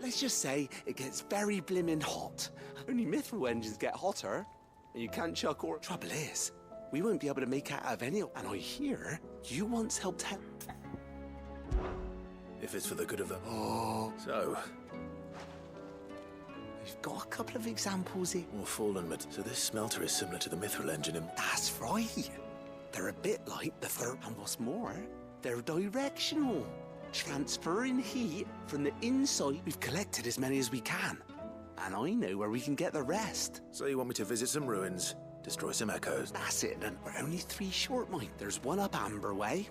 Let's just say it gets very blimmin' hot. Only mithril engines get hotter, and you can't chuck or. Trouble is, we won't be able to make out of any. And I hear you once helped help. If it's for the good of the. Oh. So. We've got a couple of examples here. More fallen, but so this smelter is similar to the mithril engine in. That's right. They're a bit like the third. And what's more, they're directional. Transferring heat from the inside. We've collected as many as we can. And I know where we can get the rest. So you want me to visit some ruins, destroy some echoes? That's it, then. We're only 3 short, mate. There's one up Amber Way,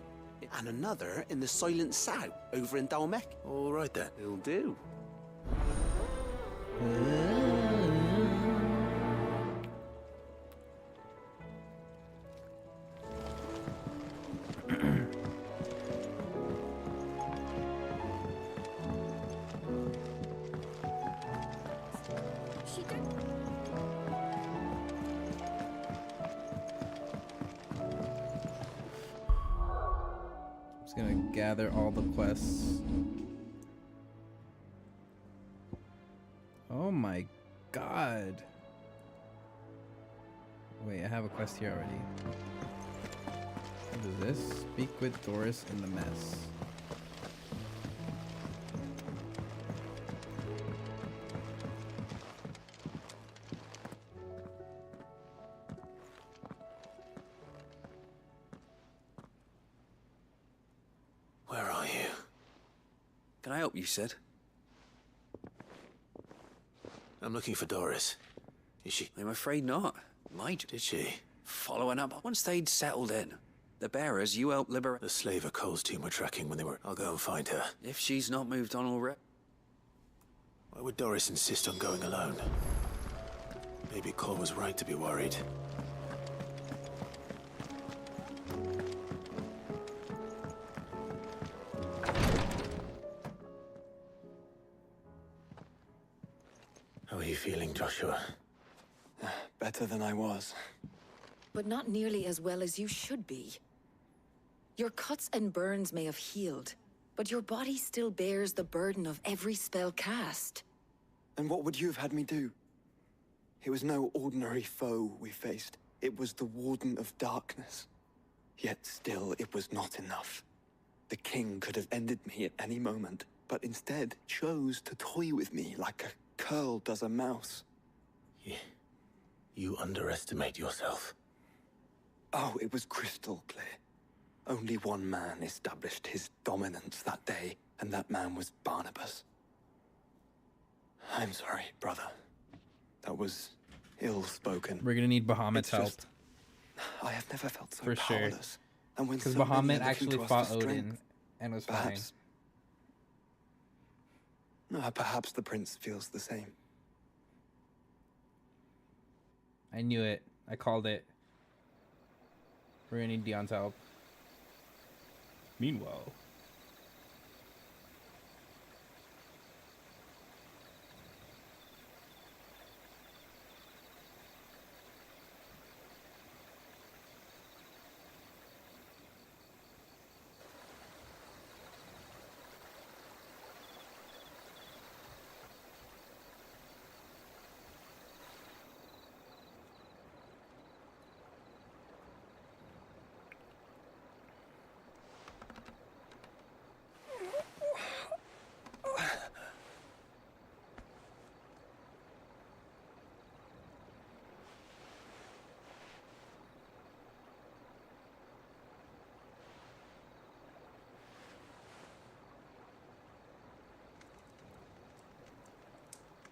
and another in the Silent South, over in Dalmec. All right, then. It'll do. Just gonna gather all the quests. Oh my god. Wait, I have a quest here already. What is this? Speak with Doris in the mess. Where are you? Can I help you, Sid? I'm looking for Doris. Is she? I'm afraid not. Lied. Did she? Following up. Once they'd settled in, the bearers you helped liberate. The slaver Cole's team were tracking when they were. I'll go and find her. If she's not moved on already. Why would Doris insist on going alone? Maybe Cole was right to be worried. How are you feeling, Joshua? Better than I was. But not nearly as well as you should be. Your cuts and burns may have healed, but your body still bears the burden of every spell cast. And what would you have had me do? It was no ordinary foe we faced. It was the Warden of Darkness. Yet still, it was not enough. The king could have ended me at any moment, but instead chose to toy with me like a curl does a mouse. You underestimate yourself. Oh, it was crystal clear. Only one man established his dominance that day, and that man was Barnabas. I'm sorry, brother. That was ill-spoken. We're gonna need Bahamut's help. I have never felt so for sure. powerless. And when Because so many Bahamut are looking actually to us fought for Odin strength, and was fine. Perhaps the prince feels the same. I knew it. I called it. We're gonna need Dion's help. Meanwhile.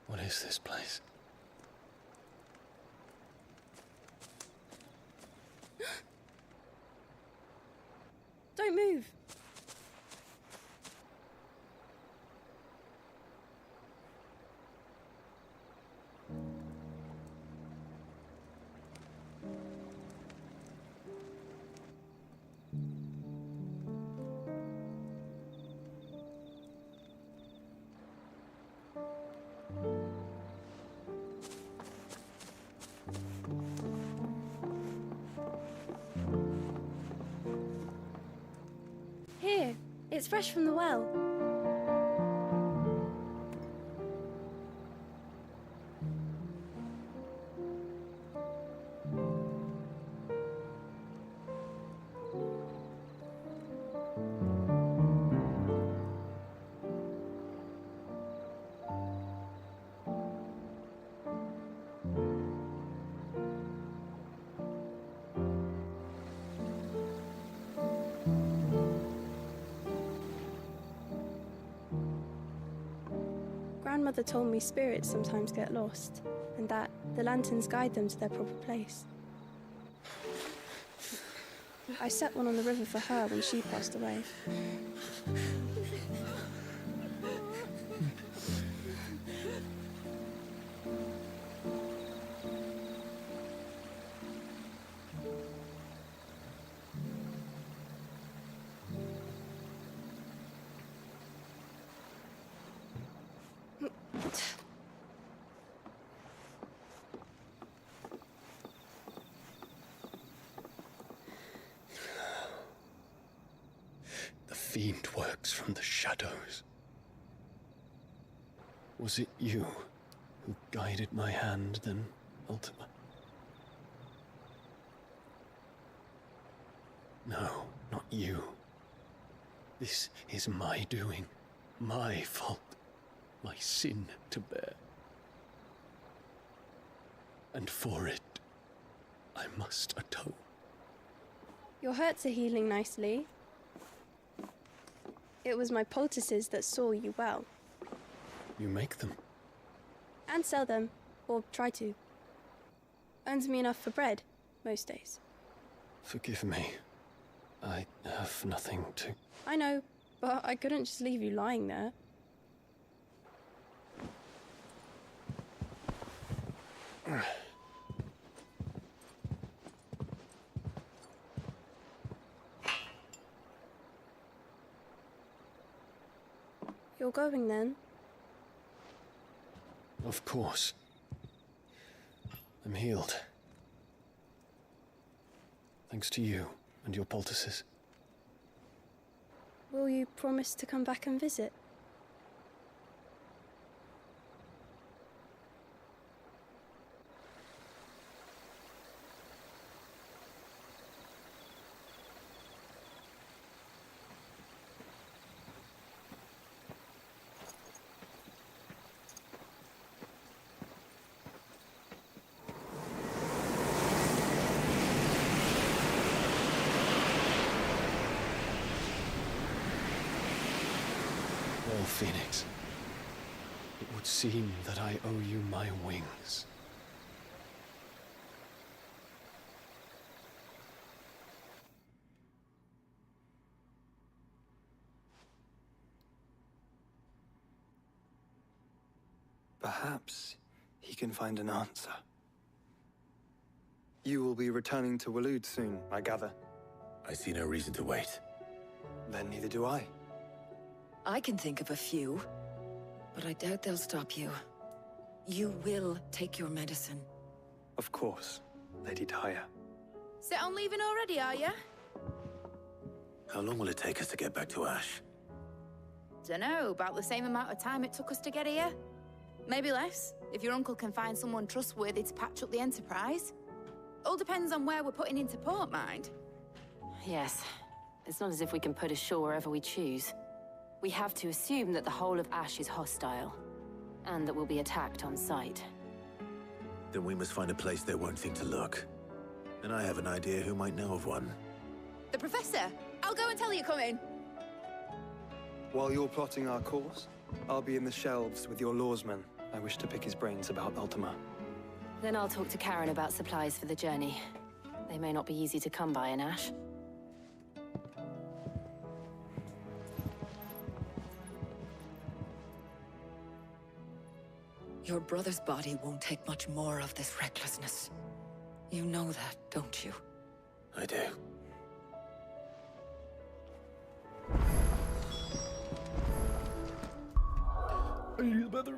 What is this place? Don't move. Here, it's fresh from the well. Grandmother told me spirits sometimes get lost, and that the lanterns guide them to their proper place. I set one on the river for her when she passed away. The fiend works from the shadows. Was it you who guided my hand then, Ultima? No, not you. This is my doing, my fault, my sin to bear. And for it, I must atone. Your hurts are healing nicely. It was my poultices that saw you well. You make them. And sell them, or try to. Earns me enough for bread, most days. Forgive me. I have nothing to... I know, but I couldn't just leave you lying there. You're going then? Of course. I'm healed. Thanks to you and your poultices. Will you promise to come back and visit? Well, Phoenix, it would seem that I owe you my wings. Perhaps he can find an answer. You will be returning to Waloed soon, I gather. I see no reason to wait. Then neither do I. I can think of a few, but I doubt they'll stop you. You will take your medicine. Of course, Lady Daya. Set on leaving already, are ya? How long will it take us to get back to Ash? Dunno, about the same amount of time it took us to get here. Maybe less, if your uncle can find someone trustworthy to patch up the Enterprise. All depends on where we're putting into port, mind. Yes. It's not as if we can put ashore wherever we choose. We have to assume that the whole of Ash is hostile, and that we'll be attacked on sight. Then we must find a place they won't think to look. And I have an idea who might know of one. The Professor! I'll go and tell you come in. While you're plotting our course, I'll be in the shelves with your lawsman. I wish to pick his brains about Ultima. Then I'll talk to Karen about supplies for the journey. They may not be easy to come by in Ash. Your brother's body won't take much more of this recklessness. You know that, don't you? I do. I need better.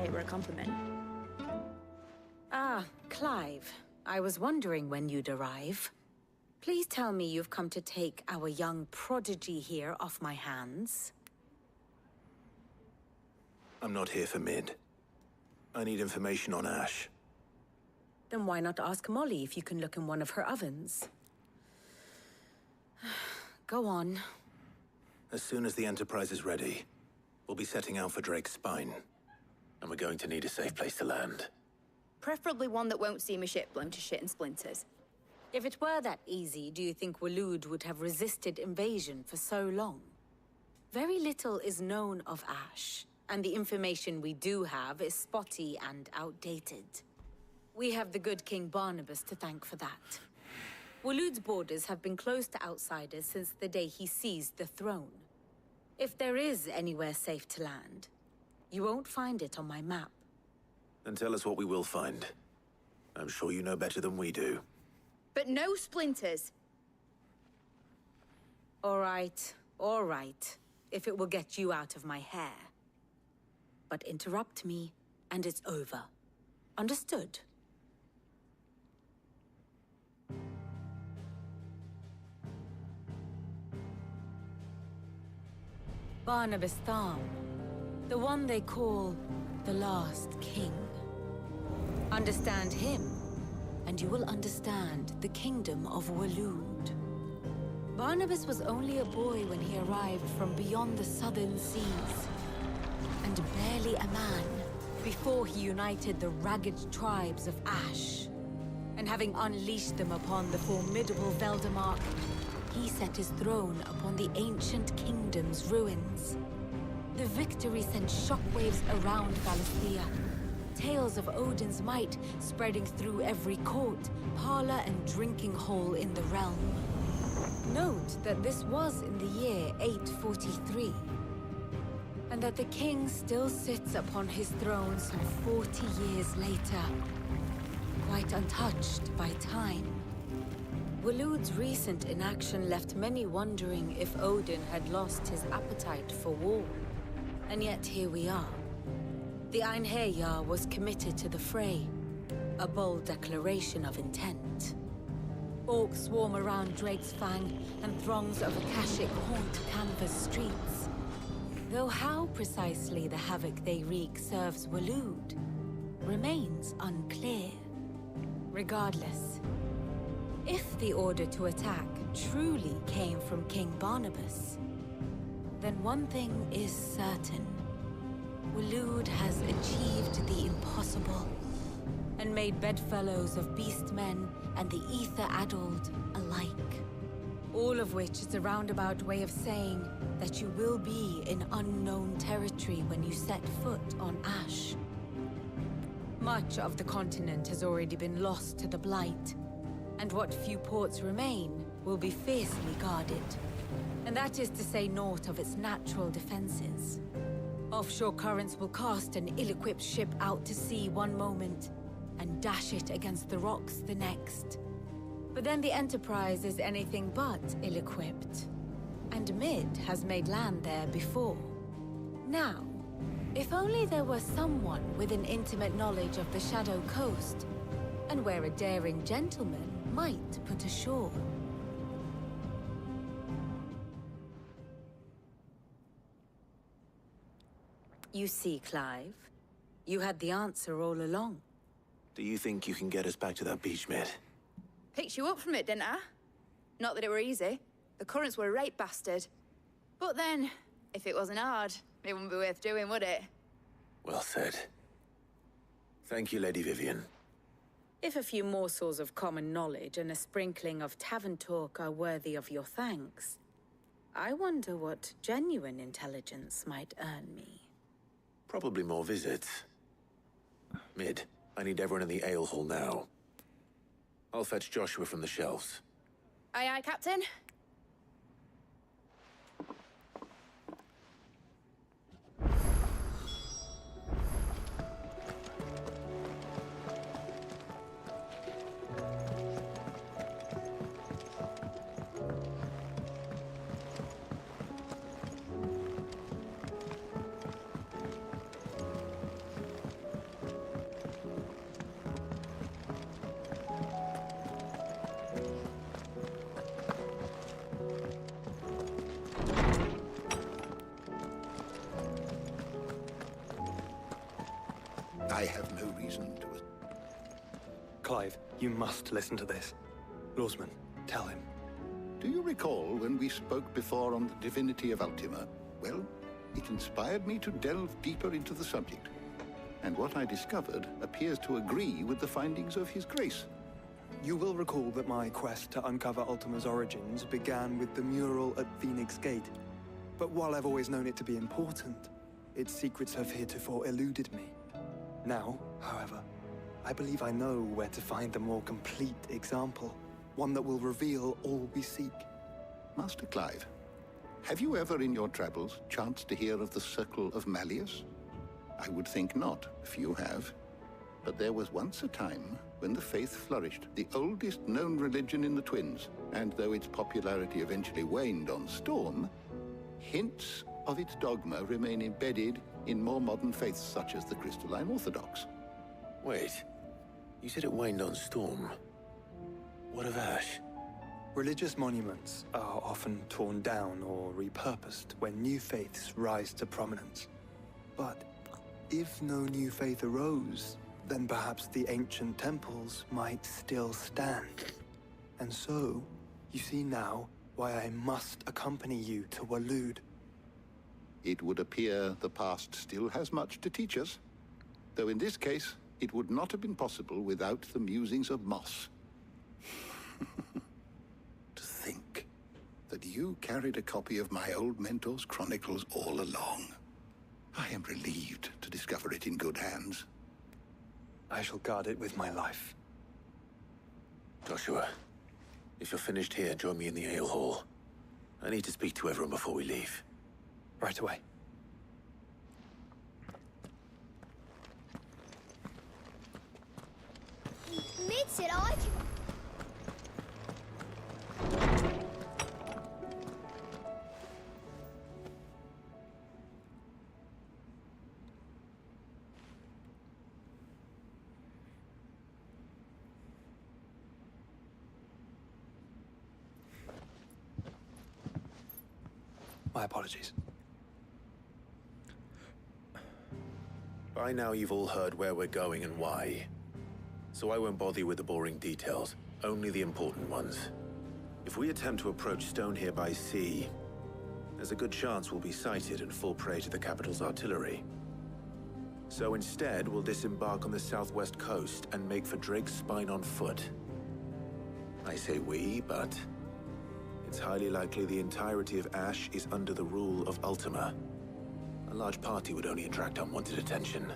say it were a compliment. Ah, Clive. I was wondering when you'd arrive. Please tell me you've come to take our young prodigy here off my hands. I'm not here for Mid. I need information on Ash. Then why not ask Molly if you can look in one of her ovens? Go on. As soon as the Enterprise is ready, we'll be setting out for Drake's Spine. And we're going to need a safe place to land. Preferably one that won't see my ship blown to shit and splinters. If it were that easy, do you think Waloed would have resisted invasion for so long? Very little is known of Ash, and the information we do have is spotty and outdated. We have the good King Barnabas to thank for that. Waloed's borders have been closed to outsiders since the day he seized the throne. If there is anywhere safe to land, you won't find it on my map. Then tell us what we will find. I'm sure you know better than we do. But no splinters. All right, if it will get you out of my hair. But interrupt me, and it's over. Understood? Barnabas Tham, the one they call the Last King. Understand him, and you will understand the kingdom of Waloed. Barnabas was only a boy when he arrived from beyond the southern seas, and barely a man before he united the ragged tribes of Ash. And having unleashed them upon the formidable Veldamark, he set his throne upon the ancient kingdom's ruins. The victory sent shockwaves around Valisthea. Tales of Odin's might spreading through every court, parlor, and drinking hole in the realm. Note that this was in the year 843, and that the king still sits upon his throne some 40 years later, quite untouched by time. Waloed's recent inaction left many wondering if Odin had lost his appetite for war. And yet here we are. The Einherjar was committed to the fray, a bold declaration of intent. Orcs swarm around Drake's Fang, and throngs of Akashic haunt Canva's streets. Though how precisely the havoc they wreak serves Waloed remains unclear. Regardless, if the order to attack truly came from King Barnabas, then one thing is certain. Waloed has achieved the impossible, and made bedfellows of beastmen and the ether-addled alike. All of which is a roundabout way of saying that you will be in unknown territory when you set foot on Ash. Much of the continent has already been lost to the Blight, and what few ports remain will be fiercely guarded. And that is to say naught of its natural defenses. Offshore currents will cast an ill-equipped ship out to sea one moment, and dash it against the rocks the next. But then the Enterprise is anything but ill-equipped. And Mid has made land there before. Now, if only there were someone with an intimate knowledge of the Shadow Coast, and where a daring gentleman might put ashore. You see, Clive, you had the answer all along. Do you think you can get us back to that beach, Mid? Picked you up from it, didn't I? Not that it were easy. The currents were a right bastard. But then, if it wasn't hard, it wouldn't be worth doing, would it? Well said. Thank you, Lady Vivian. If a few morsels of common knowledge and a sprinkling of tavern talk are worthy of your thanks, I wonder what genuine intelligence might earn me. Probably more visits. Mid, I need everyone in the ale hall now. I'll fetch Joshua from the shelves. Aye, aye, Captain. I have no reason to... Clive, you must listen to this. Lawsman, tell him. Do you recall when we spoke before on the divinity of Ultima? Well, it inspired me to delve deeper into the subject. And what I discovered appears to agree with the findings of His Grace. You will recall that my quest to uncover Ultima's origins began with the mural at Phoenix Gate. But while I've always known it to be important, its secrets have heretofore eluded me. Now, however, I believe I know where to find the more complete example. One that will reveal all we seek. Master Clive, have you ever in your travels chanced to hear of the Circle of Malleus? I would think not, if you have. But there was once a time when the faith flourished, the oldest known religion in the Twins, and though its popularity eventually waned on Storm, hints of its dogma remain embedded in more modern faiths such as the Crystalline Orthodox. Wait, you said it waned on Storm. What of Ash? Religious monuments are often torn down or repurposed when new faiths rise to prominence. But if no new faith arose, then perhaps the ancient temples might still stand. And so, you see now why I must accompany you to Waloed. It would appear the past still has much to teach us, though in this case, it would not have been possible without the musings of Moss. To think that you carried a copy of my old mentor's chronicles all along. I am relieved to discover it in good hands. I shall guard it with my life. Joshua, if you're finished here, join me in the ale hall. I need to speak to everyone before we leave. Right away. Mit it, I can... My apologies. By now you've all heard where we're going and why. So I won't bother you with the boring details, only the important ones. If we attempt to approach Stonehere by sea, there's a good chance we'll be sighted and fall prey to the capital's artillery. So instead, we'll disembark on the southwest coast and make for Drake's Spine on foot. I say we, but it's highly likely the entirety of Ash is under the rule of Ultima. A large party would only attract unwanted attention,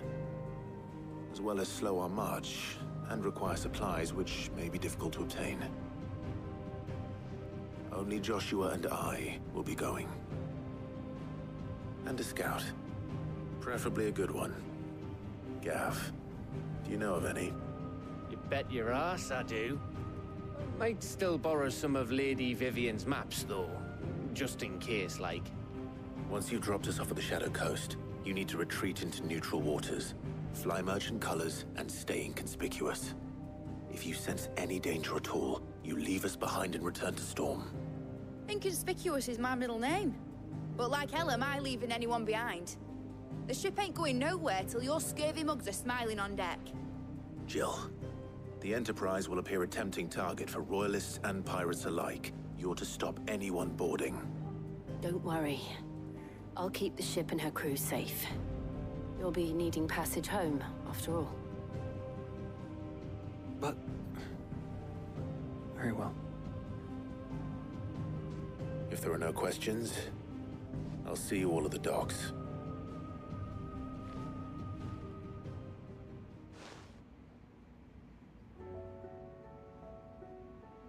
as well as slow our march and require supplies which may be difficult to obtain. Only Joshua and I will be going. And a scout. Preferably a good one. Gav, do you know of any? You bet your ass I do. Might still borrow some of Lady Vivian's maps, though. Just in case, like. Once you've dropped us off at the Shadow Coast, you need to retreat into neutral waters, fly merchant colors, and stay inconspicuous. If you sense any danger at all, you leave us behind and return to Storm. Inconspicuous is my middle name. But like hell am I leaving anyone behind. The ship ain't going nowhere till your scurvy mugs are smiling on deck. Jill, the Enterprise will appear a tempting target for Royalists and pirates alike. You're to stop anyone boarding. Don't worry. I'll keep the ship and her crew safe. You'll be needing passage home, after all. But... very well. If there are no questions, I'll see you all at the docks.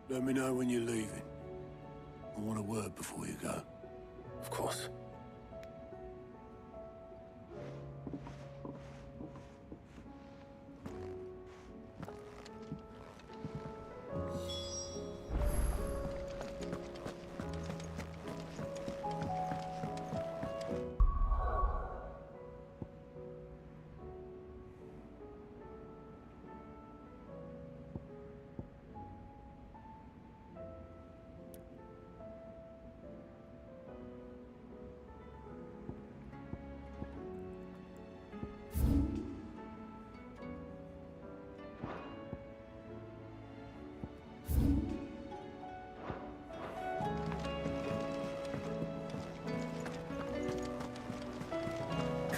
Let me know when you're leaving. I want a word before you go. Of course.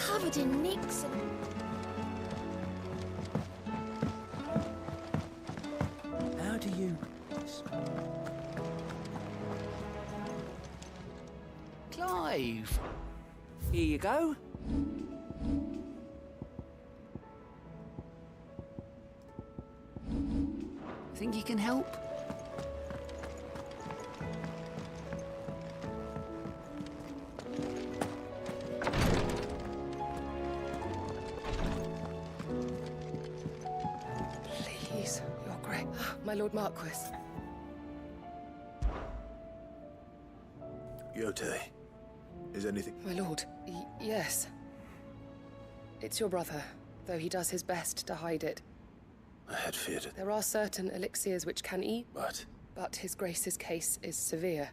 covered in nicks and... How do you... Clive! Here you go. Think you can help? Please, you're great. My Lord Marquis. Yote, is anything... My lord, yes. It's your brother, though he does his best to hide it. I had feared it. There are certain elixirs which can eat, But his grace's case is severe.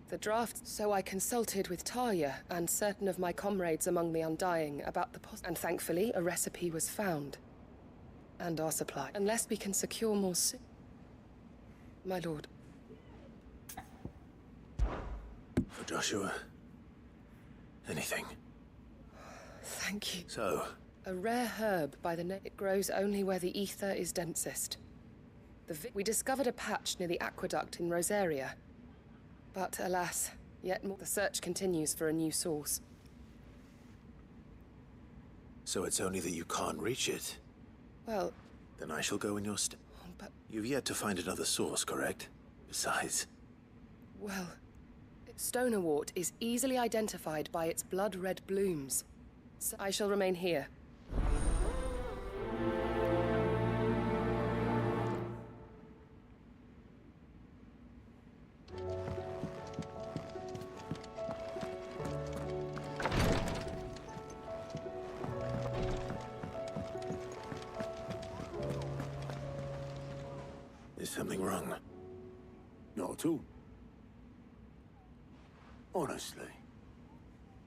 The draft, so I consulted with Talia and certain of my comrades among the Undying about the and thankfully a recipe was found. And our supply. Unless we can secure more My lord. for Joshua, anything. Thank you. So, A rare herb by the name. It grows only where the ether is densest. We discovered a patch near the aqueduct in Rosaria. But alas, yet more. The search continues for a new source. so it's only that you can't reach it. Well, Then I shall go in your stead. but, You've yet to find another source, correct? Besides, well, Stonewort is easily identified by its blood-red blooms. So I shall remain here. is something wrong? Not at all. Honestly.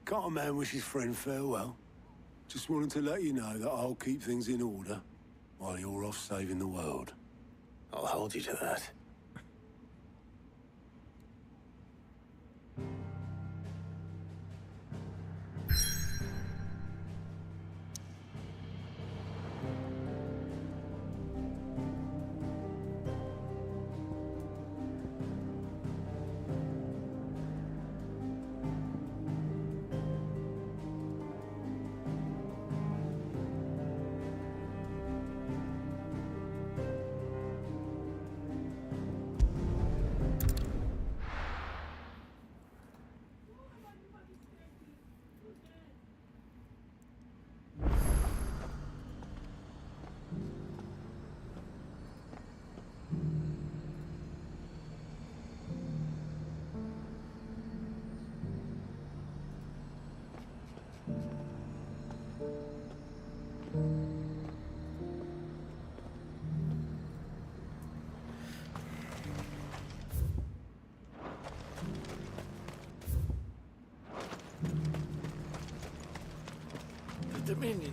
Can't a man wish his friend farewell? Just wanted to let you know that I'll keep things in order while you're off saving the world. I'll hold you to that. The Dominion.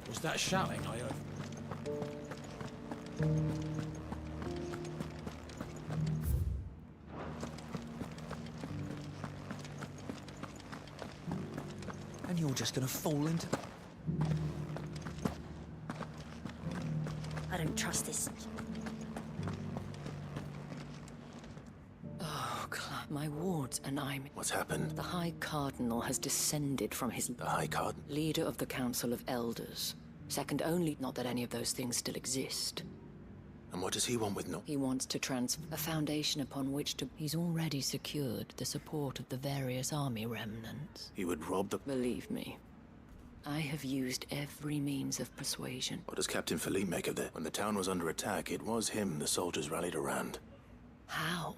Was that shouting I heard? And you're just gonna fall into... I don't trust this. Oh, my wards and I'm... What's happened? The High Cardinal has descended from his... The High Cardinal? Leader of the Council of Elders. Second only, not that any of those things still exist. And what does he want with no... He wants to transfer a foundation upon which to... He's already secured the support of the various army remnants. He would rob the... Believe me, I have used every means of persuasion. What does Captain Philippe make of it? When the town was under attack, it was him the soldiers rallied around. How?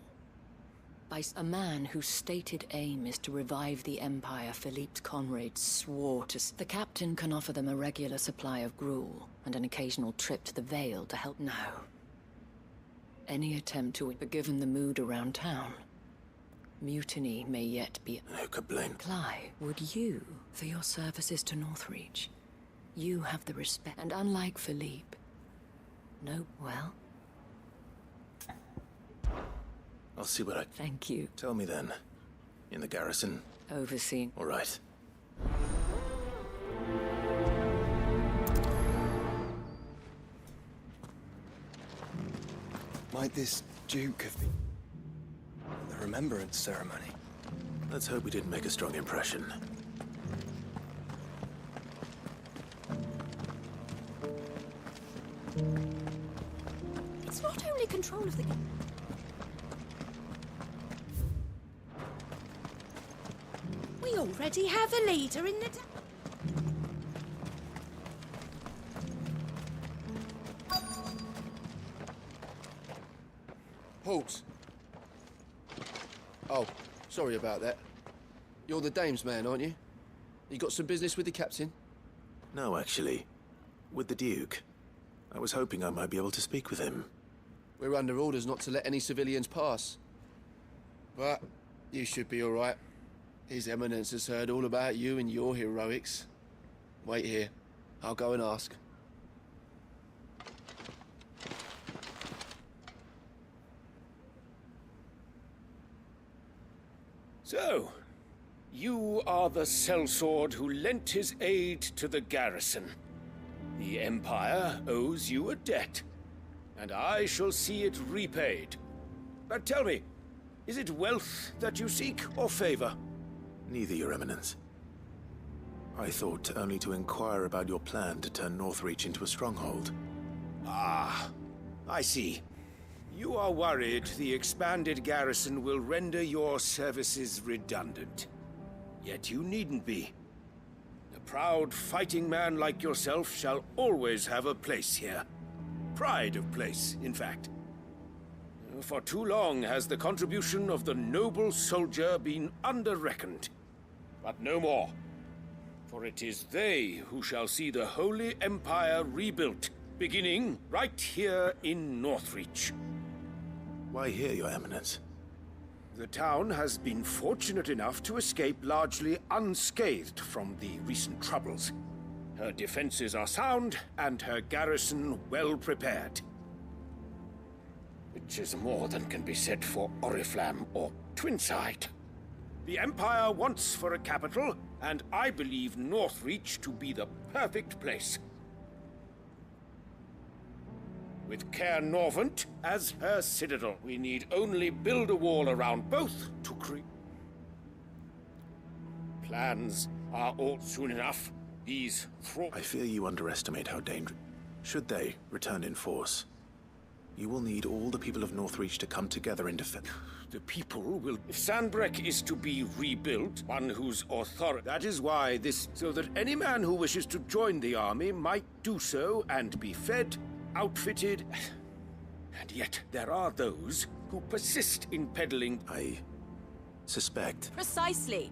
By a man whose stated aim is to revive the Empire Philippe's comrades swore to... The captain can offer them a regular supply of gruel and an occasional trip to the Vale to help now. Any attempt to... But given the mood around town, mutiny may yet be... Who could blame? Clive, would you, for your services to Northreach, you have the respect... And unlike Philippe... No, well... I'll see what I... Thank you. Tell me then, In the garrison? Overseeing. All right. Might this Duke have been the remembrance ceremony? Let's hope we didn't make a strong impression. It's not only control of the... We already have a leader in the... Halt! Oh, sorry about that. You're the dame's man, aren't you? You got some business with the captain? No, actually. With the Duke. I was hoping I might be able to speak with him. We're under orders not to let any civilians pass. But you should be all right. His Eminence has heard all about you and your heroics. Wait here. I'll go and ask. So, you are the sellsword who lent his aid to the garrison. The Empire owes you a debt, and I shall see it repaid. But tell me, is it wealth that you seek, or favor? Neither, Your Eminence. I thought only to inquire about your plan to turn Northreach into a stronghold. Ah, I see. You are worried the expanded garrison will render your services redundant. Yet you needn't be. A proud fighting man like yourself shall always have a place here. Pride of place, in fact. For too long has the contribution of the noble soldier been under-reckoned. But no more. For it is they who shall see the Holy Empire rebuilt, beginning right here in Northreach. Why here, Your Eminence? The town has been fortunate enough to escape largely unscathed from the recent troubles. Her defenses are sound, and her garrison well prepared. Which is more than can be said for Oriflamme or Twinside. The Empire wants for a capital, and I believe Northreach to be the perfect place. With Caer Norvent as her citadel, we need only build a wall around both to create. Plans are all soon enough. These I fear you underestimate how dangerous. Should they return in force, you will need all the people of Northreach to come together in defense. The people will... If Sanbreque is to be rebuilt, one whose authority... That is why this... So that any man who wishes to join the army might do so and be fed, outfitted... And yet there are those who persist in peddling... I suspect. Precisely.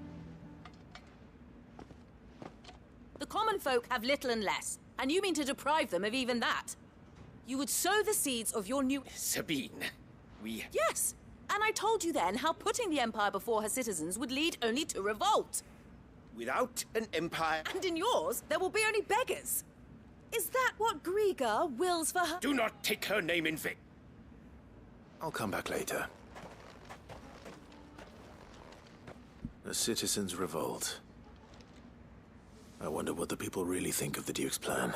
The common folk have little and less, and you mean to deprive them of even that. You would sow the seeds of your new... Sabine, we... Yes, and I told you then how putting the Empire before her citizens would lead only to revolt. Without an empire... And in yours, there will be only beggars. Is that what Griga wills for her? Do not take her name in vain. I'll come back later. The citizens revolt. I wonder what the people really think of the Duke's plan.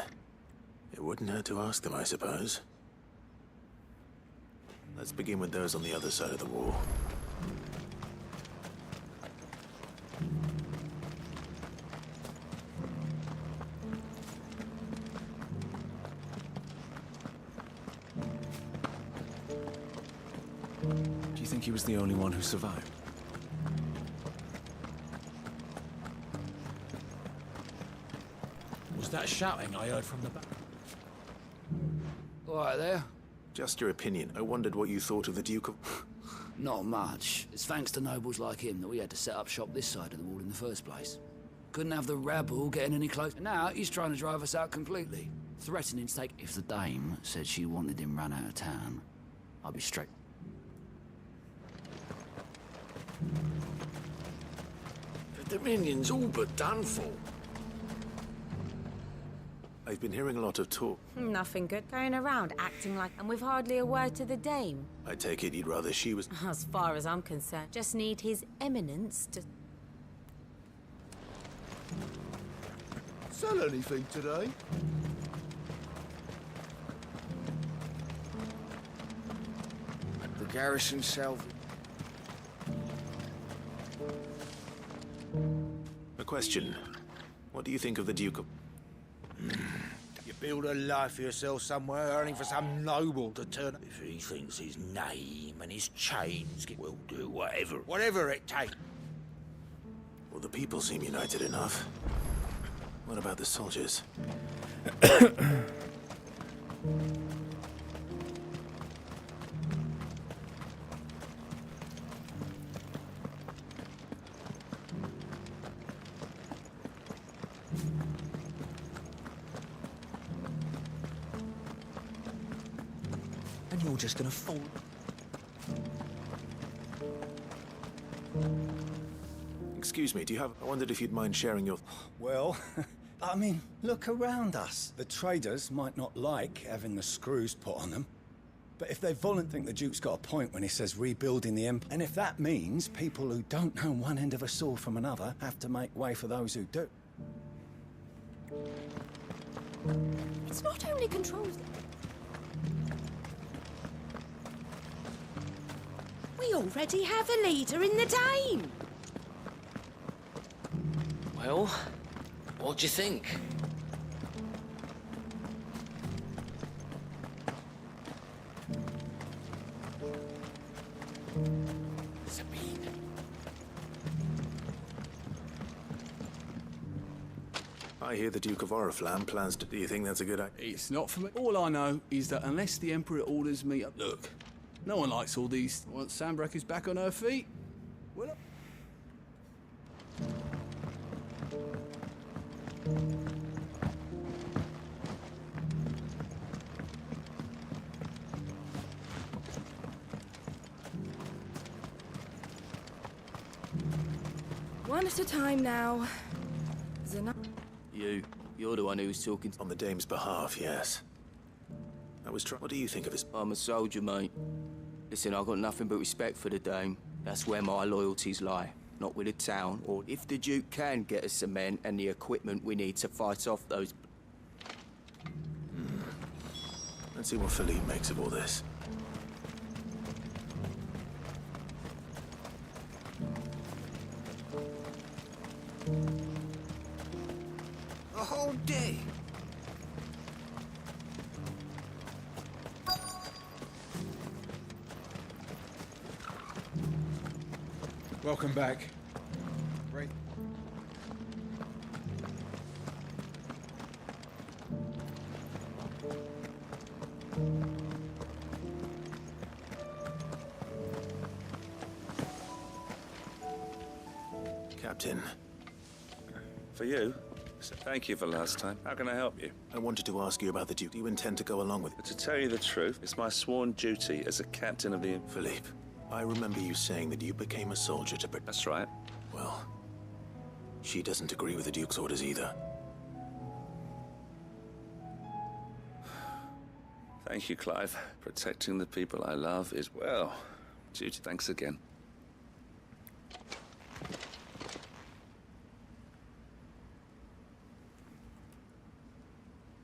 It wouldn't hurt to ask them, I suppose. Let's begin with those on the other side of the wall. Do you think he was the only one who survived? Was that shouting I heard from the back? All right there. Just your opinion. I wondered what you thought of the Duke of... Not much. It's thanks to nobles like him that we had to set up shop this side of the wall in the first place. Couldn't have the rabble getting any closer. And now he's trying to drive us out completely. Threatening to take... If the dame said she wanted him run out of town, I'd be straight. The Dominion's all but done for. I've been hearing a lot of talk. Nothing good going around, acting like... And with hardly a word to the dame. I take it you'd rather she was... As far as I'm concerned, just need his eminence to... Sell anything today? The garrison salvage. A question. What do you think of the Duke of... You build a life for yourself somewhere, earning for some noble to turn up. If he thinks his name and his chains will do whatever it takes. Well, the people seem united enough. What about the soldiers? And you're just gonna fall. Excuse me, do you have... I wondered if you'd mind sharing your... Well, I mean, look around us. The traders might not like having the screws put on them, but if they voluntarily think the Duke's got a point when he says rebuilding the Empire, and if that means people who don't know one end of a sword from another have to make way for those who do. It's not only controls... We already have a leader in the Dame. Well, what do you think? Sabine. I hear the Duke of Oriflamme plans to... Do you think that's a good idea? It's not for me. All I know is that unless the Emperor orders me up... Look, no one likes all these... Once Sanbreque is back on her feet, well... One at a time now. You're the one who was talking... On the Dame's behalf, yes. I was trying... What do you think of his... I'm a soldier, mate. Listen, I've got nothing but respect for the Dame. That's where my loyalties lie. Not with the town, or if the Duke can get us cement and the equipment we need to fight off those... Let's see what Philippe makes of all this. A whole day. Welcome back. Right. Captain. For you? So thank you for last time. How can I help you? I wanted to ask you about the Duke. Do you intend to go along with it? To tell you the truth, it's my sworn duty as a captain of the... Philippe, I remember you saying that you became a soldier to... That's right. Well, she doesn't agree with the Duke's orders either. Thank you, Clive. Protecting the people I love is, well, duty. Thanks again.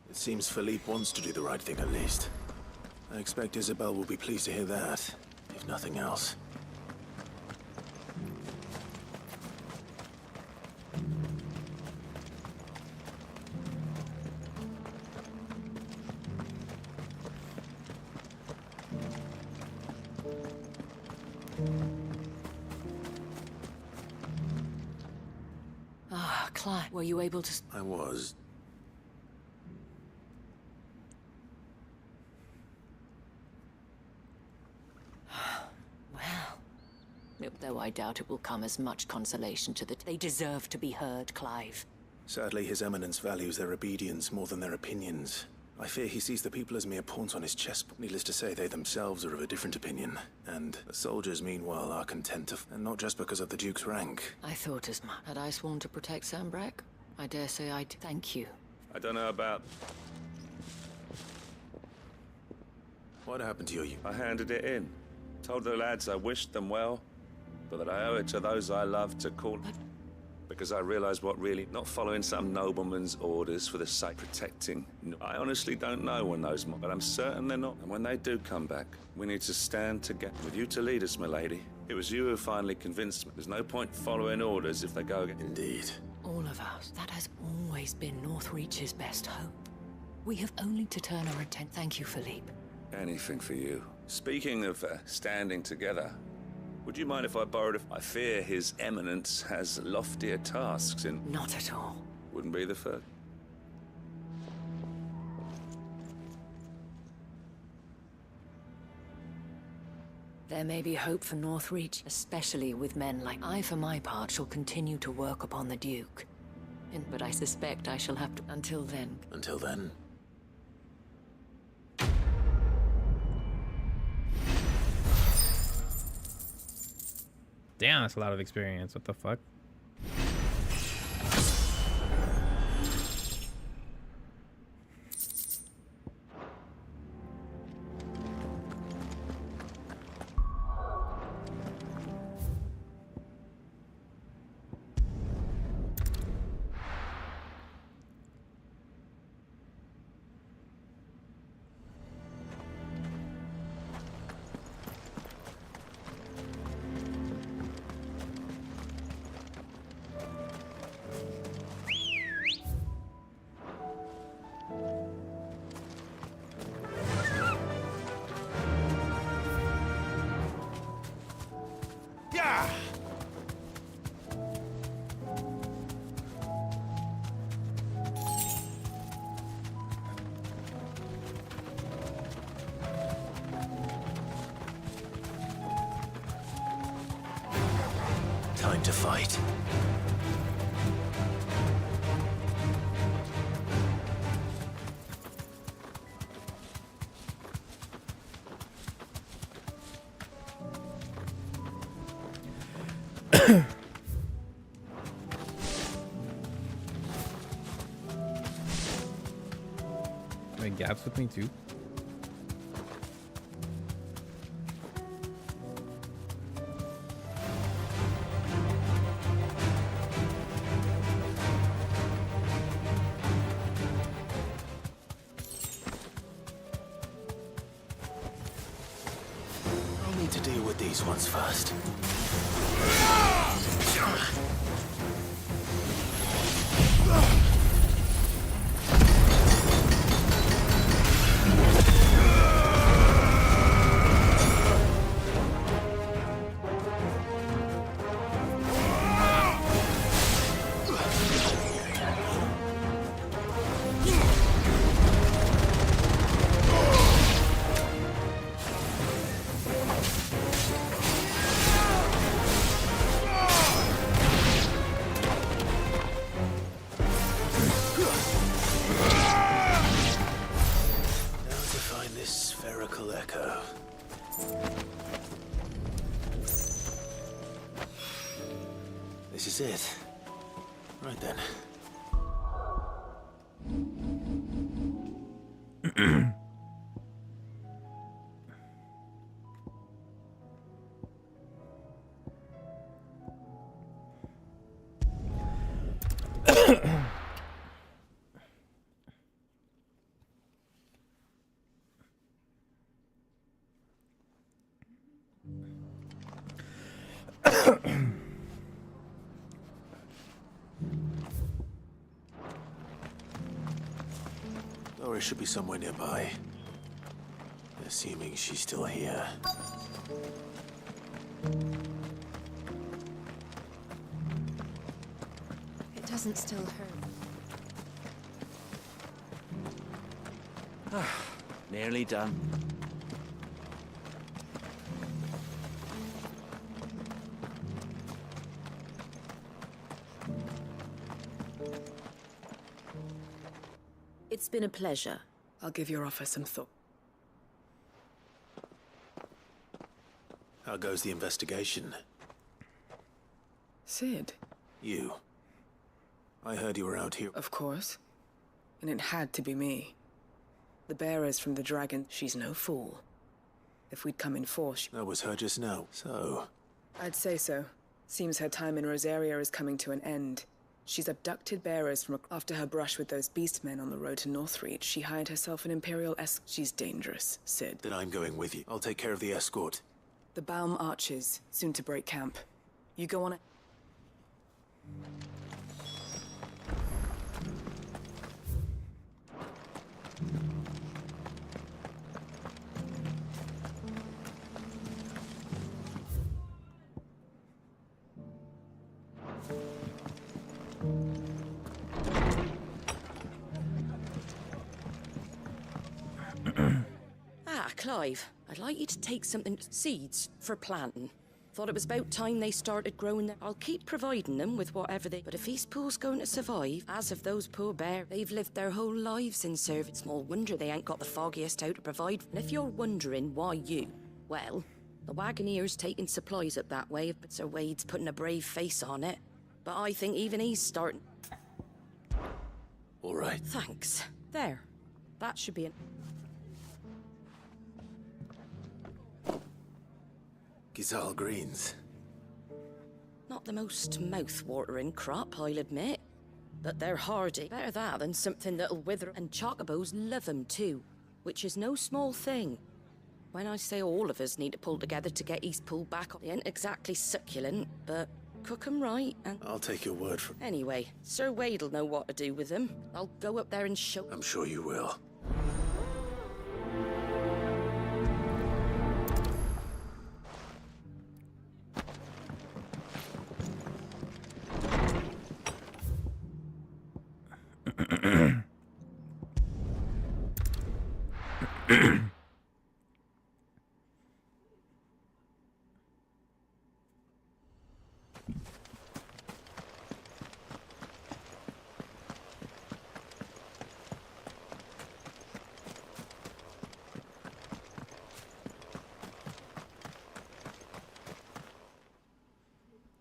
It seems Philippe wants to do the right thing at least. I expect Isabel will be pleased to hear that, if nothing else. Ah, Clive, were you able to... I was. Though I doubt it will come as much consolation to the... They deserve to be heard, Clive. Sadly, His Eminence values their obedience more than their opinions. I fear he sees the people as mere pawns on his chess. Needless to say, they themselves are of a different opinion. And the soldiers, meanwhile, are content to... And not just because of the Duke's rank. I thought as much. Had I sworn to protect Sanbreque? I dare say I'd... Thank you. I don't know about... What happened to you? I handed it in. Told the lads I wished them well, but that I owe it to those I love to call... Because I realized what really... Not following some nobleman's orders for the sake of protecting... I honestly don't know when those... But I'm certain they're not. And when they do come back, we need to stand together. With you to lead us, milady. It was you who finally convinced me. There's no point following orders if they go again. Indeed. All of us. That has always been Northreach's best hope. We have only to turn our attention. Thank you, Philippe. Anything for you. Speaking of standing together, would you mind if I borrowed... I fear His Eminence has loftier tasks in... Not at all. Wouldn't be the first. There may be hope for Northreach, especially with men like I, for my part, shall continue to work upon the Duke. But I suspect I shall have to... Until then. Until then? Damn, that's a lot of experience. What the fuck? Time to fight. Make gaps with me too. I'll need to deal with these ones first. This is it. Right then. Laura should be somewhere nearby. Assuming she's still here. It doesn't still hurt. Nearly done. It's been a pleasure. I'll give your offer some thought. How goes the investigation? Sid? You. I heard you were out here. Of course. and it had to be me. The bearers from the dragon, she's no fool. If we'd come in force... That was her just now, so... I'd say so. Seems her time in Rosaria is coming to an end. She's abducted bearers from after her brush with those beastmen on the road to Northreach. She hired herself an Imperial escort. She's dangerous, Cid. Then I'm going with you. I'll take care of the escort. The Baum archers, soon to break camp. You go on it. Clive, I'd like you to take something seeds for planting. Thought it was about time they started growing them. I'll keep providing them with whatever they... But if Eastpool's going to survive, as of those poor bears, they've lived their whole lives in service. Small wonder they ain't got the foggiest how to provide. And if you're wondering why you... Well, the Wagoneer's taking supplies up that way, but Sir Wade's putting a brave face on it. But I think even he's starting... All right. Thanks. There. That should be an... Gysahl greens. Not the most mouth-watering crop, I'll admit. But they're hardy. Better that than something that'll wither. And chocobos love 'em too, which is no small thing. When I say all of us need to pull together to get Eastpool back, they ain't exactly succulent, but cook 'em right and... I'll take your word for... Anyway, Sir Wade'll know what to do with them. I'll go up there and show... I'm sure you will.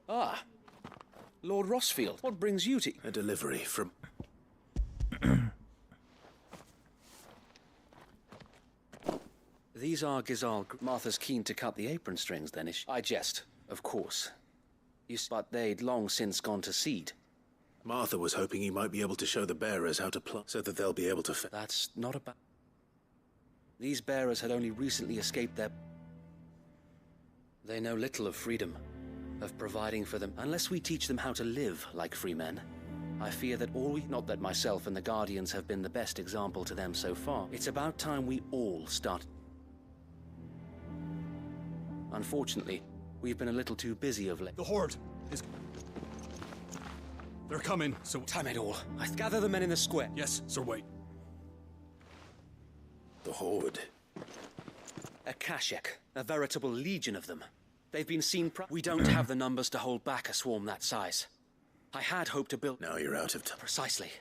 Ah, Lord Rossfield, what brings you to... A delivery from... These are Gysahl... Martha's keen to cut the apron strings, then, is she? I jest, of course. But they'd long since gone to seed. Martha was hoping he might be able to show the bearers how to plant, so that they'll be able to... That's not about... These bearers had only recently escaped their... They know little of freedom, of providing for them. Unless we teach them how to live like free men, I fear that all we... Not that myself and the Guardians have been the best example to them so far. It's about time we all start... Unfortunately, we've been a little too busy of late. The Horde is... They're coming, so... Time it all. I gather the men in the square. Yes, Sir Wade. The Horde. A Kashek, a veritable legion of them. They've been seen... We don't have the numbers to hold back a swarm that size. I had hoped to build... Now you're out of time. Precisely.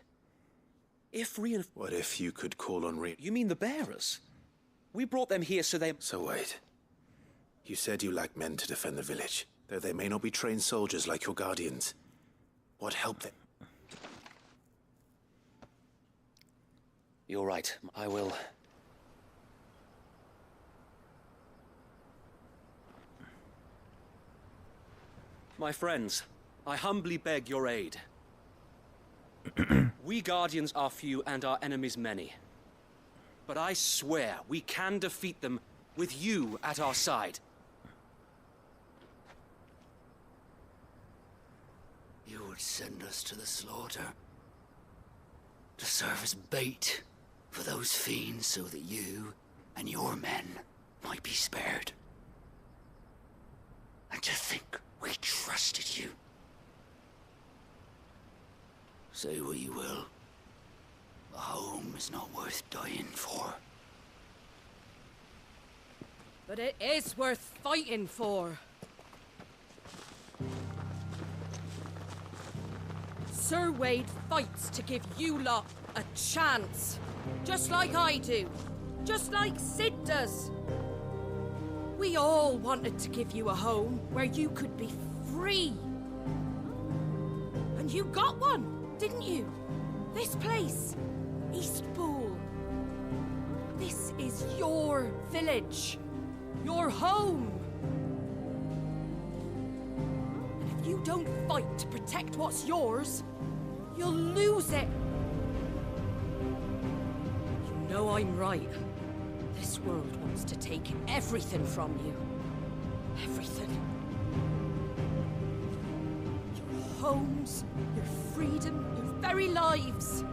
If What if you could call on You mean the bearers? We brought them here so they... So wait. You said you lack men to defend the village, though they may not be trained soldiers like your Guardians. What help them? You're right. I will... My friends, I humbly beg your aid. We Guardians are few and our enemies many. But I swear we can defeat them with you at our side. You would send us to the slaughter, to serve as bait for those fiends so that you and your men might be spared. And to think we trusted you. Say what you will, a home is not worth dying for. But it is worth fighting for. Sir Wade fights to give you lot a chance. Just like I do. Just like Cid does. We all wanted to give you a home where you could be free. And you got one, didn't you? This place. Eastpool. This is your village. Your home. And if you don't fight to protect what's yours, you'll lose it. You know I'm right. This world wants to take everything from you. Everything. Your homes, your freedom, your very lives.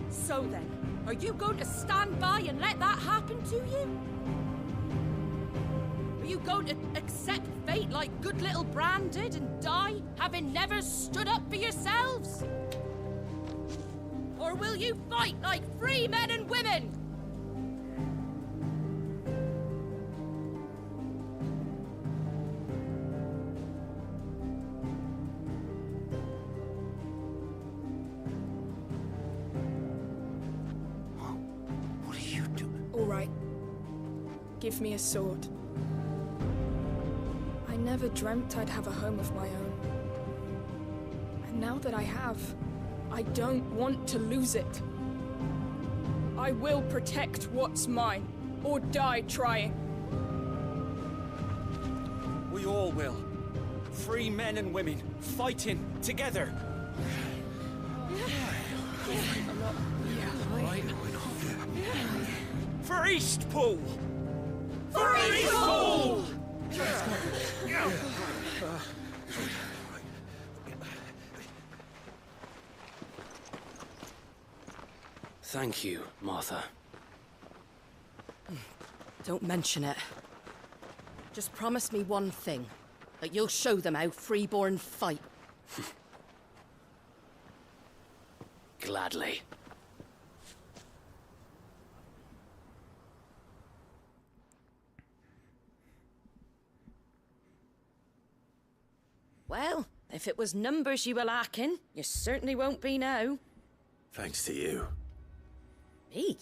So then, are you going to stand by and let that happen to you? Are you going to accept fate like good little Bran did and die, having never stood up for yourselves? Or will you fight like free men and women? What are you doing? All right. Give me a sword. I never dreamt I'd have a home of my own. And now that I have, I don't want to lose it. I will protect what's mine, or die trying. We all will. Free men and women, fighting together. For Eastpool! For Eastpool! Thank you, Martha. Don't mention it. Just promise me one thing. That you'll show them how freeborn fight. Gladly. Well, if it was numbers you were lacking, you certainly won't be now. Thanks to you. Me?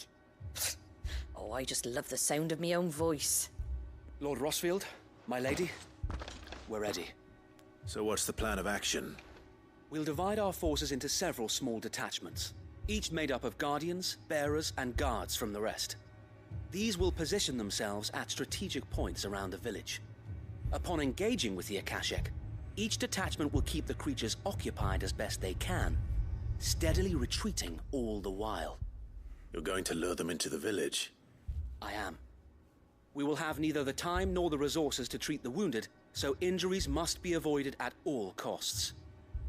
Oh, I just love the sound of my own voice. Lord Rossfield, my lady, we're ready. So what's the plan of action? We'll divide our forces into several small detachments, each made up of guardians, bearers, and guards from the rest. These will position themselves at strategic points around the village. Upon engaging with the Akashik, each detachment will keep the creatures occupied as best they can, steadily retreating all the while. You're going to lure them into the village? I am. We will have neither the time nor the resources to treat the wounded, so injuries must be avoided at all costs.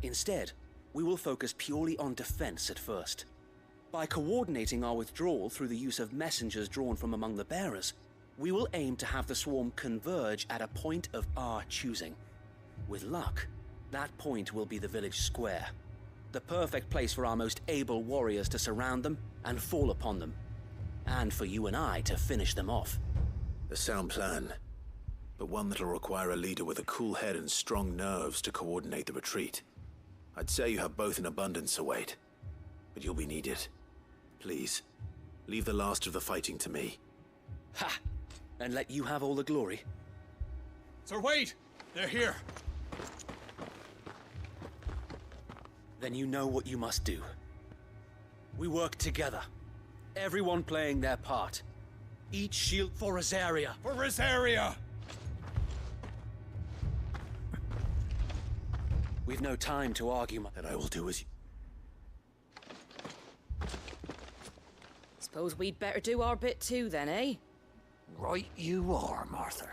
Instead, we will focus purely on defense at first. By coordinating our withdrawal through the use of messengers drawn from among the bearers, we will aim to have the swarm converge at a point of our choosing. With luck, that point will be the village square, the perfect place for our most able warriors to surround them and fall upon them, and for you and I to finish them off. A sound plan, but one that'll require a leader with a cool head and strong nerves to coordinate the retreat. I'd say you have both in abundance await, but you'll be needed. Please, leave the last of the fighting to me. Ha! And let you have all the glory. Sir Wade! They're here! Then you know what you must do. We work together, everyone playing their part. Each shield for Rosaria. For Rosaria! We've no time to argue. That I will do as you... Suppose we'd better do our bit too then, eh? Right you are, Martha.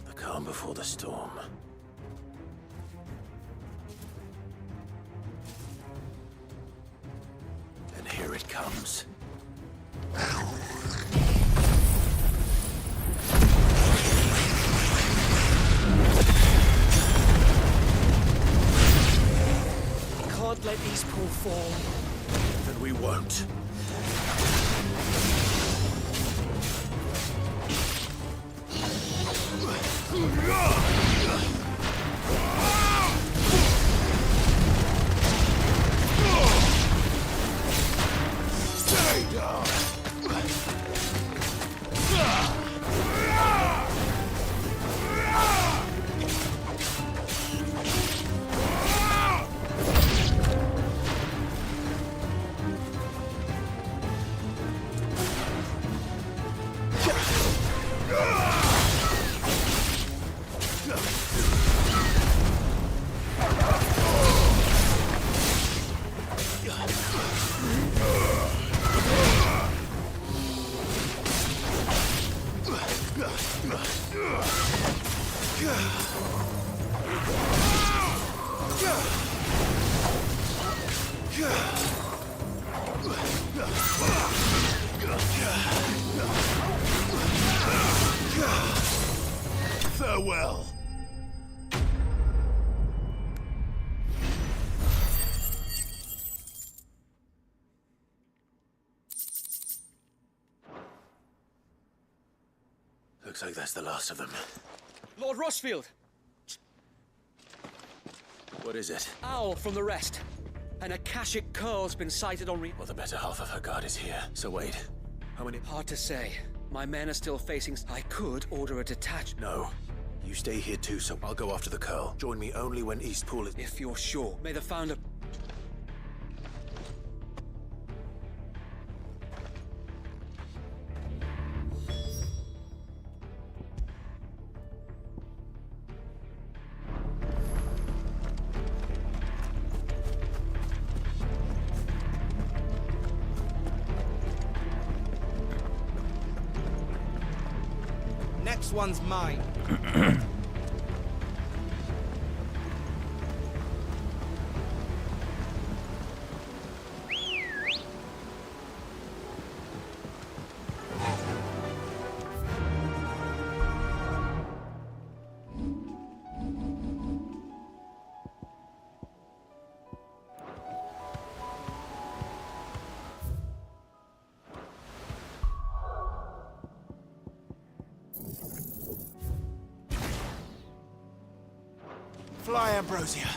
The calm before the storm. And here it comes. Can't let these poor fall. Then we won't. Farewell. Looks like that's the last of them. Lord Rosfield! What is it? Owl from the rest. An Akashic Curl's been sighted on Well, the better half of her guard is here. So wait, how many? Hard to say. My men are still facing... I could order a detach... No. You stay here too, so I'll go after the Curl. Join me only when Eastpool is... If you're sure. May the Founder... Next one's mine. Fly, Ambrosia.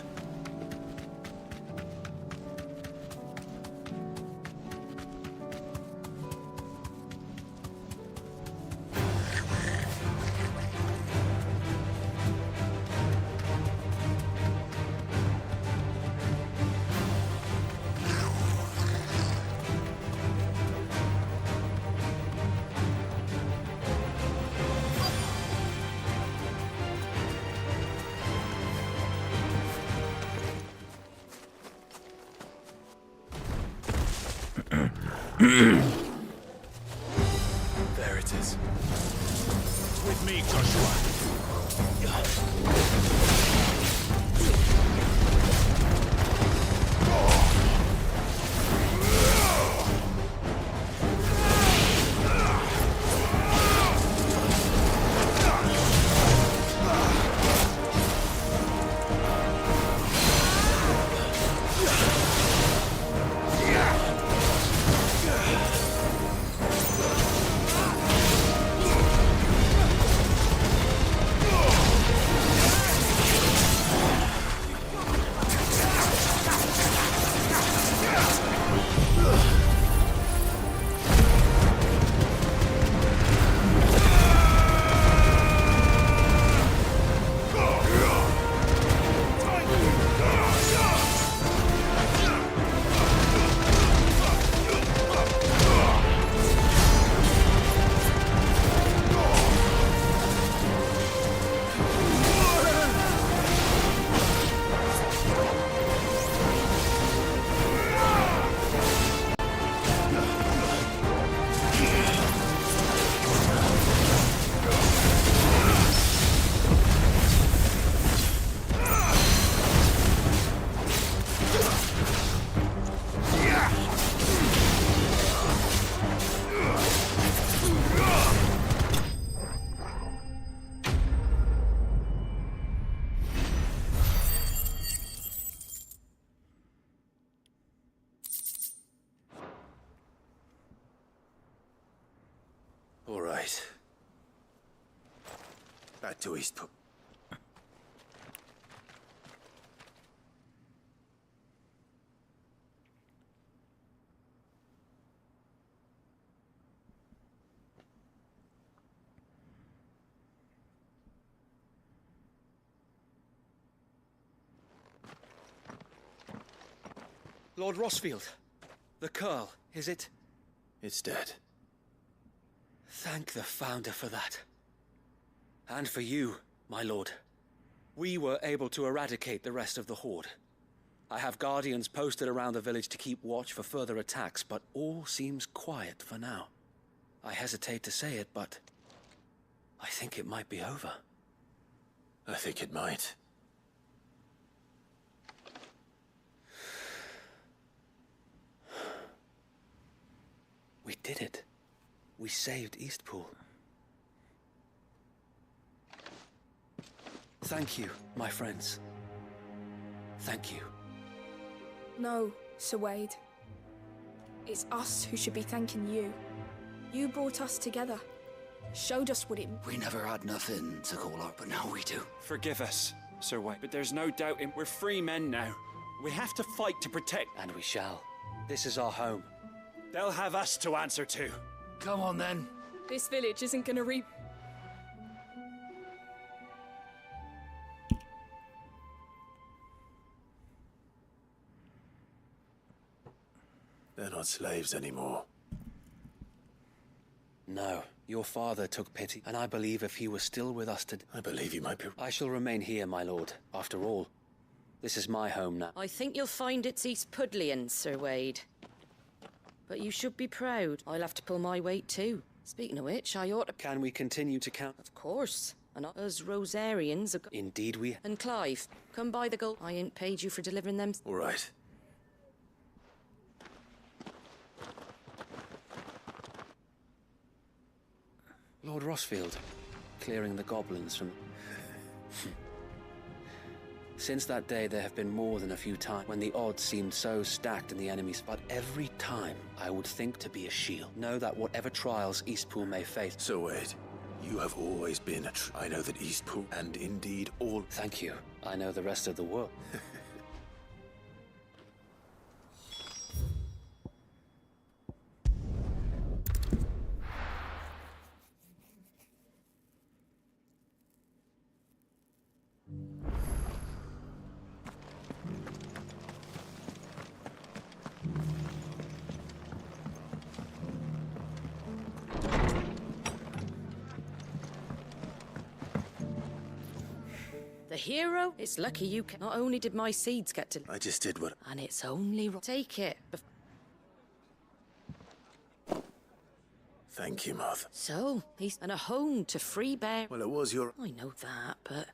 There it is. With me, Joshua. All right. Back to Eastpool. Lord Rosfield. The Curl, is it? It's dead. Thank the Founder for that. And for you, my lord. We were able to eradicate the rest of the Horde. I have guardians posted around the village to keep watch for further attacks, but all seems quiet for now. I hesitate to say it, but I think it might be over. I think it might. We did it. We saved Eastpool. Thank you, my friends. Thank you. No, Sir Wade. It's us who should be thanking you. You brought us together. Showed us what it... We never had nothing to call out, but now we do. Forgive us, Sir Wade, but there's no doubt we're free men now. We have to fight to protect... And we shall. This is our home. They'll have us to answer to. Come on, then. This village isn't gonna They're not slaves anymore. No. Your father took pity, and I believe if he was still with us today... I believe you might be... I shall remain here, my lord. After all, this is my home now. I think you'll find it's East Pudlian, Sir Wade. But you should be proud. I'll have to pull my weight too. Speaking of which, I ought to... Can we continue to count? Of course. And us Rosarians are... Indeed we... And Clive, come by the gold. I ain't paid you for delivering them... All right. Lord Rossfield, clearing the goblins from... Since that day, there have been more than a few times when the odds seemed so stacked in the enemy's... But every time, I would think to be a shield. Know that whatever trials Eastpool may face... So wait, you have always been a I know that Eastpool, and indeed all... Thank you. I know the rest of the world. The hero? It's lucky you can... Not only did my seeds get to... I just did what... And it's only... Take it. Thank you, Martha. So, he's... And a home to free bear... Well, it was your... I know that, but...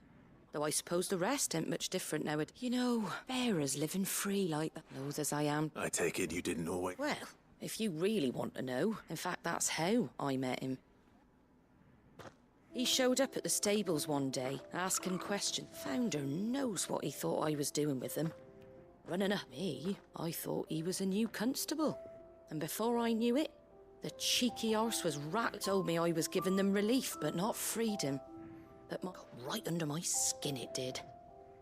Though I suppose the rest ain't much different now. You know, bearers living free like that. Loath as I am. I take it you didn't always... Well, if you really want to know... In fact, that's how I met him. He showed up at the stables one day, asking questions. Founder knows what he thought I was doing with them. Running up me, I thought he was a new constable. And before I knew it, the cheeky arse was told me I was giving them relief, but not freedom. But got right under my skin it did.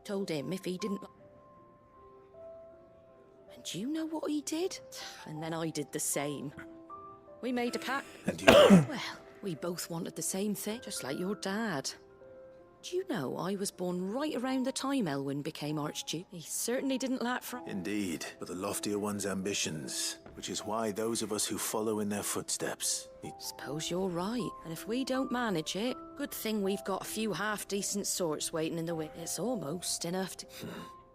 Told him if he didn't... And do you know what he did? And then I did the same. We made a pact. And you... Well... We both wanted the same thing, just like your dad. Do you know I was born right around the time Elwyn became Archduke? He certainly didn't lack for... Indeed, but the loftier one's ambitions, which is why those of us who follow in their footsteps... Suppose you're right, and if we don't manage it, good thing we've got a few half-decent sorts waiting in the wing. It's almost enough to...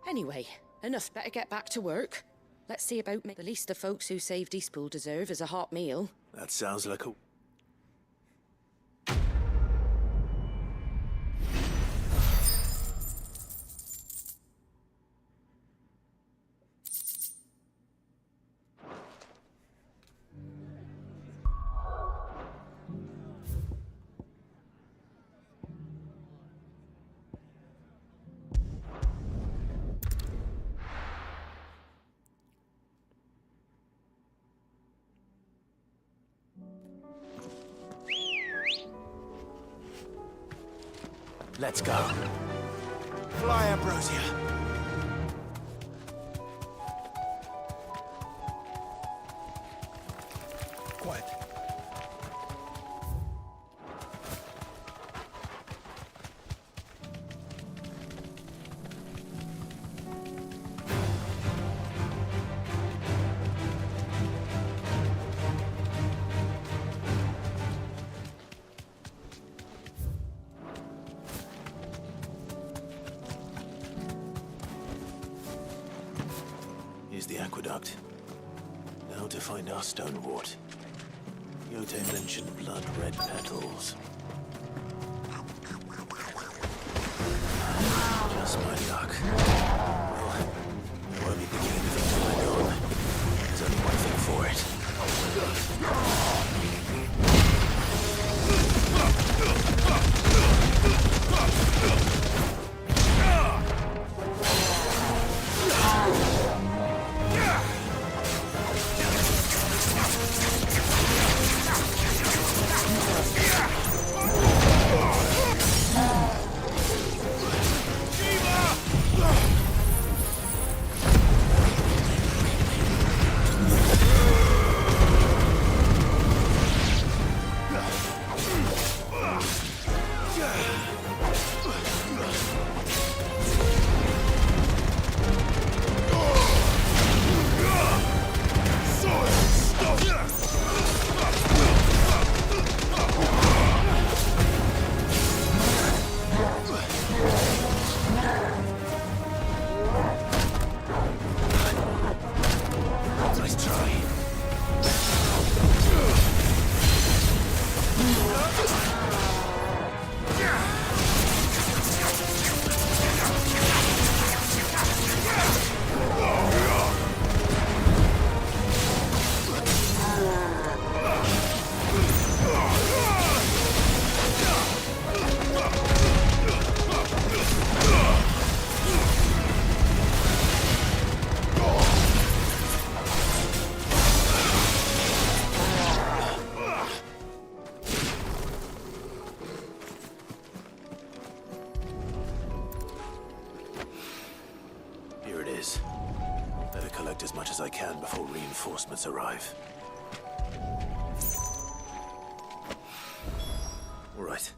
Anyway, enough. Better get back to work. Let's see about me. The least the folks who saved Eastpool deserve is a hot meal. That sounds like a... Let's go. Fly, Ambrosia. Quiet. Here's the aqueduct. Now to find our stonewort. Yote mentioned blood-red petals. as I can before reinforcements arrive. All right.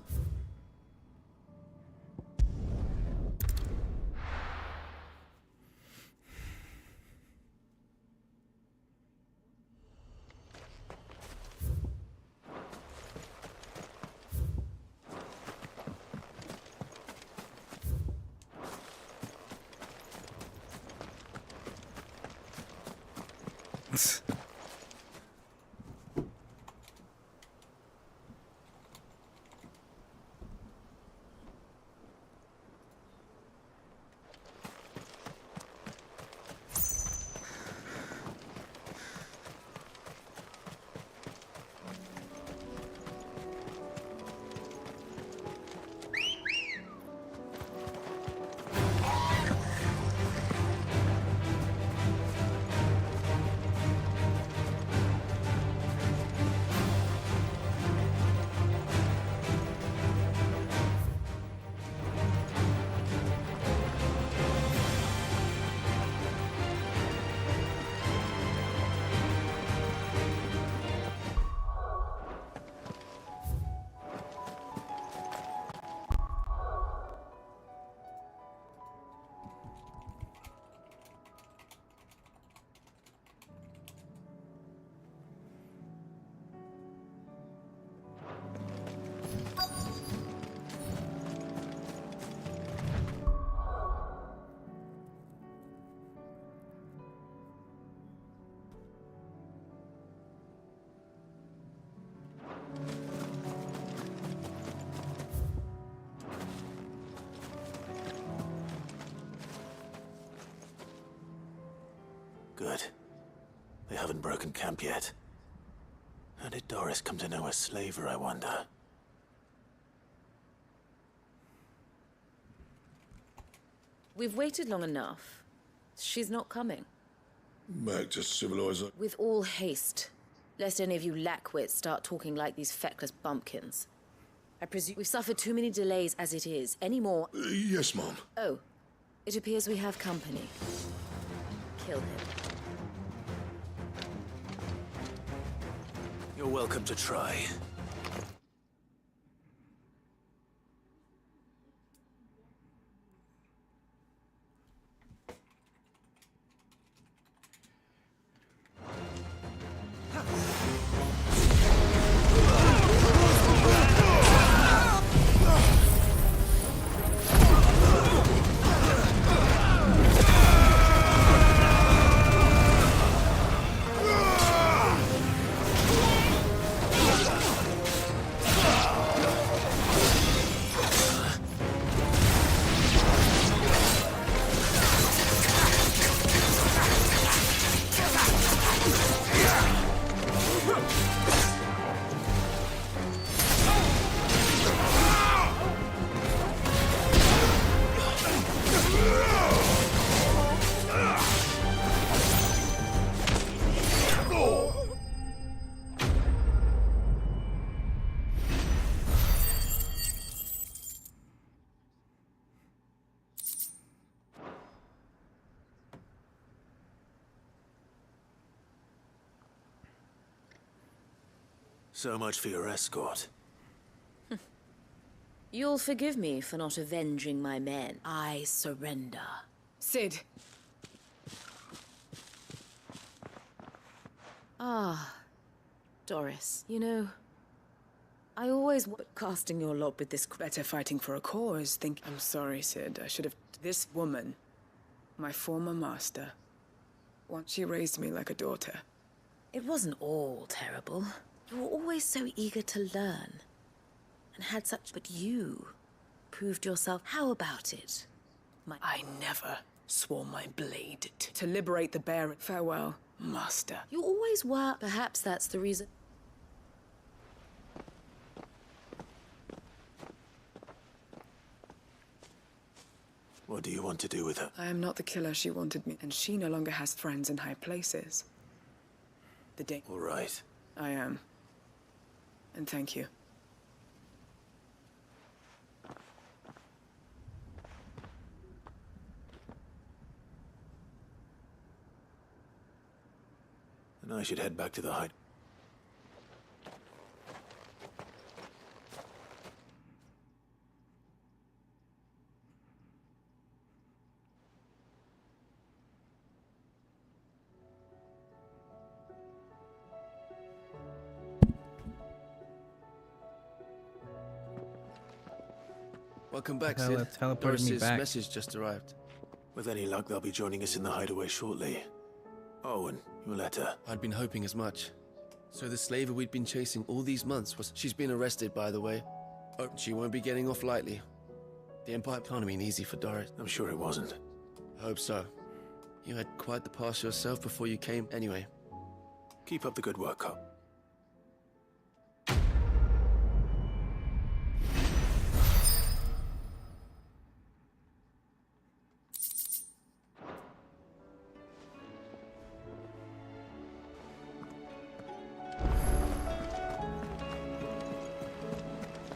Good. They haven't broken camp yet. How did Doris come to know a slaver, I wonder? We've waited long enough. She's not coming. Back to civilization. With all haste, lest any of you lackwits start talking like these feckless bumpkins. I presume we've suffered too many delays as it is. Any more? Yes, Mom. Oh, it appears we have company. Kill him. You're welcome to try. So much for your escort. You'll forgive me for not avenging my men. I surrender. Cid. Ah, Doris. You know, I always casting your lot with this. Better fighting for a cause. I'm sorry, Cid. I should have. This woman, my former master, once she raised me like a daughter. It wasn't all terrible. You were always so eager to learn. And had such... But you proved yourself. How about it? I never swore my blade to liberate the bear. Farewell, master. You always were. Perhaps that's the reason. What do you want to do with her? I am not the killer she wanted me, and she no longer has friends in high places. The day. All right. I am. And thank you. I should head back to the hide. Welcome back, Hell, Sid. it teleported me Doris's back. message just arrived. With any luck, they'll be joining us in the hideaway shortly. Oh, and your letter. I'd been hoping as much. So the slaver we'd been chasing all these months was... She's been arrested, by the way. Oh, she won't be getting off lightly. The Empire can't have been easy for Doris. I'm sure it wasn't. I hope so. You had quite the past yourself before you came anyway. Keep up the good work, Cop.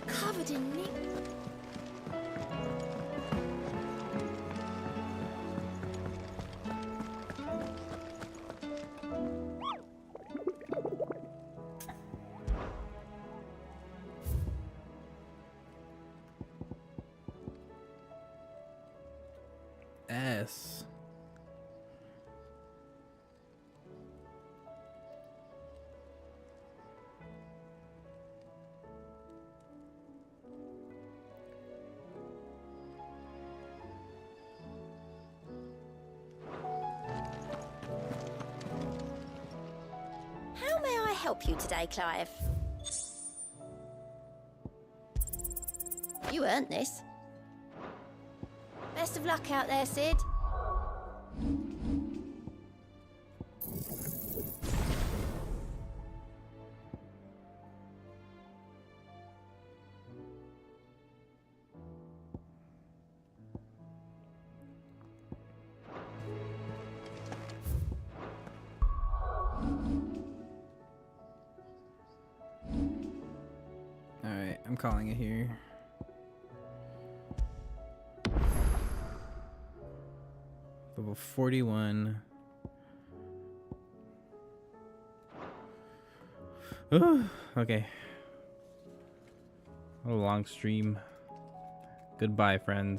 Covered in nick. S. How may I help you today, Clive? You earned this. Best of luck out there, Sid. Alright, I'm calling it here. Level 41. Okay. What a long stream. Goodbye, friends.